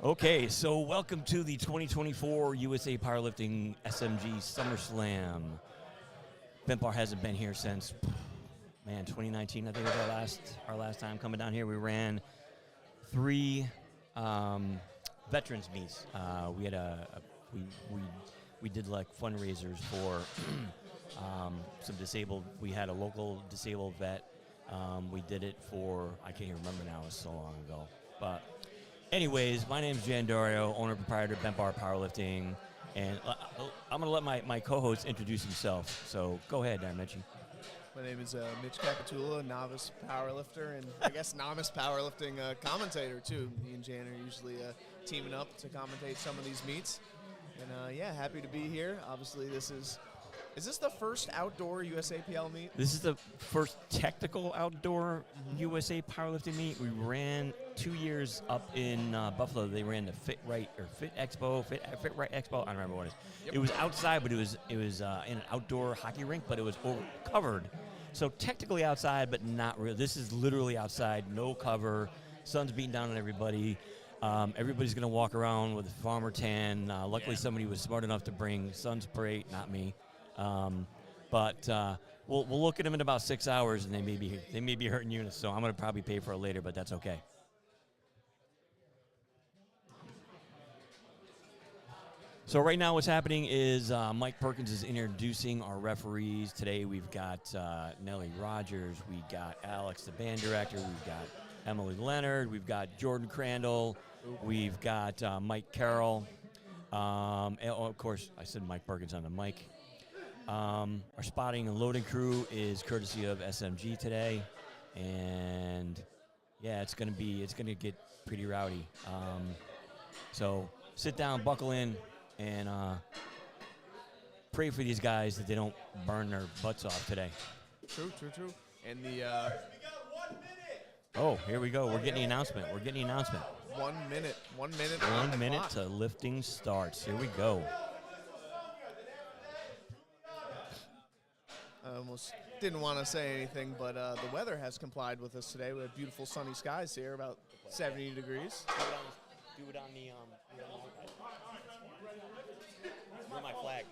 Okay, so welcome to the 2024 USA Powerlifting SMG SummerSlam. Bent Bar hasn't been here since, 2019. I think was our last time coming down here. We ran three veterans meets. We had we did like fundraisers for some disabled. We had a local disabled vet. We did it for, I can't even remember now. It was so long ago, but. Anyways, my name is Jan Dario, owner and proprietor of Bent Bar Powerlifting, and I'm going to let my co-host introduce himself. So go ahead, Mitchie. My name is Mitch Capitula, novice powerlifter, and I guess novice powerlifting commentator too. Me and Jan are usually teaming up to commentate some of these meets. And happy to be here. Obviously, is this the first outdoor USAPL meet? This is the first technical outdoor USA powerlifting meet. We ran 2 years up in Buffalo. They ran the Fit Right Expo. I don't remember what it is. Yep. It was outside, but it was in an outdoor hockey rink, but it was covered. So technically outside, but not really. This is literally outside, no cover. Sun's beating down on everybody. Everybody's going to walk around with a farmer tan. Luckily, somebody was smart enough to bring sun spray, not me. But we'll look at them in about 6 hours, and they may be hurting units. So I'm going to probably pay for it later, but that's okay. So right now what's happening is Mike Perkins is introducing our referees. Today we've got Nellie Rogers, we got Alex, the band director, we've got Emily Leonard, we've got Jordan Crandall, we've got Mike Carroll. And of course, I said Mike Perkins on the mic. Our spotting and loading crew is courtesy of SMG today, and yeah, it's gonna get pretty rowdy. So sit down, buckle in, and pray for these guys that they don't burn their butts off today. True. And the. We got 1 minute. Oh, here we go. We're getting the announcement. 1 minute. 1 minute. 1 minute to lifting starts. Here we go. I almost didn't want to say anything, but the weather has complied with us today. We have beautiful sunny skies here, about 70 degrees. Do it on the Where's my flag?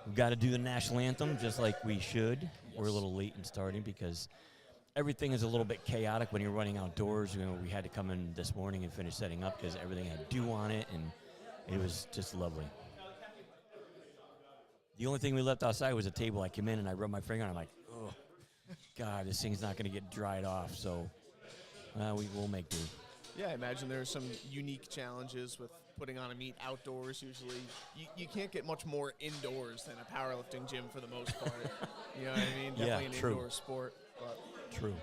We've got to do the national anthem just like we should. Yes. We're a little late in starting because everything is a little bit chaotic when you're running outdoors. You know, we had to come in this morning and finish setting up because everything had dew on it, and it was just lovely. The only thing we left outside was a table. I came in and I rubbed my finger and I'm like, oh, God, this thing's not going to get dried off. So we'll make do. Yeah, I imagine there are some unique challenges with putting on a meet outdoors. Usually you can't get much more indoors than a powerlifting gym for the most part. You know what I mean? Definitely an indoor sport. But true.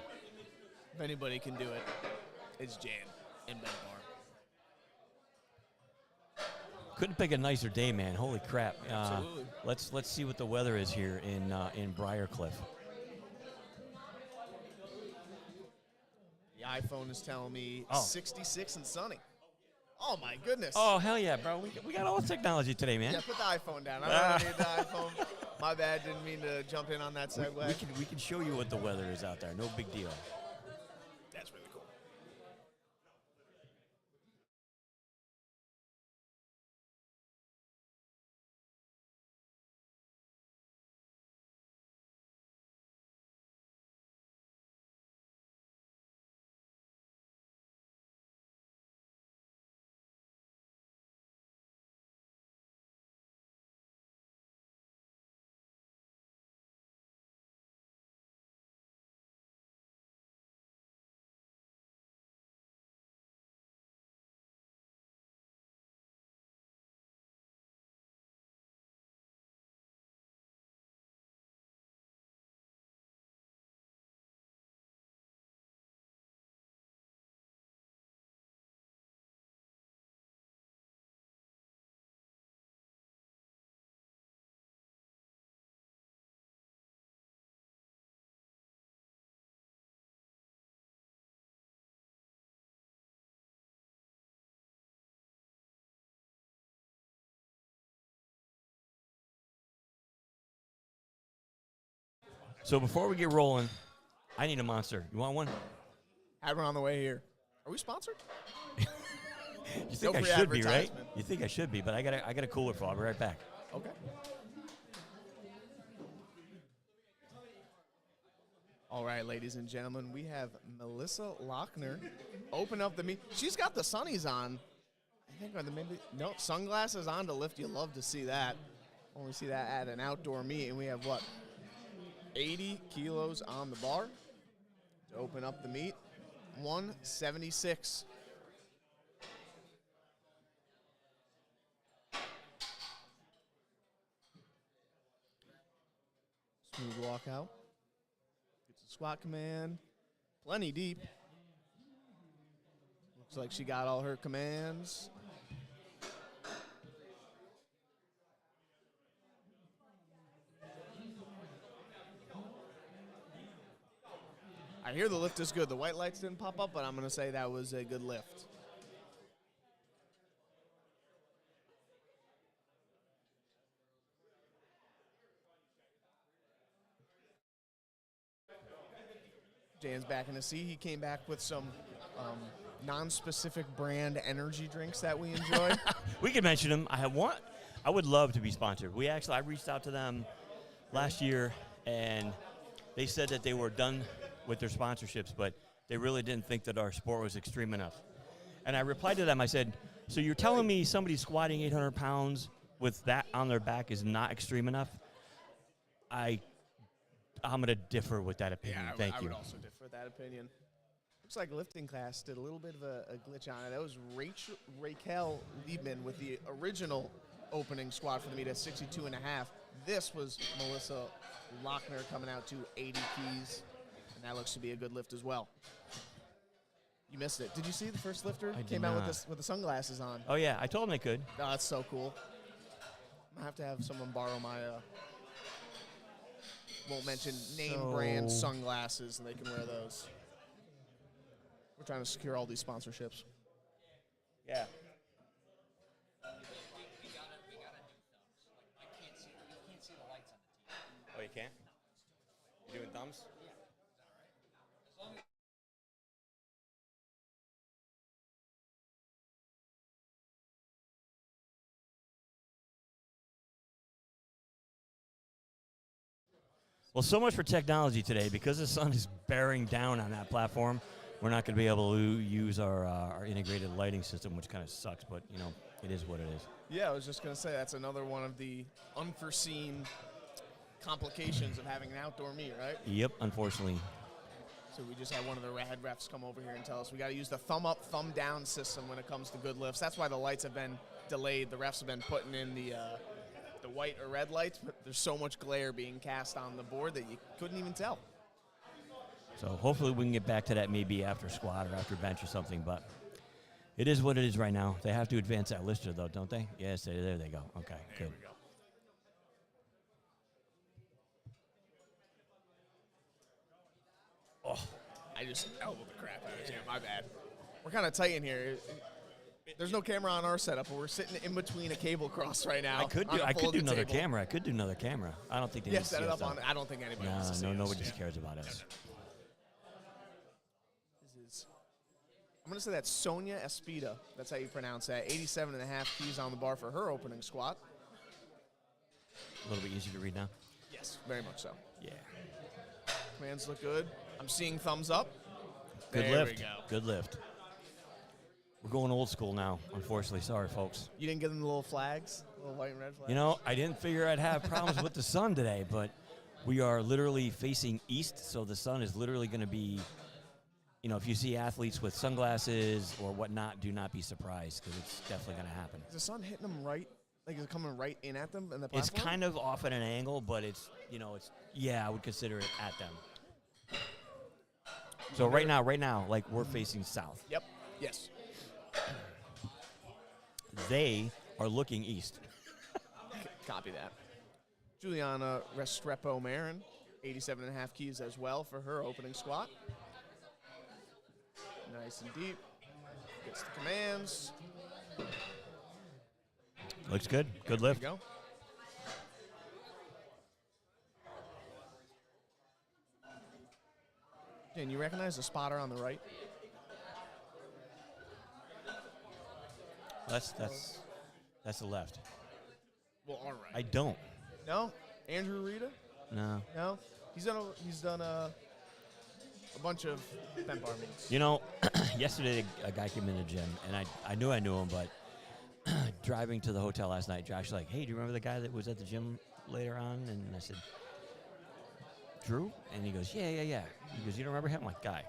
If anybody can do it, it's Jan and Bent Bar. Couldn't pick a nicer day, man. Holy crap. Absolutely. Let's see what the weather is here in Briarcliff. The iPhone is telling me 66 and sunny. Oh, my goodness. Oh, hell yeah, bro. We got all the technology today, man. Yeah, put the iPhone down. I don't need the iPhone. My bad. Didn't mean to jump in on that segue. We can show you what the weather is out there. No big deal. That's really cool. So before we get rolling, I need a monster. You want one? Had one on the way here. Are we sponsored? You think No I free should be, right? advertisement. You think I should be, but I got a cooler for. I'll be right back. Okay. All right, ladies and gentlemen, we have Melissa Lochner open up the meet. She's got the sunnies on. I think no sunglasses on to lift. You love to see that. Only see that at an outdoor meet, and we have what? 80 kilos on the bar to open up the meet. 176. Smooth walk out. Gets a squat command. Plenty deep. Looks like she got all her commands. I hear the lift is good. The white lights didn't pop up, but I'm going to say that was a good lift. Jan's back in the seat. He came back with some non-specific brand energy drinks that we enjoy. We can mention them. I would love to be sponsored. I reached out to them last year, and they said that they were done with their sponsorships, but they really didn't think that our sport was extreme enough. And I replied to them, I said, so you're telling me somebody squatting 800 pounds with that on their back is not extreme enough? I'm going to differ with that opinion. Thank you. I would also differ with that opinion. Looks like LiftingCast did a little bit of a glitch on it. That was Raquel Liebman with the original opening squat for the meet at 62.5. This was Melissa Lochner coming out to 80 keys. And that looks to be a good lift as well. You missed it. Did you see the first lifter came out with the sunglasses on? Oh, yeah. I told them they could. Oh, that's so cool. I'm going to have someone borrow my, won't mention name brand sunglasses, and they can wear those. We're trying to secure all these sponsorships. Yeah. Oh, you can't? You doing thumbs? Well, so much for technology today. Because the sun is bearing down on that platform, we're not going to be able to use our integrated lighting system, which kind of sucks, but, you know, it is what it is. Yeah, I was just going to say that's another one of the unforeseen complications of having an outdoor meet, right? Yep, unfortunately. So we just had one of the head refs come over here and tell us we got to use the thumb up, thumb down system when it comes to good lifts. That's why the lights have been delayed. The refs have been putting in the white or red lights, but there's so much glare being cast on the board that you couldn't even tell. So hopefully we can get back to that maybe after squat or after bench or something, but it is what it is right now. They have to advance that lister, though, don't they? Yes, there they go. Okay, there good. We go. Oh, I just elbowed the crap out of you. My bad. We're kind of tight in here. There's no camera on our setup, but we're sitting in between a cable cross right now. I could do another camera. I could do another camera. I don't think they need to set it us, up on. I don't think anybody wants to see nobody us. cares about us. I'm going to say that's Sonia Espita. That's how you pronounce that. 87.5 keys on the bar for her opening squat. A little bit easier to read now? Yes, very much so. Yeah. Commands look good. I'm seeing thumbs up. Good there lift. We go. Good lift. We're going old school now, unfortunately. Sorry, folks. You didn't give them the little flags, little white and red flags? You know, I didn't figure I'd have problems with the sun today, but we are literally facing east, so the sun is literally going to be, you know, if you see athletes with sunglasses or whatnot, do not be surprised because it's definitely going to happen. Is the sun hitting them right? Like, is it coming right in at them in the platform? It's kind of off at an angle, but it's, you know, I would consider it at them. So right now, like, we're facing south. Yep. Yes. They are looking east. Copy that. Juliana Restrepo-Marin, 87.5 keys as well for her opening squat. Nice and deep. Gets the commands. Looks good. Good lift. There you go. Jen, you recognize the spotter on the right? That's the left. Well, all right. I don't. No? Andrew Rita? No. No? He's done a bunch of bent bar meets. You know, yesterday a guy came in the gym, and I knew him, but driving to the hotel last night, Josh was like, hey, do you remember the guy that was at the gym later on? And I said, Drew? And he goes, yeah. He goes, you don't remember him? I'm like, guy,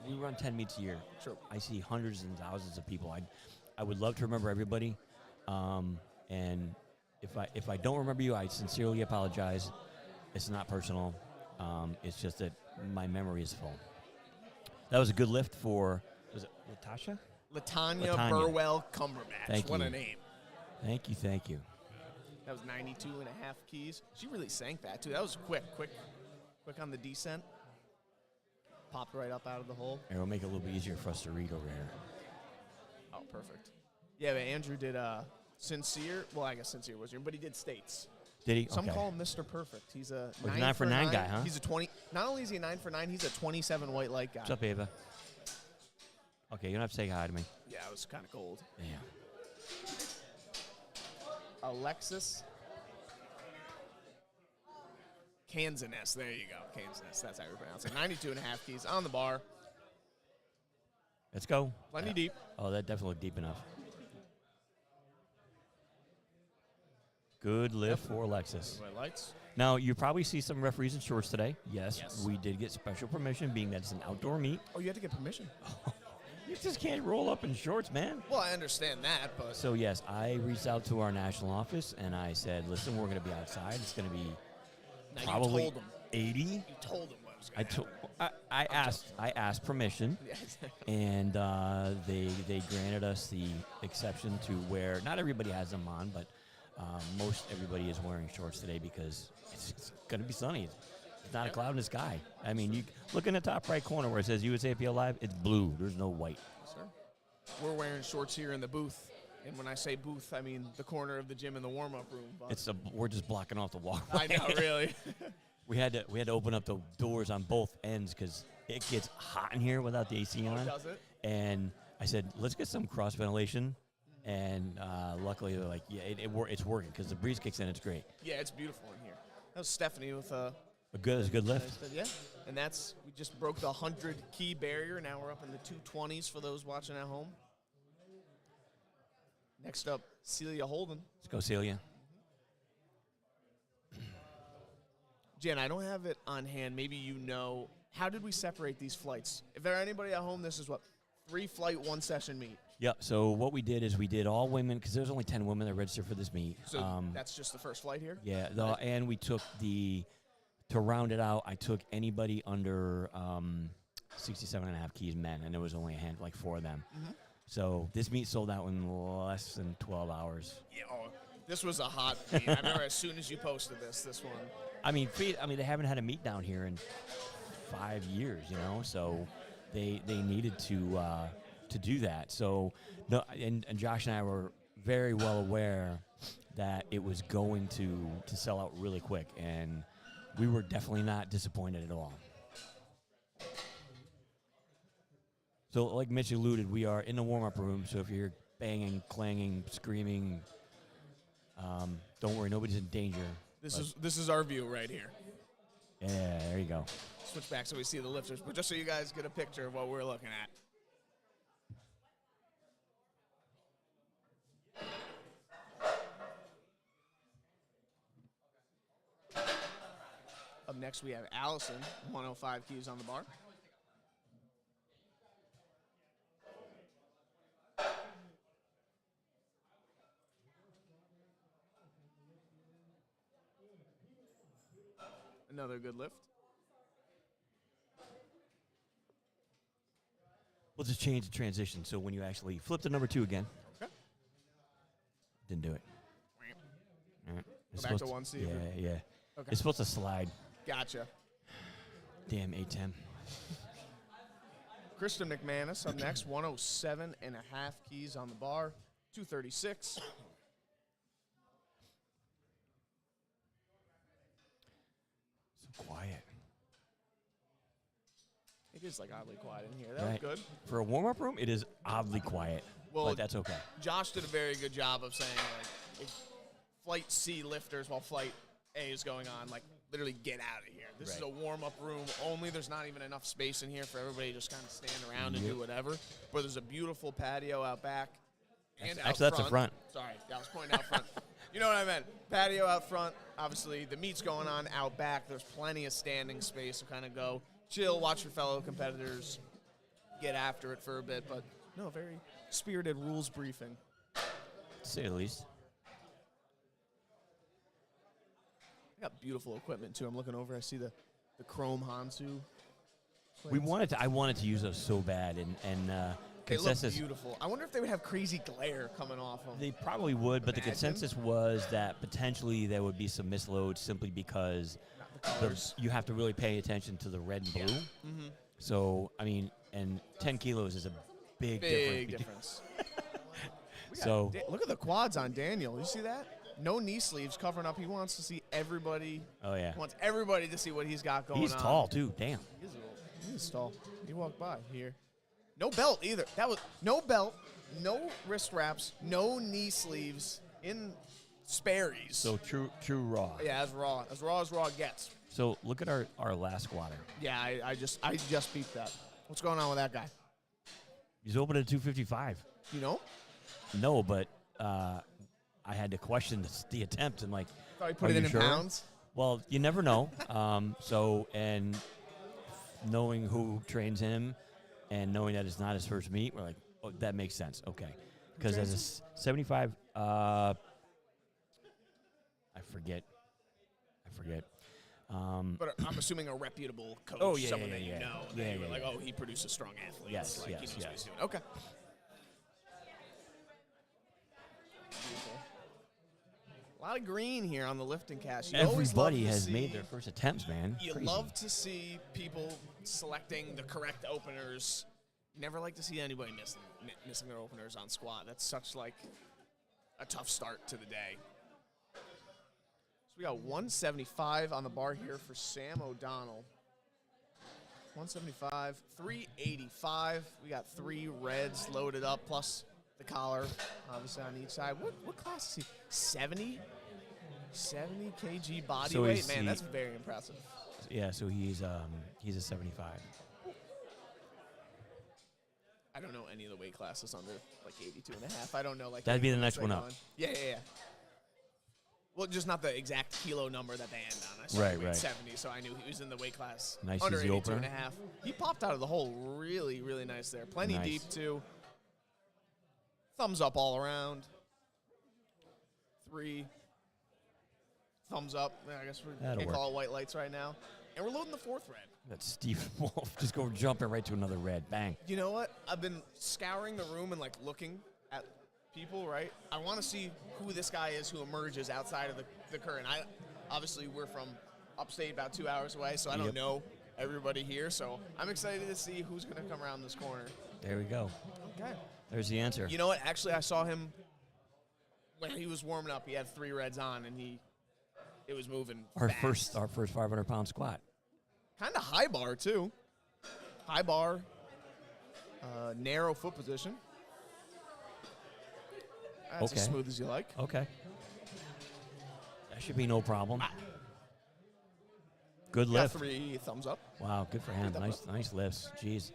we run 10 meets a year. Sure. I see hundreds and thousands of people. I would love to remember everybody. And if I don't remember you, I sincerely apologize. It's not personal. It's just that my memory is full. That was a good lift for, was it Latasha? Latanya Burwell Cumberbatch. Thank What you. a name. Thank you. That was 92 and a half keys. She really sank that, too. That was quick on the descent. Popped right up out of the hole. It will make it a little bit easier for us to read over here. Oh, perfect. Yeah, but Andrew did Sincere. Well, I guess Sincere was here, but he did States. Did he? Some Okay. call him Mr. Perfect. He's a Like 9 9 for 9 guy, huh? He's a 20. Not only is he a 9 for 9, he's a 27 white light guy. What's up, Ava? Okay, you don't have to say hi to me. Yeah, it was kind of cold. Yeah. Alexis Kansanes. There you go. Kansanes. That's how you pronounce it. 92 and a half keys on the bar. Let's go. Plenty deep. Oh, that definitely looked deep enough. Good lift for Alexis. White lights. Now, you probably see some referees in shorts today. Yes, Yes. we did get special permission, being that it's an outdoor meet. Oh, you had to get permission. You just can't roll up in shorts, man. Well, I understand that, but So, yes, I reached out to our national office, and I said, listen, we're going to be outside. It's going to be now probably you told him. 80. You told him what was going to happen. I asked permission, Yeah. and they granted us the exception to where not everybody has them on, but most everybody is wearing shorts today because it's going to be sunny. It's not a cloud in the sky. I mean, you look in the top right corner where it says USAPL Live. It's blue. There's no white. Sir. We're wearing shorts here in the booth. And when I say booth, I mean the corner of the gym in the warm-up room. But We're just blocking off the walkway. I know, really. We had to open up the doors on both ends because it gets hot in here without the AC on. Does it? And I said, let's get some cross ventilation. And luckily, they're like, yeah, it's working because the breeze kicks in. It's great. Yeah, it's beautiful in here. That was Stephanie with It was a good lift. yeah. And we just broke the 100 key barrier. Now we're up in the 220s for those watching at home. Next up, Celia Holden. Let's go, Celia. Jen, I don't have it on hand. Maybe you know. How did we separate these flights? If there are anybody at home, this is what? 3-flight, 1-session meet. Yeah, so what we did is we did all women, because there's only 10 women that registered for this meet. So that's just the first flight here? Yeah, and we took to round it out, I took anybody under 67 and a half keys men, and there was only like 4 of them. Mm-hmm. So this meet sold out in less than 12 hours. Yeah, this was a hot meet. I remember as soon as you posted this one. I mean, they haven't had a meet down here in 5 years, so they needed to do that. So, no, and Josh and I were very well aware that it was going to sell out really quick, and we were definitely not disappointed at all. So, like Mitch alluded, we are in the warm-up room, so if you're banging, clanging, screaming, don't worry, nobody's in danger. This is our view right here. Yeah, there you go. Switch back so we see the lifters, but just so you guys get a picture of what we're looking at. Up next, we have Allison, 105 keys on the bar. Another good lift. We'll just change the transition. So when you actually flip to number 2 again. Okay. Didn't do it. All right. Go back to 1, see if it- Yeah. Okay. It's supposed to slide. Gotcha. Damn, 810. Kristen McManus up next, 107 and a half keys on the bar, 236. So quiet. It is like oddly quiet in here. That was good. For a warm-up room, it is oddly quiet. Well, but that's okay. Josh did a very good job of saying, like, if Flight C lifters while Flight A is going on, like, literally get out of here. This is a warm-up room only. There's not even enough space in here for everybody to just kind of stand around and do whatever. But there's a beautiful patio out back and out Actually, that's the front. Sorry, I was pointing out front. You know what I meant. Patio out front. Obviously, the meet's going on out back. There's plenty of standing space to kind of go chill, watch your fellow competitors, get after it for a bit. But, no, very spirited rules briefing. To say the least. I got beautiful equipment, too. I'm looking over. I see the chrome Hansu. I wanted to use those so bad, and they look consensus. beautiful. I wonder if they would have crazy glare coming off them. They probably would, but the Imagine. consensus was that potentially there would be some misloads simply because you have to really pay attention to the red and blue. Mm-hmm. So, I mean, and 10 kilos is a big difference. So Look at the quads on Daniel. You see that? No knee sleeves covering up. He wants to see everybody. Oh, yeah. Wants everybody to see what he's got going on. He's tall, too. Damn. He's tall. He walked by here. No belt either. That was no belt, no wrist wraps, no knee sleeves in Sperry's. So true raw. Yeah, as raw as raw gets. So look at our last squatter. Yeah, I just beat that. What's going on with that guy? He's open at 255. You know? No, but I had to question the attempt and like. Thought he put it in pounds. Well, you never know. And knowing who trains him and knowing that it's not his first meet, we're like, oh, that makes sense. Okay. Because as a 75, I forget. But I'm assuming a reputable coach, someone that you know. Yeah, you were like, oh, he produces strong athletes. Yes, like, yes, he knows what he's doing. Okay. Beautiful. A lot of green here on the LiftingCast. Everybody has made their first attempts, man. You Crazy. love to see people selecting the correct openers. You never like to see anybody missing their openers on squat. That's such like a tough start to the day. So we got 175 on the bar here for Sam O'Donnell. 175, 385. We got 3 reds loaded up, plus the collar, obviously, on each side. What class is he? 70? 70 kg body So weight? Man, that's very impressive. Yeah, so he's a 75. I don't know any of the weight classes under, like, 82 and a half. I don't know, like... That'd be the next one up. Yeah. Well, just not the exact kilo number that they end on. I saw Right. 70, so I knew he was in the weight class Nice under easy 82 opener. and a half. He popped out of the hole really, really nice there. Plenty Nice. deep, too. Thumbs up all around. 3. Thumbs up. I guess we can't call it white lights right now. And we're loading the 4th red. That's Steve Wolf just go jumping right to another red. Bang. You know what? I've been scouring the room and, like, looking at people, right? I want to see who this guy is who emerges outside of the current. Obviously, we're from upstate about 2 hours away, so I don't know everybody here. So I'm excited to see who's going to come around this corner. There we go. Okay. There's the answer. You know what? Actually, I saw him when he was warming up. He had 3 reds on, and it was moving Our fast. first 500-pound squat. Kind of high bar, too. High bar, narrow foot position. That's as smooth as you like. Okay. That should be no problem. Good lift. Got 3 thumbs up. Wow, good for him. Nice lifts. Jeez.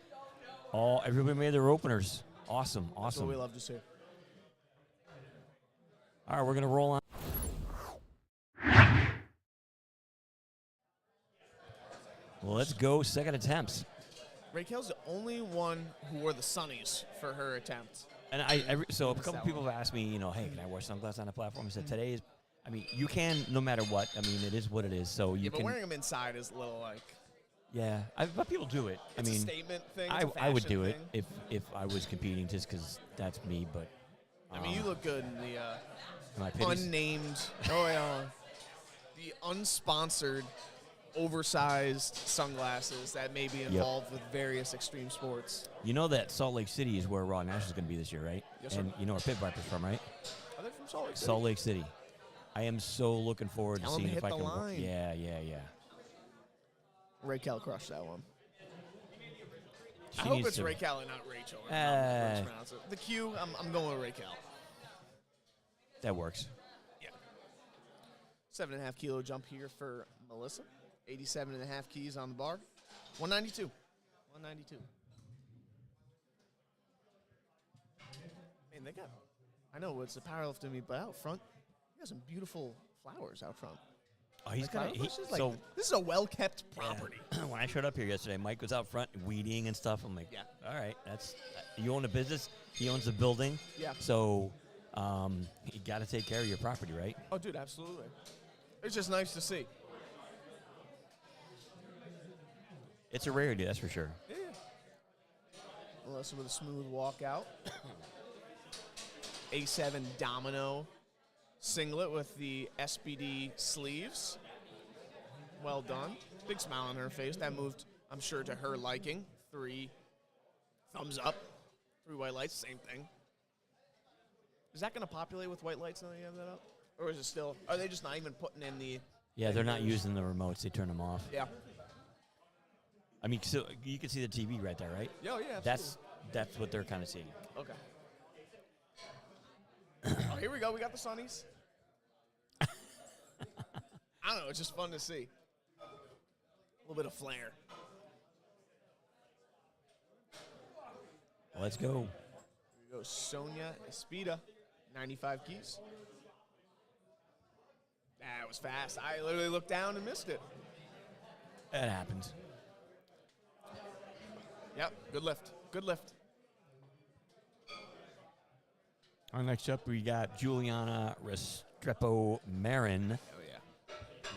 Everybody made their openers. Awesome. That's what we love to see. All right, we're going to roll on. Well, let's go second attempts. Raquel's the only one who wore the sunnies for her attempt. And so a couple people have asked me, hey, can I wear sunglasses on the platform? I said, today is, you can no matter what. It is what it is. So you but can. Wearing them inside is a little like. Yeah, but people do it. It's a statement thing. I would do it if I was competing, just because that's me. But you look good in the unnamed, the unsponsored, oversized sunglasses that may be involved with various extreme sports. You know that Salt Lake City is where Raw Nash is going to be this year, right? Yes, sir. And you know where Pit Viper's from, right? Are they from Salt Lake City? Salt Lake City. I am so looking forward to seeing if I can. Line. Yeah. Raquel crushed that one. I hope it's Raquel and not Rachel. The Q, I'm going with Raquel. That works. Yeah. 7.5 kilo jump here for Melissa. 87.5 keys on the bar. 192. 192. Man, they got, I know it's a powerlifting meet, but out front, they got some beautiful flowers out front. Oh, he's got this is a well-kept property. Yeah. When I showed up here yesterday, Mike was out front weeding and stuff. I'm like, yeah. All right, you own a business. He owns the building. Yeah. So you got to take care of your property, right? Oh, dude, absolutely. It's just nice to see. It's a rarity, that's for sure. Yeah. Melissa with a smooth walkout. A7 domino singlet with the SBD sleeves. Well done. Big smile on her face. That moved, I'm sure, to her liking. 3 thumbs up. 3 white lights, same thing. Is that going to populate with white lights now that you have that up? Or is it still, are they just not even putting in the... Yeah, they're not using the remotes. They turn them off. Yeah. I mean, so you can see the TV right there, right? Yeah, yeah, absolutely. That's what they're kind of seeing. Okay. Oh, here we go. We got the sunnies. I don't know. It's just fun to see. A little bit of flair. Let's go. Here we go. Sonia Espida, 95 keys. That was fast. I literally looked down and missed it. That happens. Yep. Good lift. Good lift. Our next up, we got Juliana Restrepo-Marin. Oh, yeah.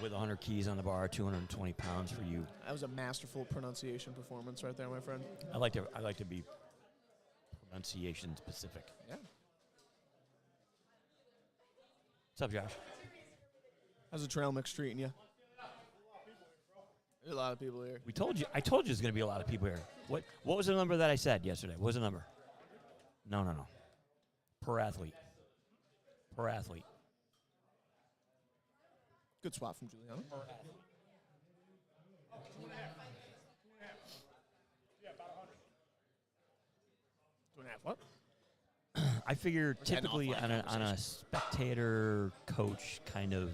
With 100 keys on the bar, 220 pounds for you. That was a masterful pronunciation performance right there, my friend. I like to be pronunciation specific. Yeah. What's up, Josh? How's the trail mix treating you? There's a lot of people here. I told you there's going to be a lot of people here. What was the number that I said yesterday? What was the number? No. Per athlete. Good swap from Juliana. Per athlete. 2.5. Yeah, about 100. 2.5 what? I figure typically on a spectator coach kind of.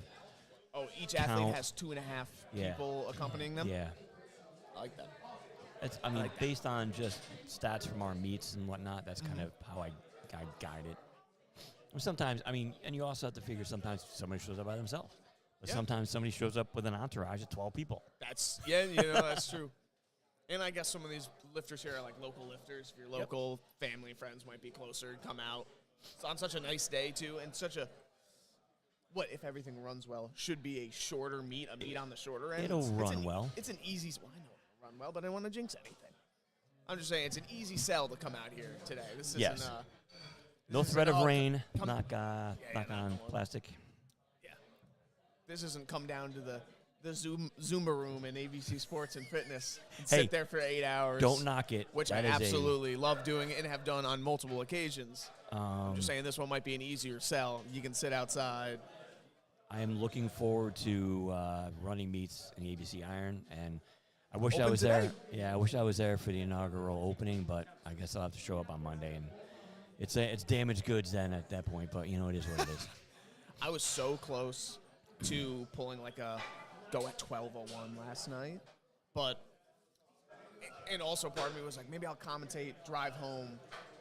Oh, each athlete count. has 2.5 people accompanying them? Yeah. I like that. Based on just stats from our meets and whatnot, that's kind of how I guide it. Sometimes, and you also have to figure sometimes somebody shows up by themselves. But sometimes somebody shows up with an entourage of 12 people. That's true. And I guess some of these lifters here are like local lifters. If you're local, family, friends might be closer, come out. It's on such a nice day, too, and such a, if everything runs well, should be a shorter meet, a meet on the shorter end. It'll run well. It's an easy, I know it'll run well, but I don't want to jinx anything. I'm just saying it's an easy sell to come out here today. This isn't no threat of rain, knock on plastic. Yeah. This isn't come down to the Zumba room in ABC Sports and Fitness and sit there for 8 hours. Don't knock it. Which I absolutely love doing and have done on multiple occasions. I'm just saying this one might be an easier sell. You can sit outside. I am looking forward to running meets in the ABC Iron, and I wish I was there. Yeah, I wish I was there for the inaugural opening, but I guess I'll have to show up on Monday, and it's damaged goods then at that point. But it is what it is. I was so close to pulling like a go at 12:01 last night, and also part of me was like, maybe I'll commentate, drive home,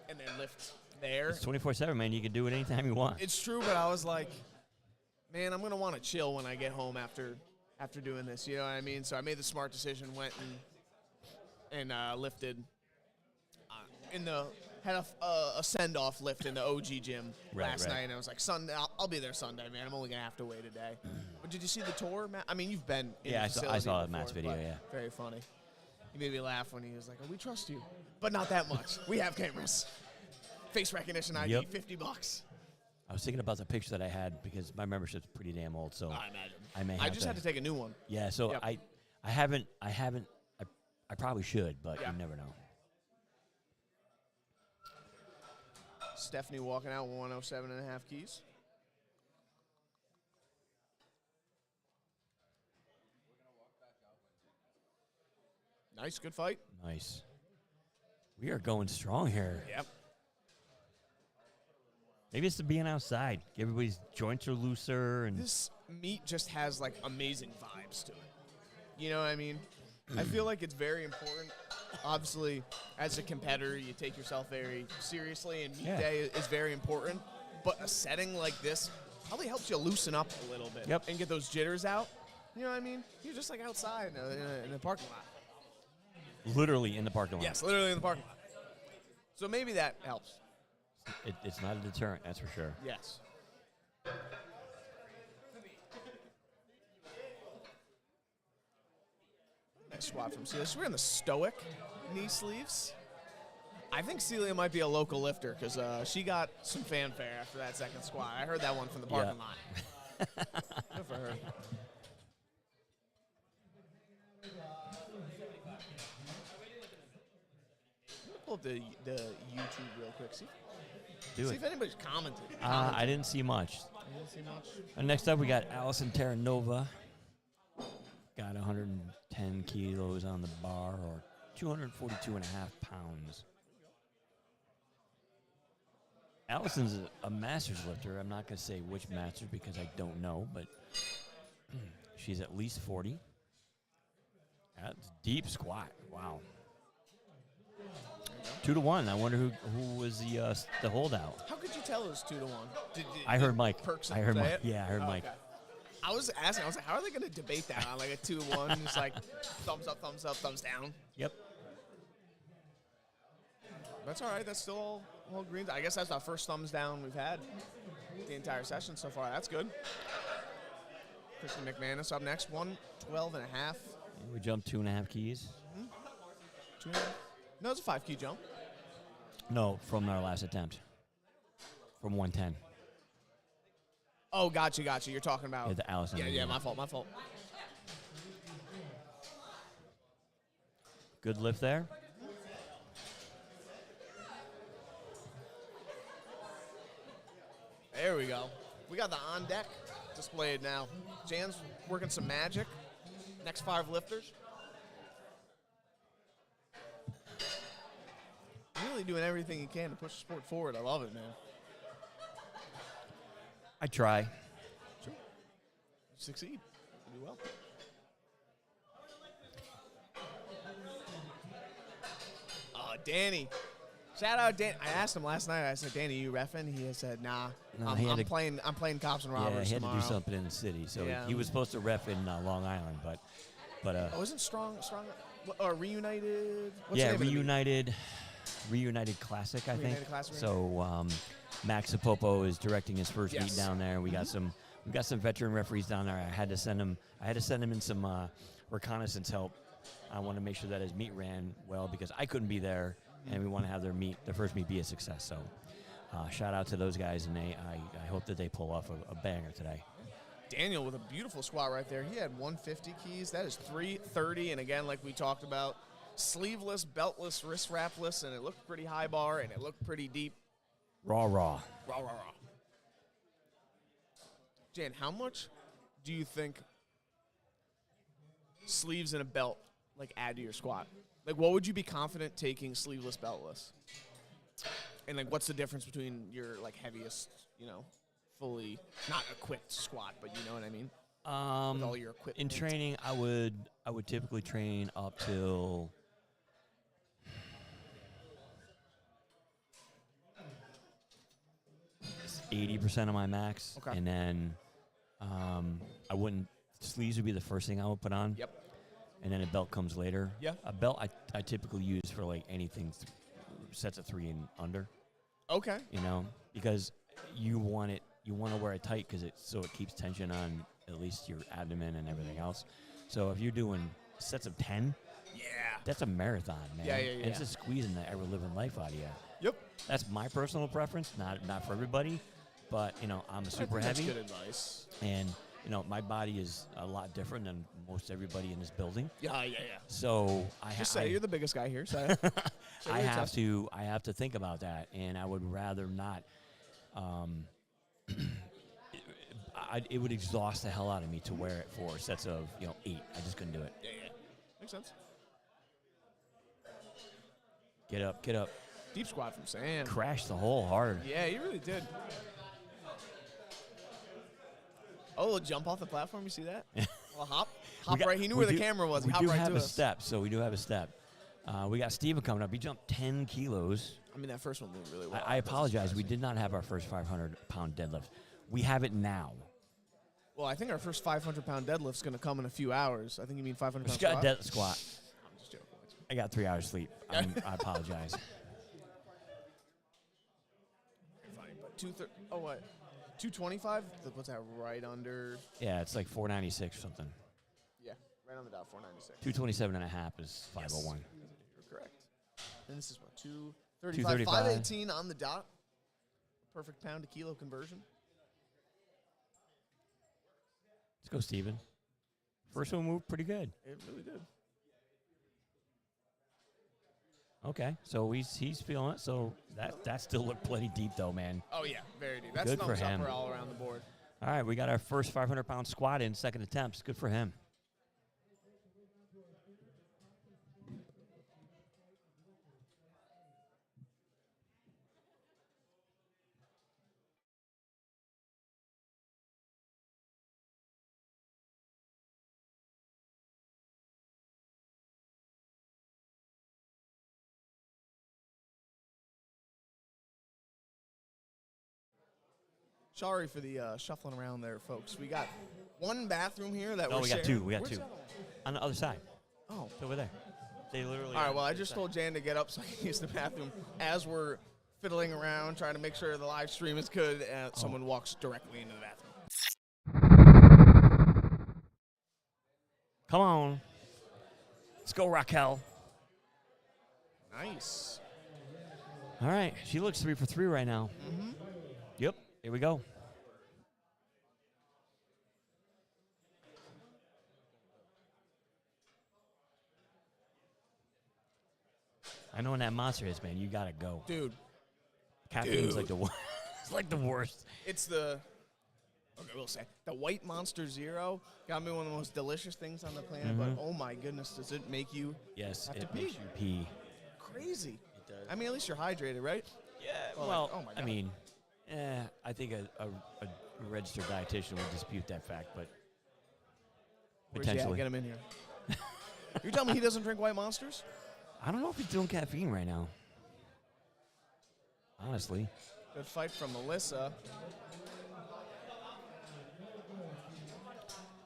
and then lift there. It's 24/7, man. You can do it anytime you want. It's true, but I was like, man, I'm gonna want to chill when I get home after doing this. You know what I mean? So I made the smart decision, went and lifted had a send-off lift in the OG gym last night, and I was like, Sunday, I'll be there Sunday, man. I'm only going to have to wait a day. But did you see the tour, Matt? I mean, you've been in the facility I saw before, Matt's video, yeah. Very funny. He made me laugh when he was like, oh, we trust you. But not that much. We have cameras. Face recognition ID, $50. I was thinking about the picture that I had because my membership's pretty damn old, so I imagine. I just had to take a new one. Yeah, so I haven't. I probably should, but you never know. Stephanie walking out 107.5 keys. Nice, good fight. Nice. We are going strong here. Yep. Maybe it's the being outside. Everybody's joints are looser, and This meet just has like amazing vibes to it. You know what I mean? I feel like it's very important. Obviously, as a competitor, you take yourself very seriously, and meet day is very important. But a setting like this probably helps you loosen up a little bit and get those jitters out. You know what I mean? You're just like outside in a parking lot. literally in the parking lot. Yes, literally in the parking lot. So maybe that helps. It's not a deterrent, that's for sure. Yes. Nice squat from Celia. She's wearing the stoic knee sleeves. I think Celia might be a local lifter because she got some fanfare after that second squat. I heard that one from the parking lot. Good for her. Pull up the YouTube real quick. See if anybody's commented. I didn't see much. You didn't see much? Next up, we got Allison Terranova. Got 110 kilos on the bar, or 242 and a half pounds. Allison's a master's lifter. I'm not going to say which master's because I don't know, but she's at least 40. That's deep squat. Wow. 2-to-1. I wonder who was the holdout. How could you tell it was 2-to-1? I heard Mike. Perks I heard say Mike. it? Yeah, I heard Mike. Okay. I was asking. I was like, how are they going to debate that on like a 2-to-1? Just like thumbs up, thumbs down. Yep. That's all right. That's still all greens. I guess that's our first thumbs down we've had the entire session so far. That's good. Kristen McManus up next. 112 and a half. We jumped 2.5 keys. 2.5. No, it's a 5-key jump. No, from our last attempt. From 110. Oh, gotcha. You're talking about. Yeah, the Allison. Yeah, my fault. Good lift there. There we go. We got the on deck displayed now. Jan's working some magic. Next 5 lifters. Really doing everything you can to push the sport forward. I love it, man. I try. Sure. Succeed. You do well. Danny. Shout out Dan. I asked him last night. I said, "Danny, you reffing?" He said, "Nah, No, I'm playing cops and robbers Yeah, he had tomorrow." to do something in the city, so Yeah. he was supposed to ref in Long Island, but Oh, isn't strong or reunited? What's the yeah, name of the meet? reunited classic, I Reunited think. Classic. So Max Apopo is directing his first Yes. meet down there. We got some veteran referees down there. I had to send him in some reconnaissance help. I want to make sure that his meet ran well because I couldn't be there, and we want to have their first meet be a success. So shout out to those guys, and I hope that they pull off a banger today. Daniel with a beautiful squat right there. He had 150 keys. That is 330. And again, like we talked about, sleeveless, beltless, wrist wrapless, and it looked pretty high bar, and it looked pretty deep. Raw. Raw. Jan, how much do you think sleeves and a belt like add to your squat? Like, what would you be confident taking sleeveless, beltless? And like, what's the difference between your like heaviest, fully not equipped squat, but you know what I mean? With all your equipment. In training, I would typically train up till 80% of my max, Okay. and then sleeves would be the first thing I would put on. Yep. And then a belt comes later. Yeah. A belt I typically use for like anything sets of 3 and under. Okay. Because you want to wear it tight because it keeps tension on at least your abdomen and everything else. So if you're doing sets of 10, that's a marathon, man. Yeah. And it's just squeezing the ever living life out of you. Yep. That's my personal preference, not for everybody, but I'm a super heavy. That's good advice. And my body is a lot different than most everybody in this building. Yeah. So You're the biggest guy here. So I have to think about that, and I would rather not. It would exhaust the hell out of me to wear it for sets of 8. I just couldn't do it. Yeah. Makes sense. Get up, get up. Deep squat from Sam. Crashed the hole hard. Yeah, he really did. Oh, a jump off the platform. You see that? Well, hop right. He knew where the camera was. He hopped right to us. We do have a step, so we do have a step. We got Steven coming up. He jumped 10 kilos. I mean, that first one moved really well. I apologize. We did not have our first 500-pound deadlift. We have it now. Well, I think our first 500-pound deadlift's going to come in a few hours. I think you mean 500-pound Just squat? got a deadlift squat. I'm just joking. I got 3 hours sleep. I apologize. Funny, but oh, what? 225? What's that, right under? Yeah, it's like 496 or something. Yeah, right on the dot, 496. 227 and a half is 501. Yes, you're correct. And this is what, 235. 518 on the dot. Perfect pound to kilo conversion. Let's go, Steven. First one moved pretty good. It really did. Okay, so he's feeling it. So that still looked plenty deep, though, man. Oh, yeah, very deep. That's Good for thumbs him. up all around the board. All right, we got our first 500-pound squat in, second attempts. Good for him. Sorry for the shuffling around there, folks. We got one bathroom here that No, we're we sharing. got two. We got Where's two. the other one? On the other side. Oh. It's over there. They literally. All right, well, I just told Jan to get up so I can use the bathroom. As we're fiddling around, trying to make sure the live stream is good, someone walks directly into the bathroom. Come on. Let's go, Raquel. Nice. All right. She looks 3 for 3 right now. Mm-hmm. Yep. Here we go. I know when that monster hits, man, you got to go. Dude. Caffeine's like the worst. It's like the worst. It's okay, we'll say. The White Monster Zero got me one of the most delicious things on the planet, but oh my goodness, does it make you Yes, have to it pee? makes you pee. Crazy. It does. I mean, at least you're hydrated, right? Yeah, Well, oh my God. I mean, I think a registered dietitian would dispute that fact, but Where's he at? potentially. Get him in here. You're telling me he doesn't drink White Monsters? I don't know if he's doing caffeine right now. Honestly. Good fight from Melissa.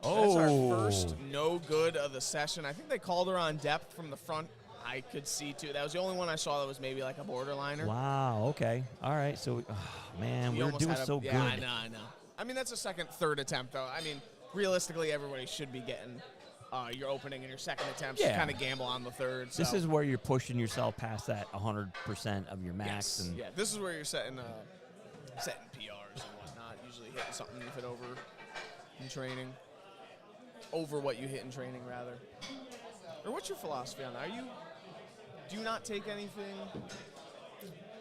Oh. That's our first no good of the session. I think they called her on depth from the front. I could see, too. That was the only one I saw that was maybe like a borderliner. Wow, okay. All right, so, man, He we were almost doing had so good. Yeah, I know. I mean, that's a second, third attempt, though. I mean, realistically, everybody should be getting your opening and your second attempts. Yeah. You kind of gamble on the third. This so. is where you're pushing yourself past that 100% of your max. Yes. And Yeah, this is where you're setting PRs and whatnot. Usually hitting something you hit over in training. Over what you hit in training, rather. Or what's your philosophy on that? Do you not take anything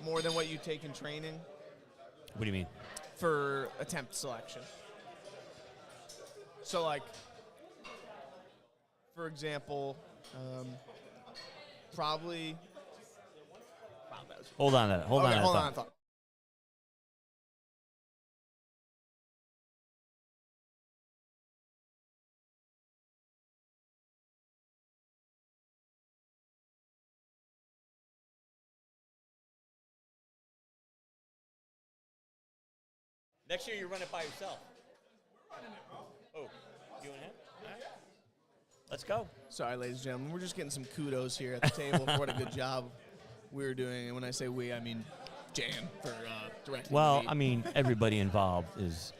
more than what you take in training What do you mean? for attempt selection? So, like, for example, probably. Wow, that was. Hold on to that. Hold on to that Hold thought. on. Thought. Next year you run it by yourself. Oh, you and him? All right. Let's go. Sorry, ladies and gentlemen. We're just getting some kudos here at the table for what a good job we're doing. And when I say we, I mean Jan for directing Well, me. I mean, everybody involved is.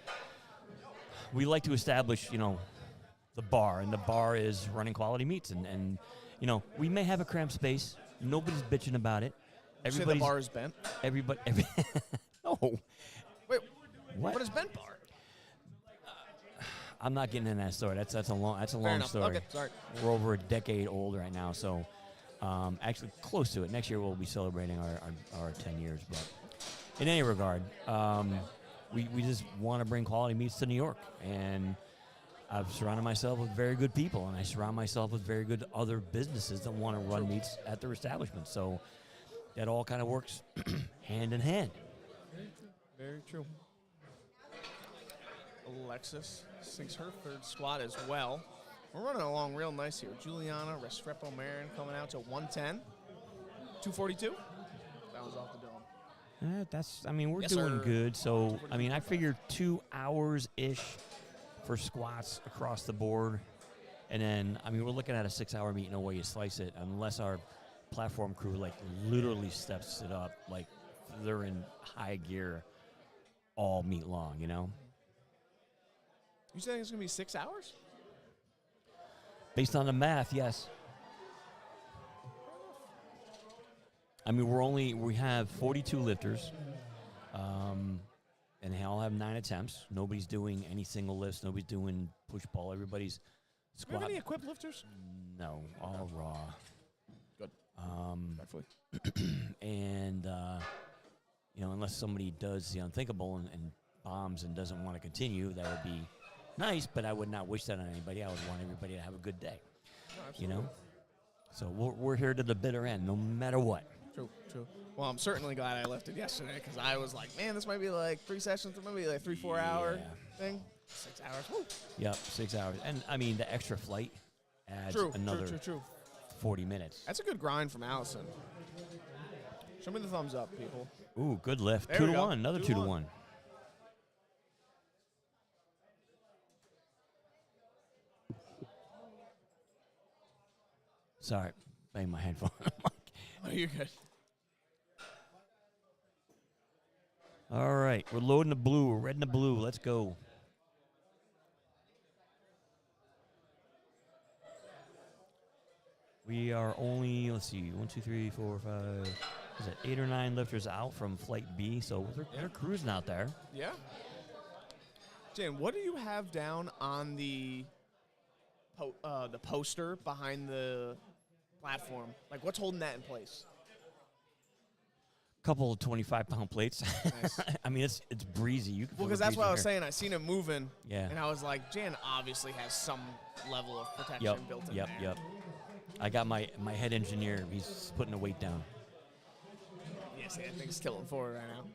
We like to establish, the bar, and the bar is running quality meats, and we may have a cramped space. Nobody's bitching about it. You say the bar is bent? Everybody. No. Wait, What? what is bent bar? I'm not getting in that story. That's a long Fair long enough. story. Okay, sorry. We're over a decade old right now, so actually close to it. Next year we'll be celebrating our 10 years. But in any regard, we just want to bring quality meats to New York, and I've surrounded myself with very good people, and I surround myself with very good other businesses that want to run meats at their establishment. So that all kind of works hand in hand. Very true. Alexis sinks her third squat as well. We're running along real nice here. Juliana Restrepo-Marin coming out to 110. 242. That was off the dome. We're Yes, doing sir. good. So, I figured 2 hours-ish for squats across the board. And then, we're looking at a 6-hour meet, no way you slice it, unless our platform crew, literally steps it up. They're in high gear all meet long, You saying it's going to be 6 hours? Based on the math, yes. We have 42 lifters, and they all have 9 attempts. Nobody's doing any single lifts. Nobody's doing push-pull. Everybody's Do we have squat. any equipped lifters? No, all raw. Good. Respectfully. And, unless somebody does the unthinkable and bombs and doesn't want to continue, that would be nice, but I would not wish that on anybody. I would want everybody to have a good day, No, absolutely. So we're here to the bitter end, no matter what. True. Well, I'm certainly glad I lifted yesterday because I was like, man, this might be 3 sessions, or maybe 3-4 hour thing. 6 hours. Woo. Yep, 6 hours. And, the extra flight adds another True. 40 minutes. That's a good grind from Allison. Show me the thumbs up, people. Ooh, good lift. There 2 we to go. 1, another 2 to 1. Sorry, bang my headphone. Oh, you're good. All right, we're loading the blue. We're red and the blue. Let's go. We are only, let's see, 1, 2, 3, 4, 5, is it 8 or 9 lifters out from flight B, so they're cruising out there. Yeah. Jan, what do you have down on the poster behind the platform? What's holding that in place? Couple of 25-pound plates. Nice. It's breezy. You can Well, feel because the that's breeze what I in was here. saying. I seen it moving, Yeah. and I was like, Jan obviously has some level of protection Yep. built in Yep. there. Yep. I got my head engineer. He's putting the weight down. Yes, that thing's tilting forward right now.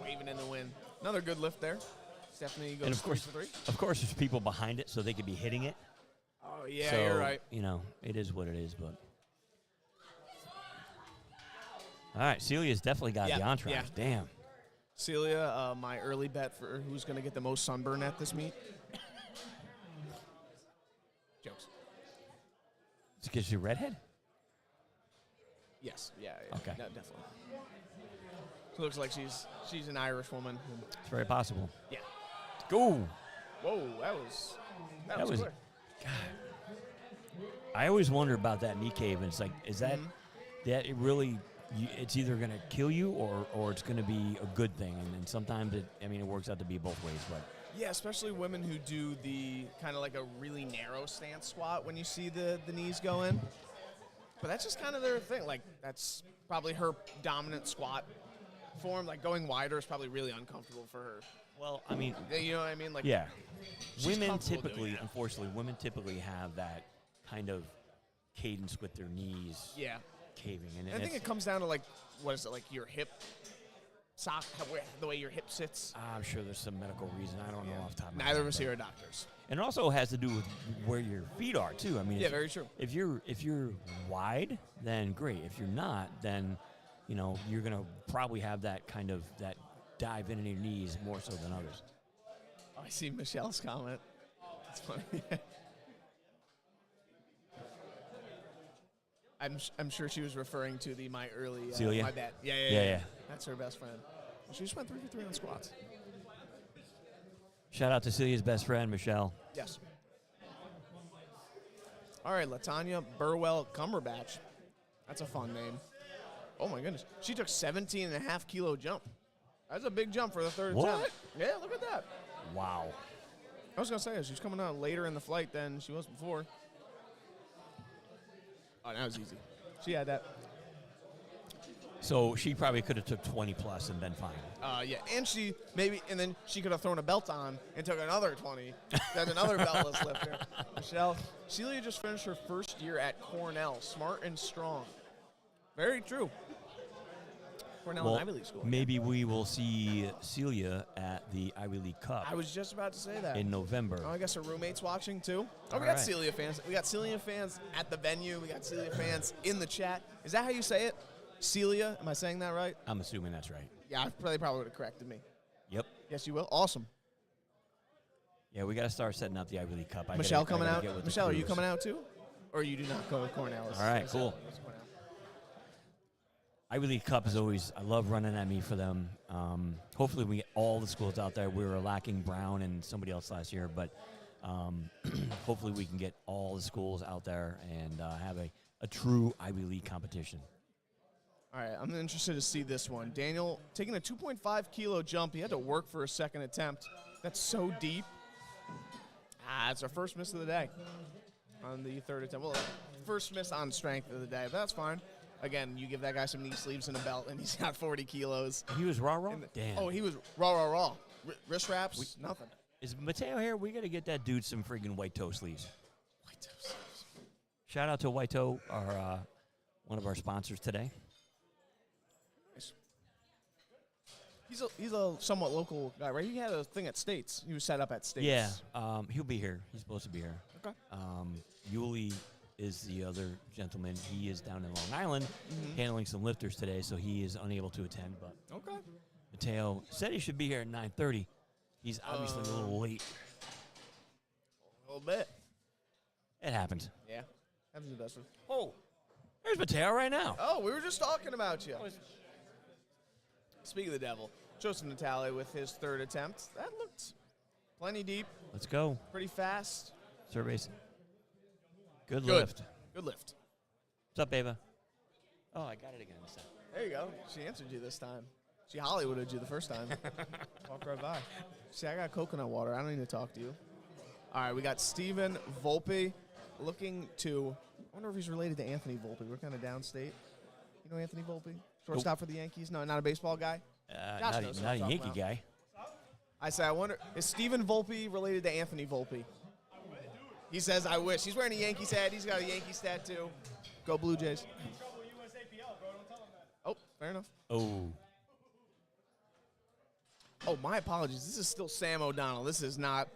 Waving in the wind. Another good lift there. Stephanie goes And of course, 3 for 3. of course, there's people behind it, so they could be hitting it. Oh, yeah, So, you're right. It is what it is. But all right, Celia's definitely got Yeah, the entourage. yeah. Damn. Celia, my early bet for who's going to get the most sunburn at this meet. Jokes. It's because you're redhead. Yes. Yeah. Okay. No, definitely. So it looks like she's an Irish woman. It's very possible. Yeah. Go. Whoa, that was was- clear. I always wonder about that knee cave, and it's like, is that that it really? It's either going to kill you or it's going to be a good thing, and sometimes it works out to be both ways. But Yeah, especially women who do the kind of like a really narrow stance squat when you see the knees go in. But that's just kind of their thing. That's probably her dominant squat form. Going wider is probably really uncomfortable for her. well, You know what I mean? yeah. she's Women comfortable doing typically, that. unfortunately, have that kind of cadence with their knees Yeah. caving, and I think it comes down to what is it, your hip sock, the way your hip sits. I'm sure there's some medical reason. I don't know off the top of my Neither head, of us but- here are doctors. And it also has to do with where your feet are too. Yeah, very true. If you're wide, then great. If you're not, then you're gonna probably have that kind of that dive in your knees more so than others. Oh, I see Michelle's comment. That's funny. I'm sure she was referring to my early Celia? my bet. Yeah, Yeah. yeah. That's her best friend. Well, she just went 3 for 3 on squats. Shout out to Celia's best friend, Michelle. Yes. All right, Latanya Burwell Cumberbatch. That's a fun name. Oh my goodness. She took 17.5 kilo jump. That's a big jump for the third What? attempt. Yeah, look at that. Wow. I was going to say, she's coming out later in the flight than she was before. Oh, that was easy. She had that. So she probably could have took 20 plus and been fine. Yeah, and then she could have thrown a belt on and took another 20. Then another beltless lifter. Michelle, Celia just finished her first year at Cornell, smart and strong. Very true. Cornell Well, and Ivy League school. maybe we will see Celia at the Ivy League Cup I was just about to say that. in November. Oh, I guess her roommate's watching too. Oh, All we got right. Celia fans. We got Celia fans at the venue. We got Celia fans in the chat. Is that how you say it? Celia? Am I saying that right? I'm assuming that's right. Yeah, they probably would have corrected me. Yep. Yes, you will. Awesome. Yeah, we got to start setting up the Ivy League Cup. Michelle I coming gotta out. get with the Michelle, are you crews. coming out too? Or you do not go to Cornell? All right, cool. Ivy League Cup is always, I love running at me for them. Hopefully we get all the schools out there. We were lacking Brown and somebody else last year, but hopefully we can get all the schools out there and have a true Ivy League competition. All right, I'm interested to see this one. Daniel taking a 2.5 kilo jump. He had to work for a second attempt. That's so deep. It's our first miss of the day on the third attempt. Well, first miss on strength of the day, but that's fine. Again, you give that guy some knee sleeves and a belt, and he's got 40 kilos. He was raw? Damn. Oh, he was raw. Wrist wraps, nothing. Is Mateo here? We got to get that dude some friggin' white toe sleeves. White toe sleeves. Shout out to White Toe, our one of our sponsors today. Nice. He's a somewhat local guy, right? He had a thing at States. He was set up at States. Yeah, he'll be here. He's supposed to be here. Okay. Yuli is the other gentleman. He is down in Long Island handling some lifters today, so he is unable to attend. But Okay. Mateo said he should be here at 9:30. He's obviously a little late. A little bit. It happens. Yeah. Happens to the best of us. Oh, there's Mateo right now. Oh, we were just talking about you. Speaking of the devil, Joseph Natale with his third attempt. That looked plenty deep, Let's go. pretty fast. Surveys. Good lift. Good lift. What's up, Ava? Oh, I got it again this time. There you go. She answered you this time. She Hollywooded you the first time. Walk right by. See, I got coconut water. I don't need to talk to you. All right, we got Stephen Volpe looking to, I wonder if he's related to Anthony Volpe. We're kind of downstate. You know Anthony Volpe? Shortstop for the Yankees? No, not a baseball guy? Josh knows what Not I'm a talking Yankee about. guy. I say, I wonder, is Stephen Volpe related to Anthony Volpe? He says, I wish. He's wearing a Yankees hat. He's got a Yankees tattoo. Go Blue Jays. Oh, fair enough. Oh. Oh, my apologies. This is still Sam O'Donnell. This is not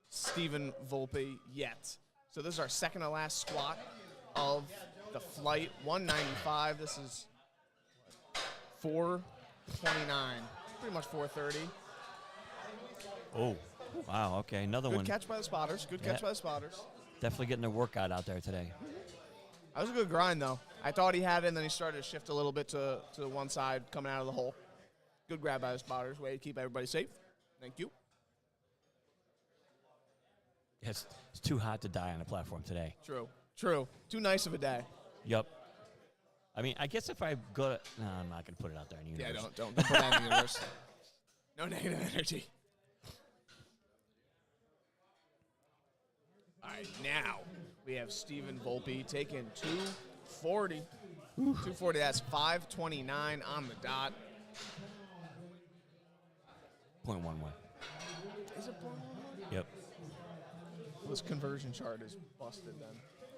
Stephen Volpe yet. So this is our second to last squat of the flight. 195. This is 429. Pretty much 430. Oh. Wow, okay. Another Good one. catch by the spotters. Good catch by the spotters. Definitely getting their workout out there today. That was a good grind, though. I thought he had it, and then he started to shift a little bit to the one side coming out of the hole. Good grab by the spotters. Way to keep everybody safe. Thank you. It's too hot to die on the platform today. True. Too nice of a day. Yup. I mean, I guess if I go to, no, I'm not going to put it out there in the universe. Don't put that in the universe. No negative energy. All right, now we have Stephen Volpe taking 240. 240, that's 529 on the dot. 0.11. Is it 0.11? Yep. This conversion chart is busted then.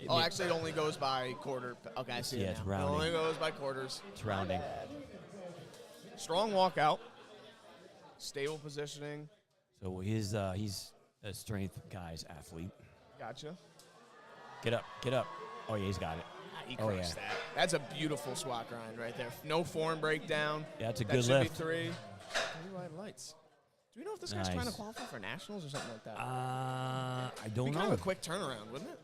It Actually, it only goes by quarter. Okay, I see Yeah, it it's now. rounding. It only goes by quarters. It's rounding. Strong walkout. Stable positioning. So he's a strength guy's athlete. Gotcha. Get up. Oh, yeah, he's got it. He Oh, crushed yeah. that. That's a beautiful squat grind right there. No form breakdown. Yeah, that's a That good should lift. be 3. Blue light lights. Do we know if this guy's Nice. trying to qualify for nationals or something like that? I It'd don't be kind know. of a quick turnaround, wouldn't it?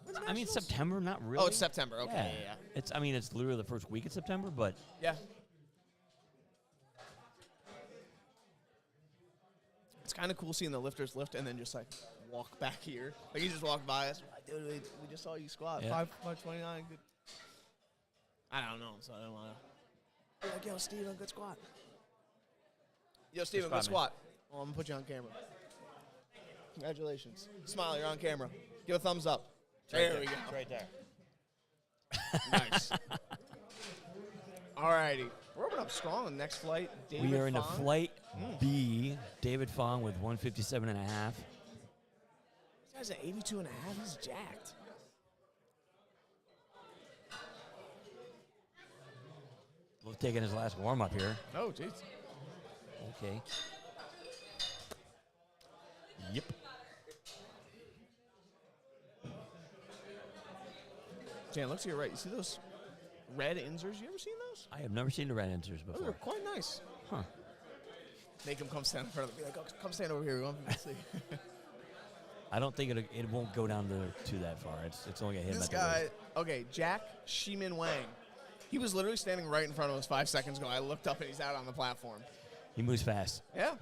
When's I mean, nationals? September, not really. Oh, it's September. Okay, yeah. It's literally the first week of September, but Yeah. It's kind of cool seeing the lifters lift and then just like walk back here. Like he just walked by us. Like, dude, we just saw you squat. Yeah. 529. Good. I don't know, so I don't want to. Like, yo, Steven, good squat. Yo, Steven, good squat, squat. Well, I'm going to put you on camera. Congratulations. Smile, you're on camera. Give a thumbs up. There we go. It's right there. Nice. All righty. We're opening up strong on the next flight. David We are into Fong. flight B. David Fong with 157.5. This guy's at 82 and a half. He's jacked. taking his last warm-up here. Oh, jeez. Okay. Yep. Jan, look to your right. You see those red inserts? You ever seen those? I have never seen the red inserts Those are before. quite nice. Huh. Make him come stand in front of them. Be like, oh, come stand over here. We want to see. I don't think it won't go down to that far. It's only a hit. This guy, okay, Jack Shimin Wang. He was literally standing right in front of us 5 seconds ago. I looked up and he's out on the platform. He moves fast. Yeah.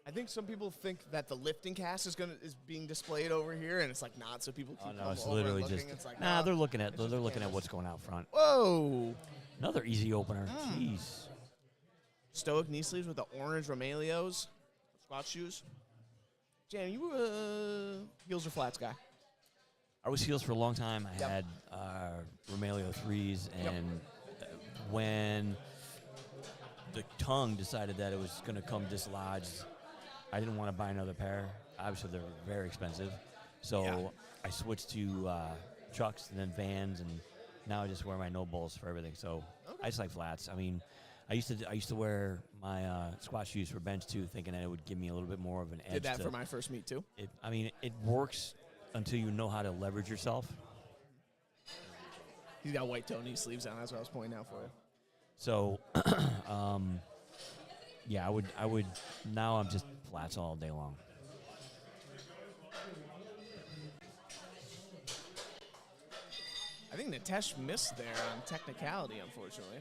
I think some people think that the LiftingCast is being displayed over here, and it's like not. So people keep Oh no, coming it's over literally and looking. just. It's like, Nah, nah, they're looking at it's just cameras. what's going out front. Whoa. Another easy opener. Jeez. Stoic knee sleeves with the orange Romaleos, squat shoes. Jan, you heels or flats guy? I was heels for a long time. I Yep. had Romelio 3s, Yep. and when the tongue decided that it was going to come dislodged, I didn't want to buy another pair. Obviously, they're very expensive. So Yeah. I switched to Chucks and then Vans, and now I just wear my no balls for everything. So Okay. I just like flats. I mean, I used to wear my squat shoes for bench too, thinking that it would give me a little bit more of an edge. Did that for my first meet too. It works until you know how to leverage yourself. He's got white toe knee sleeves on. That's what I was pointing out for you. So, yeah, I would. Now I'm just flats all day long. I think Nitesh missed there on technicality, unfortunately.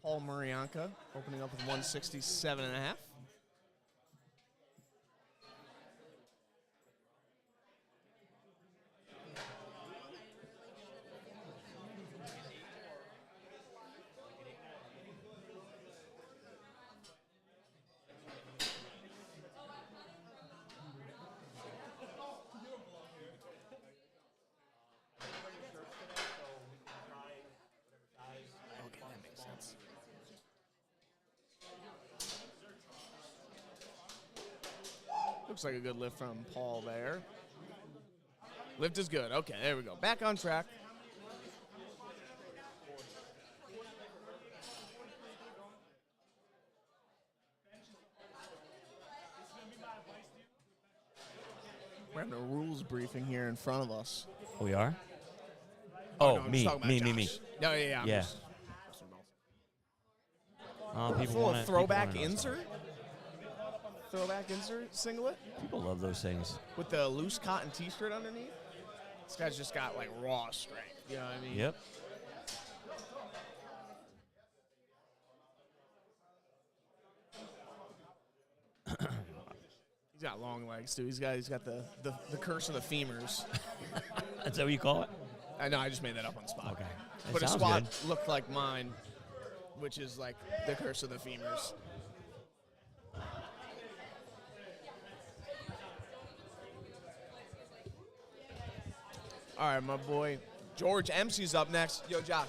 Paul Marianka opening up with 167.5. Okay, that makes sense. Looks like a good lift from Paul there. Lift is good. Okay, there we go. Back on track. We're having a rules briefing here in front of us. We are. no, Oh, I'm just me. talking about Josh. No, yeah. I'm Yeah. just- People Full wanna- of throwback people wanna know insert? Throwback insert singlet stuff. People love those things. with the loose cotton t-shirt underneath. This guy's just got like raw strength. You know what I mean? Yep. He's got long legs too. He's got the curse of the femurs. That's what you call it. I know. I just made that up on the spot. Okay. That But his sounds squat good. looked like mine, which is like the curse of the femurs. All right, my boy George MC's up next. Yo, Josh.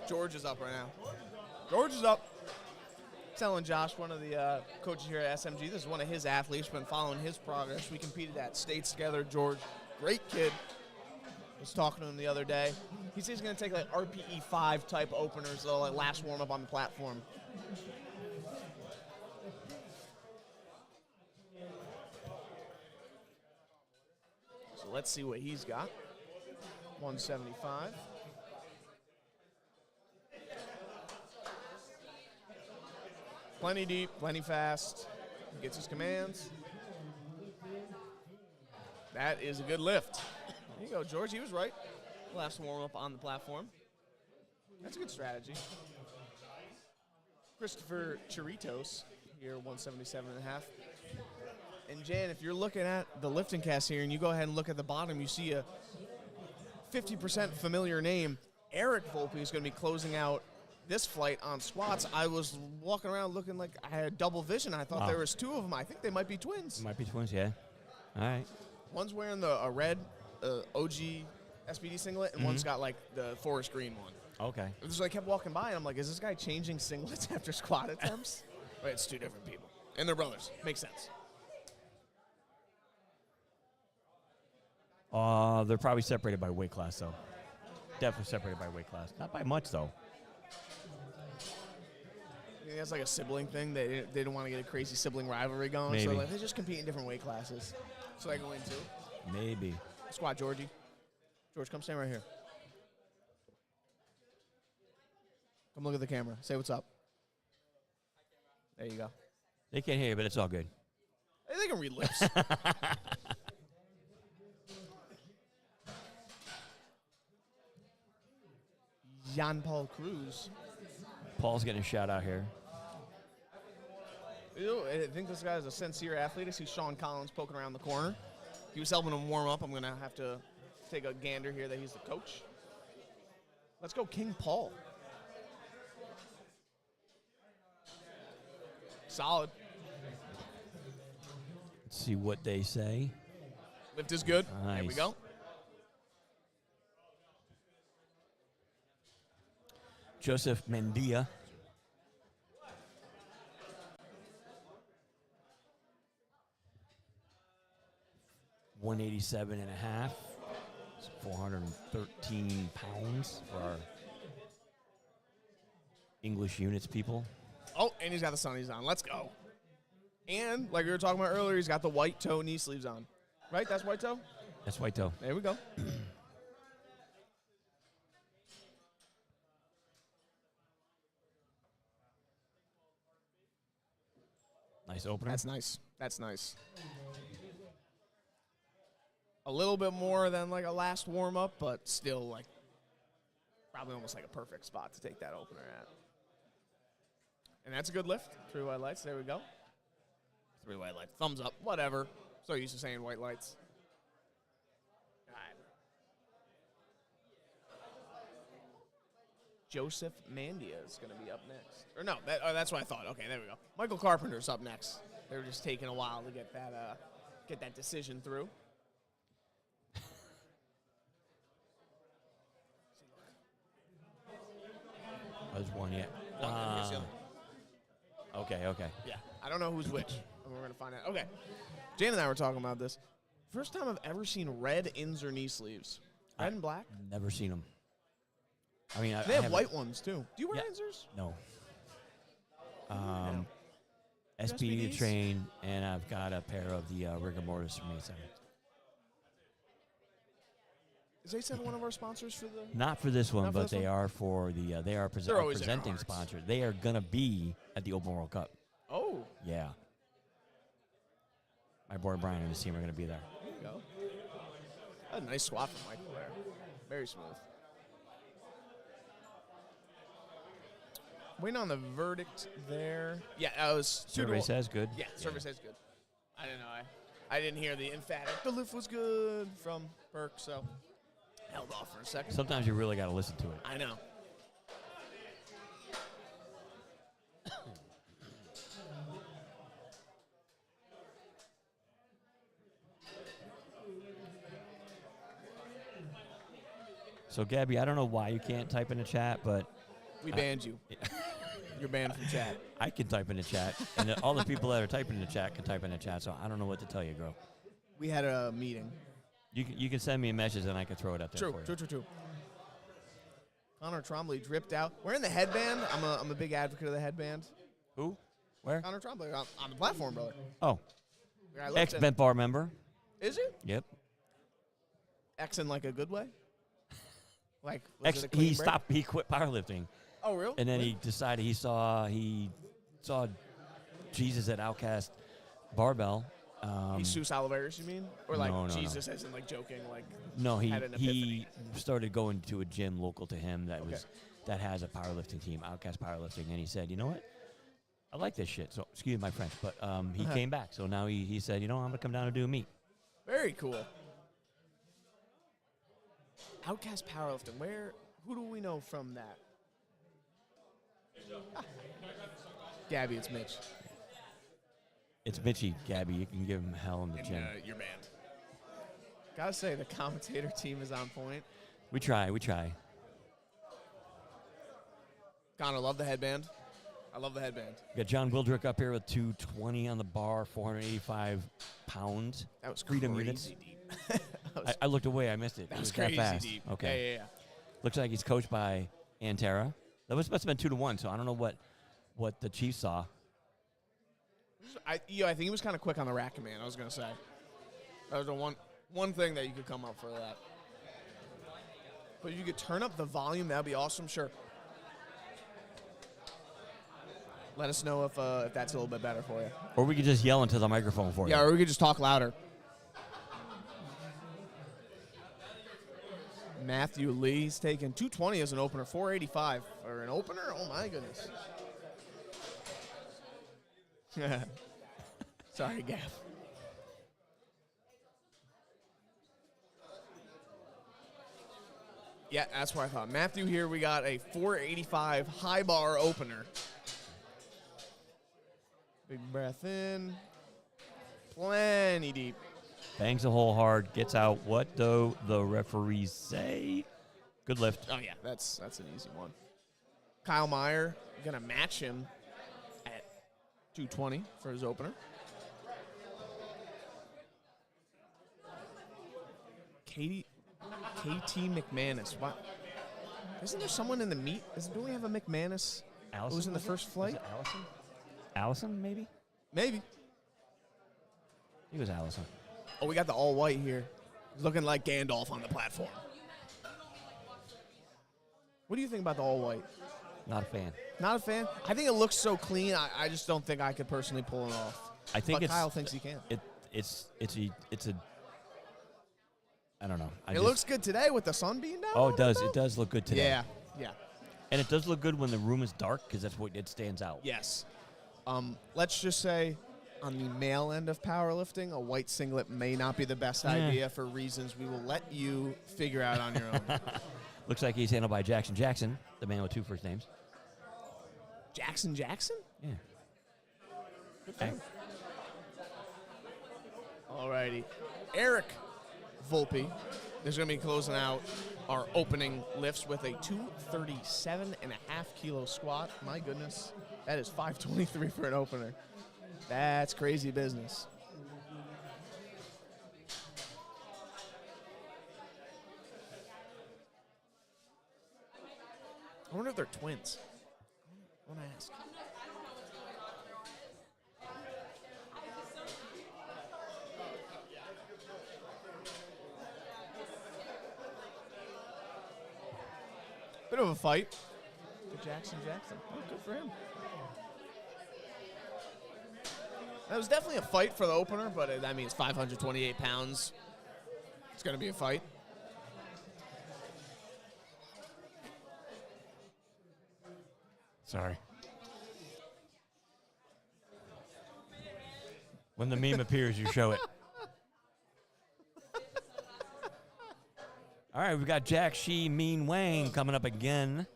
George is up right now. George is up. Telling Josh, one of the coaches here at SMG, this is one of his athletes. Been following his progress. We competed at states together. George, great kid. Was talking to him the other day. He says he's going to take like RPE 5 type openers, though, like last warm up on the platform. So let's see what he's got. 175. Plenty deep, plenty fast. Gets his commands. That is a good lift. There you go, George. He was right. Last warm up on the platform. That's a good strategy. Christopher Chiritos here, 177.5. And Jan, if you're looking at the LiftingCast here and you go ahead and look at the bottom, you see a 50% familiar name. Eric Volpe is going to be closing out this flight on squats. I was walking around looking like I had double vision. I thought Wow. there was two of them. I think they might be twins. Might be twins, yeah. All right. One's wearing a red OG SPD singlet, and one's got like the forest green one. Okay. So I kept walking by, and I'm like, is this guy changing singlets after squat attempts? But it's two different people. And they're brothers. Makes sense. They're probably separated by weight class, though. Definitely separated by weight class. Not by much, though. I think that's like a sibling thing. They didn't want to get a crazy sibling rivalry going. Maybe. So like, they just compete in different weight classes. So they go into. Maybe. Squat, Georgie. George, come stand right here. Come look at the camera. Say what's up. There you go. They can't hear you, but it's all good. Hey, they can read lips. Jan-Paul Cruz. Paul's getting a shout out here. You know, I think this guy is a sincere athlete. I see Sean Collins poking around the corner. He was helping him warm up. I'm going to have to take a gander here that he's the coach. Let's go King Paul. Solid. Let's see what they say. Lift is good. Nice. There we go. Joseph Mendia. $187.5. 413 pounds for our English units people. Oh, and he's got the sunnies on. Let's go. And, like we were talking about earlier, he's got the white toe knee sleeves on. Right? That's white toe? That's white toe. There we go. Nice opener. That's nice. That's nice. A little bit more than like a last warm-up, but still like probably almost like a perfect spot to take that opener at. And that's a good lift. 3 white lights. There we go. 3 white lights. Thumbs up. Whatever. So used to saying white lights. All right. Joseph Mandia is going to be up next. Or no, that's what I thought. Okay, there we go. Michael Carpenter's up next. They were just taking a while to get that decision through. There's one yet. Here's the other. Okay. Yeah, I don't know who's which. And we're going to find out. Okay. Jan and I were talking about this. First time I've ever seen red ins or knee sleeves. Red and black. Never seen them. I mean, They have white ones, too. Do you wear insers? No. No. SPD to SPDs? train, and I've got a pair of the rigor mortis from me. Is A7 one of our sponsors for the... Not for this one, Not for but this they one? are for the they are They're always in our presenting hearts. sponsor. They are gonna be at the Open World Cup. Oh, Yeah. My boy Brian and his team are gonna be there. there you go. A nice swap from Michael there. Very smooth. Waiting on the verdict there. Yeah, that was... Survey says good. Yeah, survey says good. I don't know. I didn't hear the emphatic. The lift was good from Burke, so held off for a second. Sometimes you really gotta listen to it. I know. So Gabby, I don't know why you can't type in the chat, but We banned you. You're banned from chat. I can type in the chat, and all the people that are typing in the chat can type in the chat. So I don't know what to tell you, girl. We had a meeting. You can send me a message, and I can throw it up there. True. Connor Trombley dripped out. Wearing the headband. I'm a big advocate of the headband. Who? Where? Connor Trombley on the platform, brother. Oh, The guy lifted. ex-bent bar member. Is he? Yep. X in like a good way? Like was it a clean He break? stopped. He quit powerlifting, Oh, really? and then he decided he saw Jesus at Outcast Barbell. Jesus Oliveris, you mean? Or like No. Jesus as in like joking, like No, had an he epiphany. started going to a gym local to him Okay. that has a powerlifting team, Outcast Powerlifting, and he said, you know what? I like this shit. So excuse my French, but he came back. So now he said, you know, I'm gonna come down and do a meet. Very cool. Outcast Powerlifting. Who do we know from that? Gabby, it's Mitch. It's Mitchie, Gabby. You can give him hell in the gym. You're banned. Gotta say, the commentator team is on point. We try. Connor, love the headband. I love the headband. We got John Wildrick up here with 220 on the bar, 485 pounds. That was Freedom crazy units. deep. I looked away. I missed it. That It was that crazy fast. deep. Okay. Yeah. Looks like he's coached by Antera. That must have been 2-1, so I don't know what the Chiefs saw. I think he was kind of quick on the rack command, I was going to say. That was the one thing that you could come up for that. But if you could turn up the volume, that would be awesome, sure. Let us know if that's a little bit better for you. Or we could just yell into the microphone for you. Yeah, or we could just talk louder. Matthew Lee's taking 220 as an opener, 485 for an opener? Oh, my goodness. Sorry, Gaff. Yeah, that's what I thought. Matthew here, we got a 485 high bar opener. Big breath in. Plenty deep. Bangs the hole hard, gets out. What do the referees say? Good lift. Oh, yeah, that's an easy one. Kyle Meyer going to match him at 220 for his opener. KT McManus. What? Isn't there someone in the meet? Do we have a McManus Allison, who's in the first flight? Was it Allison? Allison, maybe? Maybe. He was Allison. Oh, we got the all-white here. Looking like Gandalf on the platform. What do you think about the all-white? Not a fan. Not a fan? I think it looks so clean, I just don't think I could personally pull it off. I think but Kyle thinks he can. It's a I don't know. It looks good today with the sun being down. Oh, it does. It does look good today. Yeah. And it does look good when the room is dark because that's what it stands out. Yes. Let's just say on the male end of powerlifting, a white singlet may not be the best idea for reasons we will let you figure out on your own. Looks like he's handled by Jackson Jackson, the man with 2 first names. Jackson? Yeah. Good for him. All righty. Eric Volpe is going to be closing out our opening lifts with a 237.5 kilo squat. My goodness, that is 523 for an opener. That's crazy business. I wonder if they're twins. I want to ask. Bit of a fight. Jackson. Oh, good for him. That was definitely a fight for the opener, but that means 528 pounds. It's going to be a fight. Sorry. When the meme appears, you show it. All right, we got Jack Shi Mean Wang coming up again.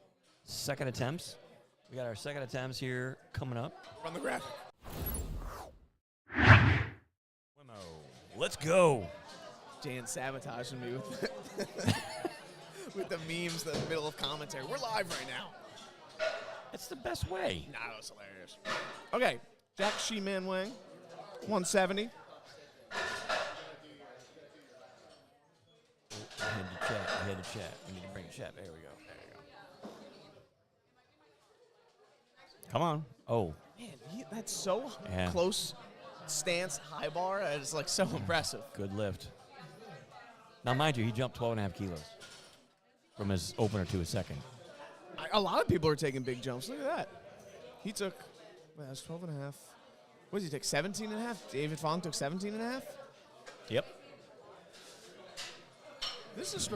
Second attempts. We got our second attempts here coming up. Run the graphic. Let's go. Dan sabotaging me with the memes in the middle of commentary. We're live right now. It's the best way. Nah, that was hilarious. Okay, Jack Shi Man Wang, 170. We had to chat. We need to bring chat. There we go. Come on. Oh. Man, that's so Yeah. close stance, high bar. It's like so impressive. Good lift. Now, mind you, he jumped 12.5 kilos from his opener to his second. A lot of people are taking big jumps. Look at that. He took, well, that's 12 and a half. What did he take, 17 and a half? David Fong took 17 and a half? Yep. This is,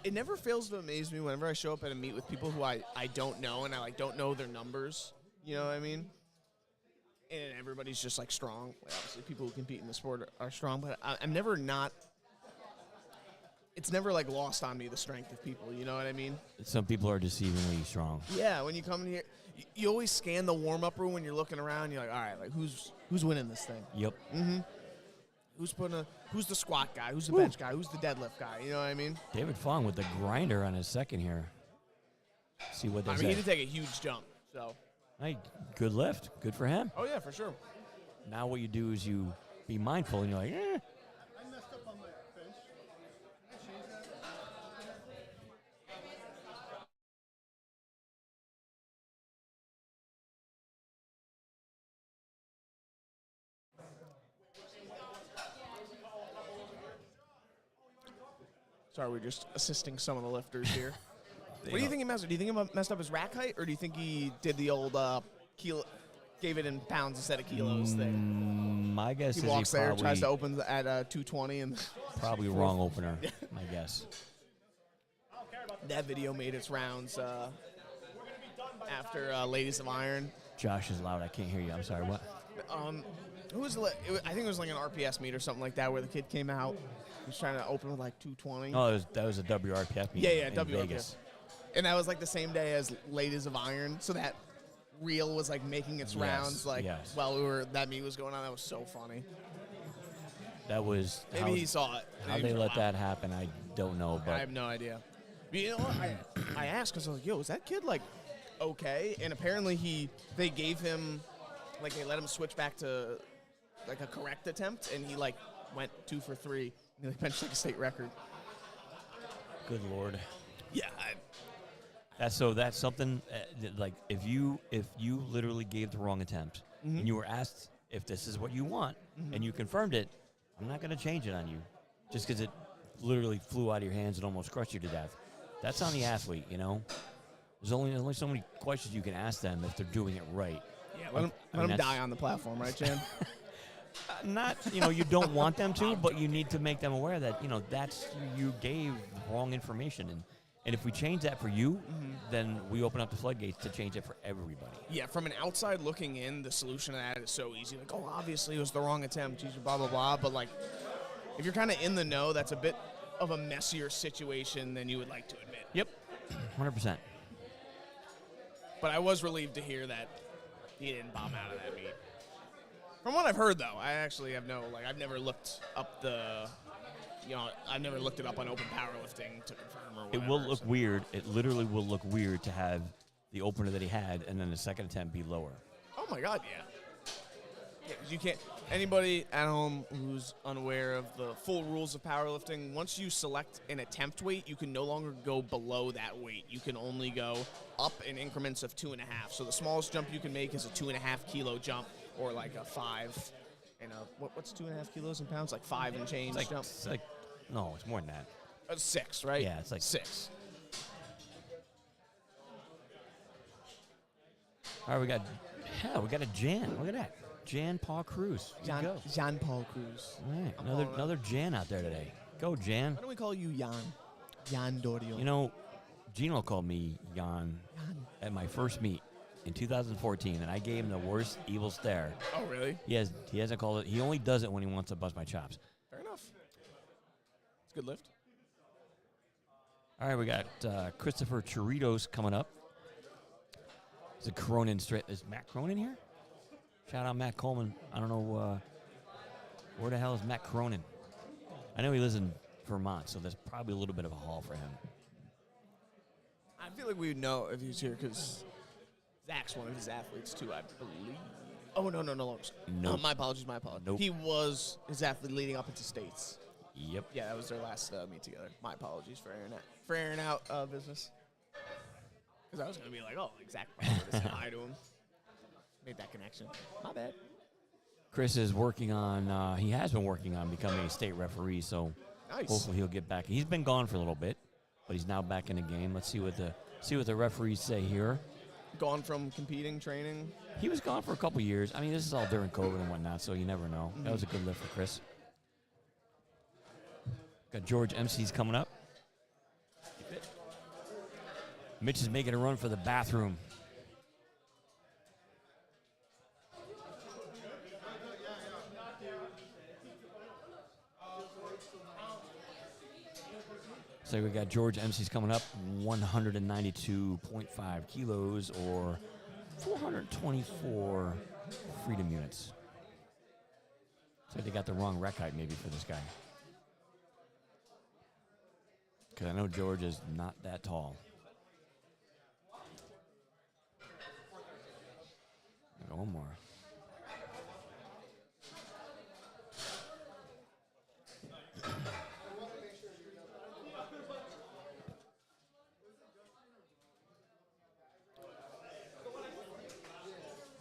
it never fails to amaze me whenever I show up at a meet with people who I don't know and I don't know their numbers. You know what I mean? And everybody's just like strong. Like, obviously, people who compete in the sport are strong, but I'm never not. It's never like lost on me the strength of people. You know what I mean? Some people are deceivingly strong. Yeah, when you come in here, you always scan the warm up room when you're looking around. You're like, all right, like who's winning this thing? Yep. Mm-hmm. Who's the squat guy? Who's the bench guy? Who's the deadlift guy? You know what I mean? David Fong with the grinder on his second here. See what they say. He did take a huge jump. So, Hey, good lift. Good for him. oh yeah, for sure. Now what you do is you be mindful and you're like, I messed up on my bench. Can I change that? Sorry, we're just assisting some of the lifters here. What do you think he messed up? Do you think he messed up his rack height, or do you think he did the old kilo, gave it in pounds instead of kilos thing? My guess He is walks he there, probably, tries to open at 220, and probably wrong opener, my guess. that video made its rounds after Ladies of Iron. Josh is loud. I can't hear you. I'm sorry. What? I think it was like an RPS meet or something like that, where the kid came out. He was trying to open with like 220. Oh, that was a WRPF meeting Yeah, in WRPF. Vegas. And that was like the same day as Ladies of Iron, so that reel was like making its rounds while that meet was going on. That was so funny. That was Maybe he saw it. how they let that happen. I don't know, but I have no idea. But you know what? I asked because I was like, "Yo, is that kid like okay?" And apparently they gave him like they let him switch back to like a correct attempt, and he like went 2 for 3. And he like benched like a state record. good Lord. Yeah. That's something like if you literally gave the wrong attempt and you were asked if this is what you want and you confirmed it, I'm not going to change it on you just because it literally flew out of your hands and almost crushed you to death. That's on the athlete, you know. There's only so many questions you can ask them if they're doing it right. Yeah, let them die on the platform, right, Jan? Not, you don't want them to, but you need to make them aware that, that's you gave wrong information. And if we change that for you, then we open up the floodgates to change it for everybody. Yeah, from an outside looking in, the solution to that is so easy. Like, oh, obviously it was the wrong attempt, blah, blah, blah. But, like, if you're kind of in the know, that's a bit of a messier situation than you would like to admit. Yep, 100%. But I was relieved to hear that he didn't bomb out of that meet. From what I've heard, though, I actually have I've never looked up I've never looked it up on Open Powerlifting to confirm or whatever. It will look weird. It literally will look weird to have the opener that he had and then the second attempt be lower. Oh, my God, yeah. Yeah, 'cause you can't. Anybody at home who's unaware of the full rules of powerlifting, once you select an attempt weight, you can no longer go below that weight. You can only go up in increments of 2.5. So the smallest jump you can make is a 2.5 kilo jump, or like a 5 and what's 2.5 kilos in pounds? Like 5 and change jump. No, it's more than that. 6, right? Yeah, it's like 6. All right, we got a Jan. Look at that. Jan Paul Cruz. Jean-Paul Cruz. All right, another Jan out there today. Go, Jan. Why don't we call you Jan? Jan Dorio. Gino called me Jan at my first meet in 2014, and I gave him the worst evil stare. Oh, really? He hasn't called it. He only does it when he wants to bust my chops. Fair enough. It's a good lift. All right, we got Christopher Chiritos coming up. Is it Cronin straight? Is Matt Cronin here? Shout out Matt Coleman. I don't know where the hell is Matt Cronin. I know he lives in Vermont, so there's probably a little bit of a haul for him. I feel like we would know if he's here because Zach's one of his athletes too, I believe. Oh, no. Nope. My apologies. Nope. He was his athlete leading up into states. Yep. Yeah, that was their last meet together. My apologies for airing out business. Because I was going to be like, oh, Zach probably would have said hi to him. Made that connection. My bad. Chris is working on, he has been working on becoming a state referee, so Nice. hopefully he'll get back. He's been gone for a little bit, but he's now back in the game. Let's see what the referees say here. Gone from competing, training. He was gone for a couple years. I mean, this is all during COVID and whatnot, so you never know. That was a good lift for Chris. Got George MC's coming up. Mitch is making a run for the bathroom. So we got George MC's coming up, 192.5 kilos or 424 freedom units. So they got the wrong rec height maybe for this guy. Because I know George is not that tall. one more.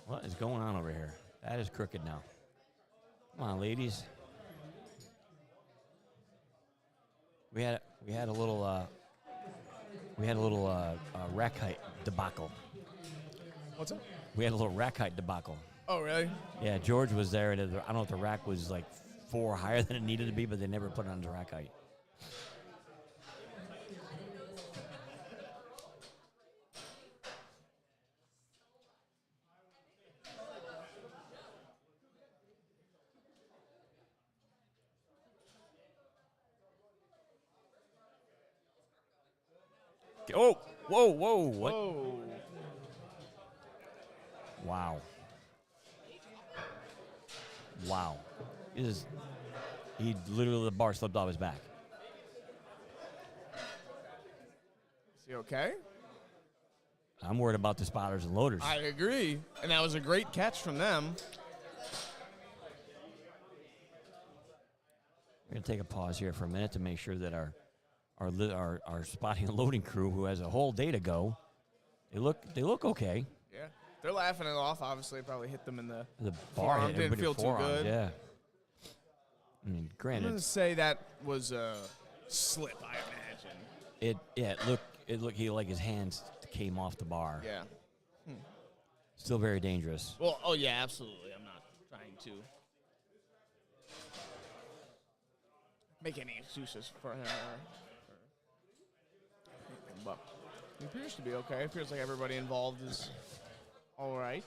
What is going on over here? That is crooked now. Come on, ladies. We had a little rack height debacle. What's up? We had a little rack height debacle. Oh, really? Yeah, George was there, and I don't know if the rack was like 4 higher than it needed to be, but they never put it on the rack height. Oh, whoa, what? Whoa. Wow. He literally, the bar slipped off his back. Is he okay? I'm worried about the spotters and loaders. I agree. And that was a great catch from them. We're going to take a pause here for a minute to make sure that our spotting and loading crew, who has a whole day to go, they look okay. Yeah. They're laughing it off. Obviously, it probably hit them in the bar. forearm. Didn't feel too good. Yeah. I mean, I'm granted, going to say that was a slip, I imagine. it looked like his hands came off the bar. Yeah. Still very dangerous. Well, oh, yeah, absolutely. I'm not trying to make any excuses for him. But he appears to be okay. It appears like everybody involved is all right.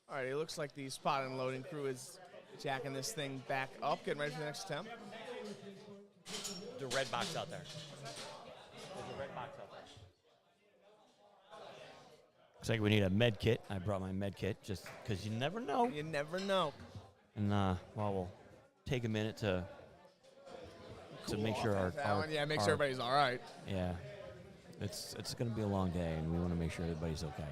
All right, it looks like the spot and loading crew is jacking this thing back up, getting ready for the next attempt. The red box out there. There's a red box out there. Looks like we need a med kit. I brought my med kit just because you never know. You never know. And we'll take a minute to make sure make sure everybody's all right. Yeah, it's going to be a long day, and we want to make sure everybody's okay.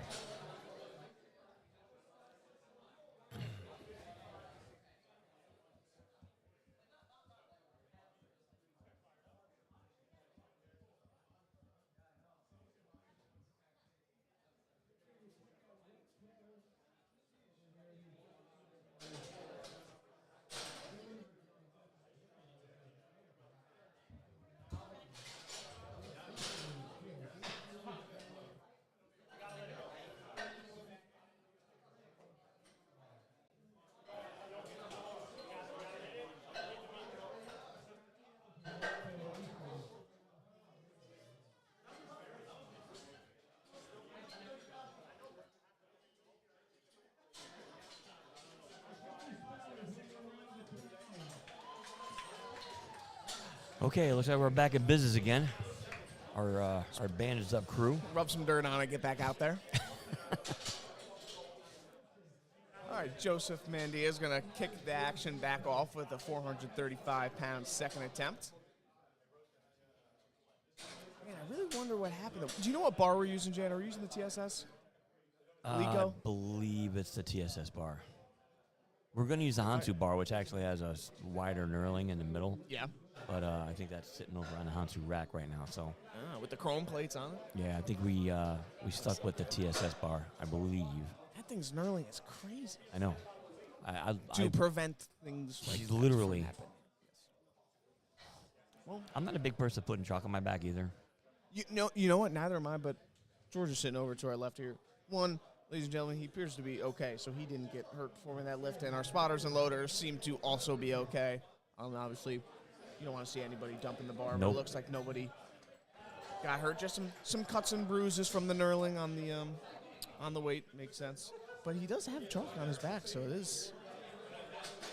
Okay, looks like we're back in business again. Our bandaged up crew. Rub some dirt on it, get back out there. All right, Joseph Mandia is going to kick the action back off with a 435-pound second attempt. Man, I really wonder what happened. Do you know what bar we're using, Jan? Are we using the TSS? I believe it's the TSS bar. We're going to use the Hansu bar, which actually has a wider knurling in the middle. Yeah. But I think that's sitting over on the Hansu rack right now. So. With the chrome plates on it? Yeah, I think we stuck with the TSS bar, I believe. That thing's knurling. It's crazy. I know. To prevent things like that literally. from happening. Yes. Well, I'm not a big person putting chalk on my back either. You know what? Neither am I, but George is sitting over to our left here. One, ladies and gentlemen, he appears to be okay, so he didn't get hurt performing that lift, and our spotters and loaders seem to also be okay. Obviously, you don't want to see anybody dumping the bar, but Nope. it looks like nobody got hurt. Just some cuts and bruises from the knurling on the weight. Makes sense. But he does have chalk on his back, so it is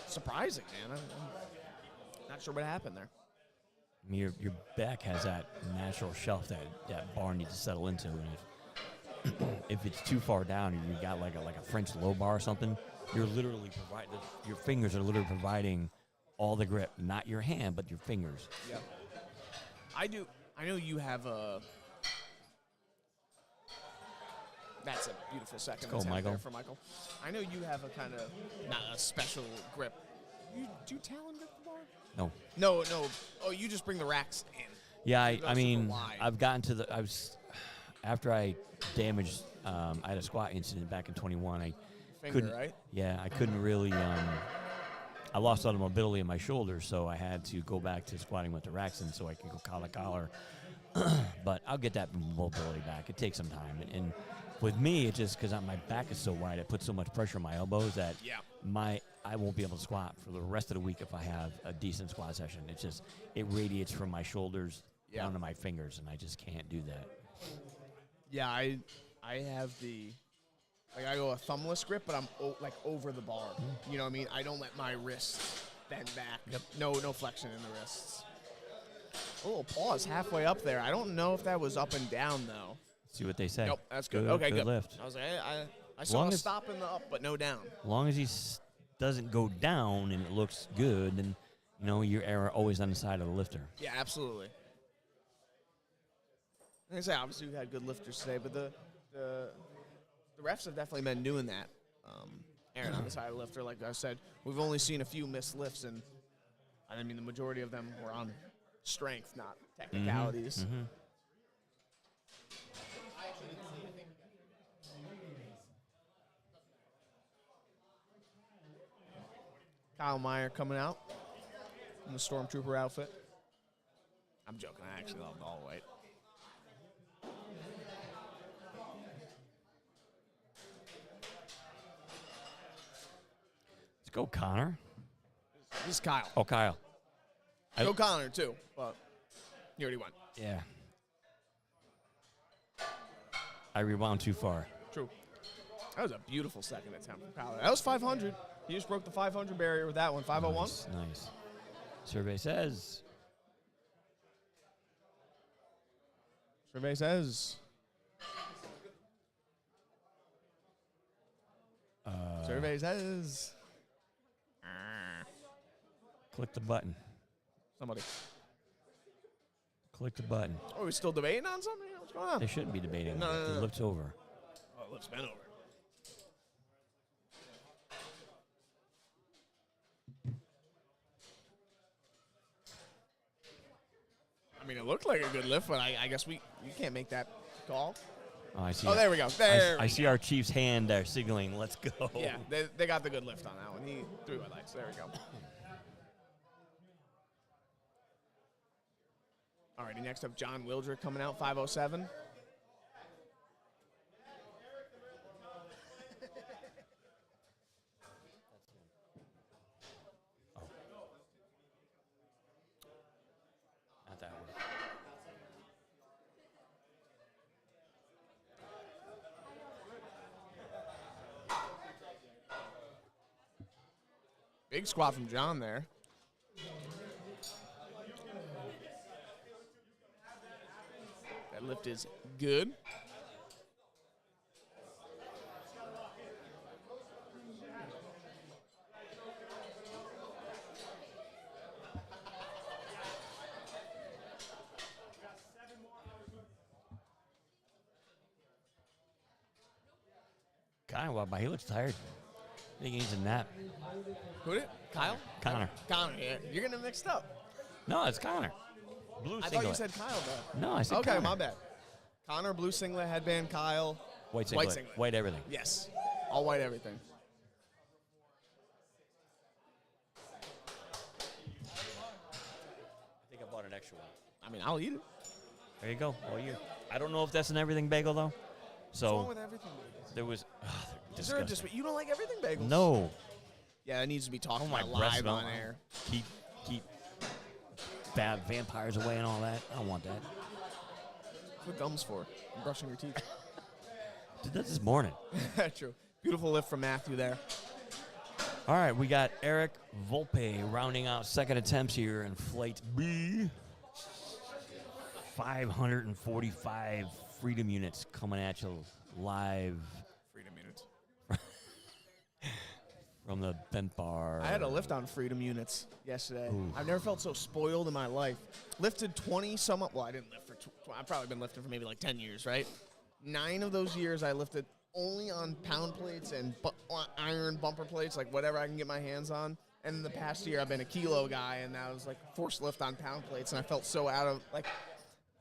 surprising, man. I'm not sure what happened there. I mean, your back has that natural shelf that bar needs to settle into, and if it's too far down and you got like a French low bar or something, you're literally your fingers are literally providing all the grip, not your hand, but your fingers. Yeah. I know you have a. That's a beautiful second Let's go, attempt Michael. there for Michael. I know you have a kind of not a special grip. You do you talon grip the bar? No. No. Oh, you just bring the racks in. Yeah, You go I super mean, wide. I've gotten to after I damaged, I had a squat incident back in 21. I Finger, couldn't, right? Yeah, I couldn't really. I lost a lot of mobility in my shoulders, so I had to go back to squatting with the racks in so I can go collar to collar. But I'll get that mobility back. It takes some time, and with me, it's just because my back is so wide, it puts so much pressure on my elbows that I won't be able to squat for the rest of the week if I have a decent squat session. It's just it radiates from my shoulders down to my fingers, and I just can't do that. Yeah, I have I go a thumbless grip, but I'm over the bar. You know what I mean? I don't let my wrists bend back. Yep. No flexion in the wrists. A little pause halfway up there. I don't know if that was up and down though. See what they say. Nope, that's good. Good, Okay, good good. lift. I was like, I saw Long a as- stop in the up, but no down. As long as he doesn't go down and it looks good, then you're always on the side of the lifter. Yeah, absolutely. Like I say, obviously we've had good lifters today, but the refs have definitely been doing that. Aaron on the side of the lifter, like I said, we've only seen a few missed lifts, and I mean the majority of them were on strength, not technicalities. Mm-hmm. Kyle Meyer coming out in the Stormtrooper outfit. I'm joking. I actually love the all white. Let's go, Connor. This is Kyle. Oh, Kyle. Go Connor, too, but he already went. Yeah. I rewound too far. True. That was a beautiful second attempt from Kyle. That was 500. He just broke the 500 barrier with that one. 501. Nice. Survey says. Survey says. Survey says. Click the button. Somebody. Click the button. Oh, we still debating on something? What's going on? They shouldn't be debating. No. The lift's over. Oh, lift's been over. I mean, it looked like a good lift, but I guess you can't make that call. Oh, I see. Oh, there we go. I see our chief's hand there signaling, let's go. Yeah, they got the good lift on that one. He threw it lights. There we go. All righty, next up, John Wildrick coming out, 507. Not that one. Big squat from John there. That lift is good. Kyle, but he looks tired. I think he needs a nap. Who did? Kyle? Connor. Connor, yeah. You're getting mixed up. No, it's Connor. Blue I singlet. thought you said Kyle, though. No, I said Okay, Connor. my bad. Connor, blue singlet, headband, Kyle. White singlet. White singlet. White everything. Yes. All white everything. I think I bought an extra one. I mean, I'll eat it. There you go. All you. I don't know if that's an everything bagel, though. What's wrong So with everything bagels? there was. Is there Disgusting. you don't like everything bagels? No. Yeah, it needs to be talked Oh, my about breath live smell. on air. Keep bad vampires away and all that. I don't want that. That's what gum's for. I'm brushing your teeth. Did that this morning. True. Beautiful lift from Matthew there. All right, we got Eric Volpe rounding out second attempts here in flight B. 545 freedom units coming at you live Freedom units. from the bent bar. I had a lift on freedom units yesterday. Ooh. I've never felt so spoiled in my life. Lifted 20 some up. Well, I didn't lift for. I've probably been lifting for maybe like 10 years, right? 9 of those years I lifted only on pound plates and iron bumper plates, like whatever I can get my hands on. And in the past year, I've been a kilo guy, and I was like forced lift on pound plates, and I felt so out of like.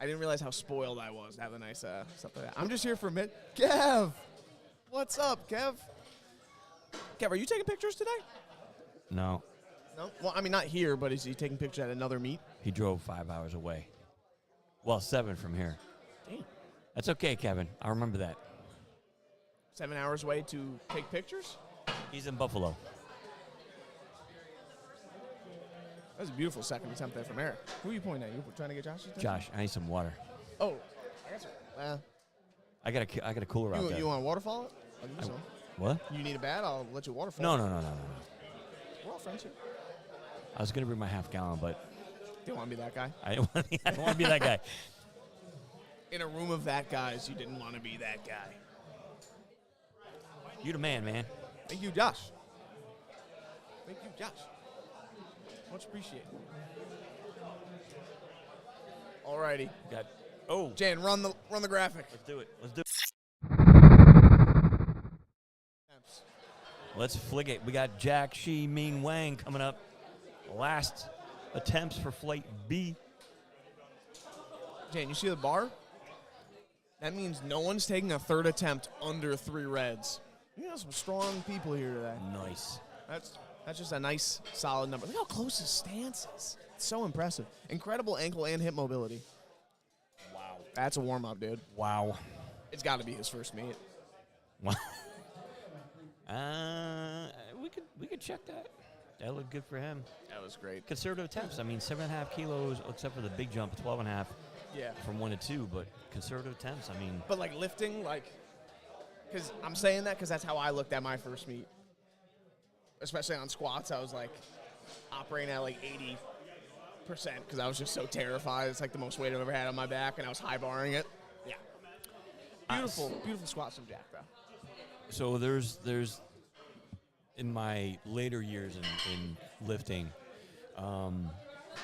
I didn't realize how spoiled I was to have a nice stuff like that. I'm just here for a minute. Kev, what's up, Kev? Kev, are you taking pictures today? No, No. Well, I mean, not here, but is he taking pictures at another meet? he drove 5 hours away. Well, 7 from here. Damn. That's okay, Kevin. I remember that. 7 hours away to take pictures? He's in Buffalo. That was a beautiful second attempt there from Eric. Who are you pointing at? You trying to get Josh's attention? Josh, I need some water. Oh, I guess. I got a cooler out there. You want a waterfall? I'll give you some. What? You need a bat? I'll let you waterfall. No. We're all friends here. I was gonna bring my half gallon, but Didn't want to be that guy. I don't want to be that guy. In a room of that guys, you didn't want to be that guy. You the man, man. Thank you, Josh. Thank you, Josh. Much appreciated. Alrighty. Jan, run the graphic. Let's do it. Let's flick it. We got Jack Shi Ming Wang coming up. Last attempts for flight B. Jan, you see the bar? That means no one's taking a third attempt under 3 reds. You got some strong people here today. Nice. That's just a nice, solid number. Look how close his stance is. It's so impressive. Incredible ankle and hip mobility. Wow. That's a warm-up, dude. Wow. It's got to be his first meet. Wow. We could check that. That looked good for him. That was great. Conservative attempts. I mean, 7.5 kilos, except for the big jump, 12.5 Yeah. from 1 to 2. But conservative attempts. I mean, But, like, lifting, like, because I'm saying that because that's how I looked at my first meet. Especially on squats, I was, like, operating at, like, 80% because I was just so terrified. It's, like, the most weight I've ever had on my back, and I was high-barring it. Yeah. Beautiful squats from Jack, though. so there's in my later years in lifting,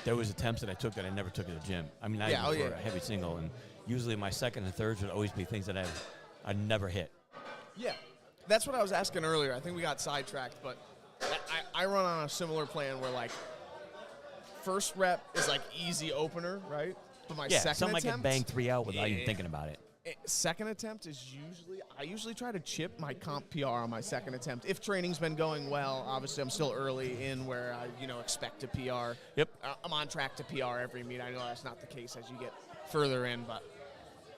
there was attempts that I took that I never took at the gym. I mean, I even for a heavy single, and usually my second and thirds would always be things that I'd never hit. Yeah. That's what I was asking earlier. I think we got sidetracked, but I run on a similar plan where, like, first rep is, like, easy opener, right? But my second something attempt, I can bang 3 out without even thinking about it. Second attempt is I usually try to chip my comp PR on my second attempt. If training's been going well, obviously I'm still early in where I, expect a PR. Yep. I'm on track to PR every meet. I know that's not the case as you get further in, but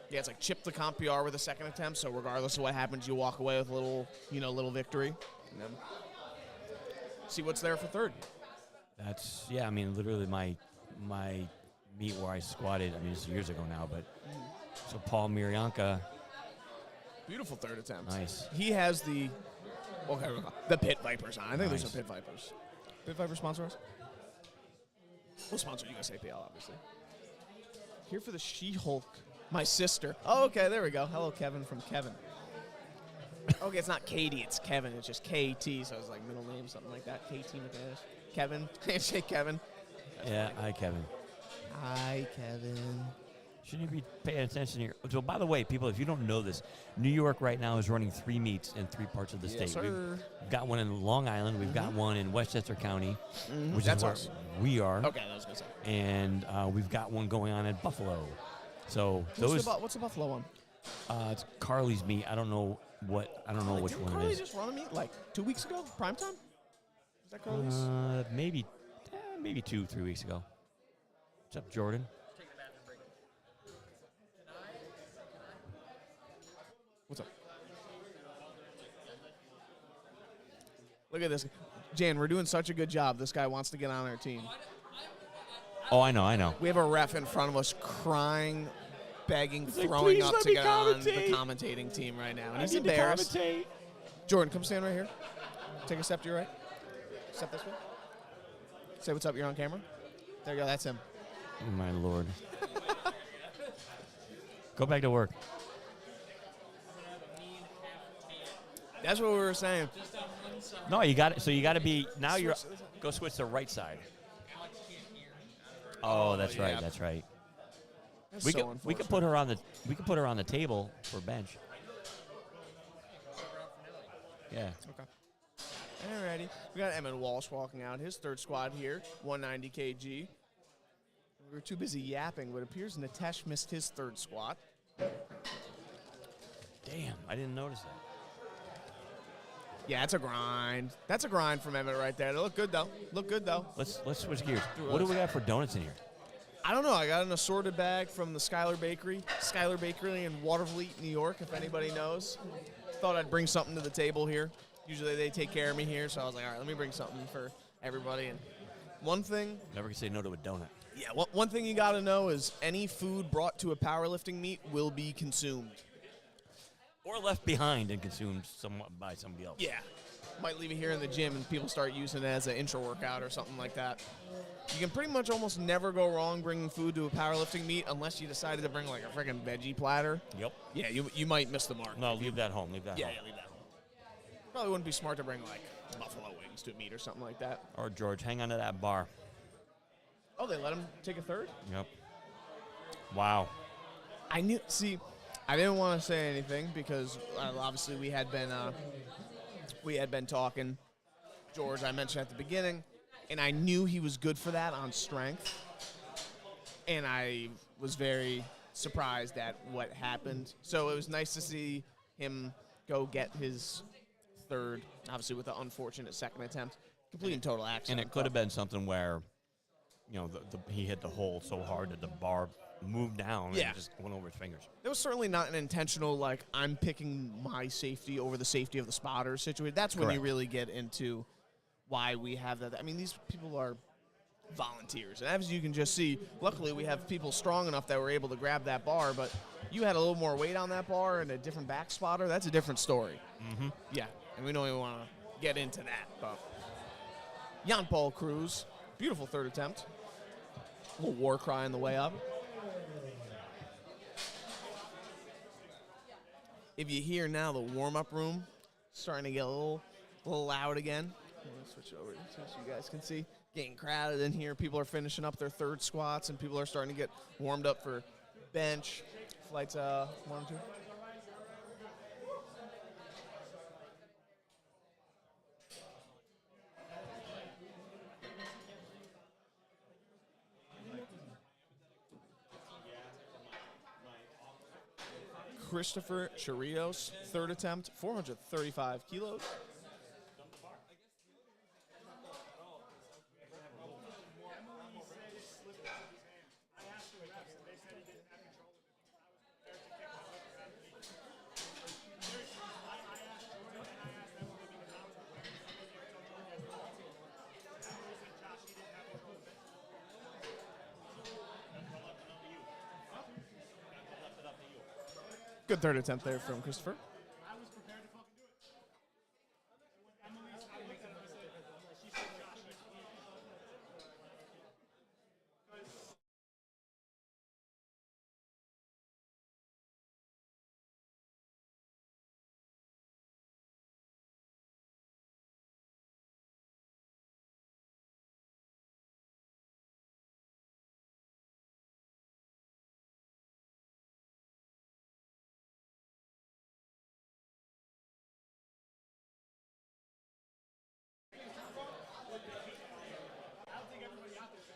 yeah, it's like chip the comp PR with a second attempt. So regardless of what happens, you walk away with a little victory, and then see what's there for third. That's I mean, literally my meet where I squatted. I mean, it's years ago now, but so Paul Miryanka. Beautiful third attempt. Nice. He has the Pit Vipers on. I think Nice. those are Pit Vipers. Pit Vipers sponsor us? We'll sponsor USAPL, obviously. Here for the She-Hulk, my sister. Oh, okay, there we go. Hello, Kevin from Kevin. Okay, it's not Katie, it's Kevin. It's just KT, so it's like middle name, something like that. KT McManus. Kevin. Handshake Kevin. That's funny. Hi, Kevin. Hi, Kevin. Shouldn't you be paying attention here? So, by the way, people, if you don't know this, New York right now is running 3 meets in 3 parts of the state. Sir. We've got one in Long Island. We've got one in Westchester County, which That's is where us. we are. Okay, that was good. And we've got one going on in Buffalo. So What's the Buffalo one? it's Carly's meet. I don't know which Didn't one Carly it is. just run a meet like 2 weeks ago? Prime time? Is that Carly's? Maybe 2-3 weeks ago. What's up, Jordan? What's up? Look at this. Jan, we're doing such a good job. This guy wants to get on our team. Oh, I know. We have a ref in front of us crying, begging, He's like, throwing "Please up let to me get on the commentate." commentating team right now. And I he's need to embarrassed. commentate. Jordan, come stand right here. Take a step to your right. Step this way. Say what's up. You're on camera. There you go. That's him. Oh, my Lord. Go back to work. That's what we were saying. No, you got it. So you got to be now. You're go switch to right side. Oh, that's right. yeah. That's right. That's We so could unfortunate. put her on the table for bench. Yeah. Okay. Alrighty. We got Emmett Walsh walking out. His third squat here, 190 kg. We were too busy yapping, but it appears Nitesh missed his third squat. Damn, I didn't notice that. Yeah, that's a grind. That's a grind from Emmett right there. They look good, though. Let's switch gears. What do we got for donuts in here? I don't know. I got an assorted bag from the Skylar Bakery in Watervliet, New York, if anybody knows. Thought I'd bring something to the table here. Usually they take care of me here, so I was like, all right, let me bring something for everybody. And one thing, Never can say no to a donut. yeah, one thing you got to know is any food brought to a powerlifting meet will be consumed. Or left behind and consumed somewhat by somebody else. Yeah. Might leave it here in the gym and people start using it as an intro workout or something like that. You can pretty much almost never go wrong bringing food to a powerlifting meet unless you decided to bring like a freaking veggie platter. Yep. Yeah, you might miss the mark. No, leave that home. Leave that Yeah, home. leave that home. Probably wouldn't be smart to bring like buffalo wings to a meet or something like that. Or George, hang on to that bar. Oh, they let him take a third? Yep. Wow. I didn't want to say anything because obviously we had been talking. George, I mentioned at the beginning, and I knew he was good for that on strength. And I was very surprised at what happened. So it was nice to see him go get his third, obviously with the unfortunate second attempt. Complete and total accident. And it could have been something where, you know, he hit the hole so hard that the bar moved down Yeah. and just went over his fingers. It was certainly not an intentional, like, I'm picking my safety over the safety of the spotter situation. That's when you Correct. really get into why we have that. I mean, these people are volunteers. And as you can just see, luckily we have people strong enough that were able to grab that bar, but you had a little more weight on that bar and a different back spotter, that's a different story. Mm-hmm. Yeah, and we don't even want to get into that. But Jan Paul Cruz, beautiful third attempt. A little war cry on the way up. If you hear now the warm-up room starting to get a little loud again. I'm going to switch over so you guys can see. Getting crowded in here. People are finishing up their third squats, and people are starting to get warmed up for bench. Flights 1 and 2. Christopher Chirios, third attempt, 435 kilos. Good third attempt there from Christopher.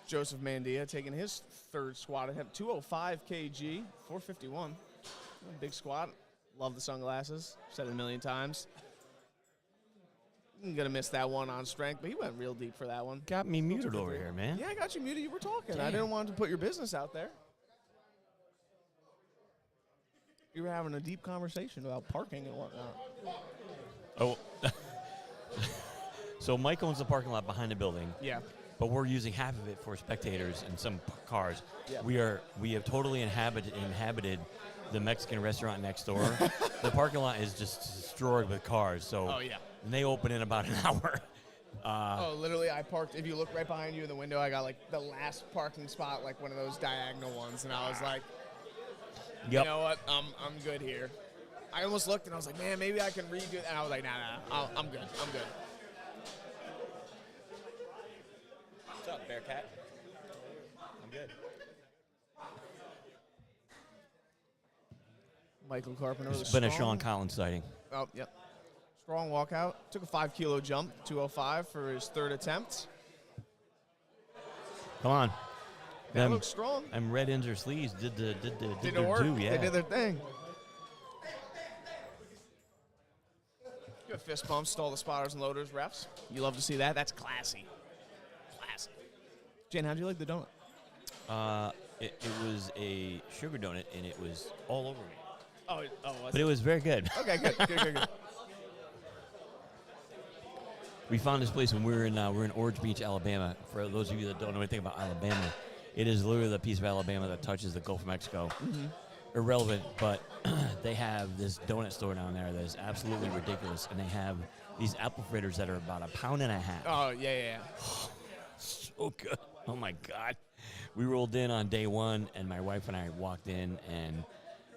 Joseph Mandia taking his third squat attempt, 205 kg, 451. Big squat. Love the sunglasses. Said it a million times. I'm going to miss that one on strength, but he went real deep for that one. Got me muted over here, man. Yeah, I got you muted. You were talking. I Damn. didn't want to put your business out there. We were having a deep conversation about parking and whatnot. Oh. So Mike owns the parking lot behind the building. Yeah. But we're using half of it for spectators and some cars. Yeah. We have totally inhabited the Mexican restaurant next door. The parking lot is just destroyed with cars. So Oh, yeah. and they open in about an hour. Literally, I parked. If you look right behind you in the window, I got like the last parking spot, like one of those diagonal ones, and I was like, Yep. you know what? I'm good here. I almost looked and I was like, man, maybe I can redo it. And I was like, nah, I'm good. I'm good. What's up, Bearcat? I'm good. Michael Carpenter. It's been a Sean Collins sighting. Oh, yep. Strong walkout. Took a 5-kilo jump, 205 for his third attempt. Come on. That looks strong. And red ends or sleeves did their work. due, yeah. They did their thing. Good fist bumps to all the spotters and loaders, refs. You love to see that. That's classy. Classy. Jen, how'd you like the donut? It was a sugar donut, and it was all over me. But it was very good. Okay, good. We found this place when we're in Orange Beach, Alabama. For those of you that don't know anything about Alabama, it is literally the piece of Alabama that touches the Gulf of Mexico. Mm-hmm. Irrelevant, but they have this donut store down there that is absolutely ridiculous, and they have these apple fritters that are about a pound and a half. Oh, yeah. So good. Oh, my God. We rolled in on day one, and my wife and I walked in, and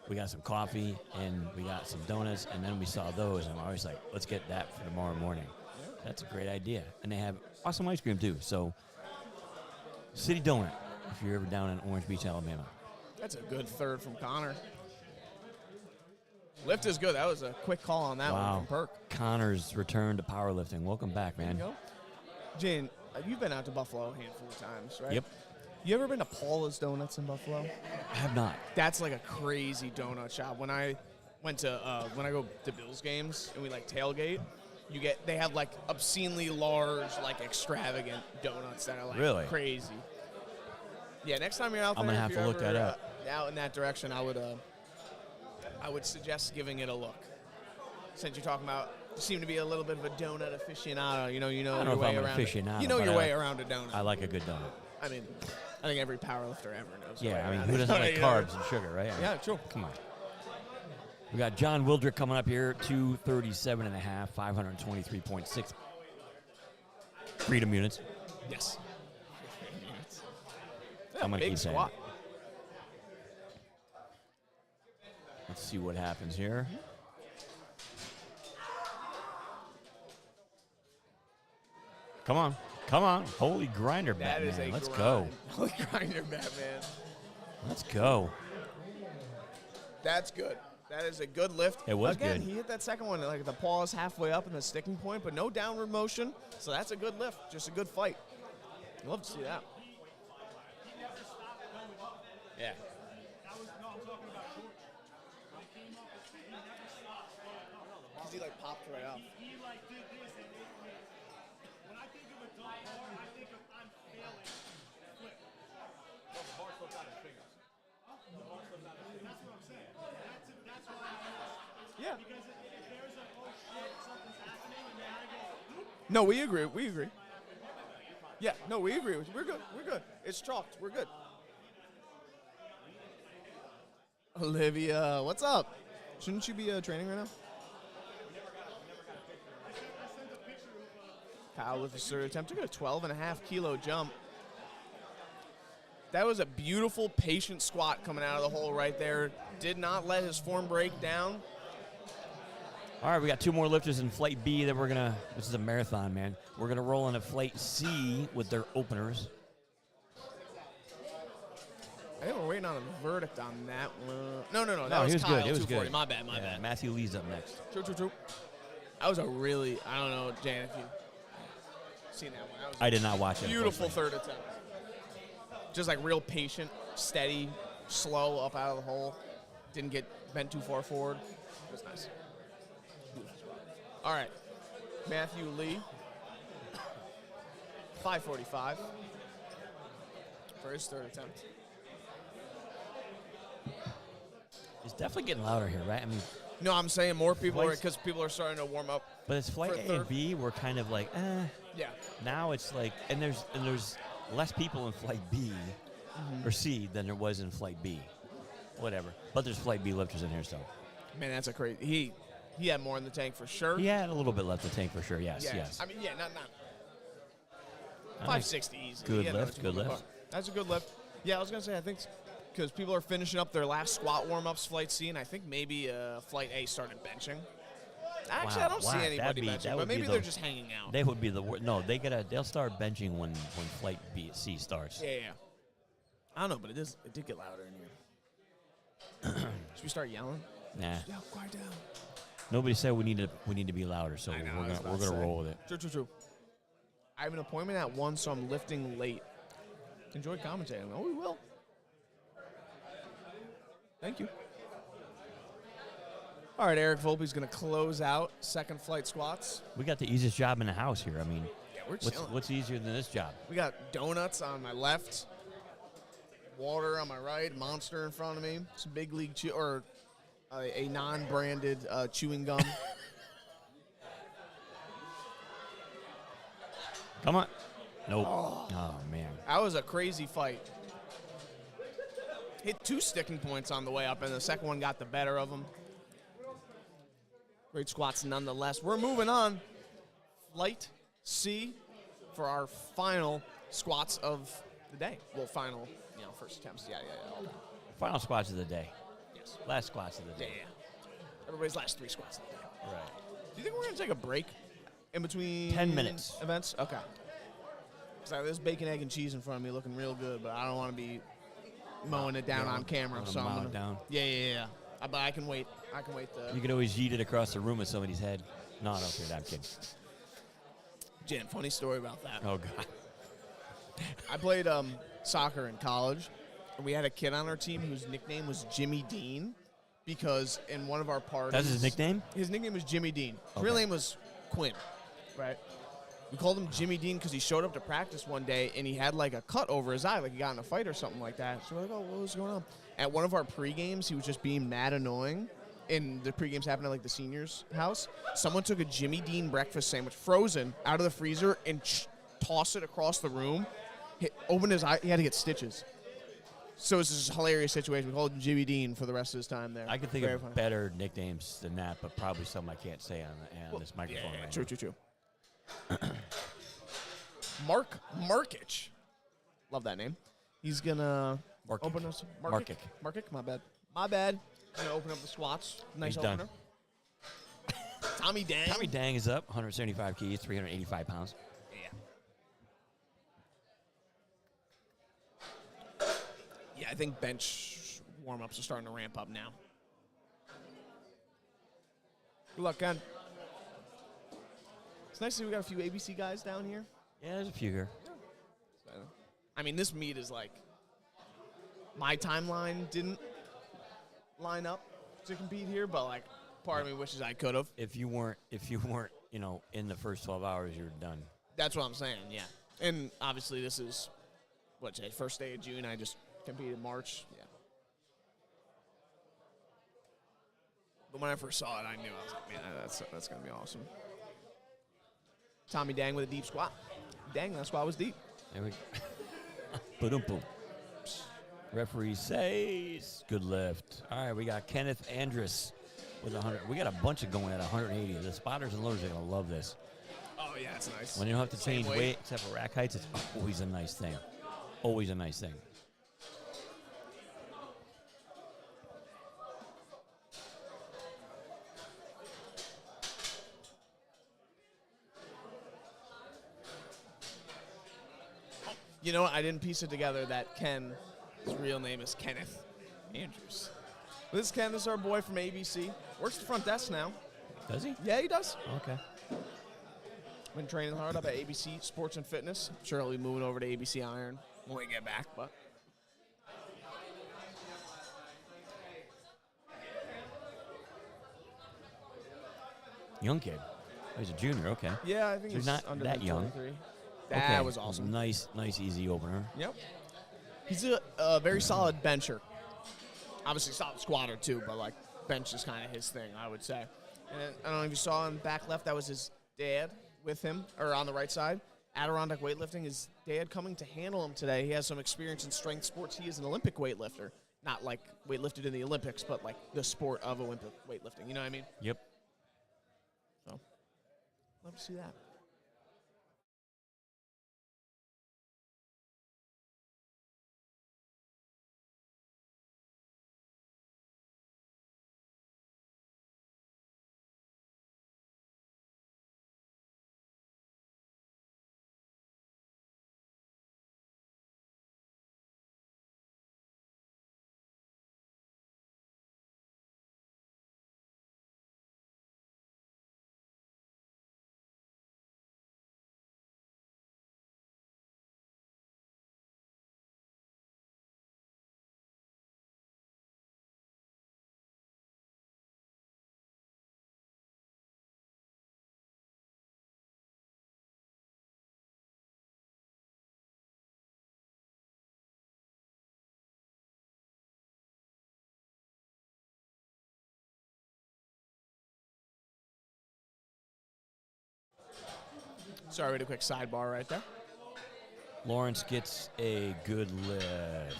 we got some coffee, and we got some donuts, and then we saw those, and I was like, let's get that for tomorrow morning. That's a great idea. And they have awesome ice cream, too. So, City Donut, if you're ever down in Orange Beach, Alabama. That's a good third from Connor. Lift is good. That was a quick call on that one from Perk. Connor's return to powerlifting. Welcome back, man. There you go. Jane, you've been out to Buffalo a handful of times, right? Yep. You ever been to Paula's Donuts in Buffalo? I have not. That's like a crazy donut shop. When I went to when I go to Bills games and we like tailgate, they have like obscenely large, like extravagant donuts that are like Really? crazy. Yeah, next time you're out there, I'm gonna have if to you're look that up. Out in that direction, I would suggest giving it a look. Since you're talking about, you seem to be a little bit of a donut aficionado. You know I don't your know if way I'm an around. aficionado, You know but your I way like- around a donut. I like a good donut. I mean, I think every powerlifter ever knows. Yeah, I mean, around who a doesn't donut, like you know? carbs and sugar, right? Yeah, true. Come on. We got John Wildrick coming up here, 237.5, 523.6 freedom units. Yes. I'm gonna big keep saying squat. it. Let's see what happens here. Come on. Holy grinder, That Batman. is a Let's grind. go. Holy grinder, Batman. Let's go. That's good. That is a good lift. It was Again, good. he hit that second one, like the pause halfway up in the sticking point, but no downward motion. So that's a good lift. Just a good fight. I'd love to see that. Yeah. Because he like popped right up. Yeah. No, we agree. Yeah, no, we agree. We're good. It's chalked. We're good. Olivia, what's up? Shouldn't you be training right now? Kyle with the third attempt. Took a 12.5-kilo jump. That was a beautiful, patient squat coming out of the hole right there. Did not let his form break down. All right, we got two more lifters in Flight B that this is a marathon, man. We're going to roll into Flight C with their openers. I think we're waiting on a verdict on that one. No. No, That he was Kyle, good. It was 240. good. My bad. Yeah, Matthew Lee's up next. True. That was a really, I don't know, Jan, if you've seen that one. That was I did not watch it. beautiful unfortunately. third attempt. Just like real patient, steady, slow up out of the hole. Didn't get bent too far forward. It was nice. All right. Matthew Lee. 545 for his third attempt. It's definitely getting louder here, right? I mean, No, I'm saying more people are Flights- because people are starting to warm up. but it's flight For A third- and B. We're kind of like, Yeah. Now it's like, and there's less people in flight B or C than there was in flight B. Whatever. But there's flight B lifters in here still. Man, that's a crazy. He had more in the tank for sure. He had a little bit left to tank for sure. Yes, Yeah. yes. I mean, yeah, not Nice. 560 easy. Good Yeah, lift, it's a good lift. That's a good lift. Yeah, I was gonna say I think because people are finishing up their last squat warm-ups, flight C, and I think maybe flight A started benching. Actually, I don't see That'd anybody be- benching, that but would be maybe the- they're just hanging out. They would be the worst. No, they'll start benching when flight B C starts. Yeah. I don't know, but it did get louder in here. Should we start yelling? Nah. Yeah, quiet down. Nobody said we need to be louder, so I know, I we're was gonna about to say. roll with it. True. I have an appointment at 1, so I'm lifting late. Enjoy commentating. Oh, we will. Thank you. All right, Eric Volpe's going to close out second flight squats. We got the easiest job in the house here. I mean, Yeah, we're chilling. what's easier than this job? We got donuts on my left, water on my right, Monster in front of me, some Big League or a non-branded chewing gum. Come on. Nope. Oh man. That was a crazy fight. Hit 2 sticking points on the way up, and the second one got the better of him. Great squats nonetheless. We're moving on. Flight C for our final squats of the day. Well, final, first attempts. Yeah. Final squats of the day. Yes. Last squats of the day. Yeah. Everybody's last 3 squats of the day. Right. Do you think we're going to take a break in between 10 minutes. events? Okay. Because there's bacon, egg, and cheese in front of me looking real good, but I don't want to be mowing it down on camera. wanna So mow I'm it gonna, down. Yeah. But I can wait. You could always yeet it across the room at somebody's head. No, I don't care. I'm kidding. Jen, funny story about that. Oh God. I played soccer in college, and we had a kid on our team whose nickname was Jimmy Dean because in one of our parties. That's his nickname? His nickname was Jimmy Dean. His Okay. real name was Quinn, right? We called him Jimmy Dean because he showed up to practice one day and he had like a cut over his eye, like he got in a fight or something like that. So we're like, oh, what was going on? At one of our pre-games, he was just being mad annoying. And the pre-games happened at like the seniors' house. Someone took a Jimmy Dean breakfast sandwich, frozen, out of the freezer and tossed it across the room. Opened his eye. He had to get stitches. So it's this hilarious situation. We called him Jimmy Dean for the rest of his time there. I could think Very of funny. better nicknames than that, but probably some I can't say on this microphone right now. True. Mark Markic. Love that name. He's going to Markic. open us. Markic. Markic, my bad. Going to open up the squats. Nice He's done. opener. Tommy Dang. Tommy Dang is up, 175 keys, 385 pounds. Yeah, I think bench warm-ups are starting to ramp up now. Good luck, Ken. It's nice to see we got a few ABC guys down here. Yeah, there's a few here. I mean, this meet is like my timeline didn't line up to compete here, but like part of me wishes I could have. If you weren't, in the first 12 hours, you're done. That's what I'm saying. Yeah, and obviously this is first day of June. I just competed in March. Yeah. But when I first saw it, I knew I was like, man, that's gonna be awesome. Tommy Dang with a deep squat. Dang, that squat was deep. There we go. Ba-dum-boom. Referee says good lift. All right, we got Kenneth Andrus with 100. We got a bunch of going at 180. The spotters and loaders are going to love this. Oh, yeah, it's nice. When you don't have to Same change weight except for rack heights, it's always a nice thing. Always a nice thing. You know what? I didn't piece it together that Ken, his real name is Kenneth Andrews. This is Ken. This is our boy from ABC. Works the front desk now. Does he? Yeah, he does. Okay. Been training hard up at ABC Sports and Fitness. I'm sure he'll be moving over to ABC Iron when we get back, but. Young kid. Oh, he's a junior. Okay. Yeah, I think So he's he's not under that the young. 23. That Okay. was awesome. Nice, easy opener. Yep. He's a very solid bencher. Obviously, solid squatter too, but like bench is kind of his thing, I would say. And then, I don't know if you saw in back left, that was his dad with him, or on the right side. Adirondack weightlifting, his dad coming to handle him today. He has some experience in strength sports. He is an Olympic weightlifter, not like weightlifted in the Olympics, but like the sport of Olympic weightlifting. You know what I mean? Yep. So, love to see that. Sorry, we had a quick sidebar right there. Lawrence gets a good lift.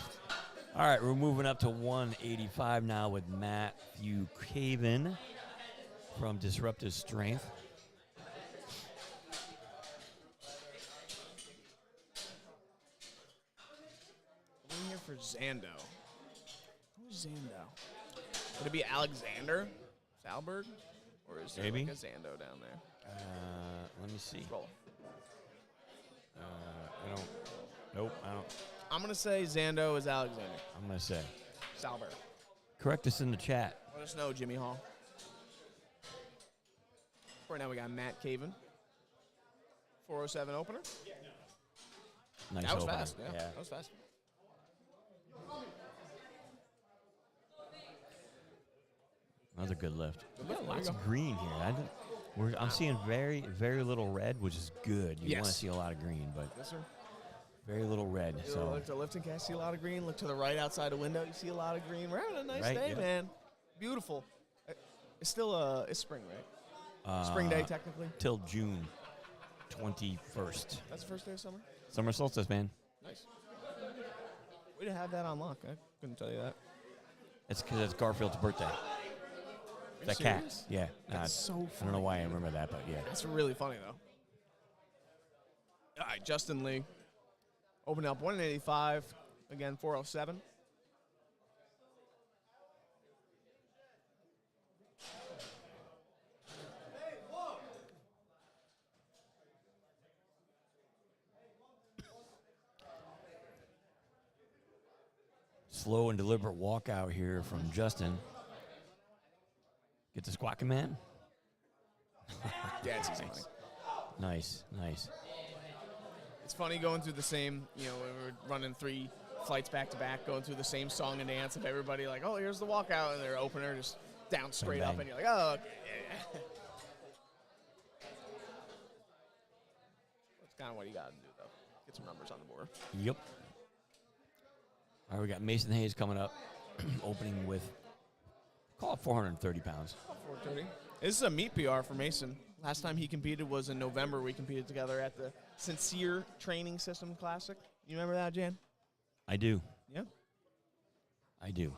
All right, we're moving up to 185 now with Matthew Caven from Disruptive Strength. I'm here for Zando. Who's Zando? Would it be Alexander Salberg? Or is there Maybe. like a Zando down there? Let me see. Roll. I don't. Nope, I don't. I'm going to say Zando is Alexander. I'm going to say. Salberg. Correct us in the chat. Let us know, Jimmy Hall. Right now we got Matt Caven. 407 opener. Nice That was opener. fast. Yeah, that was fast. Another good lift. Good lift. There Lots you of go. green here. I'm seeing very, very little red, which is good. You want to Yes. see a lot of green, but Yes, sir. very little red. You So look to LiftingCast, see a lot of green. Look to the right outside the window, you see a lot of green. We're having a nice Right, day, yeah. man. Beautiful. It's still it's spring, right? Spring day, technically. till June 21st. That's the first day of summer? Summer solstice, man. Nice. We didn't have that on lock. I couldn't tell you that. It's because it's Garfield's birthday. Are you That cat. serious? Yeah. That's so I don't know funny. why I remember that, but yeah. That's really funny, though. All right, Justin Lee. Open up 185. Again, 407. Slow and deliberate walkout here from Justin. Get the squat command. Yeah, it's easy money. Nice, nice. It's funny going through the same, when we're running 3 flights back to back, going through the same song and dance of everybody like, oh, here's the walkout, and their opener just down straight Bang, up, bang. and you're like, oh, okay, yeah. That's kind of what you got to do, though. Get some numbers on the board. Yep. All right, we got Mason Hayes coming up, opening with, call it 430 pounds. 430. This is a meet PR for Mason. Last time he competed was in November. We competed together at the Sincere Training System Classic. You remember that, Jan? I do. Yeah. I do.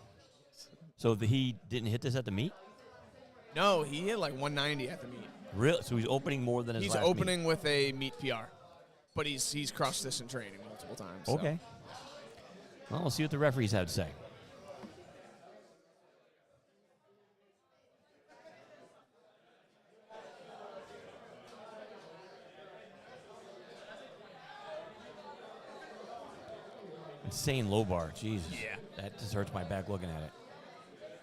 So he didn't hit this at the meet? No, he hit like 190 at the meet. Really? So he's opening more than his He's last opening with a meet PR, but he's crushed this in training multiple times. meet? so. Okay. Well, we'll see what the referees have to say. Insane low bar. Jesus. Yeah. That just hurts my back looking at it.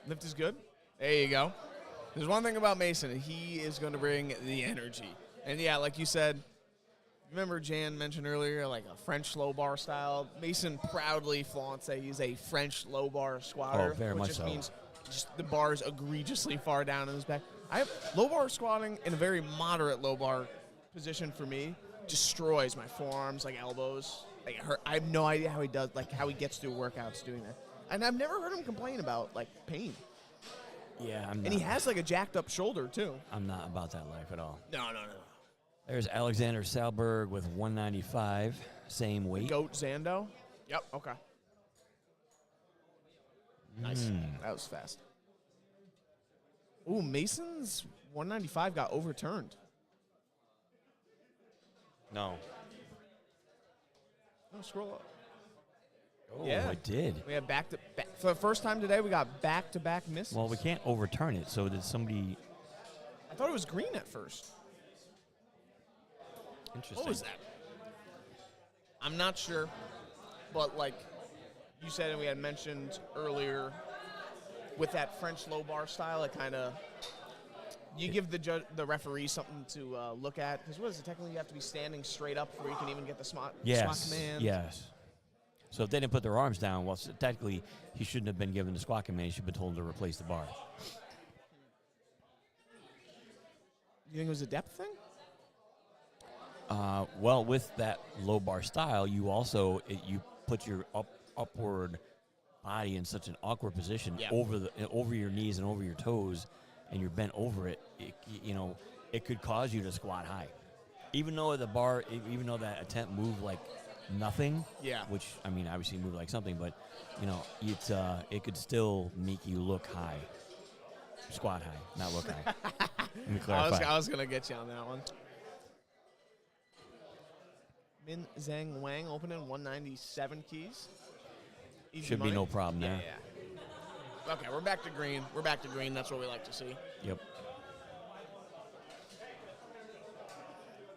Lift is good. There you go. There's one thing about Mason. He is going to bring the energy. And, yeah, like you said, remember Jan mentioned earlier, like a French low bar style. Mason proudly flaunts that he's a French low bar squatter. Oh, very which much just so. means just the bar is egregiously far down in his back. I have low bar squatting in a very moderate low bar position for me. Destroys my forearms, like elbows. Like it hurt. I have no idea how he does, like how he gets through workouts doing that. And I've never heard him complain about, like, pain. Yeah, I'm not. And he has, like, a jacked-up shoulder, too. I'm not about that life at all. No. There's Alexander Salberg with 195, same weight. Goat Zando? Yep, okay. Nice. That was fast. Ooh, Mason's 195 got overturned. No. No, scroll up. Oh, Yeah. it did. We had back-to-back. For the first time today, we got back-to-back misses. Well, we can't overturn it, so did somebody... I thought it was green at first. Interesting. What was that? I'm not sure, but like you said and we had mentioned earlier, with that French low bar style, it kind of you give the referee something to look at, because what is it? Technically, you have to be standing straight up before you can even get the SWAT command. Yes. So if they didn't put their arms down, well, technically he shouldn't have been given the squat command. He should have been told to replace the bar. You think it was a depth thing? Well, with that low bar style, you also you put your upward body in such an awkward position over your knees and over your toes, and you're bent over it. It could cause you to squat high, even though that attempt moved like nothing. Yeah. Which I mean, obviously moved like something, but it could still make you look high. Squat high, not look high. Let me clarify. I was gonna get you on that one. Min Zhang Wang opening 197 keys. Easy Should money. be no problem there. Yeah. Okay, we're back to green. That's what we like to see. Yep.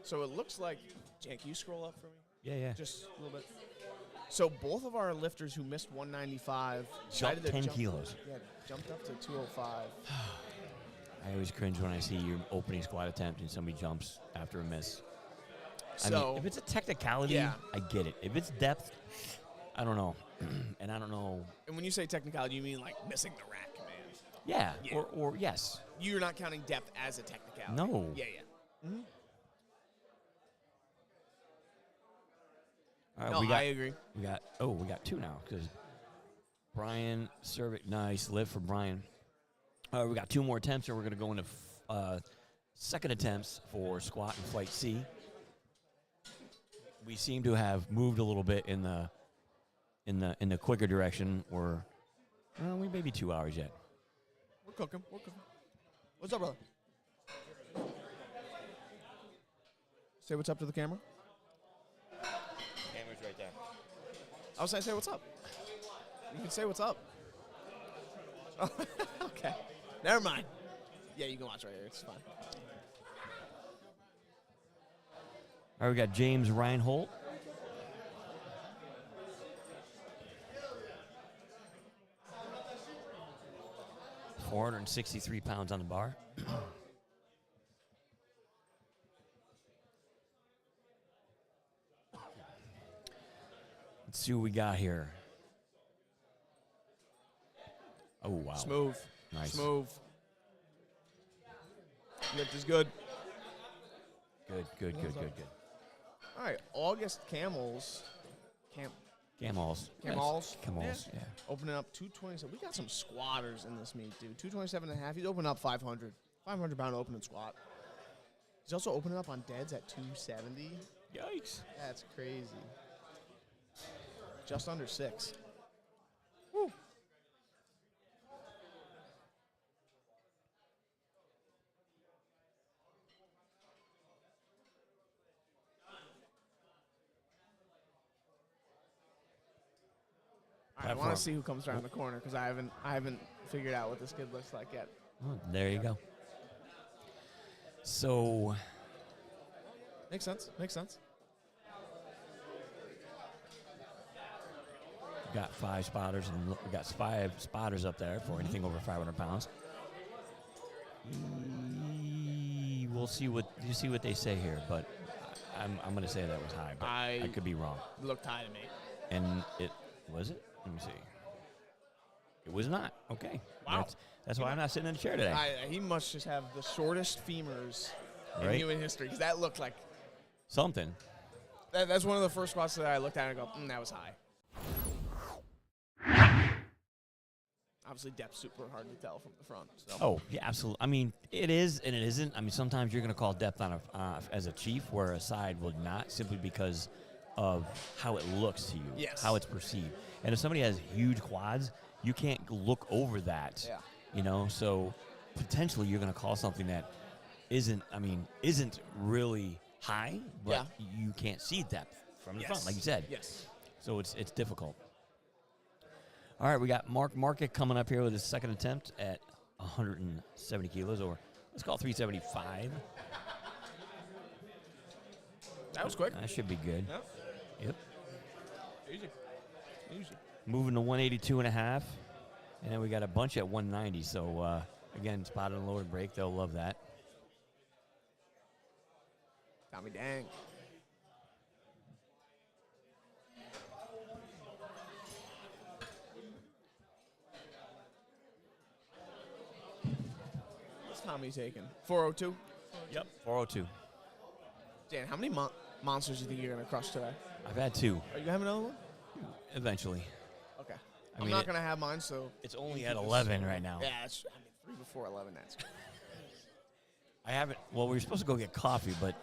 So it looks like, Jan, can you scroll up for me? Yeah. Just a little bit. So both of our lifters who missed 195 Jumped 10 kilos. Yeah, jumped up to 205. I always cringe when I see your opening squat attempt and somebody jumps after a miss. So, I mean, if it's a technicality, yeah. I get it. If it's depth, I don't know. And I don't know. And when you say technicality, you mean like missing the rack command? Yeah. Yeah. Or yes. You're not counting depth as a technicality? No. Yeah. Mm-hmm. I agree. We got two now because Brian Cervic, nice lift for Brian. We got two more attempts, and we're going to go into second attempts for squat and flight C. We seem to have moved a little bit in the quicker direction. We may be 2 hours yet. We're cooking. What's up, brother? Say what's up to the camera. Camera's right there. I was saying, say what's up. You can say what's up. Okay. Never mind. Yeah, you can watch right here. It's fine. All right, we got James Reinhold. $463 on the bar. Let's see what we got here. Oh, wow. Smooth. Nice. Smooth. Lift is good. Good. All right, August Camels. Camels. Camels. Yeah. Opening up 227. We got some squatters in this meet, dude. 227.5. He's opening up 500. 500-pound opening squat. He's also opening up on deads at 270. Yikes. That's crazy. Just under 6. Woo. I want to see who comes around the corner because I haven't figured out what this kid looks like yet. Oh, there you go. So Makes sense. we got 5 spotters, and we got 5 spotters up there for anything over 500 pounds. We'll see what they say here, but I'm going to say that was high, but I could be wrong. Looked high to me. And it was it? Let me see. It was not. Okay. Wow. That's why I'm not sitting in the chair today. He must just have the shortest femurs in Right. human history because that looked like Something. that's one of the first spots that I looked at and I go, that was high. Obviously, depth's super hard to tell from the front. So. Oh, yeah, absolutely. I mean, it is and it isn't. I mean, sometimes you're going to call depth on as a chief, where a side would not, simply because of how it looks to you, Yes. how it's perceived. And if somebody has huge quads, you can't look over that. Yeah. You know, so potentially you're going to call something that isn't really high, but you can't see depth from the front, like you said. Yes. So it's difficult. All right, we got Mark Market coming up here with his second attempt at 170 kilos, or let's call it 375. That was quick. That should be good. Yep. Yep. Easy. Moving to 182 and a half, and then we got a bunch at 190. So again, spotted and lowered break. They'll love that. Tommy dang. What's Tommy taking? 402? Yep. 402. Dan, how many monsters do you think you're going to crush today? I've had 2. Are you going to have another one? Eventually. Okay. I I'm mean, not going to have mine, so. It's only at 11 right now. Yeah, it's, 3 before 11, that's I haven't. Well, we were supposed to go get coffee, but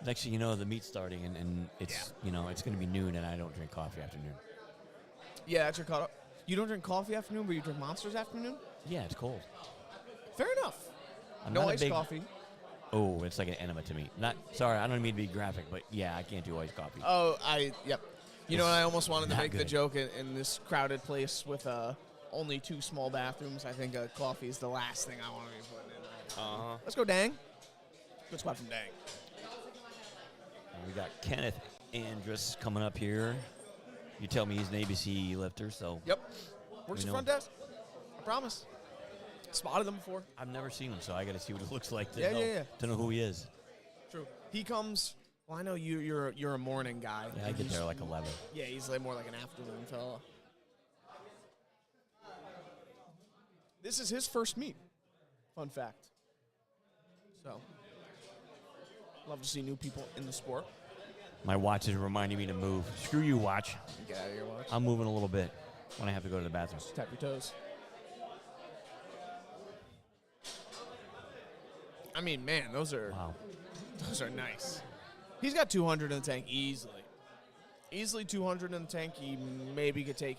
next thing you know, the meet's starting, and it's it's going to be noon, and I don't drink coffee afternoon. Yeah, that's your cutoff. You don't drink coffee afternoon, but you drink Monsters afternoon? Yeah, it's cold. Fair enough. I'm No not a iced big- coffee. Oh, it's like an enema to me. Sorry, I don't mean to be graphic, but yeah, I can't do iced coffee. Oh, yep. You know what? I almost wanted to Not make the good. joke in this crowded place with only 2 small bathrooms. I think coffee is the last thing I want to be putting in there. Let's go, Dang. Good spot from Dang. And we got Kenneth Andrus coming up here. You tell me he's an ABC lifter, so Yep. Works We the know. front desk. I promise. Spotted them before. I've never seen him, so I got to see what it looks like to Yeah, know yeah. to know who he is. True. He comes. Well, I know you're a morning guy. Yeah, I get there like 11. Yeah, he's like more like an afternoon fella. This is his first meet. Fun fact. So, love to see new people in the sport. My watch is reminding me to move. Screw you, watch. Get out of your watch. I'm moving a little bit when I have to go to the bathroom. Tap your toes. I mean, man, those are Wow. nice. He's got 200 in the tank easily. Easily 200 in the tank. He maybe could take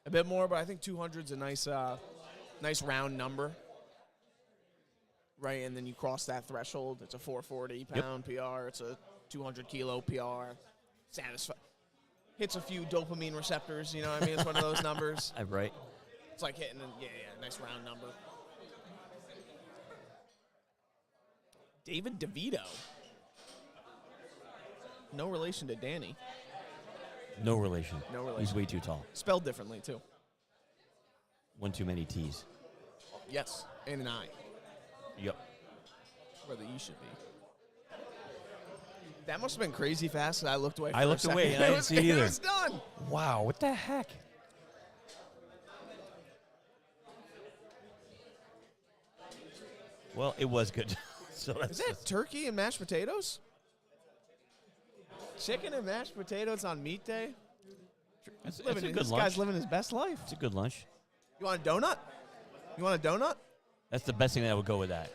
a bit more, but I think 200's a nice round number. Right, and then you cross that threshold. It's a 440-pound PR. It's a 200-kilo PR. Hits a few dopamine receptors, you know what I mean? It's one of those numbers. Right. It's like hitting nice round number. David DeVito. No relation to Danny. No relation. No relation. He's way too tall. Spelled differently, too. One too many T's. Yes, and an I, Yep. where the E should be. That must have been crazy fast. I looked away. I for looked a second. away and I didn't see it either. It was done. Wow, what the heck? Well, it was good. So Is that turkey and mashed potatoes? Chicken and mashed potatoes on meat day? it's a This good guy's lunch. living his best life. It's a good lunch. You want a donut? You want a donut? That's the best thing that would go with that.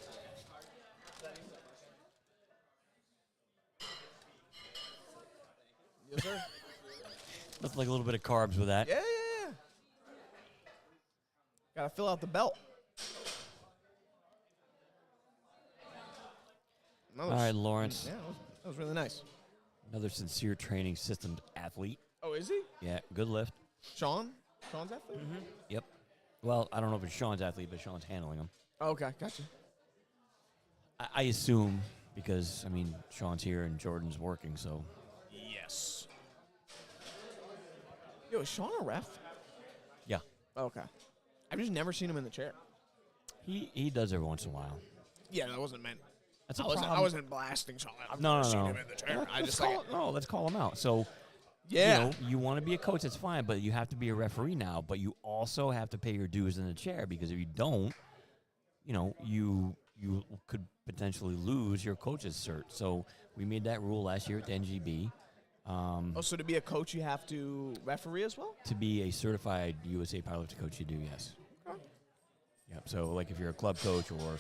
Yes, sir. That's like a little bit of carbs with that. Yeah. Got to fill out the belt. All right, Lawrence. Yeah, that was really nice. Another sincere training system athlete. Oh, is he? Yeah, good lift. Sean's athlete? Yep. Well, I don't know if it's Sean's athlete, but Sean's handling him. Oh, okay, gotcha. I assume because, I mean, Sean's here and Jordan's working, so. Yes. Yo, is Sean a ref? Yeah. Oh, okay. I've just never seen him in the chair. He does every once in a while. Yeah, that wasn't meant. That's a I wasn't problem. blasting Sean. I've No. never seen him in the chair. Let's call him out. So, Yeah. you want to be a coach, that's fine, but you have to be a referee now. But you also have to pay your dues in the chair, because if you don't, you could potentially lose your coach's cert. So we made that rule last year at the NGB. So to be a coach, you have to referee as well? To be a certified USA powerlifting coach, you do, yes. Yep. So, like, if you're a club coach or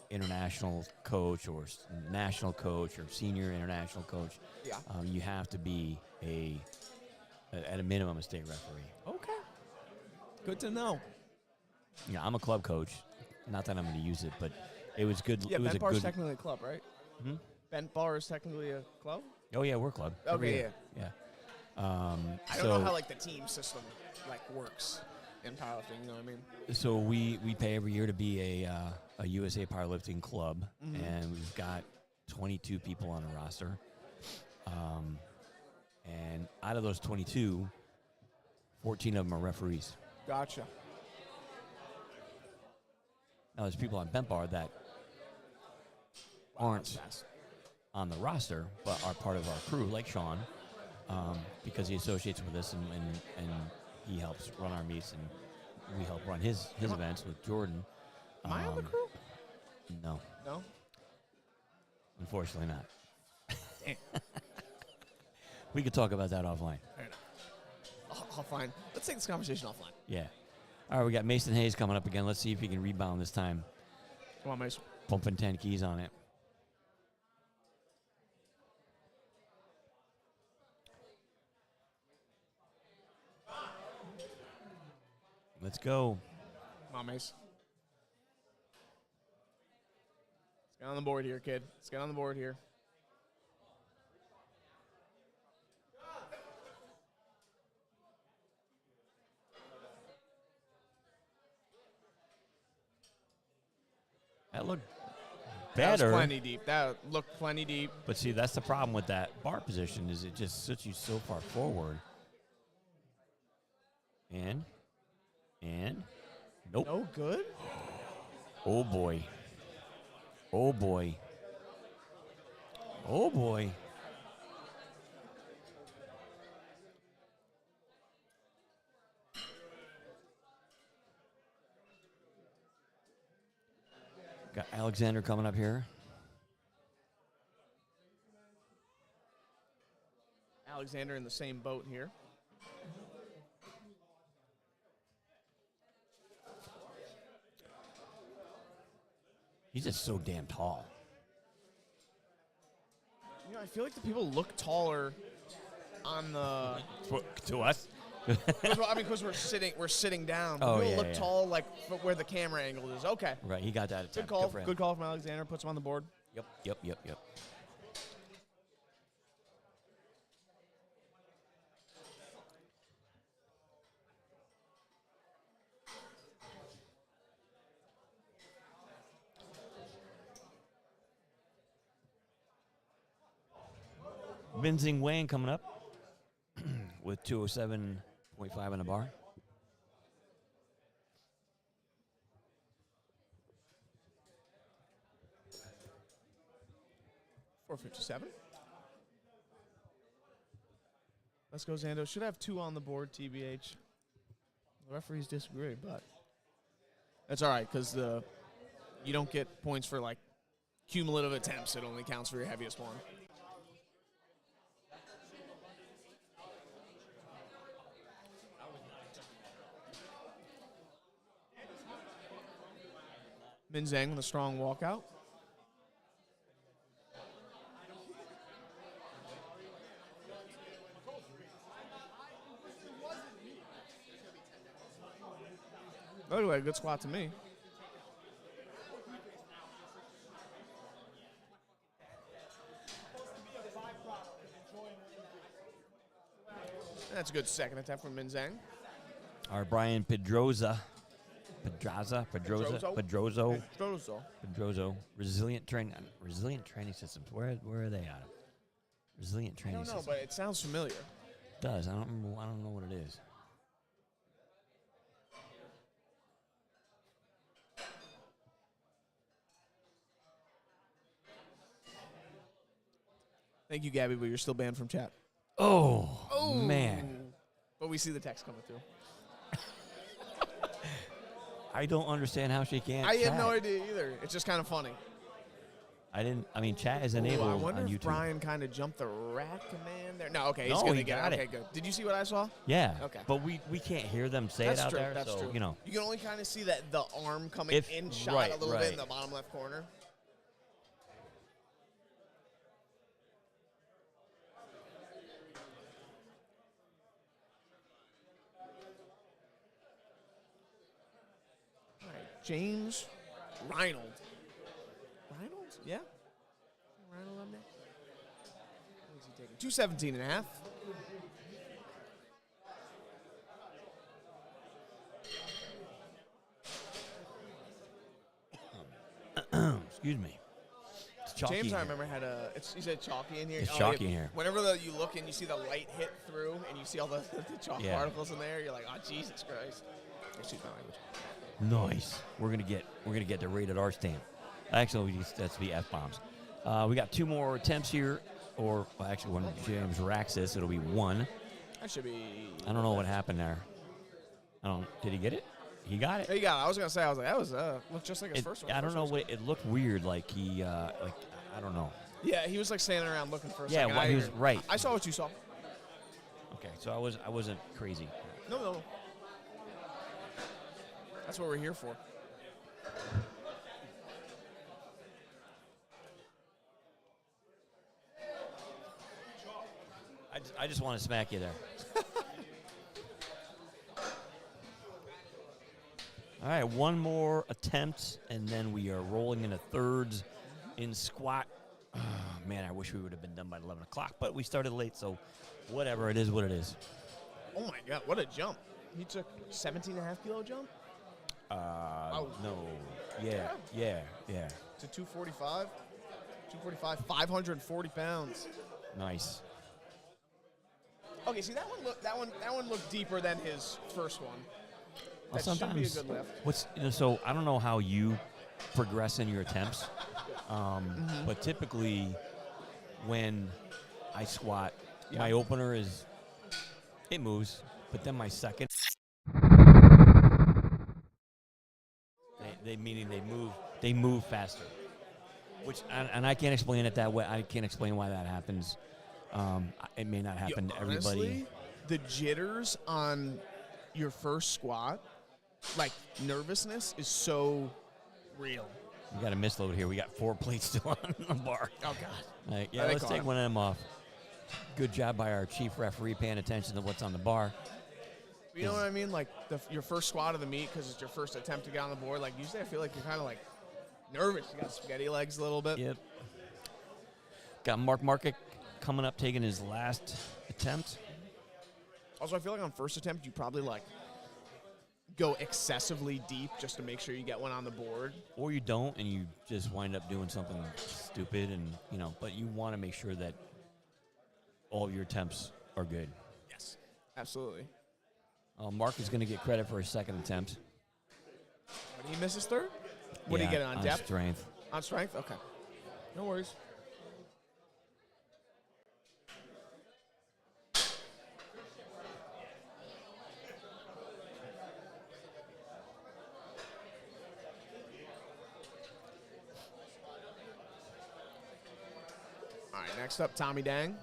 international coach or national coach or senior international coach, Yeah. you have to be at a minimum, a state referee. Okay. Good to know. Yeah, I'm a club coach. Not that I'm going to use it, but it was good. Yeah, it was Bent a Bar is good. technically a club, right? Hmm? Bent Bar is technically a club? Oh yeah, we're club. Okay, Every year. Yeah. I don't know how, like, the team system, like, works in powerlifting, you know what I mean? So we pay every year to be a USA Powerlifting club, and we've got 22 people on the roster. And out of those 22, 14 of them are referees. Gotcha. Now there's people on Bent Bar that aren't on the roster, but are part of our crew, like Sean, because he associates with us and he helps run our meets, and we help run his events with Jordan. Am I on the crew? No, No? unfortunately not. Damn. We could talk about that offline. Fair enough. I'll find. Let's take this conversation offline. Yeah. All right, we got Mason Hayes coming up again. Let's see if he can rebound this time. Come on, Mason. Pumping 10 keys on it. Let's go. Come on, Mace. Let's get on the board here, kid. Let's get on the board here. That looked That was better. plenty deep. That looked plenty deep. But see, that's the problem with that bar position, is it just sits you so far forward. And nope. No good? Oh boy. Oh boy. Oh boy. Got Alexander coming up here. Alexander in the same boat here. He's just so damn tall. You know, I feel like the people look taller on the. To us? Because we're sitting down. Oh, People yeah, look yeah. tall, like where the camera angle is. Okay. Right, he got that attempt. Good call. for him. Good call from Alexander. Puts him on the board. Yep. Benzing Wayne coming up with 207.5 on the bar. $457. Let's go, Zando. Should have 2 on the board, TBH. The referees disagree, but that's all right, because you don't get points for, like, cumulative attempts. It only counts for your heaviest one. Min Zhang with a strong walkout. Looked like a good squat to me. That's a good second attempt from Min Zhang. Our Brian Pedroza. Pedrozo. Resilient training systems. Where are they out of? Resilient I training don't know, systems. but it sounds familiar. It does. I don't know what it is. Thank you, Gabby, but you're still banned from chat. Oh, man. But we see the text coming through. I don't understand how she can't I chat. have no idea either. It's just kind of funny. I didn't. I mean, chat is Ooh, enabled I wonder on if YouTube. Brian kind of jumped the rack command there. No, okay, he's No, going to he get got it. it. Okay, good. Did you see what I saw? Yeah. Okay. But we can't hear them say That's it out true. there. That's so, true. you know. You can only kind of see that the arm coming in shot right, a little right. bit in the bottom left corner. All right, James Reynolds. Reynolds? Yeah. Reynolds on there. What is he taking? 217 and a half. Excuse me. It's chalky James, in I here. remember, had a. You said chalky in here. It's chalky in here. Whenever you look and you see the light hit through, and you see all the chalk particles in there, you're like, oh Jesus Christ! Excuse my language. Nice. We're gonna get the rated R stamp. Actually, that's the F bombs. We got 2 more attempts here, or well, actually, when James racks this, it'll be 1. That should be. I don't know what happened there. Did he get it? He got it. There you go. I was gonna say. I was like, that was looked just like his first one. I don't know what it looked weird. Like he like I don't know. Yeah, he was like standing around looking for a Yeah, second. well, he was right. I saw what you saw. Okay, so I wasn't crazy. No. That's what we're here for. I just want to smack you there. All right, 1 more attempt, and then we are rolling into thirds in squat. Oh, man, I wish we would have been done by 11 o'clock, but we started late, so whatever. It is what it is. Oh my God, what a jump! He took 17.5 kilo jump. No. Yeah. To 245. 245, 540 pounds. Nice. Okay, see that one looked deeper than his first one. Well, That should be a good lift. So I don't know how you progress in your attempts, but typically when I squat, my opener it moves, but then my second, they move faster, which and I can't explain it that way. I can't explain why that happens. It may not happen to everybody. Honestly, the jitters on your first squat, like nervousness, is so real. We got a misload here. We got 4 plates still on the bar. Oh God. Like, yeah, let's take one of them off. Good job by our chief referee paying attention to what's on the bar. You know what I mean? Like your first squat of the meet, because it's your first attempt to get on the board. Like usually, I feel like you're kind of like nervous. You got spaghetti legs a little bit. Yep. Got Mark Market coming up, taking his last attempt. Also, I feel like on first attempt, you probably like go excessively deep just to make sure you get one on the board. Or you don't, and you just wind up doing something stupid, and but you want to make sure that all of your attempts are good. Yes, absolutely. Mark is going to get credit for his second attempt. Did he miss his third? What did he get on depth? Strength. On strength? Okay. No worries. All right, next up, Tommy Dang.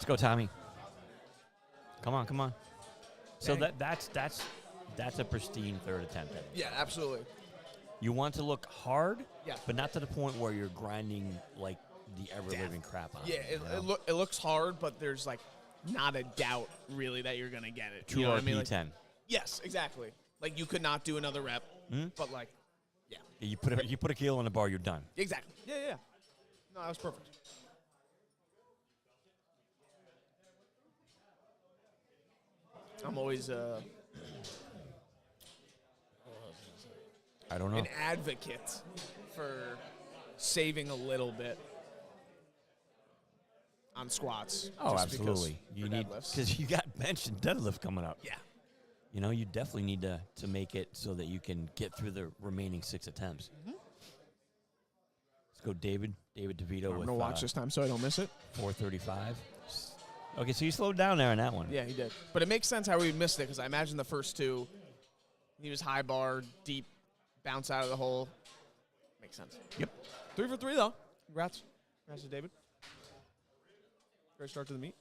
Let's go, Tommy. Come on. So that's a pristine third attempt. Yeah, absolutely. You want to look hard, Yeah. but not to the point where you're grinding like the ever-living crap out. Yeah, it looks hard, but there's like not a doubt really that you're gonna get it. True You know what RP I mean? Like, 10. yes, exactly. Like you could not do another rep, but like, yeah, You put a kilo on the bar, you're done. exactly. Yeah. No, that was perfect. I'm always I don't know. an advocate for saving a little bit on squats. Oh, just because absolutely. You for need deadlifts. because you got bench and deadlift coming up. Yeah. You know, you definitely need to make it so that you can get through the remaining 6 attempts. Let's go, David DeVito. I'm with going to watch this time so I don't miss it. 4:35. Okay, so you slowed down there on that one. Yeah, he did. But it makes sense how he missed it because I imagine the first two, he was high bar, deep, bounce out of the hole. Makes sense. Yep. 3 for 3, though. Congrats. Congrats to David. Great start to the meet.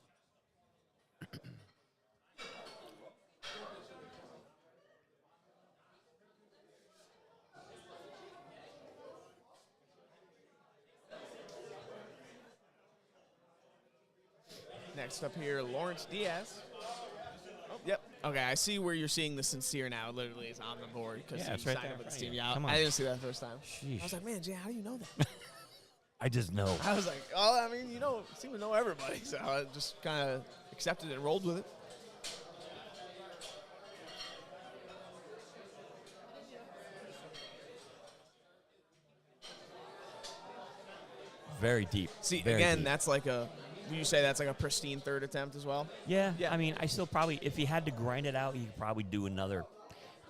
Next up here, Lawrence Diaz. Oh, yep. Okay, I see where you're seeing the sincere now. It literally is on the board because Yeah, it's he right signed there up with the in team. front of you. Yeah, Come on. I didn't see that first time. Sheesh. I was like, man, Jay, how do you know that? I just know. I was like, oh, I mean, you seem to know everybody. So I just kind of accepted it and rolled with it. Very deep. See, Very again, deep. that's like a, do you say that's like a pristine third attempt as well? Yeah, Yeah. I mean, I still probably, if he had to grind it out, he could probably do another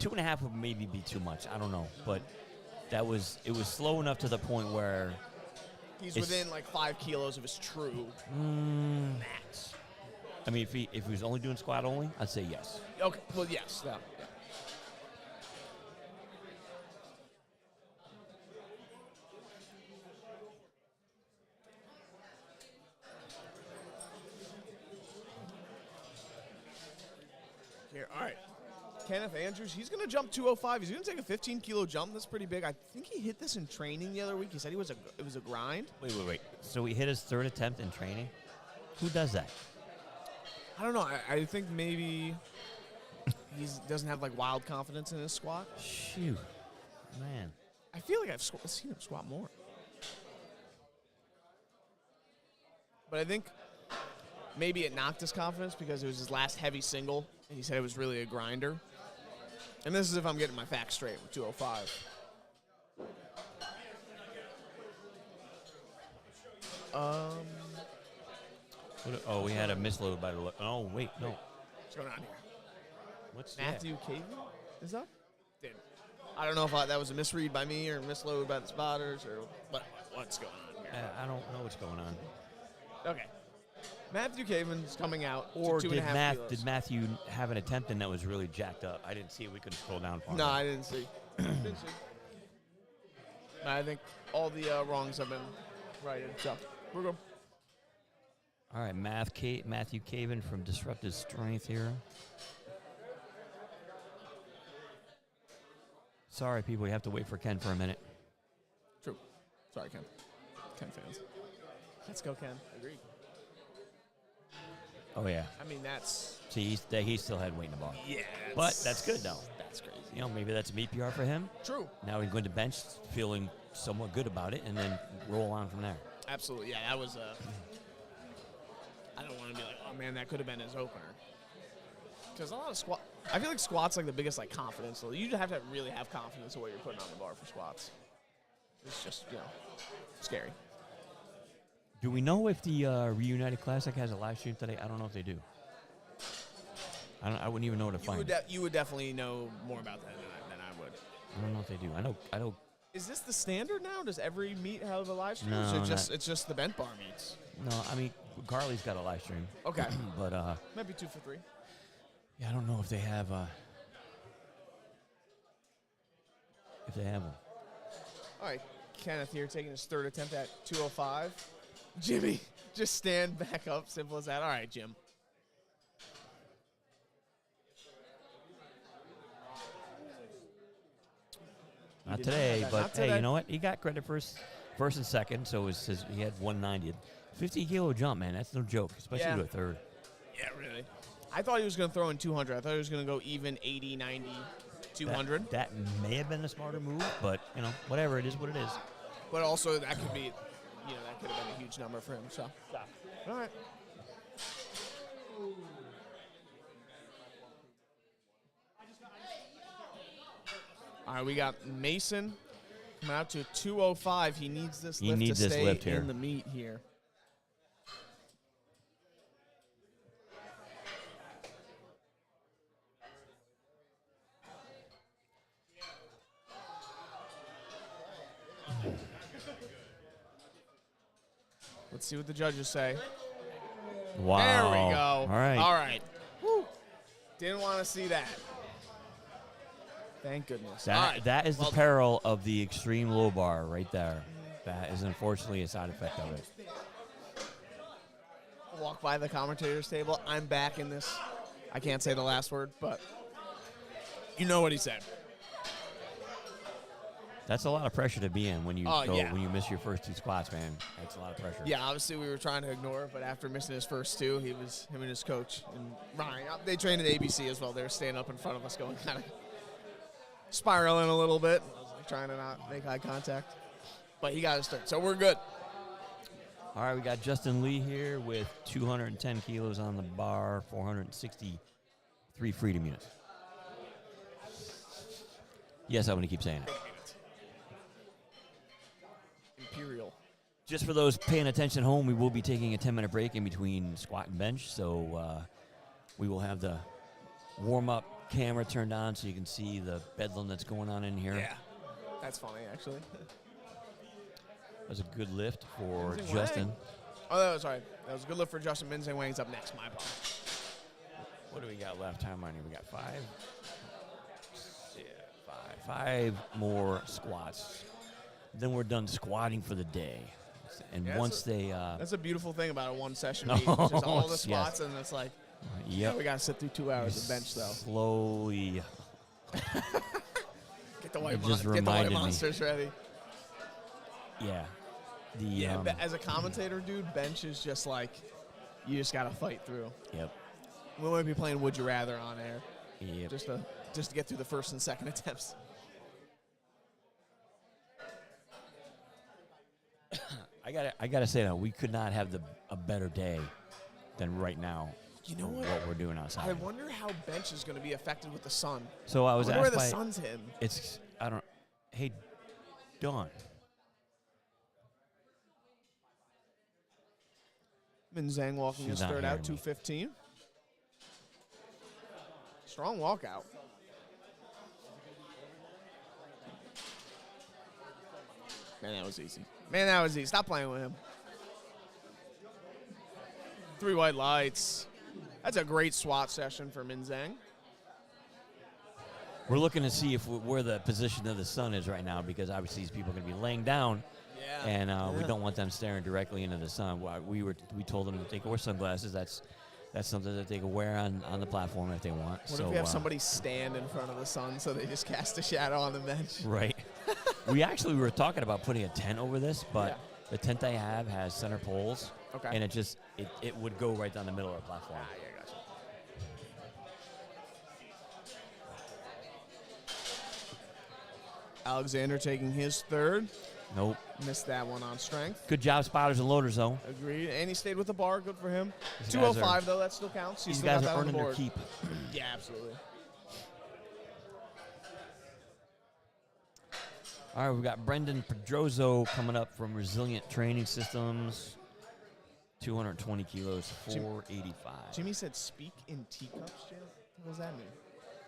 2.5 would maybe be too much. I don't know, but it was slow enough to the point where He's It's- within like 5 kilos of his true max. I mean, if he was only doing squat only, I'd say yes. Okay, well, yes. Yeah. Here, all right. Kenneth Andrews, he's going to jump 205. He's going to take a 15-kilo jump. That's pretty big. I think he hit this in training the other week. He said it was a grind. Wait. So he hit his 3rd attempt in training? Who does that? I don't know. I think maybe he doesn't have like wild confidence in his squat. Shoot. Man. I feel like I've seen him squat more. But I think maybe it knocked his confidence because it was his last heavy single, and he said it was really a grinder. And this is if I'm getting my facts straight with 205. Oh, we had a misload by the look. Oh, wait, no. What's going on here? What's Matthew Caven is up? Did. I don't know if that was a misread by me or a misload by the spotters or what's going on here. I don't know what's going on. Okay. Matthew Caven's coming out Or to 2.5 kilos. did Matthew have an attempt in that was really jacked up? I didn't see it. We couldn't scroll down far No, enough. I didn't see. Didn't see. But I think all the wrongs have been righted. So we're good. All right, Matthew Caven from Disruptive Strength here. Sorry, people, we have to wait for Ken for a minute. True. Sorry, Ken. Ken fans. Let's go, Ken. Agreed. Oh, yeah. I mean, that's... See, he still had weight in the bar. Yeah. But that's good, though. That's crazy. You know, maybe that's a meat PR for him. True. Now he's going to bench feeling somewhat good about it and then roll on from there. Absolutely. Yeah, that was I don't want to be like, oh, man, that could have been his opener. Because a lot of squat... I feel like squats like the biggest like confidence. So you have to really have confidence in what you're putting on the bar for squats. It's just, scary. Do we know if the Reunited Classic has a live stream today? I don't know if they do. I wouldn't even know where to find it. You would definitely know more about that than I would. I don't know if they do. I know. Is this the standard now? Does every meet have a live stream? No, or is it's just the bent bar meets? No, I mean, Garley's got a live stream. Okay. But, Might be 2 for 3. yeah, I don't know if they have one. All right. Kenneth here taking his 3rd attempt at 205. Jimmy, just stand back up. Simple as that. All right, Jim. Not did today, not- but not hey, today. you know what? He got credit first and second, so he had 190. 50-kilo jump, man. That's no joke, especially Yeah. to a 3rd. Yeah, really. I thought he was going to throw in 200. I thought he was going to go even 80, 90, 200. That may have been a smarter move, but, whatever. It is what it is. But also that could be, that could have been a huge number for him. So, all right. All right, we got Mason coming out to 205. He needs this He lift needs to this stay lift here. in the meet here. Let's see what the judges say. Wow. There we go. All right. All right. Whew. Didn't want to see that. Thank goodness. All right. That is Well the peril of the extreme low bar right there. That is unfortunately a side effect of it. Walk by the commentator's table. I'm back in this. I can't say the last word, but you know what he said. That's a lot of pressure to be in when you yeah. when you miss your first 2 squats, man. That's a lot of pressure. Yeah, obviously we were trying to ignore it, but after missing his first 2, him and his coach and Ryan, they trained at ABC as well. They were standing up in front of us, going kind of spiraling a little bit. I was like trying to not make eye contact, but he got his turn, so we're good. All right, we got Justin Lee here with 210 kilos on the bar, 463 freedom units. Yes, I'm going to keep saying it. Imperial. Just for those paying attention at home, we will be taking a 10-minute break in between squat and bench, so we will have the warm-up camera turned on so you can see the bedlam that's going on in here. Yeah, that's funny, actually. That was a good lift for Minzing Justin. Wang. Oh, that was right. That was a good lift for Justin. Minzing Wang's up next. My problem. What do we got left? How many? We got 5. Yeah, 5 more squats. Then we're done squatting for the day. And Yeah, once they... that's a beautiful thing about a one-session No, meet, which is all the yes. squats, and it's like, yep. we got to sit through 2 hours of bench, though. Slowly. Get the white, just get the white reminded me. monsters ready. Yeah. As a commentator, dude, bench is just like, you just got to fight through. Yep. We might be playing Would You Rather on air. Yep. Just to get through the first and second attempts. I gotta say now, we could not have a better day than right now. You know what we're doing outside. I wonder how bench is going to be affected with the sun. So I was where asked the by sun's hitting. Hey, Dawn. Minzang walking She's his not third out, hearing me. 2:15. Strong walkout. Man, that was easy. Stop playing with him. 3 white lights. That's a great SWAT session for Minzang. We're looking to see where the position of the sun is right now, because obviously these people are going to be laying down, Yeah. and we don't want them staring directly into the sun. We told them to take wear sunglasses. That's something that they can wear on the platform if they want. What if we have somebody stand in front of the sun so they just cast a shadow on the bench? Right. we were talking about putting a tent over this, but the tent I have has center poles, Okay. and it would go right down the middle of the platform. Yeah, gotcha. Alexander taking his third. Nope. Missed that one on strength. Good job, spotters and loaders, though. Agreed. And he stayed with the bar. Good for him. These guys 205, though. That still counts. He's These still guys got are that on the earning their board. keep. Yeah, absolutely. All right, we've got Brendan Pedroso coming up from Resilient Training Systems. 220 kilos, 485. Jimmy said speak in teacups, Jim? What does that mean?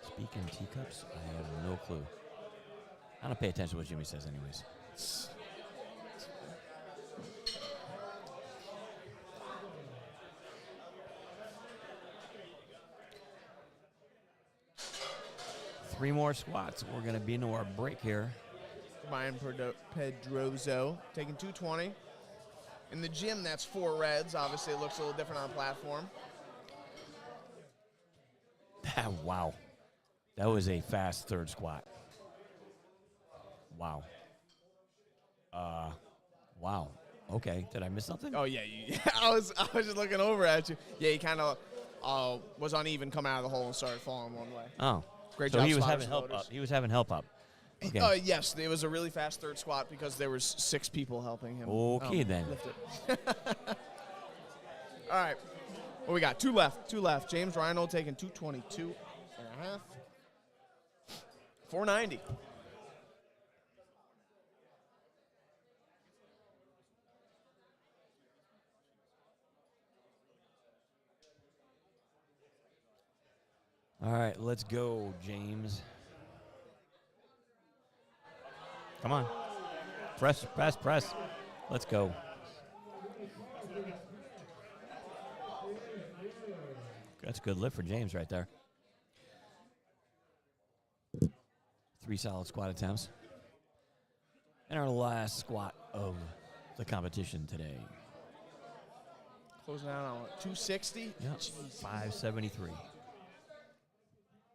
Speak in teacups? I have no clue. I don't pay attention to what Jimmy says anyways. Three more squats. We're going to be into our break here. Brian Pedroso taking 220. In the gym, that's 4 reds. Obviously, it looks a little different on platform. Wow. That was a fast third squat. Wow. Wow. Okay. Did I miss something? Oh, yeah. I was just looking over at you. Yeah, he kind of was uneven coming out of the hole and started falling one way. Oh. Great so job, he was spotters having and help loaders. up. He was having help up. Okay. Yes, it was a really fast third squat because there was 6 people helping him. Okay, then. Lift it. All right. What we got? 2 left. James Reinhold taking 222 and a half. 490. All right, let's go, James. Come on. Press. Let's go. That's a good lift for James right there. 3 solid squat attempts. And our last squat of the competition today. Closing out on what, 260? Yep. 573.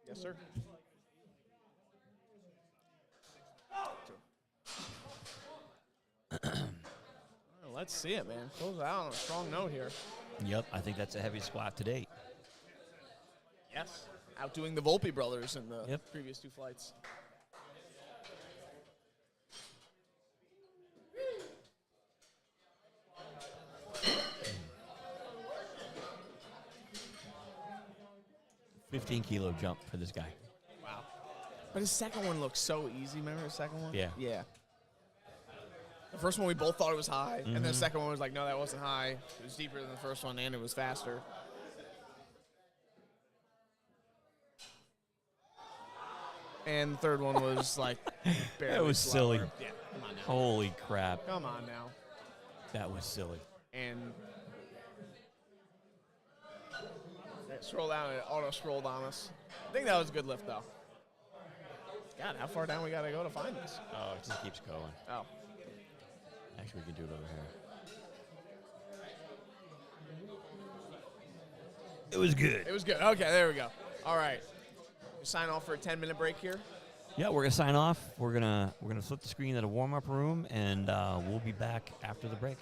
Yes, sir. Let's see it, man. Close it out on a strong note here. Yep, I think that's a heavy squat to date. Yes. Outdoing the Volpe brothers in the previous 2 flights. $15-kilo jump for this guy. Wow. But his second one looked so easy. Remember his second one? Yeah. Yeah. The first one we both thought it was high, and the second one was like, no, that wasn't high. It was deeper than the first one, and it was faster. And the third one was like barely That was slower. silly. Yeah, come on now. Holy crap. Come on now. That was silly. And scroll down, it auto scrolled on us. I think that was a good lift, though. God, how far down we got to go to find this? Oh, it just keeps going. Oh. Actually, we can do it over here. It was good. It was good. Okay, there we go. All right. We sign off for a 10-minute break here. Yeah, we're gonna sign off. We're gonna flip the screen at a warm-up room, and we'll be back after the break.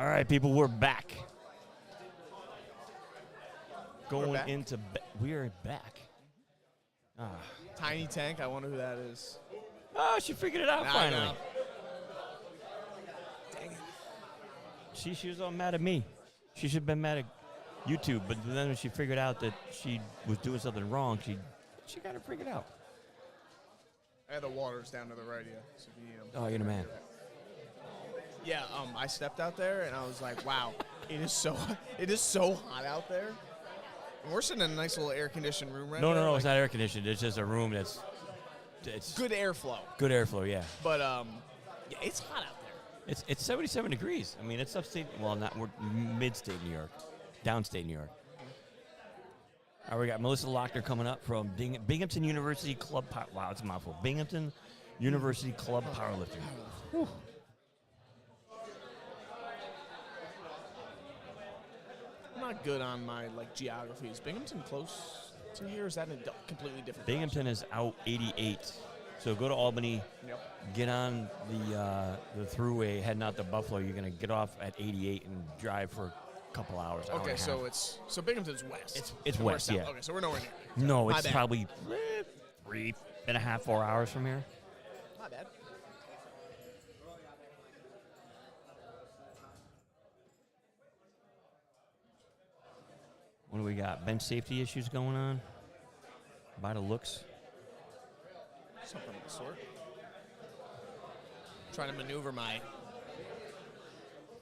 All right, people, we're back. Going back. into we are back. Tiny Tank, I wonder who that is. Oh, she figured it out I finally. know. Dang it. She was all mad at me. She should have been mad at YouTube, but then when she figured out that she was doing something wrong, she got it figured out. I had the waters down to the right, yeah. So if you need 'em. Oh, you're the man. Yeah, I stepped out there and I was like, wow, it is so hot out there. And we're sitting in a nice little air-conditioned room right now. No, like, it's not air conditioned. It's just a room it's good airflow. good airflow, yeah. But yeah, it's hot out there. It's 77 degrees. I mean, it's upstate. Well, we're mid-state New York, downstate New York. All right, we got Melissa Lochner coming up from Binghamton University Club. Wow, it's a mouthful. Binghamton University Club Powerlifting. Whew. I'm not good on my geography. Is Binghamton close to here? Or is that in a completely different Binghamton is out 88. So go to Albany, Yep. get on the thruway, heading out to Buffalo. You're gonna get off at 88 and drive for a couple hours. Hour Okay, and a half. so Binghamton's west. It's And we're west, south. yeah. Okay, so we're nowhere near. No, My it's bad. probably 3.5, 4 hours from here. Not bad. What do we got? Bench safety issues going on? By the looks. Something of the sort. Trying to maneuver my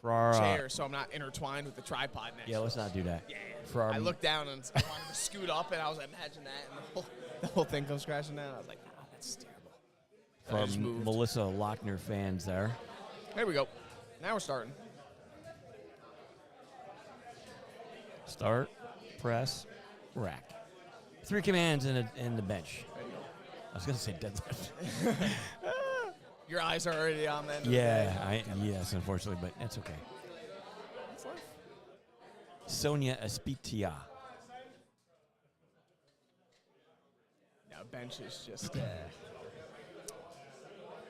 For our, chair so I'm not intertwined with the tripod next yeah, to let's it. not do that. Yeah. For our, I looked down and I wanted to scoot up, and I was like, imagine that, and the whole thing comes crashing down. I was like, that's terrible. for I just moved. Melissa Lochner fans there. There we go. Now we're starting. Start, press, rack. 3 commands in the bench. There you go. I was gonna say deadlift. Your eyes are already on that. Yeah, yes, unfortunately, but that's okay. That's life. Sonia Espitia. No, bench is just.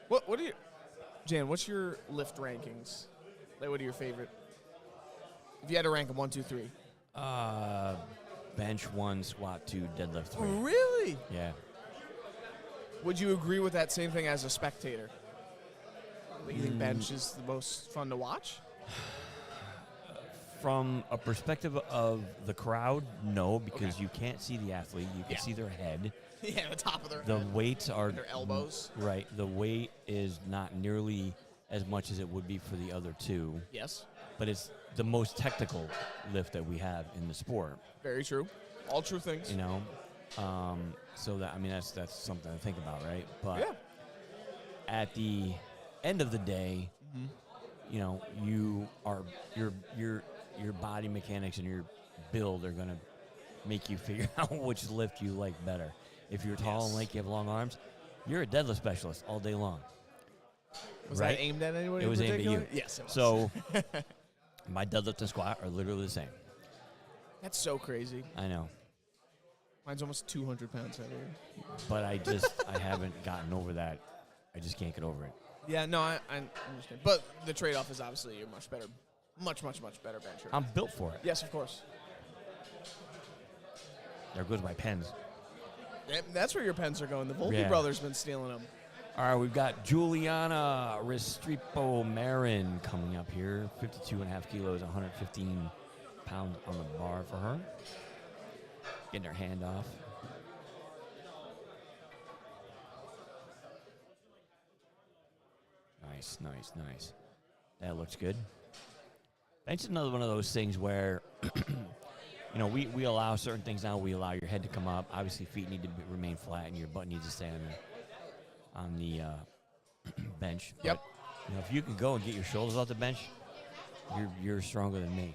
What are you, Jan? What's your lift rankings? Like, what are your favorite? If you had to rank them 1, 2, 3. Bench 1, squat 2, deadlift 3. Really? Yeah. Would you agree with that same thing as a spectator? Like, you think bench is the most fun to watch? From a perspective of the crowd, no, because you can't see the athlete. You can Yeah. see their head. Yeah, the top of their The head, weights are their elbows. right. The weight is not nearly as much as it would be for the other two, Yes, but it's the most technical lift that we have in the sport. very true. All true things. You know, so that that's something to think about, right? But Yeah. at the end of the day, you know, your body mechanics and your build are gonna make you figure out which lift you like better. If you're tall and lanky, you have long arms, you're a deadlift specialist all day long. Was right? that aimed at anybody? It in was aimed at particular? you. Yes, it was. So my deadlift and squat are literally the same. That's so crazy. I know, Mine's almost 200 pounds heavier. but I haven't gotten over that. I just can't get over it. Yeah, no, I understand. But the trade-off is obviously you're much better, much better bencher. I'm built for it. Yes, of course. There goes my pens. That's where your pens are going. The Volpe Yeah. brothers been stealing them. All right, we've got Juliana Restrepo Marin coming up here. 52.5 kilos, 115 pounds on the bar for her. Getting her hand off. Nice. That looks good. It's another one of those things where, you know, we allow certain things now. We allow your head to come up. Obviously, feet need to remain flat, and your butt needs to stay on the bench. Yep. But, you know, if you can go and get your shoulders off the bench, you're stronger than me.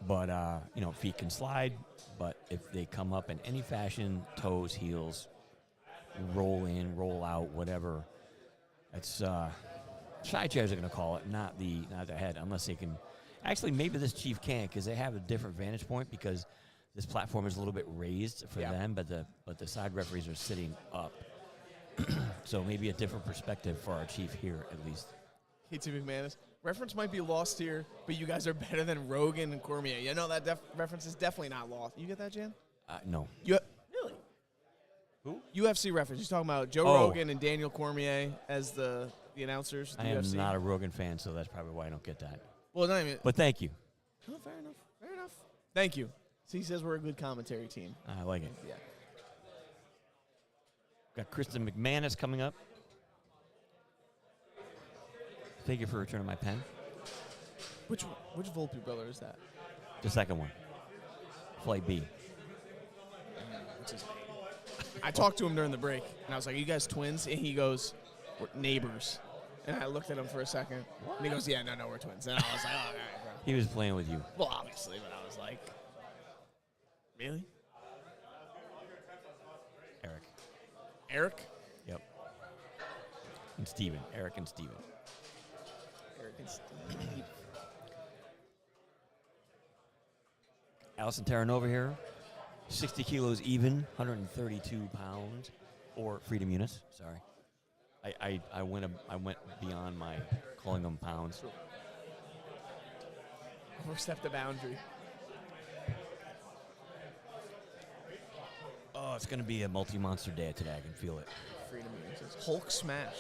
But you know, feet can slide. But if they come up in any fashion, toes, heels, roll in, roll out, whatever. It's side chairs are going to call it, not the head, unless they can. Actually, maybe this chief can't because they have a different vantage point because this platform is a little bit raised for them, but the side referees are sitting up. So maybe a different perspective for our chief here, at least. KT McManus. Reference might be lost here, but you guys are better than Rogan and Cormier. You know that reference is definitely not lost. You get that, Jan? No. Really? Who? UFC reference. He's talking about Joe Rogan and Daniel Cormier as the announcers. I am not a Rogan fan, so that's probably why I don't get that. Well, not even. But thank you. Oh, fair enough. Fair enough. Thank you. So he says we're a good commentary team. I like it. Yeah. Got Kristen McManus coming up. Thank you for returning my pen. Which Volpe brother is that? The second one. Flight B. What's his name? I talked to him during the break, and I was like, "Are you guys twins?" And he goes, "We're neighbors." And I looked at him for a second, and he goes, "Yeah, no, we're twins." And I was like, "Oh, all right, bro." He was playing with you. Well, obviously, but I was like, "Really?" Eric? Yep. And Steven. Eric and Steven. Eric and Steve. Allison Terranova here. 60 kilos even, 132 pounds. Or Freedom Eunice, sorry. I went beyond my calling them pounds. Overstepped the boundary. Oh, it's going to be a multi-monster day today. I can feel it. Freedom Eunice. Hulk smash.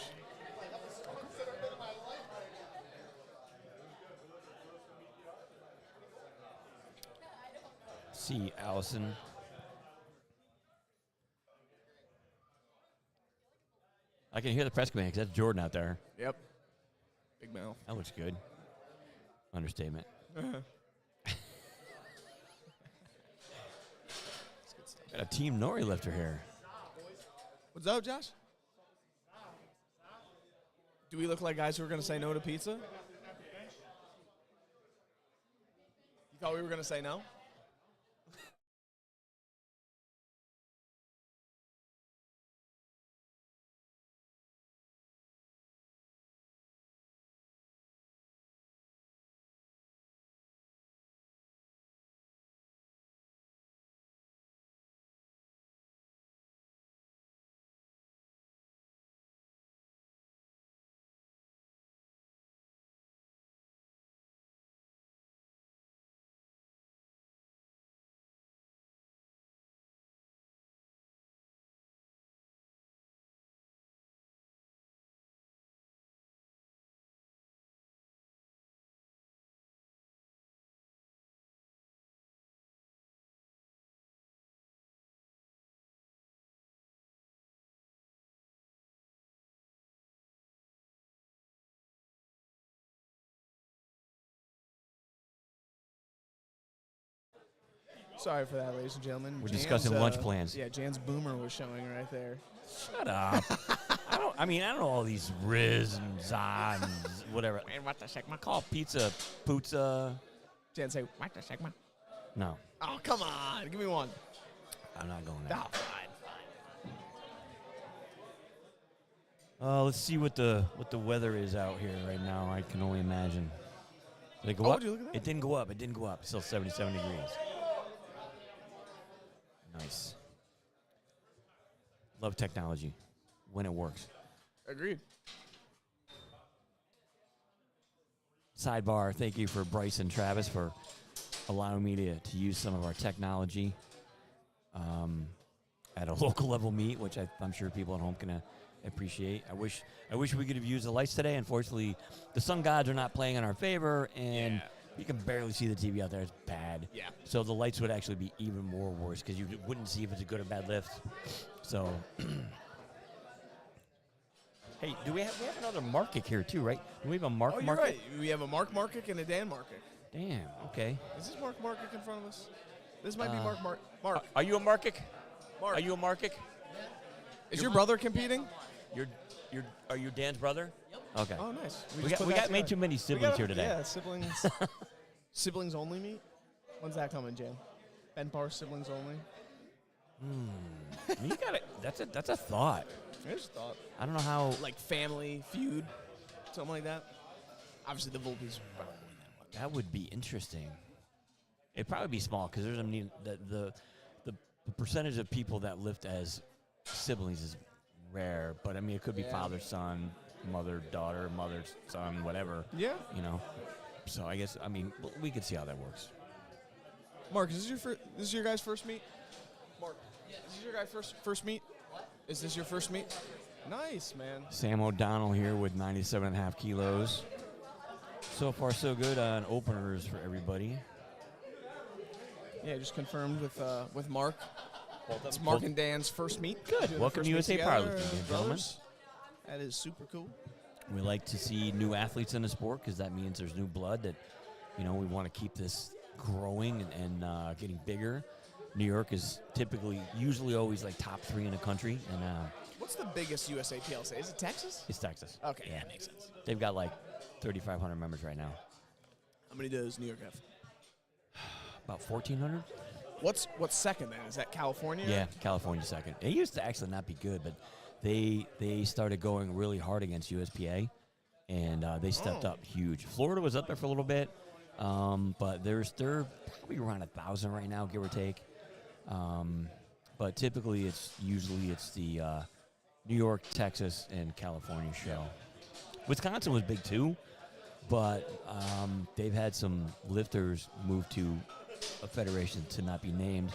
See, Allison. I can hear the press command because that's Jordan out there. Yep. Big mouth. That looks good. Understatement. Got a Team Nori lifter here. What's up, Josh? Do we look like guys who are going to say no to pizza? You thought we were going to say no? Sorry for that, ladies and gentlemen. We're discussing lunch plans. Yeah, Jan's boomer was showing right there. Shut up. I don't know all these Riz and Za and whatever. Man, what the heck? Call pizza, puzza. Jan say, what the heck, man? No. Oh, come on. Give me one. I'm not going there. Oh, fine. Let's see what the weather is out here right now. I can only imagine. Did it go up? Would you look at that? It didn't go up. It didn't go up. Still 77 degrees. Nice. Love technology when it works. Agreed. Sidebar, thank you for Bryce and Travis for allowing me to use some of our technology at a local level meet, which I'm sure people at home can appreciate. I wish we could have used the lights today. Unfortunately, the sun gods are not playing in our favor, and you can barely see the TV out there. It's bad. Yeah. So the lights would actually be even more worse because you wouldn't see if it's a good or bad lift. So, hey, we have another Markic here too, right? Do we have a Mark Oh, Markic? you're right. We have a Mark Markic and a Dan Markic. Damn. Okay. Is this Mark Markic in front of us? This might be Mark. Mark. Are you a Markic? Mark. Are you a Markic? Is your brother competing? Are you Dan's brother? Yep. Okay. Oh, nice. We got made too many siblings here today. Yeah, siblings. Siblings only meet. When's that coming, Jan? Ben Parr siblings only. You got it. That's a thought. I just thought. I don't know how. Like family feud, something like that. Obviously, the Volpe's probably win that one. That would be interesting. It'd probably be small because there's the percentage of people that lift as siblings is rare. But I mean, it could be father son. mother, daughter, mother, son, whatever. Yeah. You know. So I guess we could see how that works. Mark, is this is your guys' first meet? Mark, is this your guys' first meet? Is this your first meet? Nice, man. Sam O'Donnell here with 97.5 kilos. So far, so good on openers for everybody. Yeah, just confirmed with Mark. It's Mark and Dan's first meet. Good. Welcome to USA Powerlifting, gentlemen. That is super cool. We like to see new athletes in the sport because that means there's new blood that, we want to keep this growing and getting bigger. New York is usually always like top 3 in the country. And what's the biggest USA PLC? Is it Texas? It's Texas. Okay, yeah, that makes sense. They've got like 3,500 members right now. How many does New York have? About 1,400. What's second then? Is that California? Yeah, California second. It used to actually not be good, but they started going really hard against USPA, and they stepped up huge. Florida was up there for a little bit, but they're probably around 1,000 right now, give or take. But typically, it's the New York, Texas, and California show. Wisconsin was big too, but they've had some lifters move to a federation to not be named.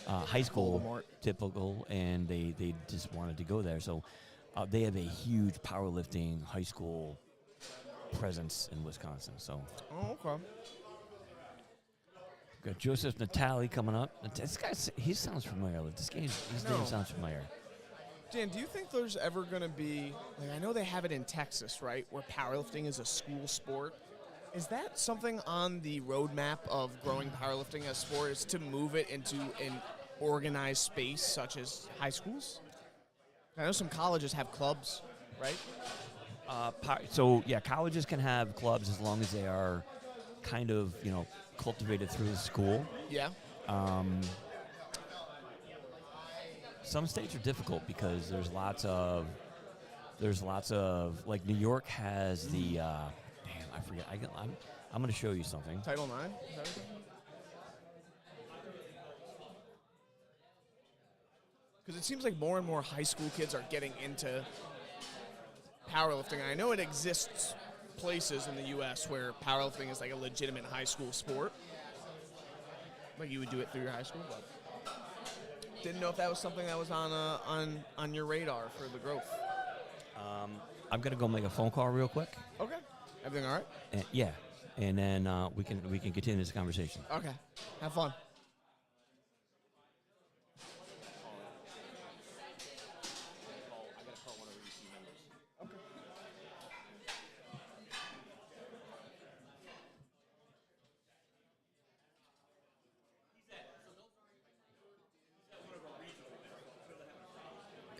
High school, typical, and they just wanted to go there. So they have a huge powerlifting high school presence in Wisconsin. So. Oh, okay. Got Joseph Natali coming up. This guy, he sounds familiar. His name sounds familiar. Dan, do you think there's ever going to be, I know they have it in Texas, right, where powerlifting is a school sport. Is that something on the roadmap of growing powerlifting as a sport, is to move it into an organized space such as high schools? I know some colleges have clubs, right? Colleges can have clubs as long as they are kind of, cultivated through the school. Yeah. Some states are difficult because there's lots of like New York has the I forget. I'm going to show you something. Title IX? Is that it? Because it seems like more and more high school kids are getting into powerlifting. And I know it exists places in the U.S. where powerlifting is like a legitimate high school sport. Like you would do it through your high school, but didn't know if that was something that was on your radar for the growth. I'm going to go make a phone call real quick. Okay. Everything all right? Yeah. And then we can continue this conversation. Okay. Have fun.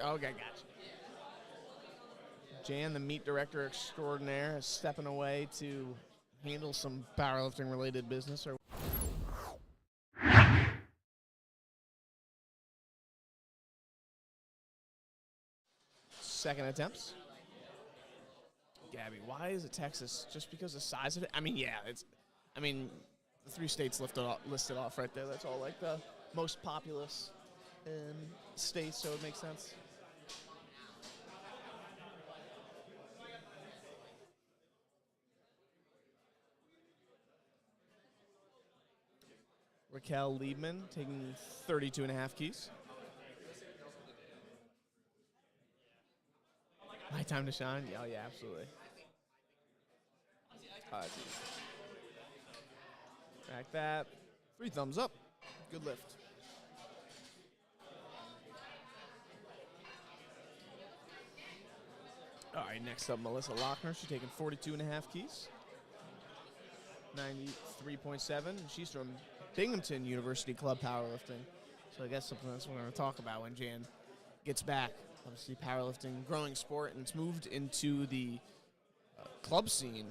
Okay, gotcha. Jan, the meet director extraordinaire, is stepping away to handle some powerlifting-related business. Second attempts. Gabby, why is it Texas? Just because of the size of it? I mean, yeah, the 3 states listed off right there. That's all like the most populous states, so it makes sense. Raquel Liebman taking 32.5 keys. My time to shine? Oh, yeah, absolutely. That's easy. Track that. 3 thumbs up. Good lift. All right, next up, Melissa Lochner. She's taking 42.5 keys. 93.7. She's from Binghamton University Club Powerlifting. So I guess something that's what we're going to talk about when Jan gets back. Obviously, powerlifting, growing sport, and it's moved into the club scene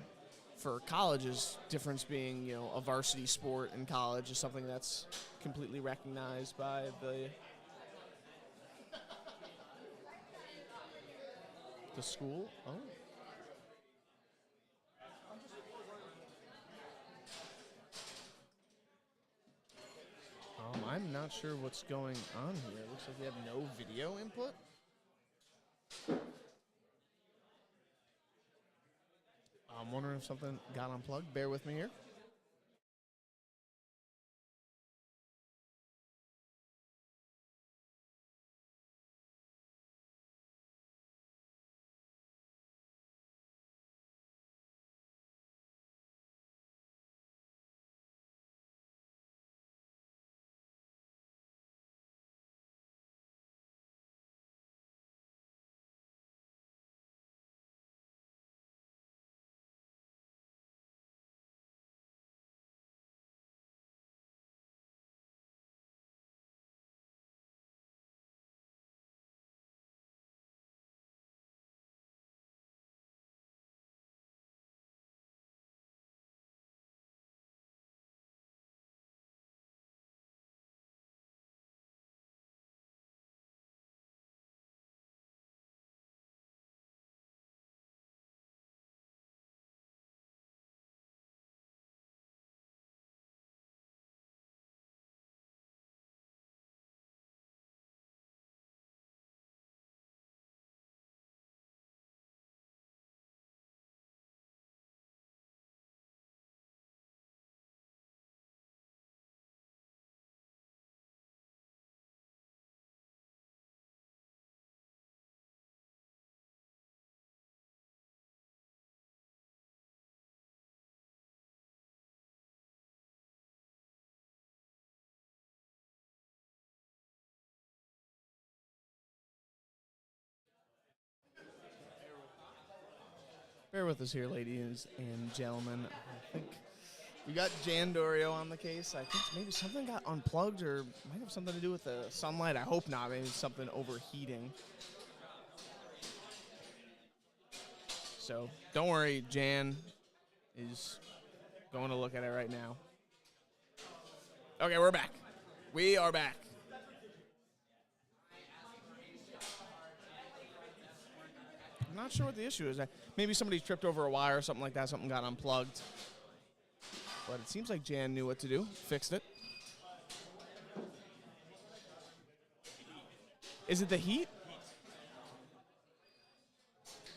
for colleges. Difference being, a varsity sport in college is something that's completely recognized by the school. Oh. I'm not sure what's going on here. It looks like we have no video input. I'm wondering if something got unplugged. Bear with me here. Bear with us here, ladies and gentlemen. I think we got Jan Dorio on the case. I think maybe something got unplugged or might have something to do with the sunlight. I hope not. Maybe something overheating. So don't worry, Jan is going to look at it right now. Okay, we're back. We are back. I'm not sure what the issue is. Maybe somebody tripped over a wire or something like that. Something got unplugged. But it seems like Jan knew what to do. Fixed it. Is it the heat?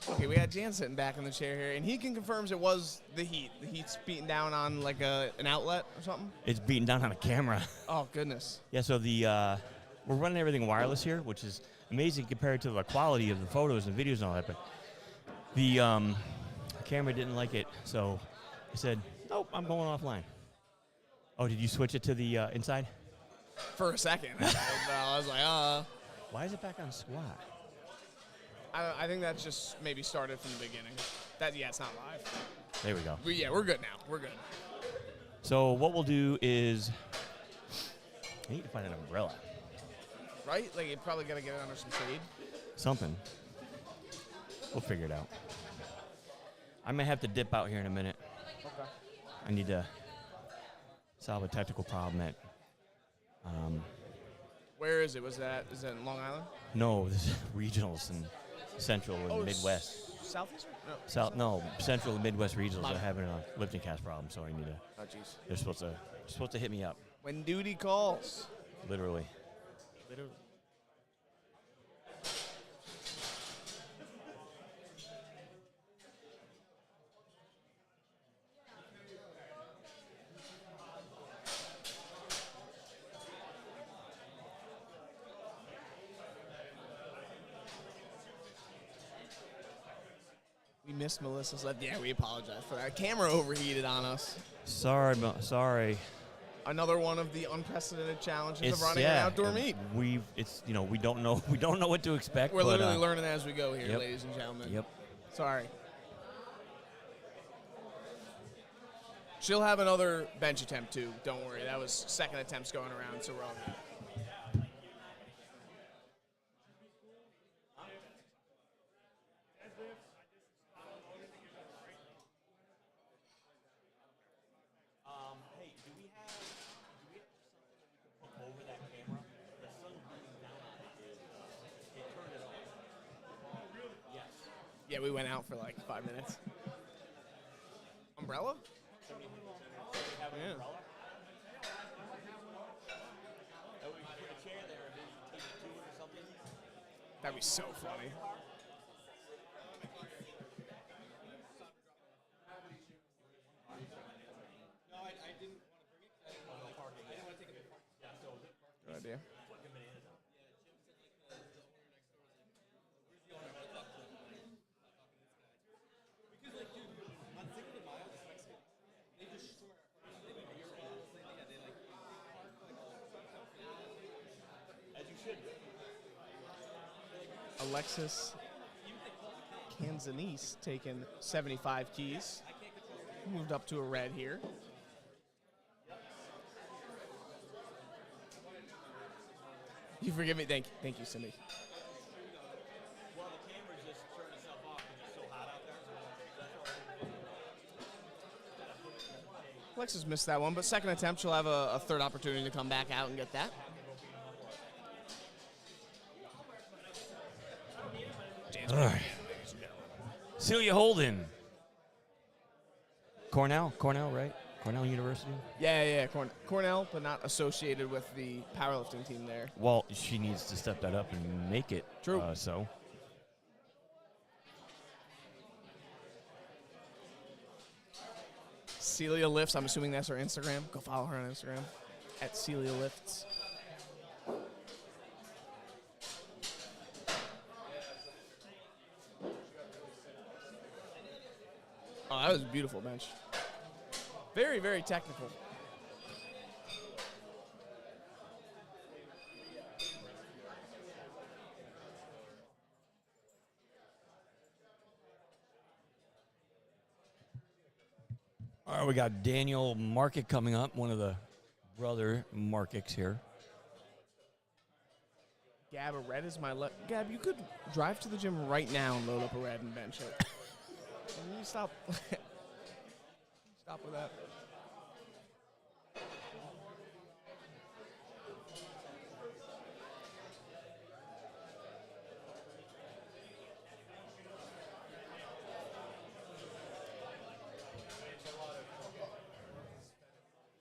Okay, we had Jan sitting back in the chair here, and he confirms it was the heat. The heat's beating down on like an outlet or something. It's beating down on a camera. Oh, goodness. Yeah, so we're running everything wireless here, which is amazing compared to the quality of the photos and videos and all that. But the camera didn't like it, so I said, nope, I'm going offline. Oh, did you switch it to the inside? For a second. I was like, Why is it back on squat? I think that's just maybe started from the beginning. It's not live. There we go. We're good now. We're good. So what we'll do is, I need to find an umbrella. Right? Like, you probably got to get it under some shade. Something. We'll figure it out. I may have to dip out here in a minute. Okay. I need to solve a technical problem at. Where is it? Is that in Long Island? No, this is regionals in Central and Midwest. Southeast? No, Central and Midwest regionals are having a LiftingCast problem, so I need to. Oh, jeez. They're supposed to hit me up. When duty calls. Literally. We missed Melissa's left. Yeah, we apologize for that. Camera overheated on us. Sorry. Another one of the unprecedented challenges of running an outdoor meet. We don't know what to expect. We're literally learning as we go here, yep. ladies and gentlemen. Yep. Sorry. She'll have another bench attempt too. Don't worry. That was second attempts going around, so we're all good. Yeah, we went out for like 5 minutes. Umbrella? Yeah. That'd be so funny. Alexis Canzanese taking 75 keys. Moved up to a red here. You forgive me? Thank you, Cindy. Well, the camera just turned itself off because it's so hot out there. Alexis missed that one, but second attempt, she'll have a third opportunity to come back out and get that. All right. Celia Holden. Cornell, right? Cornell University? Yeah. Cornell, but not associated with the powerlifting team there. Well, she needs to step that up and make it. True. So. Celia Lifts, I'm assuming that's her Instagram. Go follow her on Instagram, at Celia Lifts. Oh, that was a beautiful bench. Very, very technical. All right, we got Daniel Market coming up, one of the brother Markets here. Gab, a red is my left. Gab, you could drive to the gym right now and load up a red and bench it. Can you stop? Stop with that.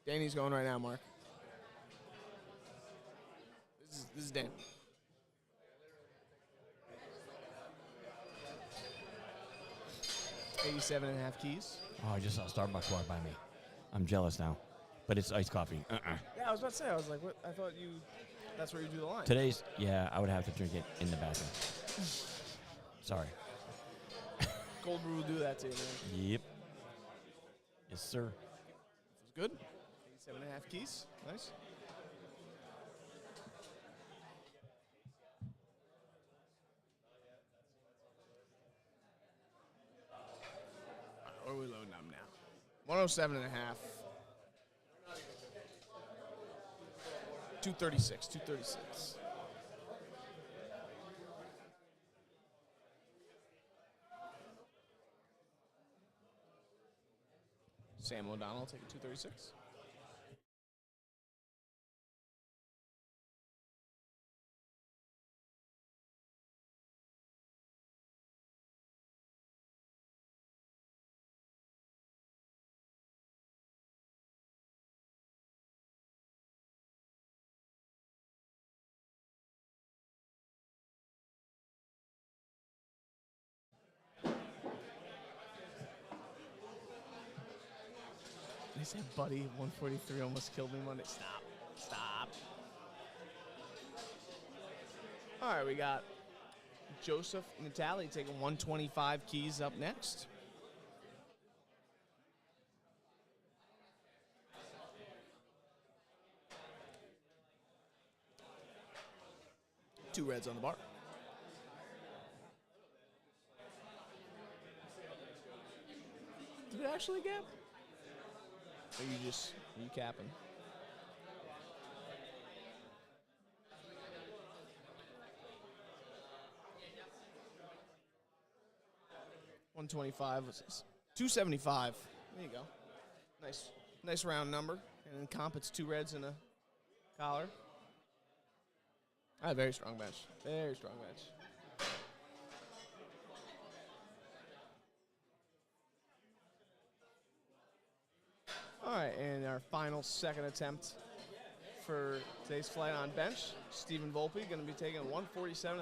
Danny's going right now, Mark. This is Dan. $87.5 keys. Oh, I just saw Starbucks walk by me. I'm jealous now. But it's iced coffee. Yeah, I was about to say, I was like, what? I thought that's where you do the line. Today's, yeah, I would have to drink it in the bathroom. Sorry. Cold brew will do that to you, man. Yep. Yes, sir. This is good. 87.5 keys. Nice. What are we loading up now? 107.5. 236. Sam O'Donnell taking 236. They said, buddy, 143 almost killed me Monday. Stop. All right, we got Joseph Natali taking 125 keys up next. Two reds on the bar. Did it actually gap? Or you capping? $125 was 275. There you go. Nice round number. And in comp, it's two reds and a collar. Very strong bench. Very strong bench. All right, and our final second attempt for today's flight on bench. Stephen Volpe going to be taking 147.5.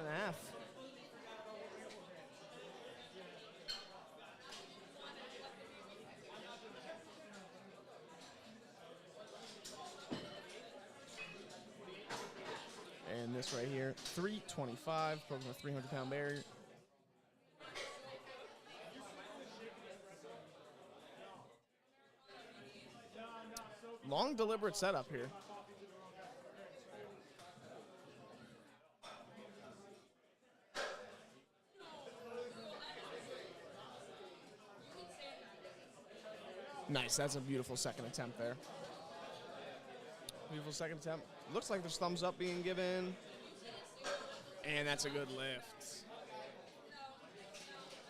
And this right here, 325, broken a 300-pound barrier. Long, deliberate setup here. Nice. That's a beautiful second attempt there. Beautiful second attempt. Looks like there's thumbs up being given. And that's a good lift.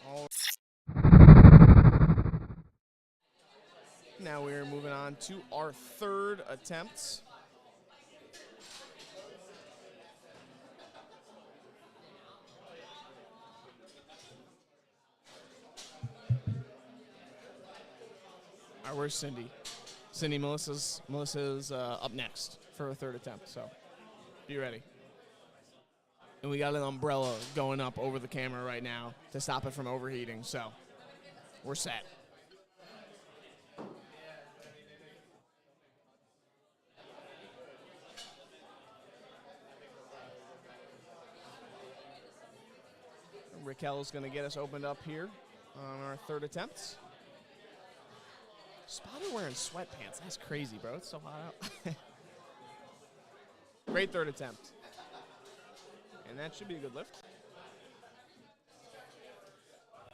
All now we're moving on to our third attempt. All right, where's Cindy? Cindy, Melissa's up next for her third attempt, so be ready. And we got an umbrella going up over the camera right now to stop it from overheating, so we're set. Raquel's going to get us opened up here on our third attempt. Spotted wearing sweatpants. That's crazy, bro. It's so hot out. Great third attempt. And that should be a good lift.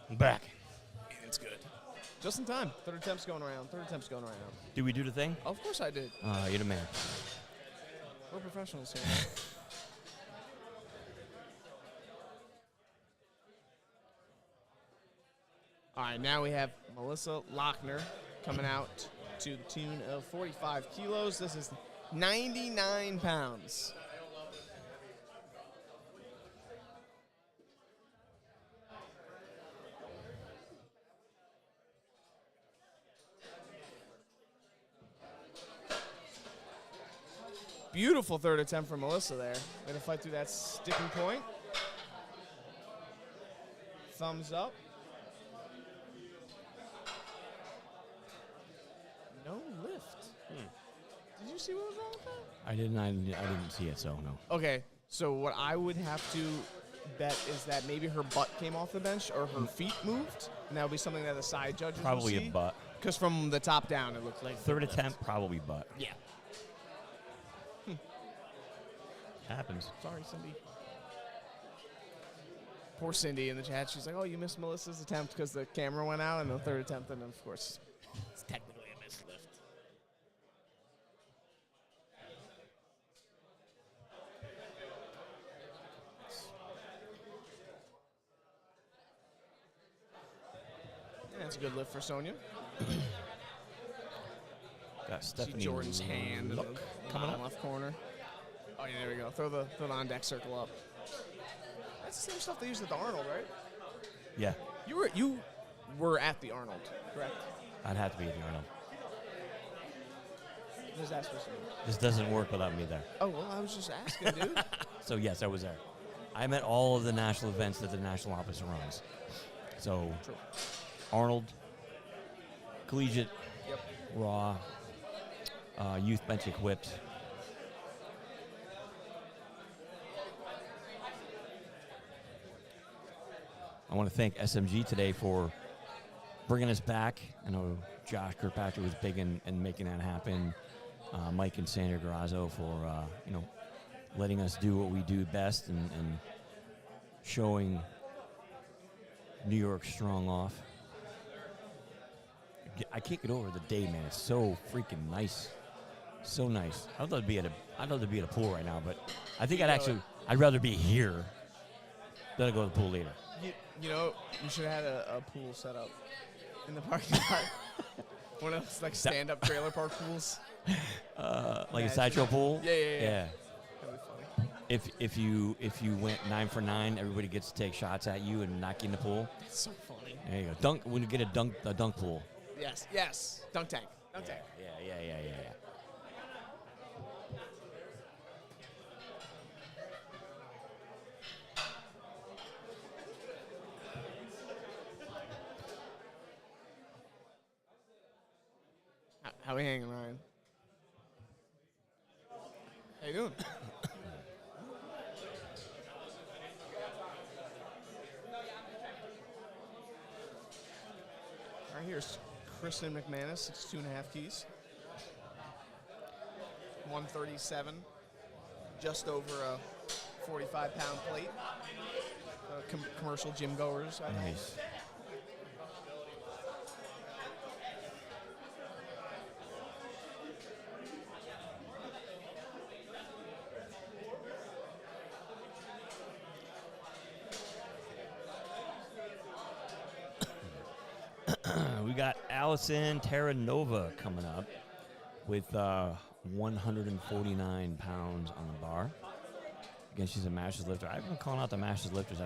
I'm back. And it's good. Just in time. Third attempt's going around. Third attempt's going around. Did we do the thing? Of course I did. You're the man. We're professionals here. All right, now we have Melissa Lochner coming out to the tune of 45 kilos. This is 99 pounds. Beautiful third attempt from Melissa there. Going to fight through that sticking point. Thumbs up. No lift. Did you see what was wrong with that? I didn't see it, so no. Okay, so what I would have to bet is that maybe her butt came off the bench or her feet moved, and that would be something that the side judges Probably would see. a butt. Because from the top down, it looked like Third attempt, probably butt. Yeah. Happens. Sorry, Cindy. Poor Cindy in the chat. She's like, oh, you missed Melissa's attempt because the camera went out, and the third attempt, and of course, it's technically a missed lift. And that's a good lift for Sonia. Got See Stephanie Jordan's hand in the coming bottom left corner. Oh, yeah, there we go. Throw the on-deck circle up. That's the same stuff they used at the Arnold, right? Yeah, You were at the Arnold, correct? I'd have to be at the Arnold. What is that supposed to mean? This doesn't work without me there. Oh, well, I was just asking, dude. So yes, I was there. I'm at all of the national events that the national office runs. So True. Arnold, collegiate, Yep. raw, youth bench equipped. I want to thank SMG today for bringing us back. I know Josh Kirkpatrick was big in making that happen. Mike and Sandra Garazzo for letting us do what we do best and showing New York strong off. I can't get over the day, man. It's so freaking nice, so nice. I'd love to be at a pool right now, but I think I'd rather be here than go to the pool later. You know, you should have had a pool set up in the parking lot. One of those, like, stand-up trailer park pools. Like a sideshow pool? Yeah. That'd be funny. If you went 9 for 9, everybody gets to take shots at you and knock you in the pool. It's so funny. There you go. Dunk when you get a dunk pool. Yes. Dunk tank. Dunk tank. Yeah. How we hanging, Ryan? How you doing? Right here's Kristen McManus, 62.5 keys. 137, just over a 45-pound plate. Commercial gym goers, I think. Nice. we got Allison Terranova coming up with 149 pounds on the bar. Again, she's a masters lifter. I've been calling out the masters lifters.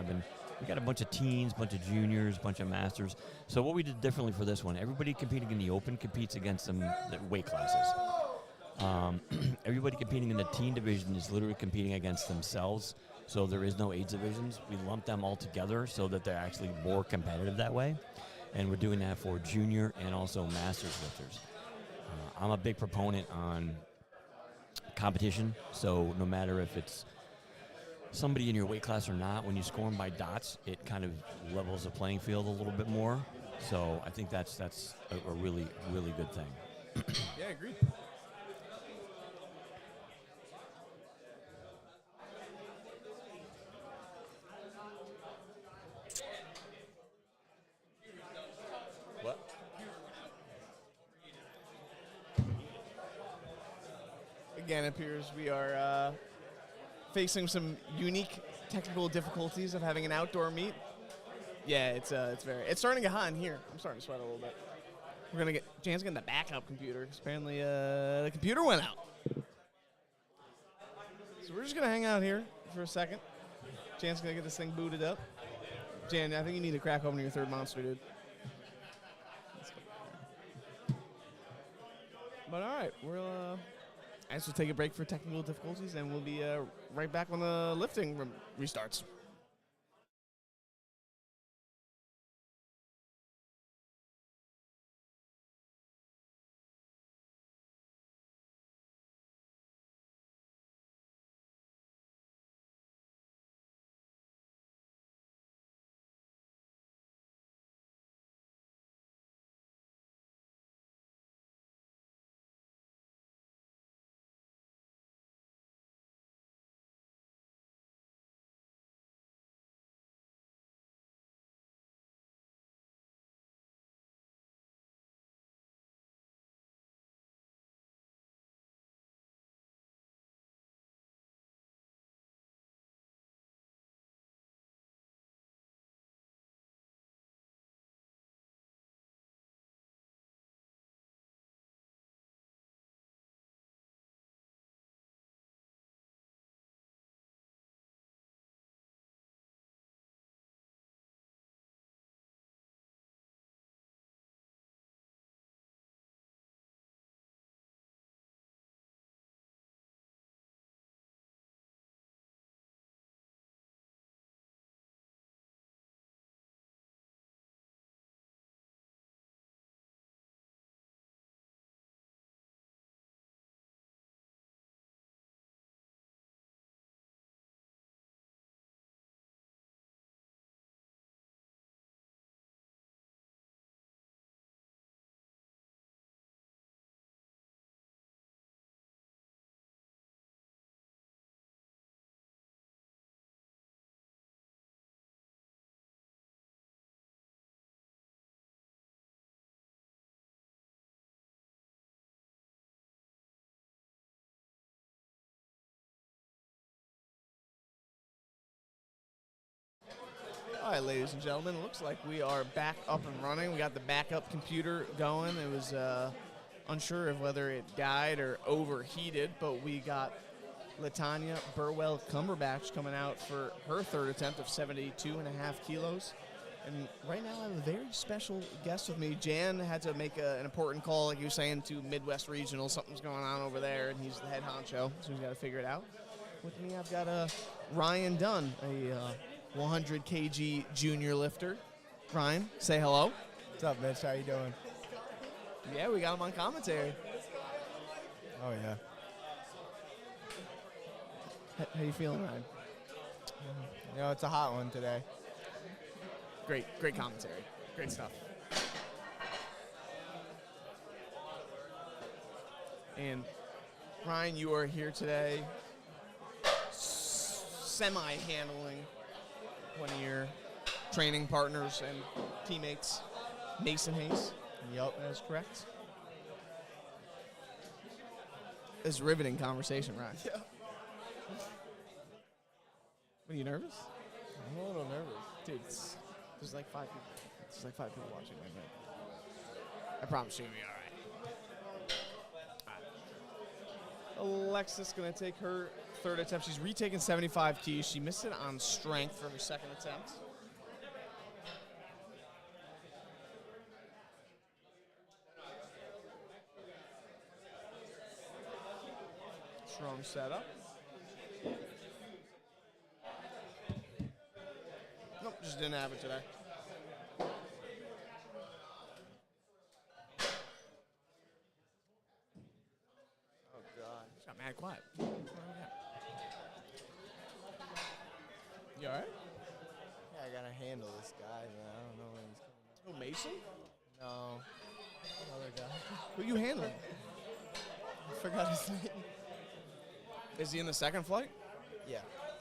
We got a bunch of teens, bunch of juniors, bunch of masters. So what we did differently for this one, everybody competing in the open competes against the weight classes. Everybody competing in the teen division is literally competing against themselves. So there is no age divisions. We lump them all together so that they're actually more competitive that way. And we're doing that for junior and also masters lifters. I'm a big proponent on competition. So no matter if it's somebody in your weight class or not, when you score them by dots, it kind of levels the playing field a little bit more. So I think that's a really, really good thing. Yeah, agreed. What? Again, it appears we are facing some unique technical difficulties of having an outdoor meet. Yeah, it's starting to get hot in here. I'm starting to sweat a little bit. Jan's getting the backup computer, 'cause apparently the computer went out. So we're just gonna hang out here for a second. Jan's gonna get this thing booted up. Jan, I think you need to crack open your third monster, dude. But all right, we'll I guess we'll take a break for technical difficulties, and we'll be right back when the lifting restarts. All right, ladies and gentlemen, it looks like we are back up and running. We got the backup computer going. It was unsure of whether it died or overheated, but we got LaTanya Burwell Cumberbatch coming out for her third attempt of 72.5 kilos. And right now I have a very special guest with me. Jan had to make an important call, like you were saying, to Midwest Regional. Something's going on over there, and he's the head honcho, so he's got to figure it out. With me, I've got Ryan Dunn, a 100 kg junior lifter. Ryan, say hello. What's up, Mitch? How you doing? Yeah, we got him on commentary. Oh, yeah. How you feeling, Ryan? You know, it's a hot one today. Great commentary. Great stuff. And Ryan, you are here today semi-handling one of your training partners and teammates, Mason Hayes. Yep. That is correct. This is a riveting conversation, Ryan. Yeah. Are you nervous? I'm a little nervous. Dude, there's like five people. There's like five people watching right now. I promise you're going to be all right. Alexis going to take her third attempt. She's retaken 75 keys. She missed it on strength for her second attempt. Strong setup. Nope, just didn't have it today. Oh, God. Just got mad quiet. You all right? Yeah, I got to handle this guy, man. I don't know when he's coming up. Oh, Mason? No. Another guy. Who you handling? I forgot his name. Is he in the second flight? Yeah.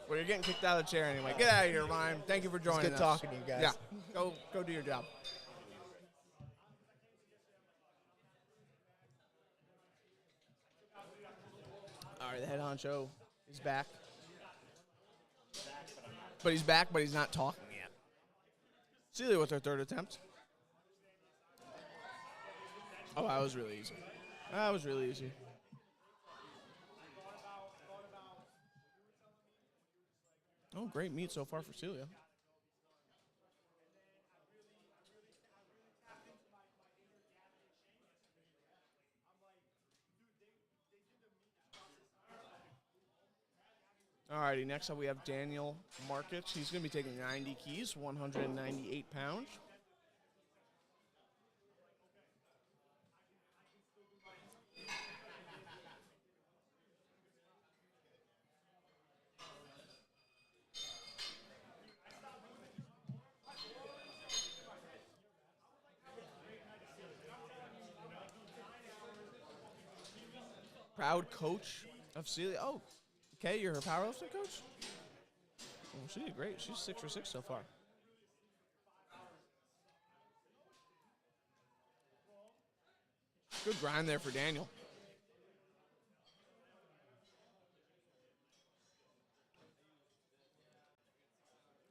Well, you're getting kicked out of the chair anyway. Get out of here, Ryan. Thank you for joining us. It's good talking to you guys. Yeah. Go do your job. All right, the head honcho is back. But he's back, but he's not talking yet. Celia with her third attempt. Oh, that was really easy. That was really easy. Oh, great meet so far for Celia. Alrighty, next up we have Daniel Markich. He's going to be taking 90 keys, 198 pounds. Proud coach of Celia. Oh, okay, you're her powerlifting coach? Well, she did great. She's 6 for 6 so far. Good grind there for Daniel.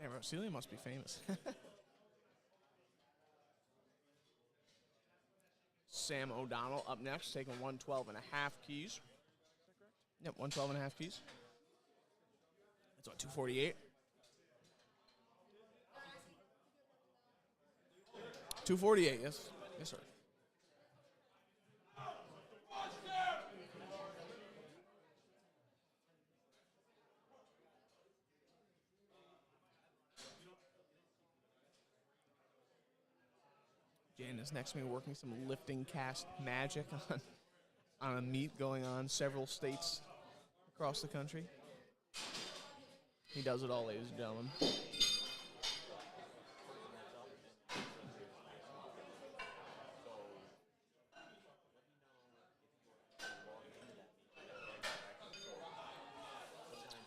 Hey, bro, Celia must be famous. Sam O'Donnell up next, taking 112 and a half keys. Yep, 112 and a half keys. That's what, 248? 248, yes. Yes, sir. Jan is next to me working some LiftingCast magic on a meet going on several states across the country. He does it all, ladies and gentlemen.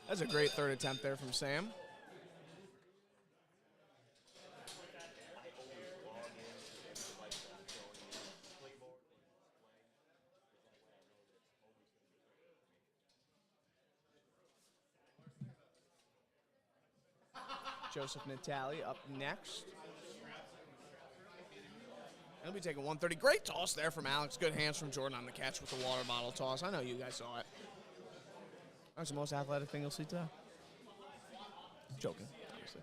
That's a great third attempt there from Sam. Joseph Natali up next. He'll be taking 130. Great toss there from Alex. Good hands from Jordan on the catch with the water bottle toss. I know you guys saw it. That's the most athletic thing you'll see today. Joking, obviously.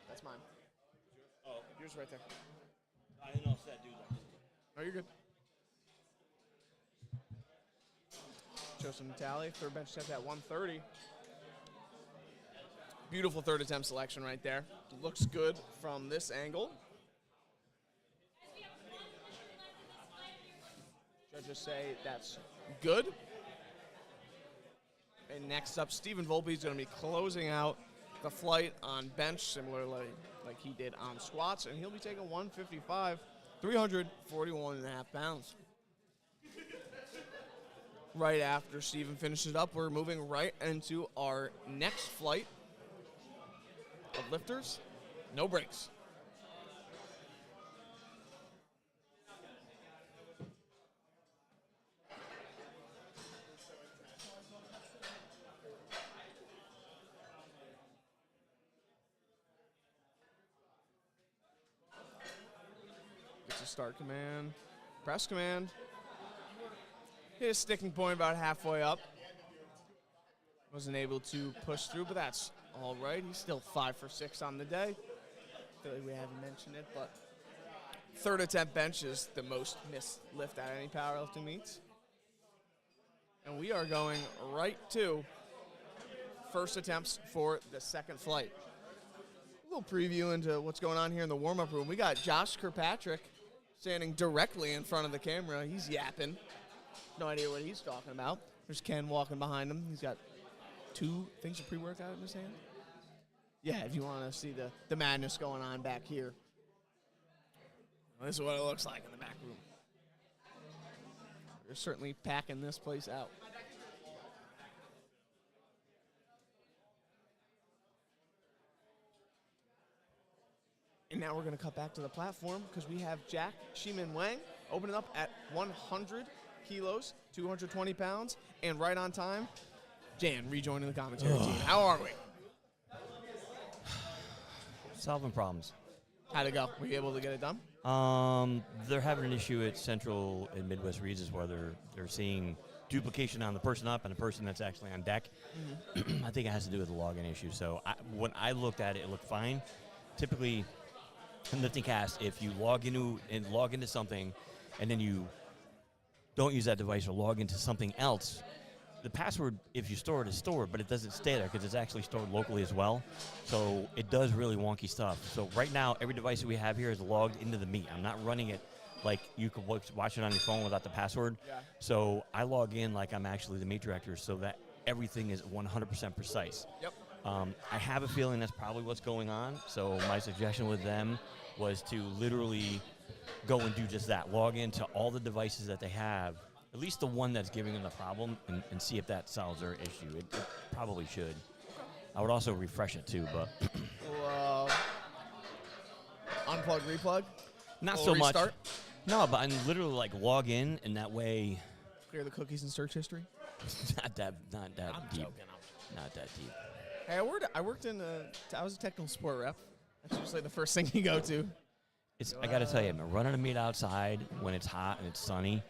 That's mine. Oh, Yours right there. I didn't know if that dude like. Oh, you're good. Joseph Natali, third bench attempt at 130. Beautiful third attempt selection right there. Looks good from this angle. Judges say that's good. And next up, Stephen Volpe is going to be closing out the flight on bench, similarly like he did on squats, and he'll be taking 155, 341 and a half pounds. Right after Stephen finishes up, we're moving right into our next flight of lifters. No breaks. start command, press command. Hit a sticking point about halfway up. Wasn't able to push through, but that's all right. He's still 5 for 6 on the day. I feel like we haven't mentioned it, but third attempt bench is the most missed lift at any powerlifting meets. And we are going right to first attempts for the second flight. A little preview into what's going on here in the warm-up room. We got Josh Kirkpatrick standing directly in front of the camera. He's yapping. No idea what he's talking about. There's Ken walking behind him. He's got 2 things of pre-workout in his hand. Yeah, if you want to see the madness going on back here. This is what it looks like in the back room. We're certainly packing this place out. And now we're going to cut back to the platform because we have Jack Shimin Wang opening up at 100 kilos, 220 pounds, and right on time, Jan rejoining the commentary team. How are we? Solving problems. How'd it go? Were you able to get it done? They're having an issue at Central and Midwest regions where they're seeing duplication on the person up and the person that's actually on deck. I think it has to do with the login issue. So when I looked at it, it looked fine. Typically, in LiftingCast, if you log into something and then you don't use that device or log into something else, the password, if you store it, is stored, but it doesn't stay there because it's actually stored locally as well. So it does really wonky stuff. So right now, every device that we have here is logged into the meet. I'm not running it like you could watch it on your phone without the password. Yeah. So I log in like I'm actually the meet director so that everything is 100% precise. Yep. I have a feeling that's probably what's going on. So my suggestion with them was to literally go and do just that. Log into all the devices that they have, at least the one that's giving them the problem, and see if that solves their issue. It probably should. I would also refresh it too, but unplug, replug? Not so much. Restart? No, but I'm literally like log in, and that way. Clear the cookies in search history? Not that I'm deep. joking. Not that deep. Hey, I worked in I was a technical support rep. That's usually the first thing you go to. I got to tell you, running a meet outside when it's hot and it's sunny,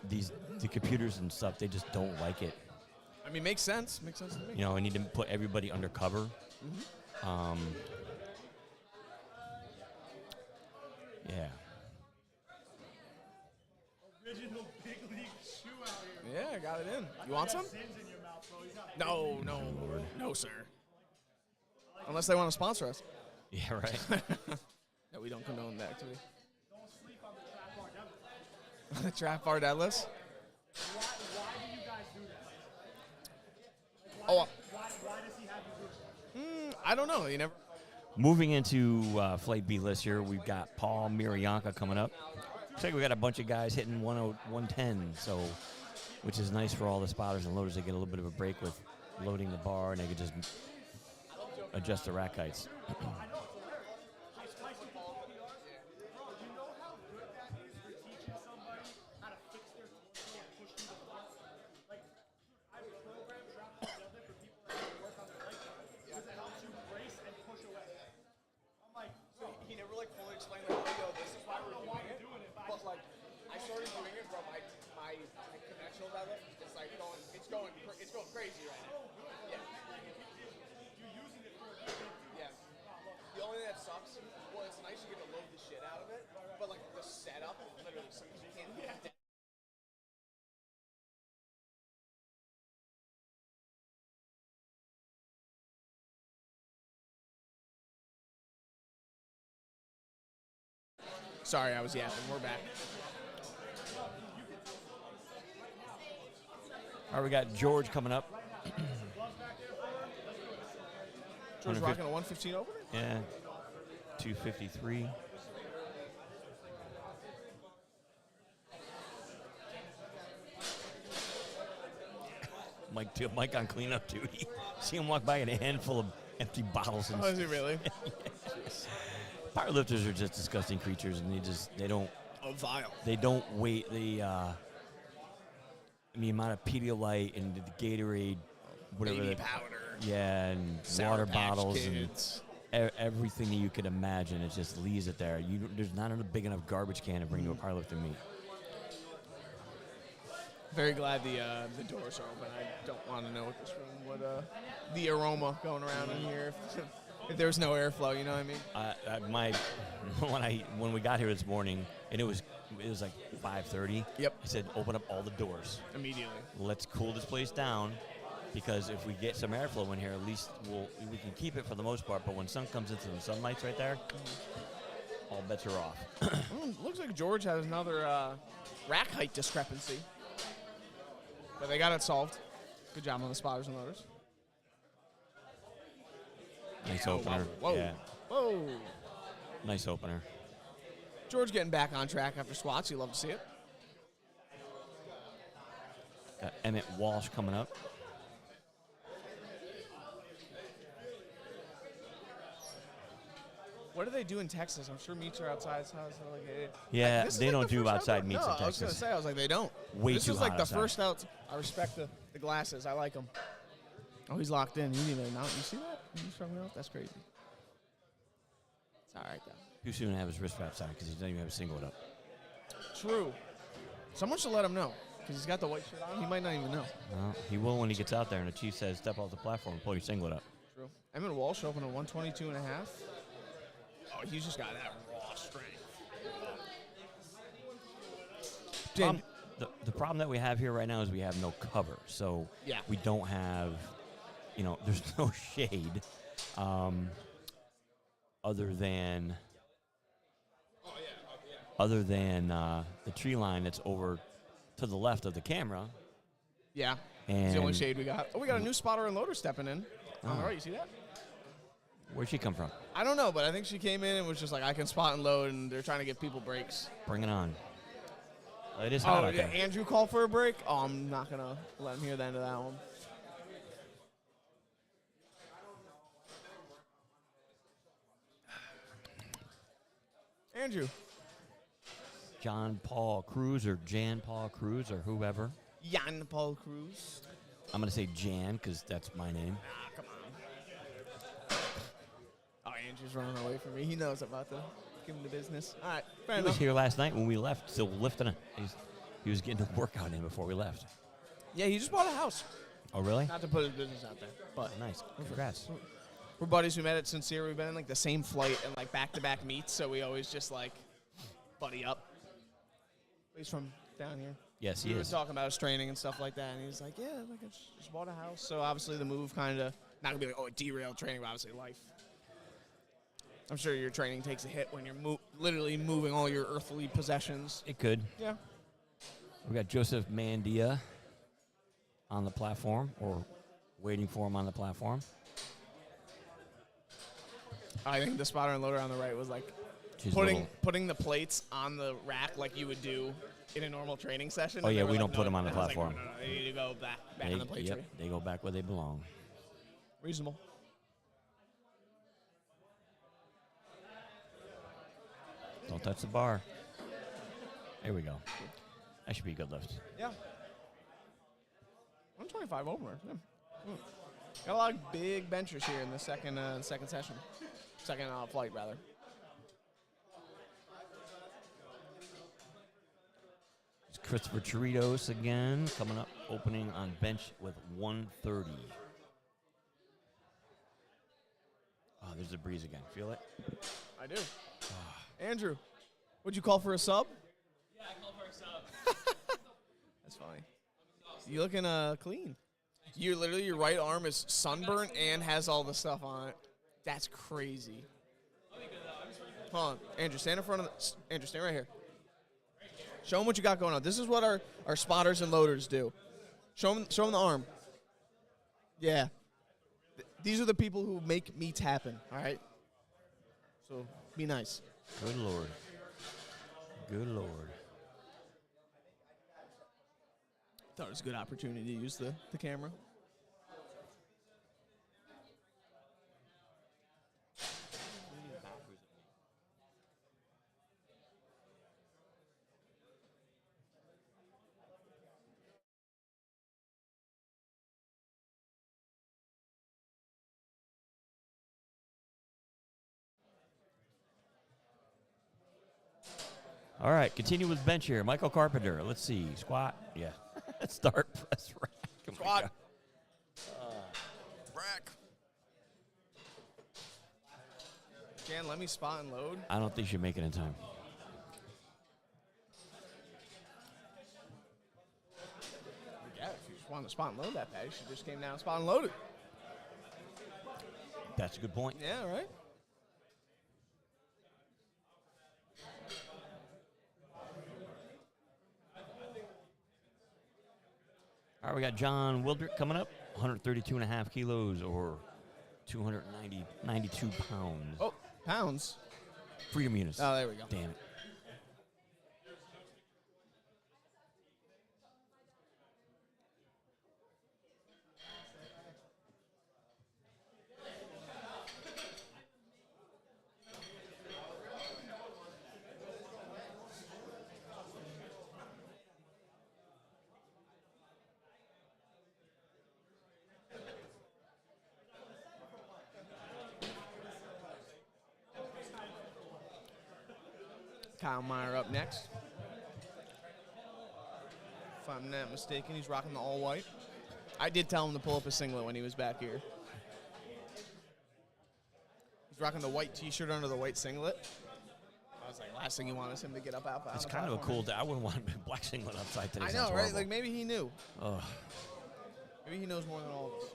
the computers and stuff, they just don't like it. I mean, makes sense. Makes sense to me. You know, I need to put everybody under cover. Yeah. Original big league shoe out here. Yeah, I got it in. You want some? Sins in your mouth, bro. You got No, sir. Unless they want to sponsor us. Yeah, right. No, we don't condone that activity. Don't sleep on the trap bar deadlift. The trap bar deadlifts? Why do you guys do that? Oh, Why does he have you do that? I don't know. You never. Moving into Flight B list here, we've got Paul Mirianka coming up. Looks like we got a bunch of guys hitting 110, so which is nice for all the spotters and loaders. They get a little bit of a break with loading the bar, and they can just adjust the rack heights. He never fully explained this is why we're doing it. But I started doing it from my conventional deadlift. It's going crazy right now. Yeah. You're using it for a Yeah. The only thing that sucks, well, it's nice you get to load the shit out of it, but the setup, literally, sometimes you can't do that. Sorry, I was yapping. We're back. All right, we got George coming up. George rocking a 115 opener? Yeah, 253. Mike on cleanup duty. See him walk by in a handful of empty bottles. And is he really? Powerlifters are just disgusting creatures, and they don't. Oh, vile. They don't wait the amount of Pedialyte and the Gatorade, whatever. Baby powder. Yeah, and Sour water Patch bottles Kids. everything that you could imagine. It just leaves it there. There's not a big enough garbage can to bring to a powerlifting meet. Very glad the doors are open. I don't want to know what this room would the aroma going around in here if there was no airflow. You know what I mean? When we got here this morning, and it was like 5:30. Yep. I said, open up all the doors. Immediately. Let's cool this place down, because if we get some airflow in here, at least we can keep it for the most part. But when sun comes into the sunlights right there, all bets are off. Looks like George has another rack height discrepancy. But they got it solved. Good job on the spotters and loaders. Nice opener. Whoa. Yeah. Whoa. Nice opener. George getting back on track after squats. You love to see it. Got Emmett Walsh coming up. What do they do in Texas? I'm sure meets are outside. So Yeah, this is they like don't the do first outside outdoor- meets no, in I was going Texas. to say, I was like, they don't. Way this too is like hot the outside. first out. I respect the glasses. I like them. Oh, he's locked in. He didn't even know. You see that? He's from out? That's crazy. It's all right, though. Too soon to have his wrist wraps on because he doesn't even have a singlet up. True. Someone should let him know because he's got the white shirt on. He might not even know. Well, he will when he gets out there and the chief says, step off the platform and pull your singlet up. True. Emmett Walsh open at 122.5. Oh, he's just got that raw strength. The problem that we have here right now is we have no cover. So Yeah. we don't have, there's no shade other than the tree line that's over to the left of the camera. Yeah. And It's the only shade we got. Oh, we got a new spotter and loader stepping in. On the right, you see that? Where'd she come from? I don't know, but I think she came in and was just like, I can spot and load, and they're trying to give people breaks. Bring it on. It is hot Oh, out did there. Andrew call for a break? Oh, I'm not going to let him hear the end of that one. Andrew. John Paul Cruz or Jan Paul Cruz or whoever. Jan Paul Cruz. I'm going to say Jan because that's my name. Ah, come on. Oh, Andrew's running away from me. He knows I'm about to give him the business. All right, fair He was enough. here last night when we left, still lifting it. He was getting a workout in before we left. Yeah, he just bought a house. Oh, really? Not to put his business out there, but Nice. Congrats. we're buddies. We met at Sincere. We've been in like the same flight and like back-to-back meets, so we always just like buddy up. He's from down here. Yes, We he were is. talking about his training and stuff like that, and he was like, "Yeah, like I just bought a house." So obviously the move kind of not gonna be like, "Oh, it derailed training," but obviously life. I'm sure your training takes a hit when you're literally moving all your earthly possessions. It could. Yeah. We got Joseph Mandia on the platform or waiting for him on the platform. I think the spotter and loader on the right was like She's putting the plates on the rack like you would do in a normal training session. Oh, and yeah, they were we like, don't put them on the and I was like, platform. no, they need to go back on the plate tray. They go back where they belong. Reasonable. Don't touch the bar. There we go. That should be a good lift. Yeah. 125 over. Yeah. Got a lot of big benchers here in the second session. Second flight, rather. It's Christopher Chiritos again, coming up, opening on bench with 130. Oh, there's a breeze again. Feel it? I do. Andrew, would you call for a sub? Yeah, I called for a sub. That's funny. You looking clean. You literally, your right arm is sunburnt and has all the stuff on it. That's crazy. Hold on, Andrew, stand in front of the. Andrew, stand right here. Show them what you got going on. This is what our spotters and loaders do. Show them the arm. Yeah. These are the people who make meets happen. All right. So be nice. Good Lord. Good Lord. Thought it was a good opportunity to use the camera. All right, continue with bench here. Michael Carpenter. Let's see. Squat. Yeah. Start press rack. Oh my Squat. God. Rack. Jan, let me spot and load. I don't think she'll make it in time. Yeah, if you just wanted to spot and load that, Patty, she just came down and spot and loaded. That's a good point. Yeah, right? All right, we got John Wildrick coming up. 132.5 kilos or 292 pounds. Oh, pounds. Freedom units. Oh, there we go. Damn it. Kyle Meyer up next. If I'm not mistaken, he's rocking the all white. I did tell him to pull up a singlet when he was back here. He's rocking the white t-shirt under the white singlet. I was like, last thing you want is him to get up out. It's kind of a cool day. I wouldn't want a black singlet outside today. I Sounds know, right? horrible. Like maybe he knew. Ugh. Maybe he knows more than all of us.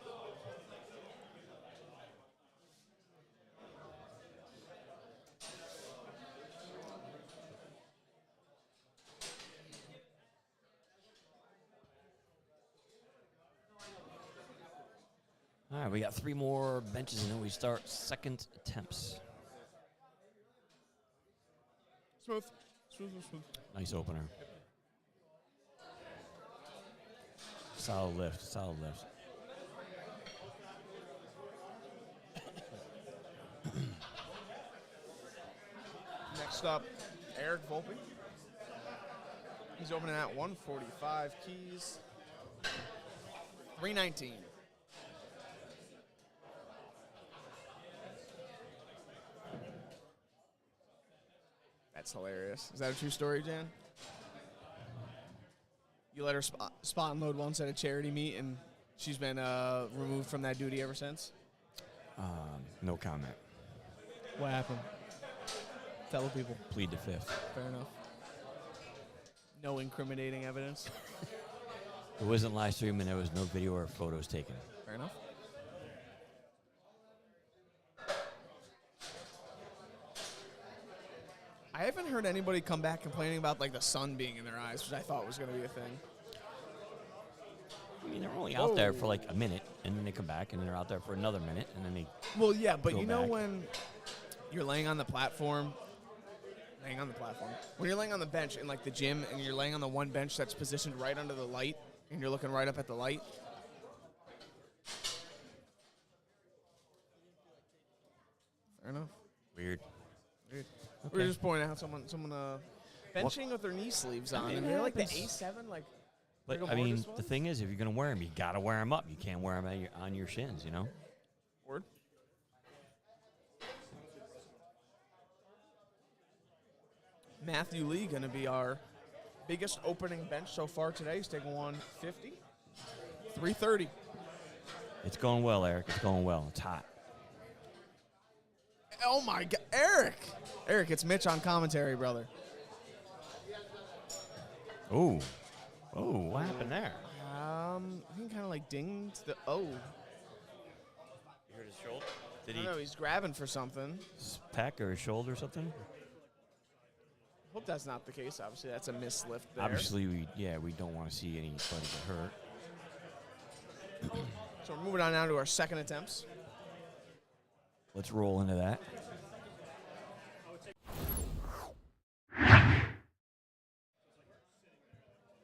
All right, we got 3 more benches, and then we start second attempts. Smooth. Smooth. Nice opener. Solid lift, solid lift. Next up, Eric Volpe. He's opening at 145 keys. 319. That's hilarious. Is that a true story, Jan? You let her spot and load once at a charity meet, and she's been removed from that duty ever since? No comment. What happened? Fellow people. Plead the fifth. Fair enough. No incriminating evidence. It wasn't live stream, and there was no video or photos taken. Fair enough. I haven't heard anybody come back complaining about like the sun being in their eyes, which I thought was going to be a thing. I mean, they're only out there for like a minute, and then they come back, and then they're out there for another minute, and then they. Well, yeah, but Go you know back. when you're laying on the platform, when you're laying on the bench in like the gym, and you're laying on the one bench that's positioned right under the light, and you're looking right up at the light. Fair enough. Weird. We Okay. were just pointing out someone benching with their knee sleeves on, and they're like the happens. A7, like. But rigor I mean, mortis the ones? thing is, if you're gonna wear them, you gotta wear them up. You can't wear them on your shins, you know. Word. Matthew Lee going to be our biggest opening bench so far today. He's taking 150, 330. It's going well, Eric. It's going well. It's hot. Oh my God, Eric! Eric, it's Mitch on commentary, brother. Ooh. Oh, what happened there? I think kind of like dinged the. Oh, You heard his shoulder? Did I he don't know. He's grabbing for something. peck or his shoulder or something? Hope that's not the case. Obviously, that's a mislift there. Obviously, we don't want to see anybody get hurt. So we're moving on now to our second attempts. Let's roll into that.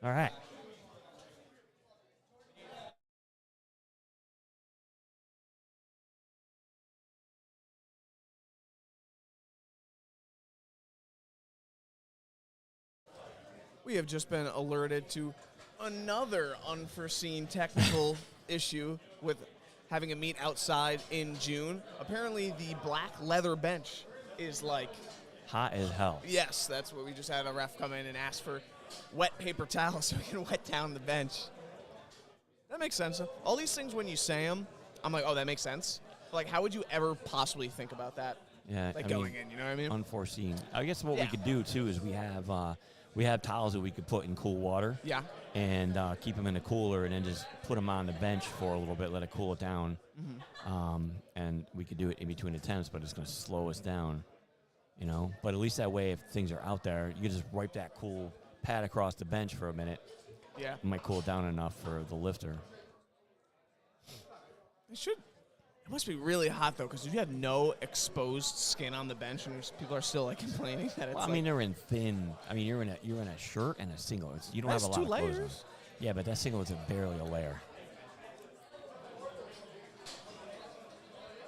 All right. We have just been alerted to another unforeseen technical issue with having a meet outside in June. Apparently, the black leather bench is like hot as hell. Yes, that's what we just had a ref come in and ask for wet paper towels so we can wet down the bench. That makes sense. All these things, when you say them, I'm like, oh, that makes sense. But, like, how would you ever possibly think about that? Yeah, Like, I going mean, in, you know what I mean? unforeseen. I guess what Yeah. we could do too is we have towels that we could put in cool water. Yeah. And keep them in the cooler, and then just put them on the bench for a little bit, let it cool it down. And we could do it in between attempts, but it's going to slow us down, you know. But at least that way, if things are out there, you can just wipe that cool pad across the bench for a minute. Yeah. It might cool it down enough for the lifter. It should. It must be really hot, though, because if you have no exposed skin on the bench and people are still, like, complaining that it's Well, I mean, they're in thin. I mean, you're in a shirt and a singlet. You don't have a lot two of clothes on. layers. Yeah, but that singlet's barely a layer.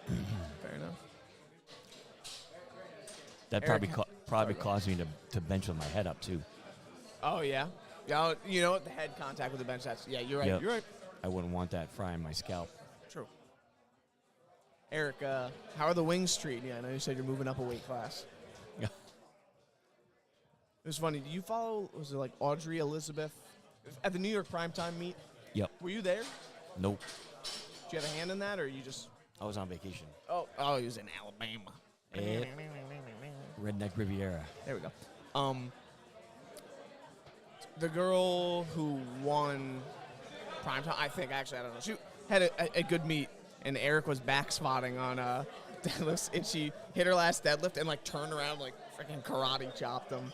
Fair enough. That Eric, probably caused me to bench with my head up too. Oh, yeah? Yeah, you know what? The head contact with the bench, yeah, you're right. Yep. You're right. I wouldn't want that frying my scalp. True. Eric, how are the wings treating you? I know you said you're moving up a weight class. Yeah. It was funny. Do you follow, was it like Audrey Elizabeth at the New York Primetime meet? Yep. Were you there? Nope. Did you have a hand in that, or you just? I was on vacation. Oh, he was in Alabama. Yep. Redneck Riviera. There we go. The girl who won Primetime, I think, actually, I don't know. She had a good meet, and Eric was back spotting on deadlifts, and she hit her last deadlift and, like, turned around, like, freaking karate chopped him.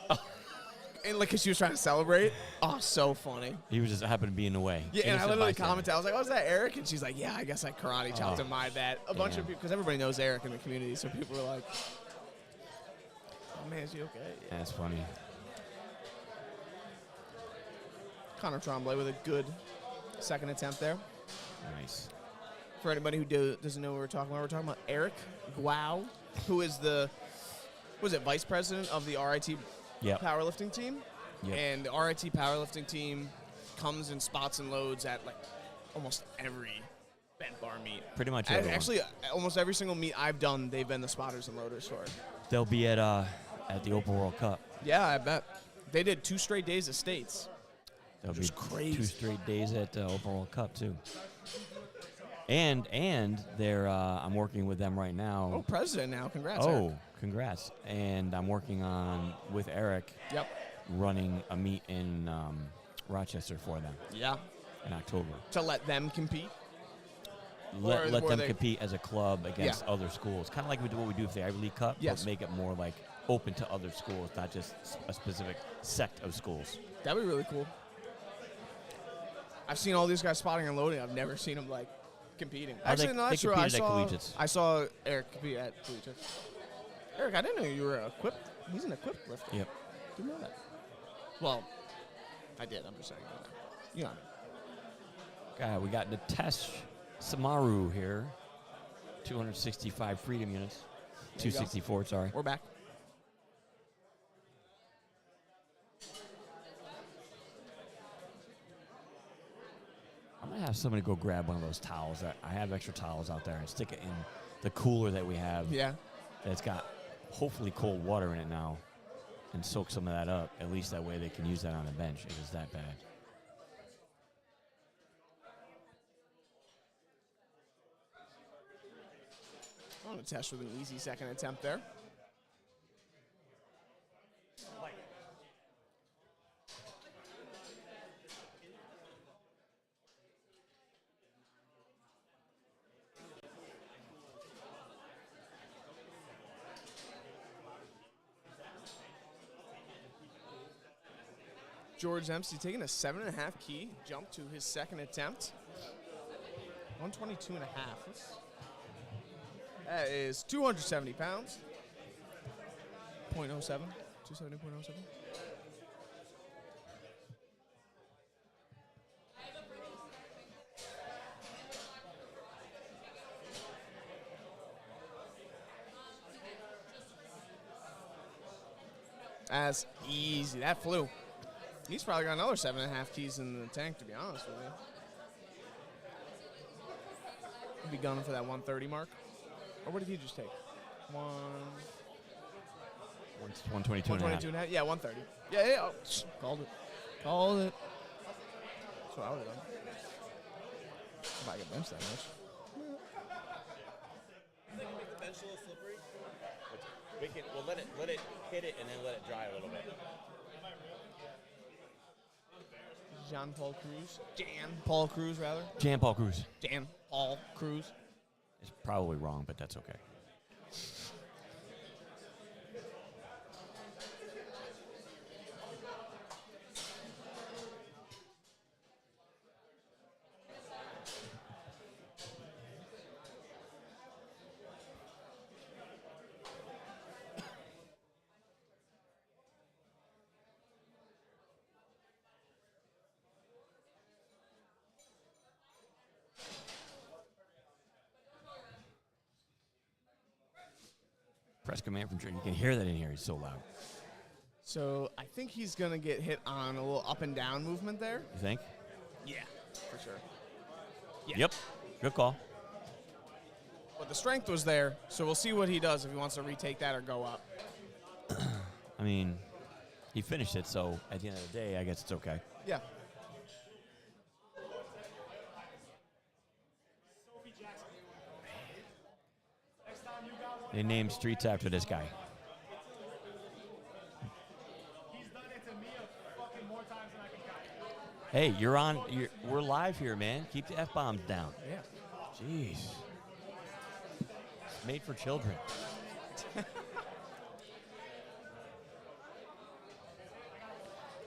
And, like, because she was trying to celebrate. Oh, so funny. He was just happened to be in the way. Yeah, and I Innocent literally bystander. commented. I was like, oh, is that Eric? And she's like, yeah, I guess I karate chopped him, my bad. A bunch of damn. people, because everybody knows Eric in the community, so people were like, oh, man, is he okay? Yeah. That's funny. Connor Tremblay with a good second attempt there. Nice. For anybody who doesn't know what we're talking about Eric Guau, who is vice president of the RIT Yep. powerlifting team. Yep. And the RIT powerlifting team comes in spots and loads at, like, almost every bent bar meet. Pretty much everyone. Actually, almost every single meet I've done, they've been the spotters and loaders for it. They'll be at the Open World Cup. Yeah, I bet. They did 2 straight days of states. There'll Which is be crazy. 2 straight days at the Open World Cup too. And they're I'm working with them right now. Oh, president now. Congrats, Oh, Eric. congrats. And I'm working on with Eric Yep. running a meet in Rochester for them Yeah. in October. To let them compete. Let or them they- compete as a club against Yeah. other schools. Kind of like what we do for the Ivy League Cup, Yes. but make it more like open to other schools, not just a specific sect of schools. That'd be really cool. I've seen all these guys spotting and loading. I've never seen them, like, competing. Oh, Actually, they- no, they that's true. competed at collegiates. I saw Eric compete at collegiates. Eric, I didn't know you were equipped. He's an equipped lifter. Yep. Didn't know that. Well, I did. I'm just saying. You know. God, we got Nitesh Samaru here. 265 freedom units. There you go. 264, sorry. We're back. I'm going to have somebody go grab one of those towels. I have extra towels out there and stick it in the cooler that we have. Yeah. That's got hopefully cold water in it now and soak some of that up. At least that way they can use that on the bench if it's that bad. I'm going to test with an easy second attempt there. George Dempsey taking a 7.5 key jump to his second attempt. 122.5. That is 270 pounds. 0.07. 270.07. That's easy. That flew. He's probably got another 7.5 keys in the tank, to be honest with you. He'll be gunning for that 130 mark. Or what did he just take? 1... It's 122 and a half. 122 and a half? Yeah, 130. Yeah. Oh, called it. Called it. That's what I would have done. If I could bench that much. Make the bench a little slippery. We'll let it hit it and then let it dry a little bit. Jean-Paul Cruz. Jan-Paul Cruz, rather. Jan-Paul Cruz. Jan-Paul Cruz. It's probably wrong, but that's okay. Press command from Jordan. You can hear that in here. He's so loud. So I think he's going to get hit on a little up and down movement there. You think? Yeah, for sure. Yeah. Yep. Good call. But the strength was there, so we'll see what he does if he wants to retake that or go up. I mean, he finished it, so at the end of the day, I guess it's okay. Yeah. They named streets after this guy. He's done it to me fucking more times than I can count. Hey, you're on. We're live here, man. Keep the F-bombs down. Yeah. Jeez. It's made for children.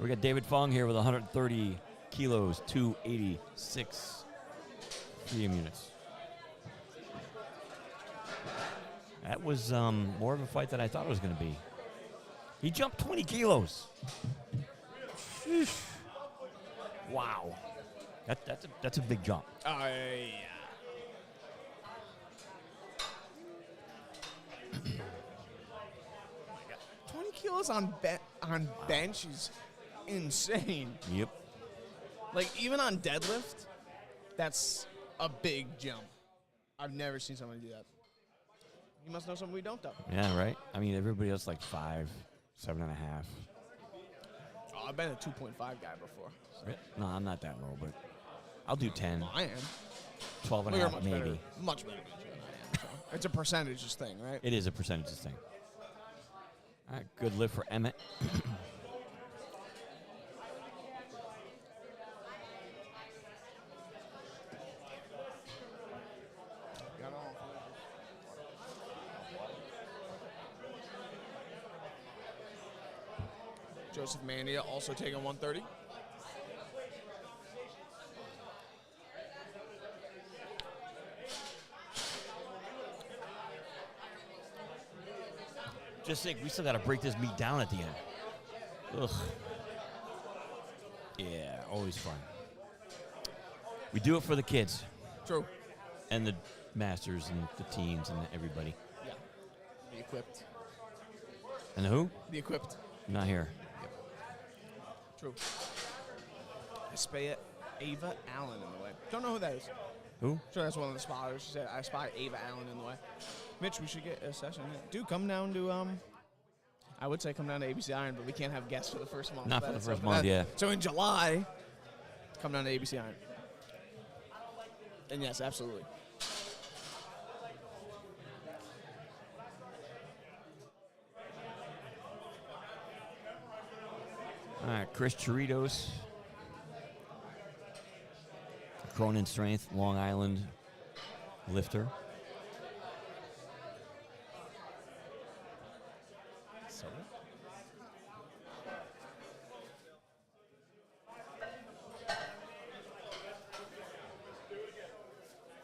We got David Fong here with 130 kilos, 286 3M units. That was more of a fight than I thought it was going to be. He jumped 20 kilos. Sheesh. Wow. That's a big jump. Yeah. 20 kilos on bench is insane. Yep. Like, even on deadlift, that's a big jump. I've never seen somebody do that. You must know something we don't, though. Yeah, right? I mean, everybody else like 5, 7.5. Oh, I've been a 2.5 guy before. No, I'm not that low, but I'll do 10, I am. 12 and Well, a you're half much maybe. better. Much better than I am. So. It's a percentages thing, right? It is a percentages thing. All right, good lift for Emmett. Joseph Mandia also taking 130. Just think, we still got to break this meat down at the end. Ugh. Yeah, always fun. We do it for the kids True. and the masters and the teams and everybody. Yeah. The equipped. And the who? The equipped. Not here. True. I spy Ava Allen in the way. Don't know who that is. Who? Sure, that's one of the spotters. She said, I spy Ava Allen in the way. Mitch, we should get a session. Dude, come down to, I would say come down to ABC Iron, but we can't have guests for the first month. Not for the That's first so- month, that- yeah. So in July, come down to ABC Iron. And yes, absolutely. All right, Chris Chiritos. Cronin Strength, Long Island lifter. So,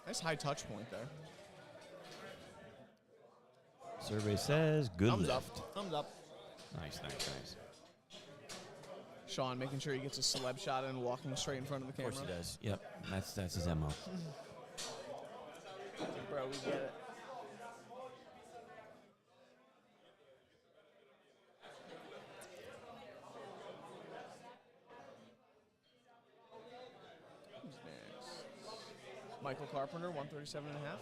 Nice high touch point there. survey says good Thumbs lift. up. Thumbs up. Nice. Sean making sure he gets a celeb shot and walking straight in front of the Of camera. course he does. Yep, that's his MO. Bro, we get it. Who's next? Michael Carpenter, 137 and a half.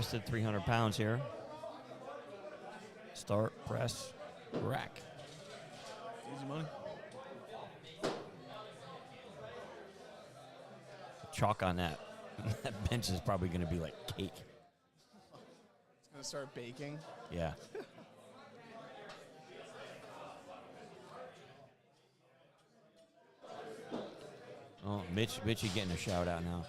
chested 300 pounds here. Start, press, rack. Easy money. Chalk on that. That bench is probably going to be like cake. It's going to start baking. Yeah. Oh, Mitch, you getting a shout out now.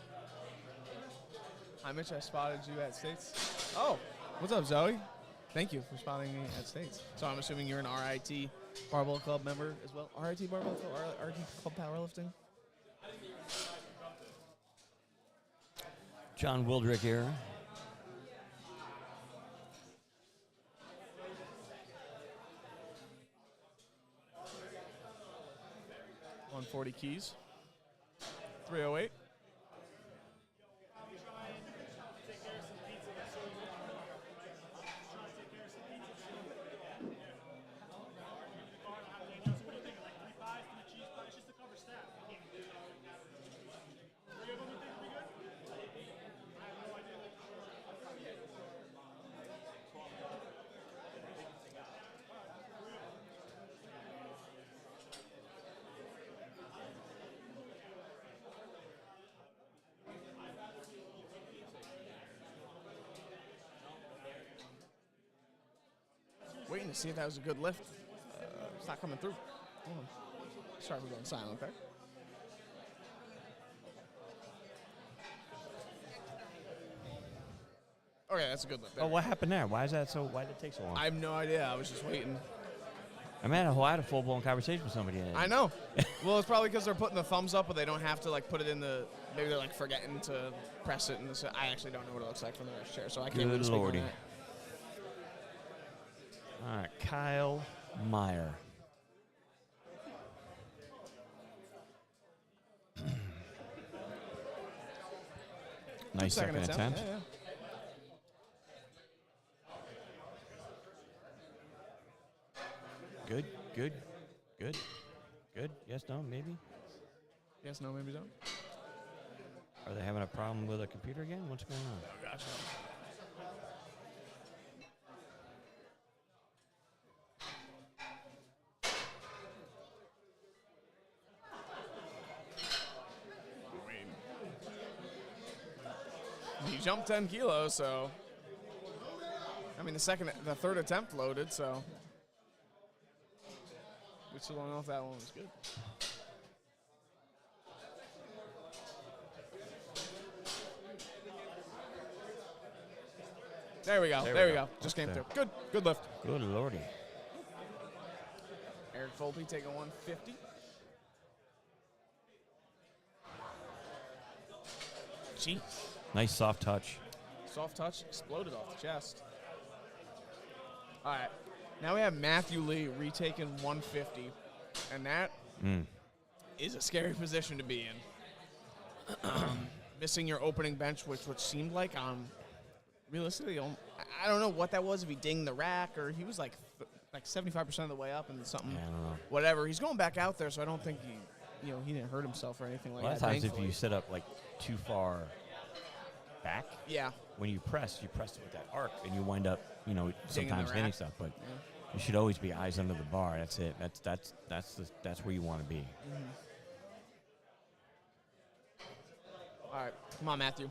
Hi, Mitch. I spotted you at States. Oh, what's up, Zoe? Thank you for spotting me at States. So I'm assuming you're an RIT Barbell Club member as well. RIT Barbell Club, RIT Club Powerlifting. John Wildrick here. $140 keys. 308. Waiting to see if that was a good lift. It's not coming through. Hold on. Sorry for going silent there. Okay, that's a good lift. There. Oh, what happened there? Why did it take so long? I have no idea. I was just waiting. I had a full-blown conversation with somebody. I know. Well, it's probably because they're putting the thumbs up, but they don't have to like put it in the. Maybe they're like forgetting to press it. I actually don't know what it looks like from the rest chair, so I can't really speak on that. All right, Kyle Meyer. Nice second attempt. Yeah. Good. Yes, no, maybe. Yes, no, maybe don't. Are they having a problem with a computer again? What's going on? Oh, gotcha. He jumped 10 kilos, so I mean the third attempt loaded, so we still don't know if that one was good. There we go. There we go. Just came through. Good lift. Good lordy. Eric Volpe taking 150. Jeez. Nice soft touch. Soft touch, exploded off the chest. All right. Now we have Matthew Lee retaking 150, and that is a scary position to be in. Missing your opening bench, which seemed like, realistically, I don't know what that was, if he dinged the rack, or he was like 75% of the way up and something. Yeah, I don't know. Whatever. He's going back out there, so I don't think he didn't hurt himself or anything like that. A lot of times thankfully. if you sit up like too far back, yeah, when you press it with that arc, and you wind up, sometimes rack. hitting stuff. But you should always be eyes under the bar. That's it. That's where you want to be. Mm-hmm. All right, come on, Matthew.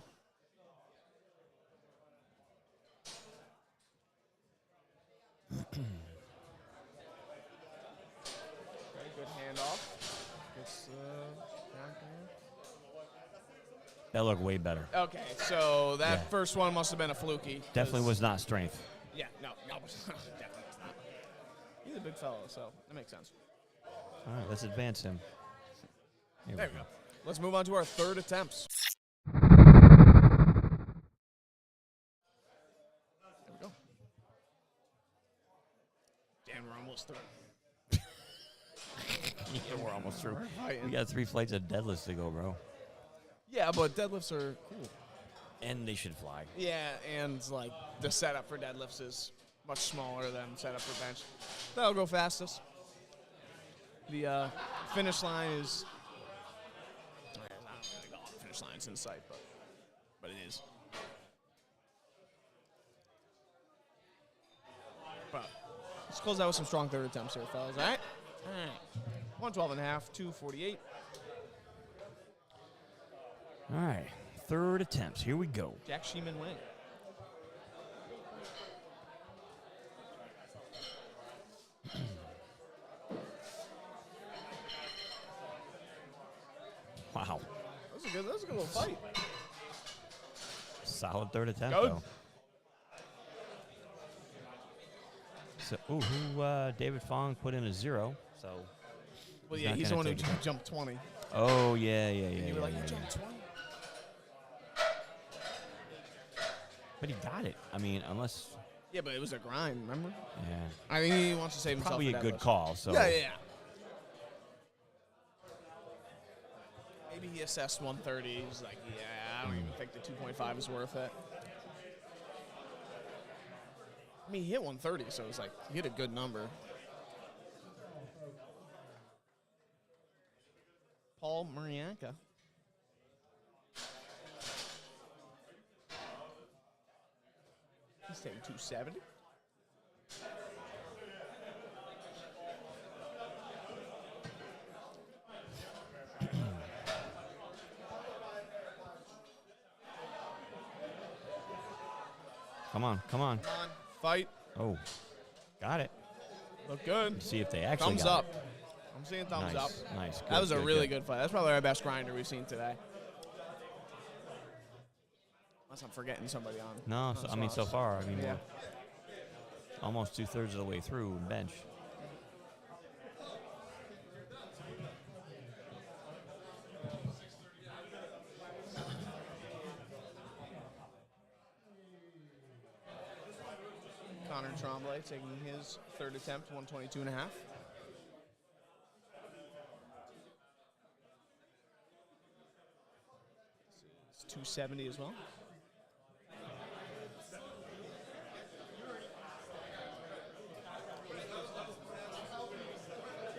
Very good handoff. Gets back there. That looked way better. Okay, so that first one must have been a fluky. Definitely was not strength. Yeah, no, definitely was not. He's a big fellow, so that makes sense. All right, let's advance him. Here There we go. Let's move on to our third attempts. There we go. Damn, we're almost through. Yeah, we're almost through. Fighting. We got 3 flights of deadlifts to go, bro. Yeah, but deadlifts are cool. And they should fly. Yeah, and like the setup for deadlifts is much smaller than setup for bench. That'll go fastest. The finish line is not really going. Finish line's in sight, but it is. close out with some strong third attempts here, fellas. All right? All right. 112.5, 248. All right. Third attempts. Here we go. Jack Sheeman wing. Wow. That was a good little fight. Solid third attempt, Good. though. So, who David Fong put in a 0. So, Well, He's yeah, not he's the gonna one who take it. jumped 20. oh, yeah. And you were like, yeah, you yeah. jumped 20? But he got it. I mean, unless, Yeah, but it was a grind, remember? yeah. I think he wants to save himself Probably for a good deadlift. call. So, Yeah. Maybe he assessed 130. He's like, yeah, I don't even think the 2.5 is worth it. I mean, he hit 130, so it's like, he hit a good number. Paul Marianka. He's taking 270. Come on. Come on, fight. Oh, got it. Look good. Let's see if they actually Thumbs got up. I'm seeing thumbs Nice, up. nice. That was a Good, really good fight. That's probably our best grinder we've seen today. Unless I'm forgetting somebody on. No, on so, I mean, so sauce. far, I mean, Yeah. we're almost 2/3 of the way through bench. Connor Tremblay taking his third attempt, 122.5. It's 270 as well.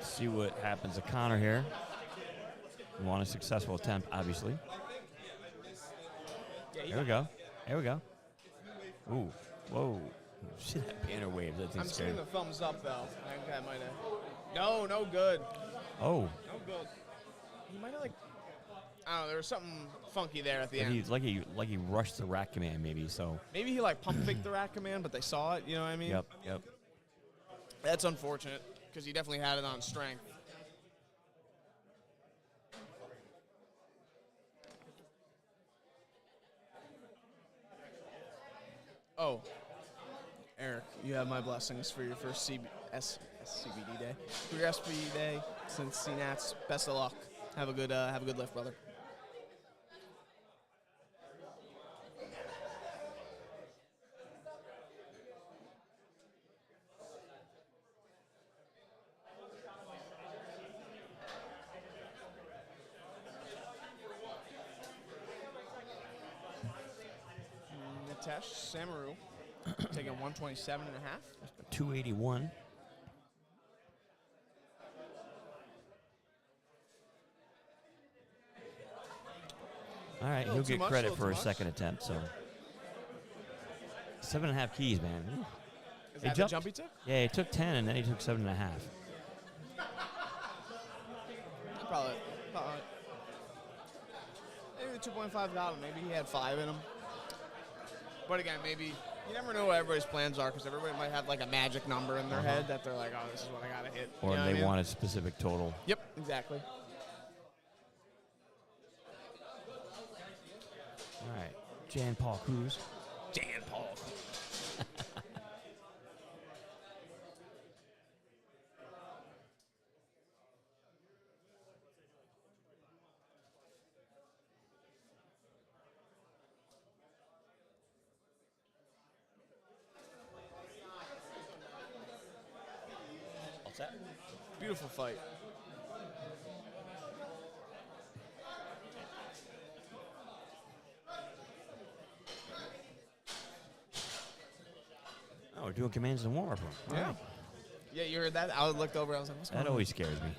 See what happens to Connor here. We want a successful attempt, obviously. Here we go. Here we go. Ooh. Whoa. Shit, that banner wave. That I'm thing's seeing scary. the thumbs up, though. That guy might have. No good. Oh. No good. He might have, like, I don't know, there was something funky there at the Like end. he, like he rushed the rack command, maybe, so. Maybe he, like, pump faked the rack command, but they saw it, you know what I mean? Yep. That's unfortunate, because he definitely had it on strength. Oh, Eric, you have my blessings for your first SCBD day. For your SBD day since CNATS. Best of luck. Have a good lift, brother. Nitesh Samaru taking 127.5. 281. All right, he'll too get much, credit little for too his much. second attempt, so. 7.5 keys, man. Ooh. Is He that jumped. the jump he took? Yeah, he took 10 and then he took 7.5. Probably. Maybe the 2.5 got him. Maybe he had 5 in him. But again, maybe you never know what everybody's plans are because everybody might have like a magic number in their head that they're like, oh, this is what I got to hit. Or You know they what I mean? want a specific total. Yep, exactly. All right, Jan Paul Cruz. Dan Paul. What's that? Beautiful fight. Oh, we're doing commands and warm-up. All Yeah. right. Yeah, you heard that? I looked over. I was like, what's going That on? always scares me.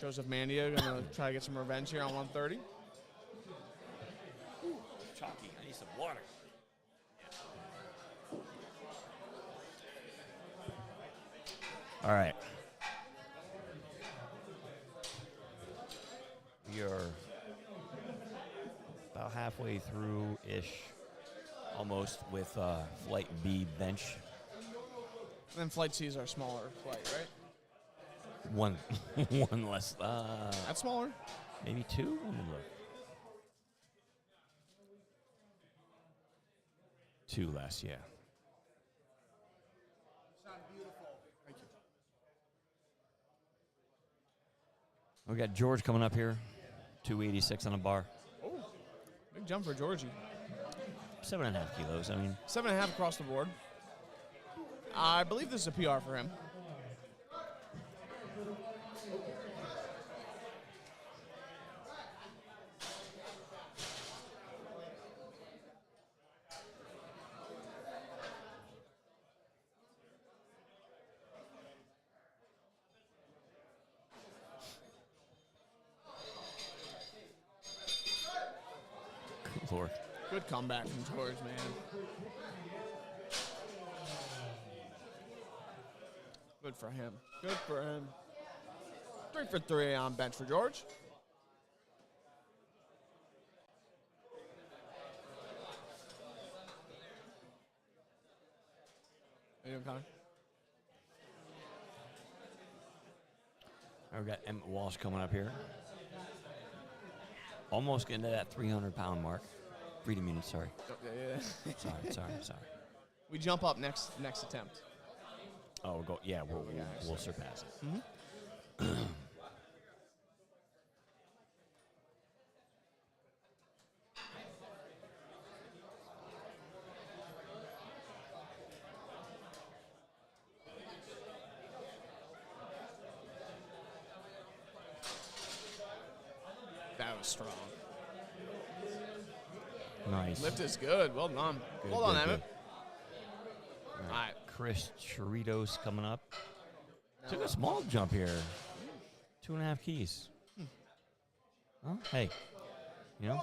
Joseph Mandia going to try to get some revenge here on 130. Chalky, I need some water. All right. We are about halfway through-ish, almost, with Flight B bench. And then Flight C is our smaller flight, right? One, one less. That's smaller. Maybe two? Let me look. Two less, yeah. Thank you. We got George coming up here. 286 on a bar. Oh, big jump for Georgie. 7.5 kilos. I mean, 7.5 across the board. I believe this is a PR for him. good Lord. Good comeback from George, man. Good for him. Good for him. 3 for 3 on bench for George. How you doing, Connor? All right, we got Emmett Walsh coming up here. Almost getting to that 300-pound mark. Freedom unit, sorry. Oh, yeah. Sorry. We jump up next attempt. Oh, we'll go. Yeah, we'll surpass it. Mm-hmm. That was strong. Nice. Lift is good. Well done. Good, Well done, good, Emmett. good. All right. Chris Chiritos coming up. Took a small jump here. 2.5 keys. Well, hey, you know.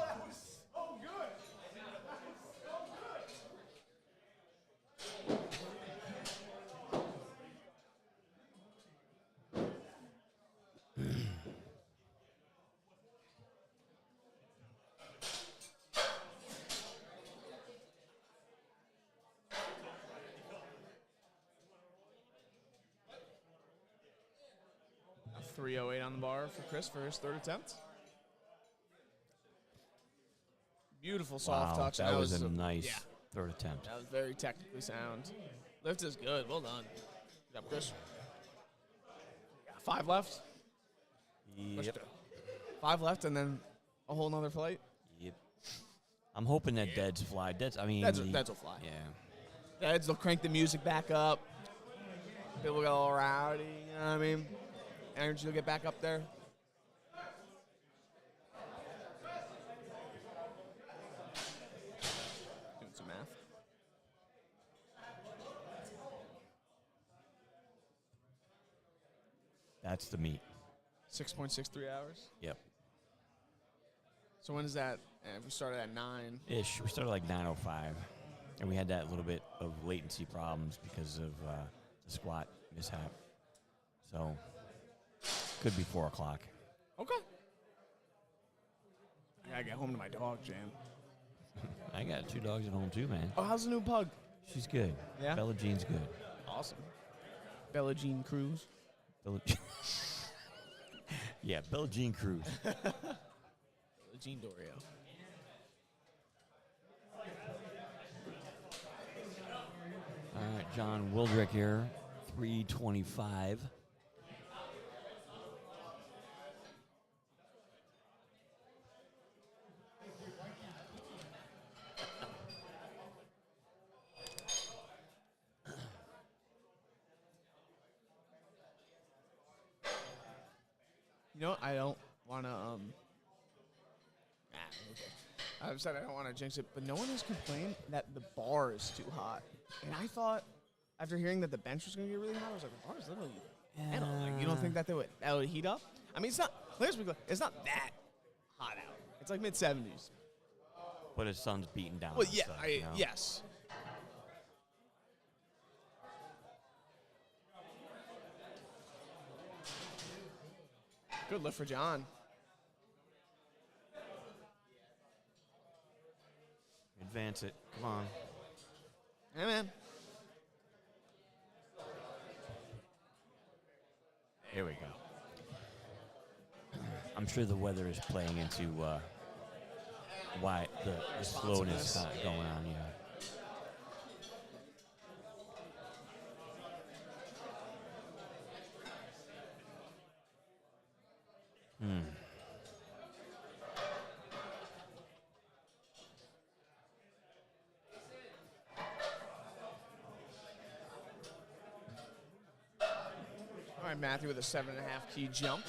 A 308 on the bar for Chris for his third attempt. Beautiful soft Wow, touch. that was a nice yeah. third attempt. That was very technically sound. Lift is good. Well done. Good job, Chris. 5 left. Yep. 5 left, and then a whole nother flight. Yep. I'm hoping that Deads fly. Deads Deads will fly. Yeah. Deads will crank the music back up. People get all rowdy. You know what I mean? Energy will get back up there. Doing some math. That's the meat. 6.63 hours. Yep. So when is that? If we started at 9. Ish. We started like 9:05, and we had that little bit of latency problems because of the squat mishap. So could be 4 o'clock. Okay. I gotta get home to my dog, Jam. I got 2 dogs at home too, man. Oh, how's the new pug? She's good. Yeah? Bella Jean's good. Awesome. Bella Jean Cruz. Bella yeah, Bella Jean Cruz. Bella Jean Dorio. All right, John Wildrick here, 325. You know what? I don't want to, okay. I've said I don't want to jinx it, but no one has complained that the bar is too hot. And I thought, after hearing that the bench was going to get really hot, I was like, the bar is literally metal. Like, you don't think that would heat up? I mean, it's not, it's not that hot out. It's like mid-70s. But his son's beaten down. Well, and yeah, stuff, you know? yes. Good lift for John. Advance it. Come on. Hey, man. Here we go. I'm sure the weather is playing into why the slowness going on. Yeah. All right, Matthew with a 7.5 key jump.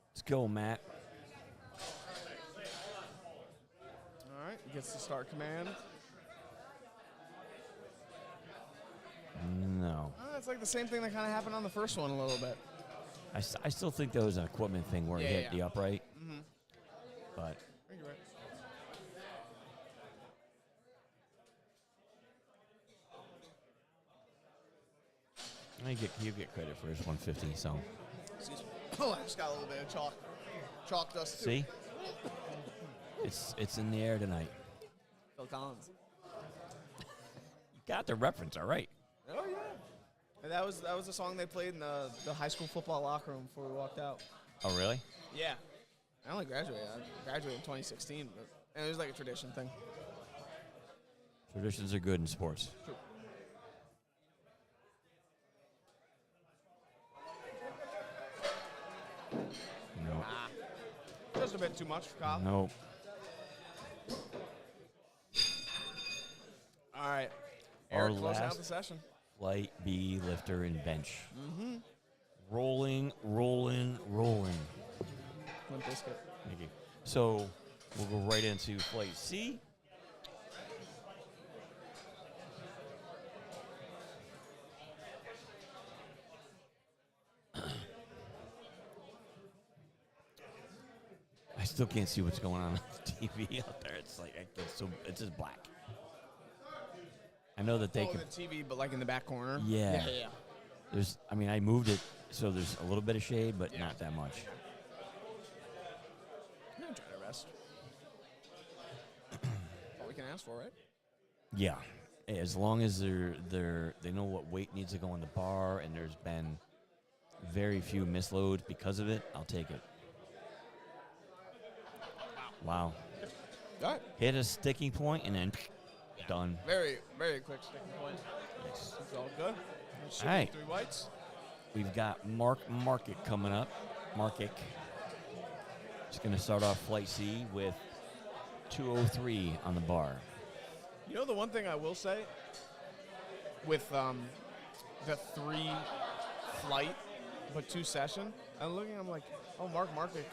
Let's go, Matt. All right, gets the start command. No. It's like the same thing that kind of happened on the first one a little bit. I still think that was an equipment thing where it hit the upright. Mm-hmm. But I think you're right. you get credit for his 150. So Excuse me. Oh, I just got a little bit of chalk dust. Too. see, it's in the air tonight. Phil Collins. You got the reference, all right. Oh yeah. And that was the song they played in the high school football locker room before we walked out. Oh really? Yeah. I only graduated. I graduated in 2016, and it was like a tradition thing. Traditions are good in sports. True. No. Just a bit too much for Cobb. Nope. All right. Our Eric closing out last the session. Flight B lifter and bench. Mm-hmm. Rolling. Limp Biscuit. Thank you. So we'll go right into flight C. I still can't see what's going on the TV out there. It's like it's just black. I know that they Oh, can. the TV, but like in the back corner. Yeah. Yeah. I moved it so there's a little bit of shade, but not that much. We can try our best. All we can ask for, right? Yeah, as long as they know what weight needs to go on the bar, and there's been very few misloads because of it, I'll take it. Wow. All right. Hit a sticking point and then done. Very, very quick sticking point. Yes. It's all good. All right. 3 whites. We've got Market coming up. Markic. Just going to start off flight C with 203 on the bar. You know the one thing I will say with the 3 flight but 2 session, I'm looking, I'm like, oh, Mark Markic,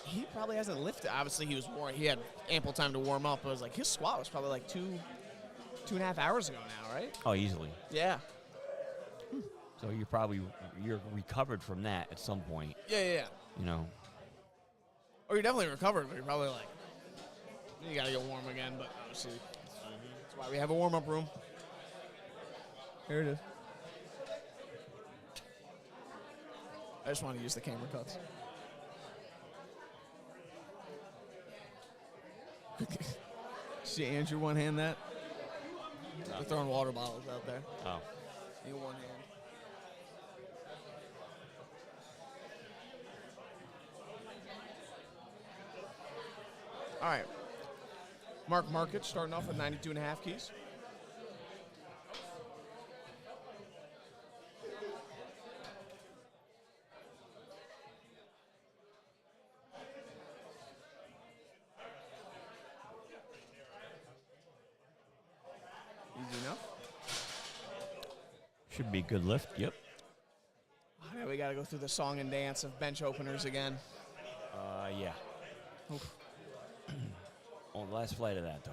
he probably hasn't lifted. Obviously, he had ample time to warm up. But I was like, his squat was probably like 2.5 hours ago now, right? Oh, easily. Yeah. So you're recovered from that at some point, Yeah. you know. Or you're definitely recovered, but you're probably like, you got to get warm again. But obviously, that's why we have a warm-up room. Here it is. I just want to use the camera cuts. See Andrew one-hand that? They're throwing water bottles out there. Oh. In one hand. All right. Mark Market starting off with 92.5 keys. Easy enough. Should be a good lift. Yep. All right, we got to go through the song and dance of bench openers again. Yeah. Oof. On the last flight of that, though.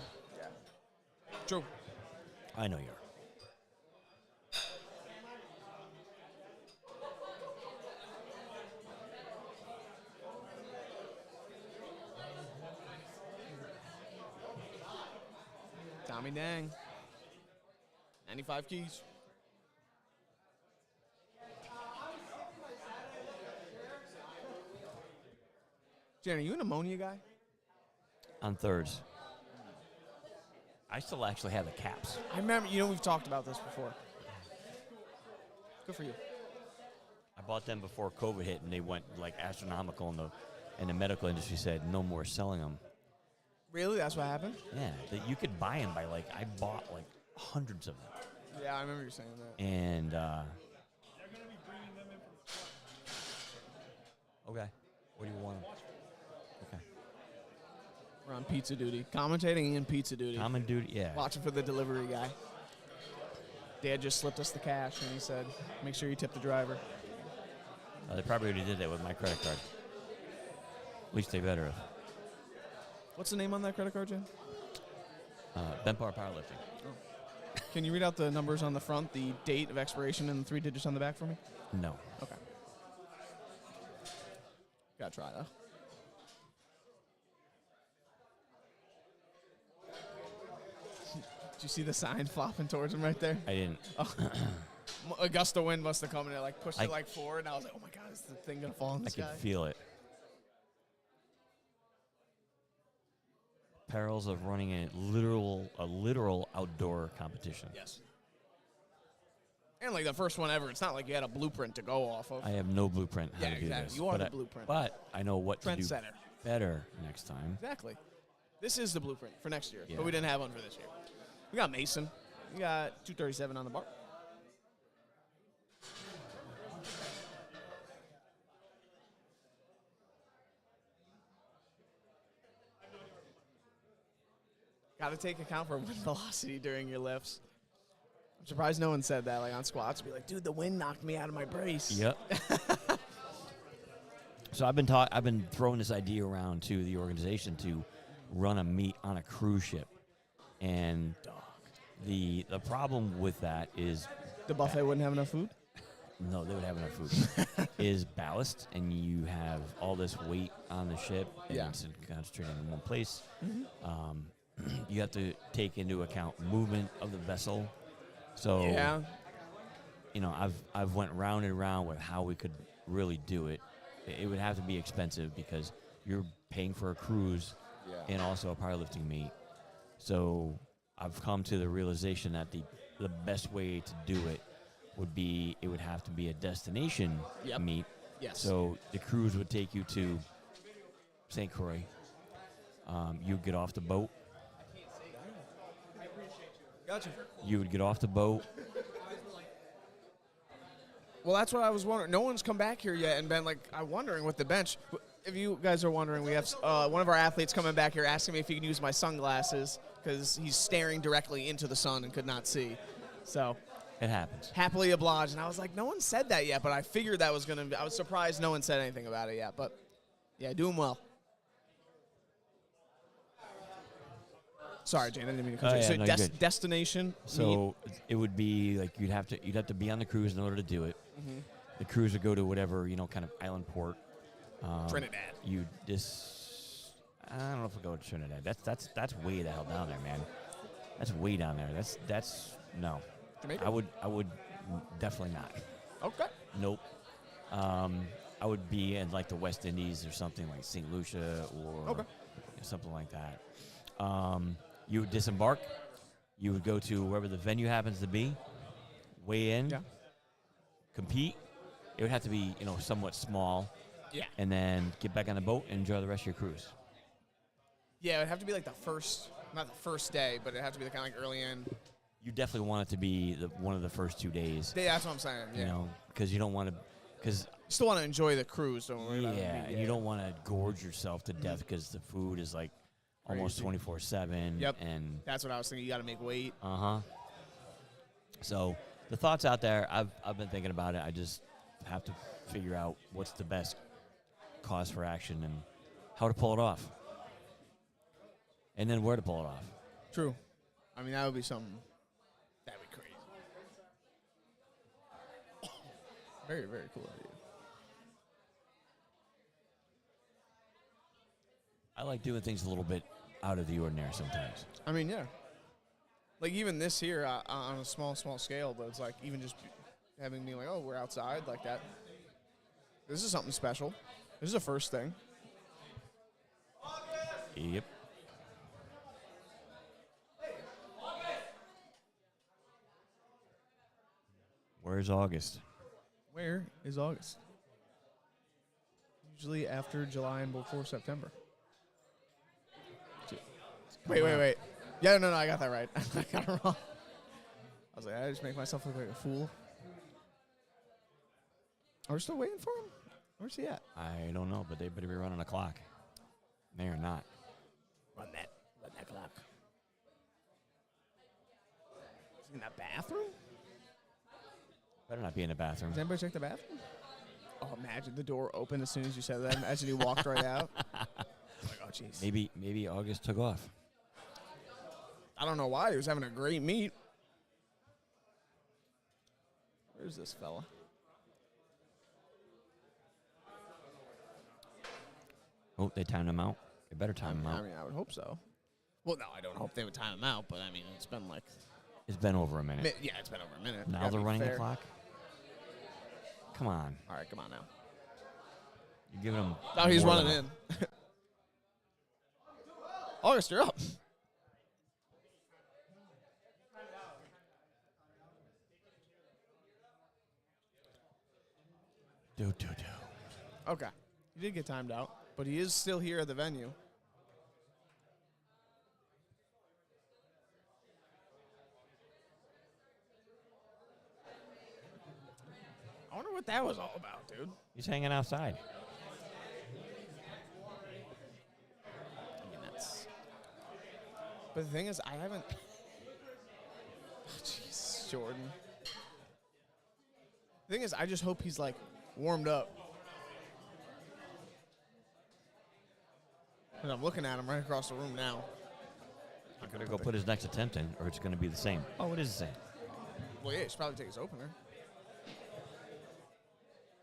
True. I know you are. Tommy Dang. 95 keys. Jen, are you an ammonia guy? On thirds. I still actually have the caps. I remember, we've talked about this before. Good for you. I bought them before COVID hit, and they went like astronomical, and the medical industry said no more selling them. Really? That's what happened? Yeah, that you could buy them by I bought like hundreds of them. Yeah, I remember you saying that. And They're going to be bringing them in from okay, what do you want? Okay, We're on pizza duty. Commentating and pizza duty. common duty, yeah. Watching for the delivery guy. Dad just slipped us the cash, and he said, make sure you tip the driver. They probably already did that with my credit card. At least they better have. What's the name on that credit card, Jen? Bent Bar Powerlifting. Can you read out the numbers on the front, the date of expiration, and the 3 digits on the back for me? No. Okay. Gotta try, though. Did you see the sign flopping towards him right there? I didn't. Oh. A gust of wind must have come in and pushed I- it forward, and I was like, oh my God, is the thing gonna fall on I this can guy? feel it. Perils of running a literal outdoor competition. Yes. And the first one ever, it's not like you had a blueprint to go off of. I have no blueprint how Yeah, to do exactly. this. You are but the blueprint. But I know what to do Trendsetter. better next time. Exactly. This is the blueprint for next year, Yeah. but we didn't have one for this year. We got Mason. We got 237 on the bar. Got to take account for wind velocity during your lifts. I'm surprised no one said that, on squats. Be like, dude, the wind knocked me out of my brace. Yep. So I've been throwing this idea around to the organization to run a meet on a cruise ship, and the problem with that is The buffet wouldn't have enough food? no, they would have enough food. Is ballast, and you have all this weight on the ship, and Yeah. it's concentrated in one place. You have to take into account movement of the vessel. So Yeah. I've went round and round with how we could really do it. It would have to be expensive because you're paying for a cruise and also a powerlifting meet. So I've come to the realization that the best way to do it would have to be a destination Yep. meet. Yes. So the cruise would take you to St. Croix. You'd get off the boat. Gotcha. You would get off the boat. Well, that's what I was wondering. No one's come back here yet and been I'm wondering with the bench. If you guys are wondering, we have one of our athletes coming back here asking me if he can use my sunglasses because he's staring directly into the sun and could not see. So It happens. happily obliged. And I was like, no one said that yet, but I figured that was going to be. I was surprised no one said anything about it yet. But, yeah, doing well. Sorry, Jane, I didn't mean to cut you. yeah, So no, you're good. destination. So it would be you'd have to be on the cruise in order to do it. The cruise would go to whatever kind of island port. Trinidad. I don't know if we'll go to Trinidad. That's way the hell down there, man. That's way down there. That's no. Jamaica? I would definitely not. Okay. Nope. I would be in the West Indies or something like St. Lucia or something like that. You would disembark. You would go to wherever the venue happens to be. Weigh in. Yeah. Compete. It would have to be somewhat small. Yeah. And then get back on the boat and enjoy the rest of your cruise. Yeah, it would have to be the first, not the first day, but it would have to be the kind of early in. You definitely want it to be one of the first 2 days. Yeah, that's what I'm saying. Yeah. Because you don't want to. Because You still want to enjoy the cruise, don't worry about it. and you don't want to gorge yourself to death because the food is almost Crazy. 24/7. Yep. And That's what I was thinking. You got to make weight. So the thoughts out there, I've been thinking about it. I just have to figure out what's the best cause for action and how to pull it off. And then where to pull it off. True. I mean, that would be something. That would be crazy. Very, very cool idea. I like doing things a little bit out of the ordinary sometimes. I mean, yeah. like even this here on a small scale, but it's like even just having me like, oh, we're outside like that. This is something special. This is a first thing. Yep. Where's August? Where is August? Usually after July and before September. Wait. Yeah, no, I got that right. I got it wrong. I was like, I just make myself look like a fool. Are we still waiting for him? Where's he at? I don't know, but they better be running a clock. They are not. Run that clock. Is he in that bathroom? Better not be in the bathroom. Does anybody check the bathroom? Oh, imagine the door opened as soon as you said that. Imagine he walked right out. Like, oh, jeez. Maybe August took off. I don't know why. He was having a great meet. Where's this fella? Oh, they timed him out. They better time him out. I mean, I would hope so. Well, no, I don't hope they would time him out, but I mean, it's been like... It's been over a minute. Yeah, it's been over a minute. Now they're running the clock? Come on. All right, come on now. You're giving him... Now he's more running than in. August, you're up. Do. Okay. He did get timed out, but he is still here at the venue. I wonder what that was all about, dude. He's hanging outside. I mean, that's... But the thing is, I haven't... Oh, jeez, Jordan. The thing is, I just hope he's, like, warmed up. And I'm looking at him right across the room now. I'm going to go put his next attempt in, or it's going to be the same. Oh, it is the same. Well, yeah, he should probably take his opener.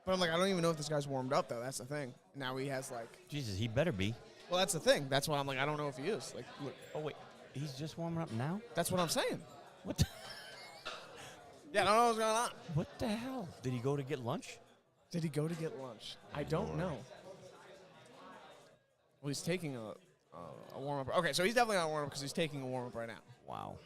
But I'm like, I don't even know if this guy's warmed up, though. That's the thing. Now he has, like... Jesus, he better be. Well, that's the thing. That's why I'm like, I don't know if he is. Like, look. Oh, wait. He's just warming up now? That's what I'm saying. What the... Yeah, I don't know what's going on. What the hell? Did he go to get lunch? Did he go to get lunch? I don't know. Well, he's taking a warm-up. Okay, so he's definitely not warm-up because he's taking a warm-up right now. Wow.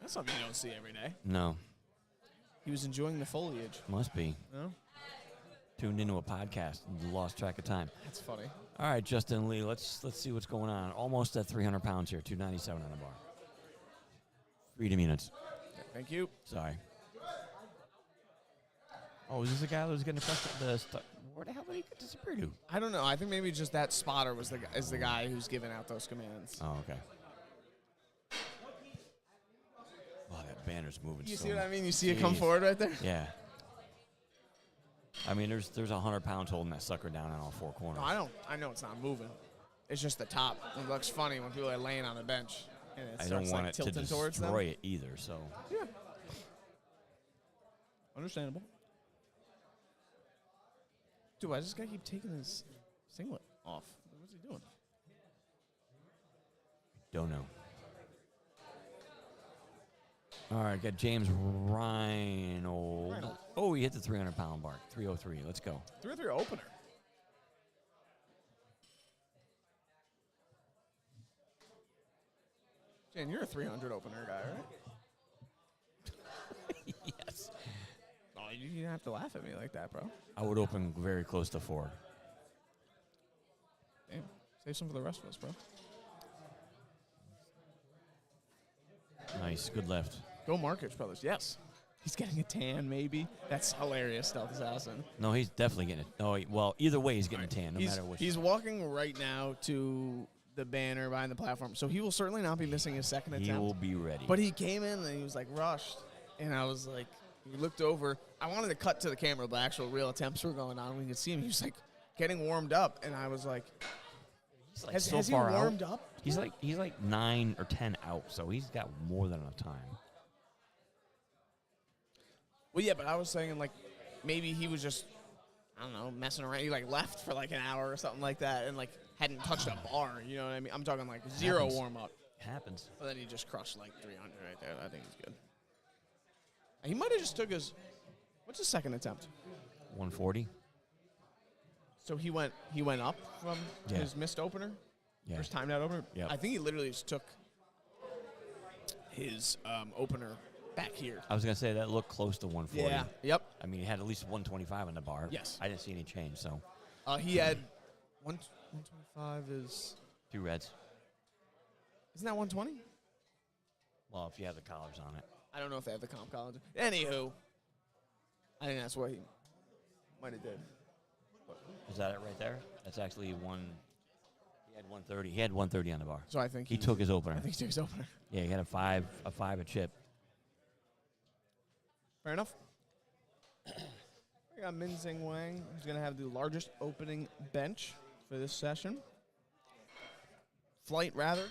That's something you don't see every day. No. He was enjoying the foliage. Must be. No? Tuned into a podcast and lost track of time. That's funny. All right, Justin Lee, let's see what's going on. Almost at 300 pounds here, 297 on the bar. Freedom units. Yeah, thank you. Sorry. Oh, is this the guy that was getting across where the hell did he disappear to? I don't know. I think maybe just that spotter was the guy who's giving out those commands. Oh, okay. Oh, that banner's moving. You so see what I mean? You see Jeez. it come forward right there? Yeah. I mean, there's 100 pounds holding that sucker down on all four corners. No, I know it's not moving. It's just the top. It looks funny when people are laying on the bench. And it I starts, don't want like, it to tilting towards them. destroy it either, so. Yeah. Understandable. Dude, why does this guy keep taking his singlet off? What's he doing? Don't know. All right, got James Reinold. Oh, he hit the 300-pound mark. 303. Let's go. 303 opener. Jan, you're a 300 opener guy, right? Yes. Oh, you didn't have to laugh at me like that, bro. I would open very close to 4. Damn. Save some for the rest of us, bro. Nice. Good lift. Go Markich Brothers. Yes. He's getting a tan, maybe. That's hilarious, Stealth Assassin. No, he's definitely getting it. No, well, either way, he's getting a tan, no matter which. He's walking right now to the banner behind the platform, so he will certainly not be missing his second attempt. He will be ready. But he came in and he was like rushed, and I was like, we looked over. I wanted to cut to the camera, but actual real attempts were going on. We could see him. He was like getting warmed up, and I was like, he's like has so he far warmed out. up? He's like 9 or 10 out, so he's got more than enough time. Well, yeah, but I was saying, like, maybe he was just I don't know, messing around. He like left for like an hour or something like that, and like hadn't touched a bar. You know what I mean? I'm talking like zero Happens. warm up. Happens. But then he just crushed like 300 right there. I think he's good. He might have just took his. What's his second attempt? 140. So he went up from Yeah. his missed opener. Yeah. First time that opener. Yep. I think he literally just took his opener back here. I was gonna say that looked close to 140. Yeah. Yep. I mean, he had at least 125 on the bar. Yes. I didn't see any change. So He had 125 is. 2 reds. Isn't that 120? Well, if you have the collars on it. I don't know if they have the comp college. Anywho, I think that's what he might have did. Is that it right there? That's actually one. He had 130. He had 130 on the bar. So I think He took his opener. I think he took his opener. Yeah, he had a five a chip. Fair enough. We got Min Zing Wang, who's going to have the largest opening bench for this session. Flight, rather.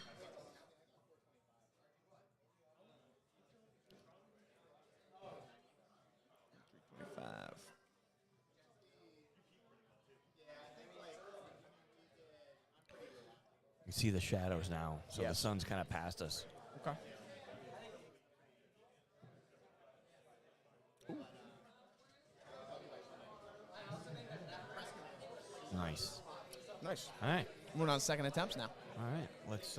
You see the shadows now, so the Yes. sun's kind of past us. Okay. Nice. Nice. All right. We're on second attempts now. All right. Let's.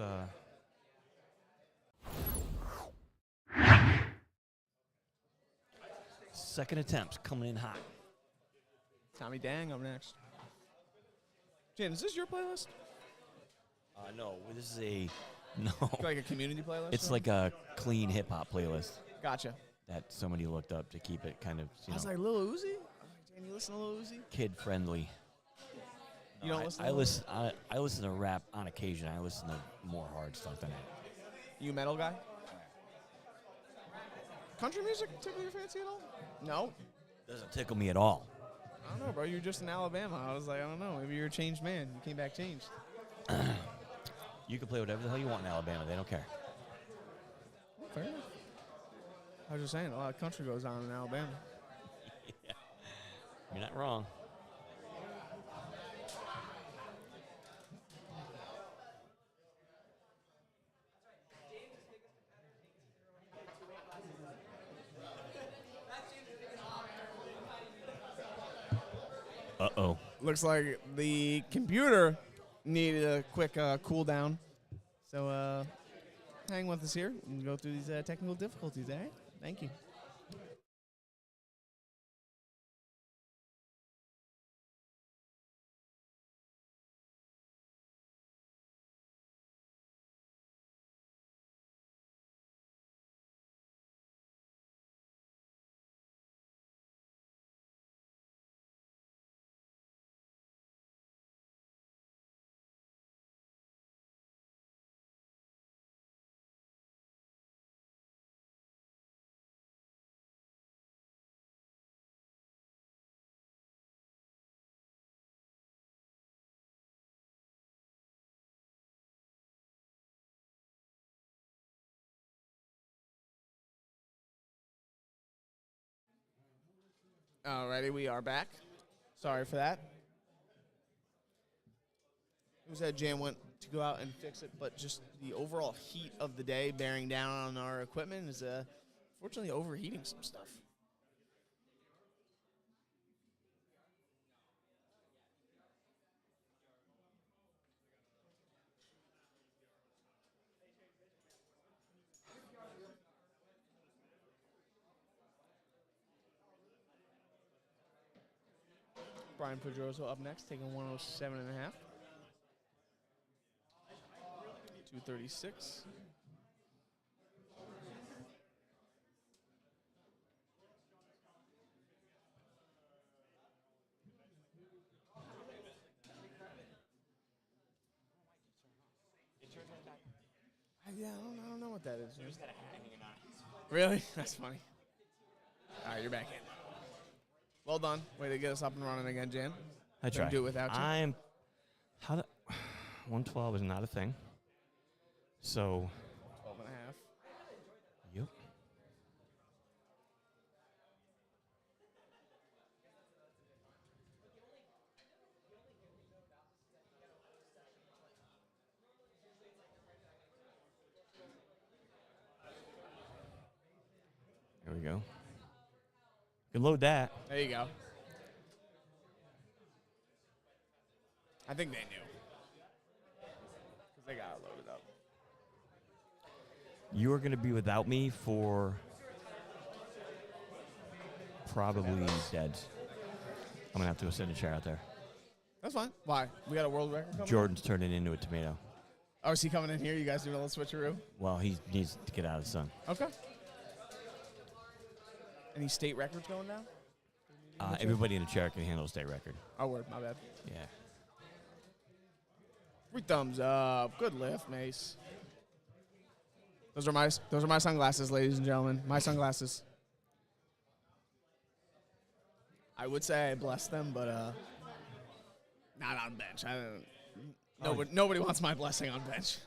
Second attempts coming in hot. Tommy Dang up next. Jan, is this your playlist? No, this is a no. Like a community playlist? It's like a clean hip hop playlist Gotcha. that somebody looked up to keep it kind of I was like, Lil Uzi? I was like, Jan, you listen to Lil Uzi? kid friendly. You don't listen to I Lil listen. I listen to rap on occasion. I listen to more hard stuff than that. You a metal guy? Country music tickle your fancy at all? No. Doesn't tickle me at all. I don't know, bro. You were just in Alabama. I was like, I don't know. Maybe you're a changed man. You came back changed. You can play whatever the hell you want in Alabama. They don't care. Fair enough. I was just saying, a lot of country goes on in Alabama. Yeah. You're not wrong. Uh-oh. Looks like the computer needed a quick cool down. So hang with us here and go through these technical difficulties, all right? Thank you. Alrighty, we are back. Sorry for that. It was that Jan went to go out and fix it, but just the overall heat of the day bearing down on our equipment is fortunately overheating some stuff. Brian Pedroso up next, taking 107.5. 236. Yeah, I don't know what that is. Really? That's funny. All right, you're back in. Well done. Way to get us up and running again, Jan. I Couldn't try. do it without you. 112 is not a thing. So, 12 and a half. yep. go. You can load that. There you go. I think they knew. Because they got it loaded up. You are going to be without me for probably dead. I'm going to have to go send a chair out there. That's fine. Why? We got a world record coming? Jordan's turning into a tomato. Oh, is he coming in here? You guys doing a little switcheroo? Well, he needs to get out of the sun. Okay. Any state records going down? Everybody in the chair can handle a state record. Oh, word. My bad. Yeah. 3 thumbs up. Good lift, Mace. Those are my sunglasses, ladies and gentlemen. My sunglasses. I would say I bless them, but not on bench. I don't. Nobody wants my blessing on bench.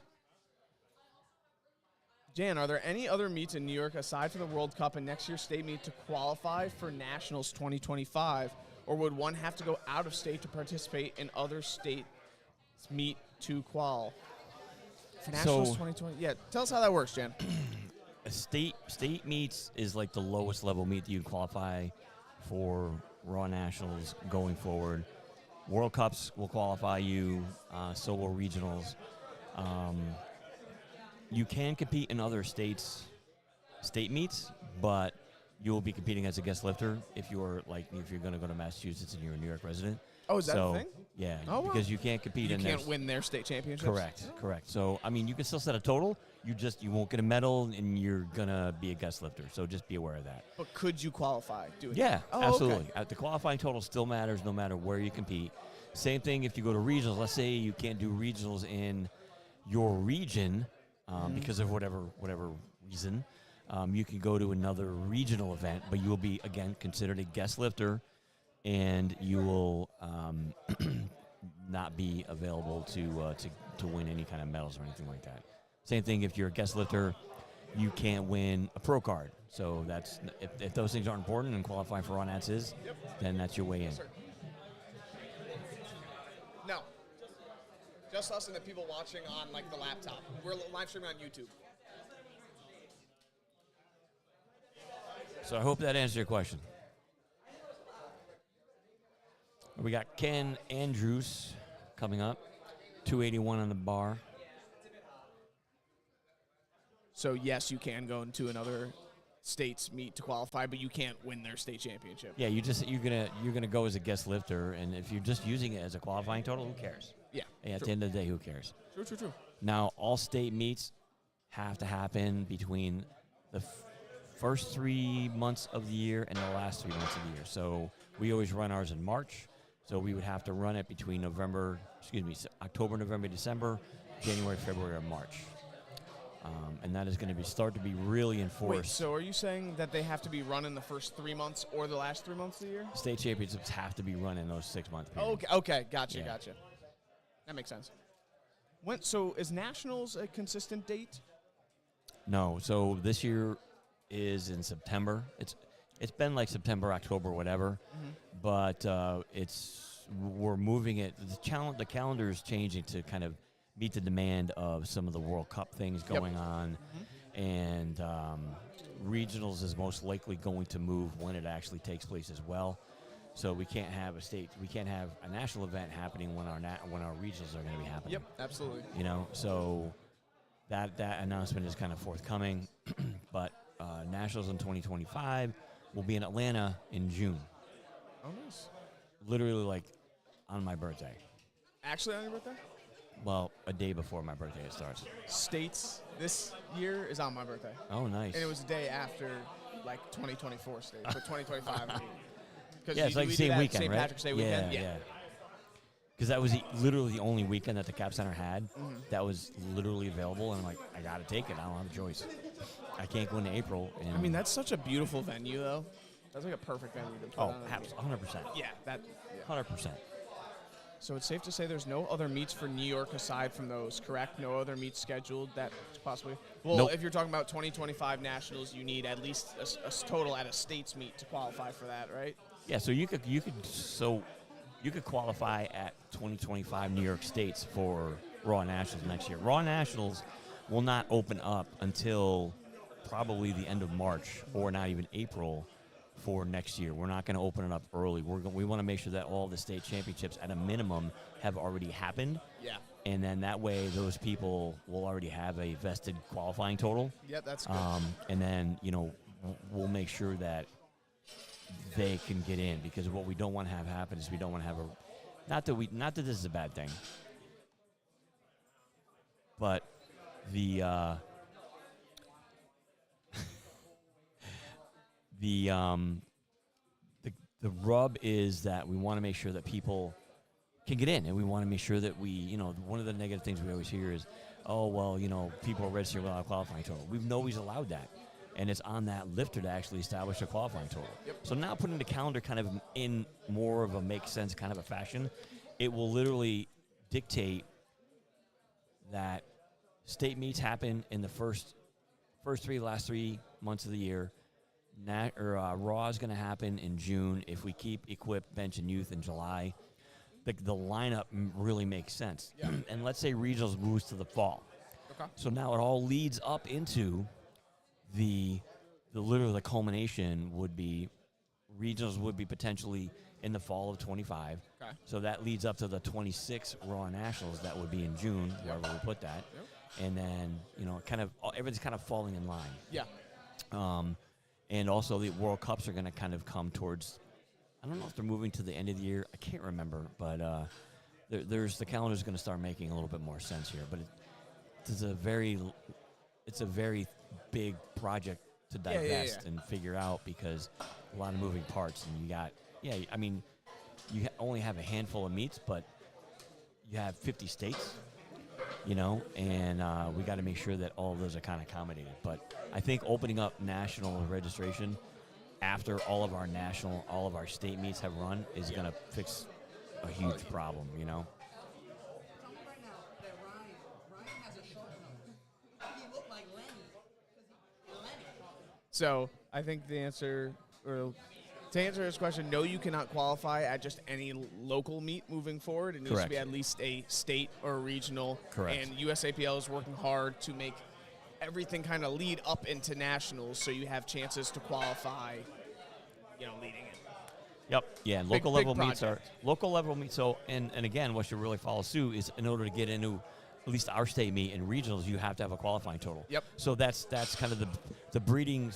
Jan, are there any other meets in New York aside from the World Cup and next year's state meet to qualify for Nationals 2025, or would one have to go out of state to participate in other states meet to qual? For Nationals 2020, yeah. Tell us how that works, Jan. A state meets is like the lowest level meet that you can qualify for Raw Nationals going forward. World Cups will qualify you, so will regionals. You can compete in other state meets, but you will be competing as a guest lifter if you're going to go to Massachusetts and you're a New York resident. Oh, is that a thing? Yeah, Oh, wow. because you can't compete in You there. can't win their state championships? Correct. So, I mean, you can still set a total. You won't get a medal, and you're going to be a guest lifter. So just be aware of that. But could you qualify doing Yeah, that? Oh, absolutely. Okay. The qualifying total still matters no matter where you compete. Same thing if you go to regionals. Let's say you can't do regionals in your region because of whatever reason. You can go to another regional event, but you will be, again, considered a guest lifter, and you will not be available to win any kind of medals or anything like that. Same thing if you're a guest lifter, you can't win a pro card. So that's if those things aren't important and qualifying for RONATS is, then that's your way in. No. Just us and the people watching on like the laptop. We're live streaming on YouTube. So I hope that answers your question. We got Ken Andrews coming up, 281 on the bar. So yes, you can go into another state's meet to qualify, but you can't win their state championship. Yeah, you're gonna go as a guest lifter, and if you're just using it as a qualifying total, who cares? Yeah. At the end of the day, who cares? True. Now, all state meets have to happen between the first 3 months of the year and the last 3 months of the year. So we always run ours in March. So we would have to run it between October, November, December, January, February, or March. And that is going to start to be really enforced. Wait, so are you saying that they have to be run in the first 3 months or the last 3 months of the year? State championships have to be run in those 6 months. Okay, gotcha. That makes sense. So is Nationals a consistent date? No, so this year is in September. It's been like September, October, whatever, but we're moving it. The calendar is changing to kind of meet the demand of some of the World Cup things going on, and regionals is most likely going to move when it actually takes place as well. So we can't have a national event happening when our regionals are going to be happening. Yep, absolutely. So that announcement is kind of forthcoming, but nationals in 2025 will be in Atlanta in June. Oh, nice. Literally, like on my birthday. Actually on your birthday? Well, a day before my birthday it starts. States this year is on my birthday. Oh, nice. And it was a day after, like, 2024 states, but 2025, I mean. Yeah, it's like the same weekend, St. right? Patrick's Day weekend. Yeah. Because that was literally the only weekend that the Cap Center had that was literally available, and I'm like, I got to take it. I don't have a choice. I can't go into April. And I mean, that's such a beautiful venue, though. That's like a perfect venue to put on. 100%. Yeah, 100%. So it's safe to say there's no other meets for New York aside from those, correct? No other meets scheduled that possibly? Well, Nope. If you're talking about 2025 Nationals, you need at least a total at a states meet to qualify for that, right? Yeah, so you could qualify at 2025 New York States for Raw Nationals next year. Raw Nationals will not open up until probably the end of March or not even April for next year. We're not going to open it up early. We want to make sure that all the state championships at a minimum have already happened. Yeah. And then that way those people will already have a vested qualifying total. Yeah, that's good. And then, we'll make sure that they can get in, because what we don't want to have happen is we don't want to have not that this is a bad thing, but the rub is that we want to make sure that people can get in, and we want to make sure that one of the negative things we always hear is, people are registering without a qualifying total. We've always allowed that, and it's on that lifter to actually establish a qualifying total. Yep. So now putting the calendar kind of in more of a make sense kind of a fashion, it will literally dictate that state meets happen in the last 3 months of the year. Raw is going to happen in June. If we keep equip, bench, and youth in July, the lineup really makes sense. Yeah. And let's say regionals moves to the fall. Okay. So now it all leads up into the culmination would be regionals would be potentially in the fall of 25. Okay. So that leads up to the 26 Raw Nationals that would be in June, wherever we put that. Yep. And then, everything's kind of falling in line. Yeah. And also the World Cups are going to kind of come towards, I don't know if they're moving to the end of the year. I can't remember, but the calendar's going to start making a little bit more sense here. But it's a very big project to divest and figure out, because a lot of moving parts, and you got, you only have a handful of meets, but you have 50 states, and we got to make sure that all of those are kind of accommodated. But I think opening up national registration after all of our state meets have run is going to fix a huge problem, Tell me right now that Ryan has a short nose. He looked like Lenny. So I think the answer, or to answer this question, no, you cannot qualify at just any local meet moving forward. It needs Correct. to be at least a state or a regional. Correct. And USAPL is working hard to make everything kind of lead up into nationals, so you have chances to qualify, leading in. Yep. Yeah. Big Local level project. meets. So, and again, what should really follow suit is, in order to get into at least our state meet and regionals, you have to have a qualifying total. Yep. So that's kind of the breeding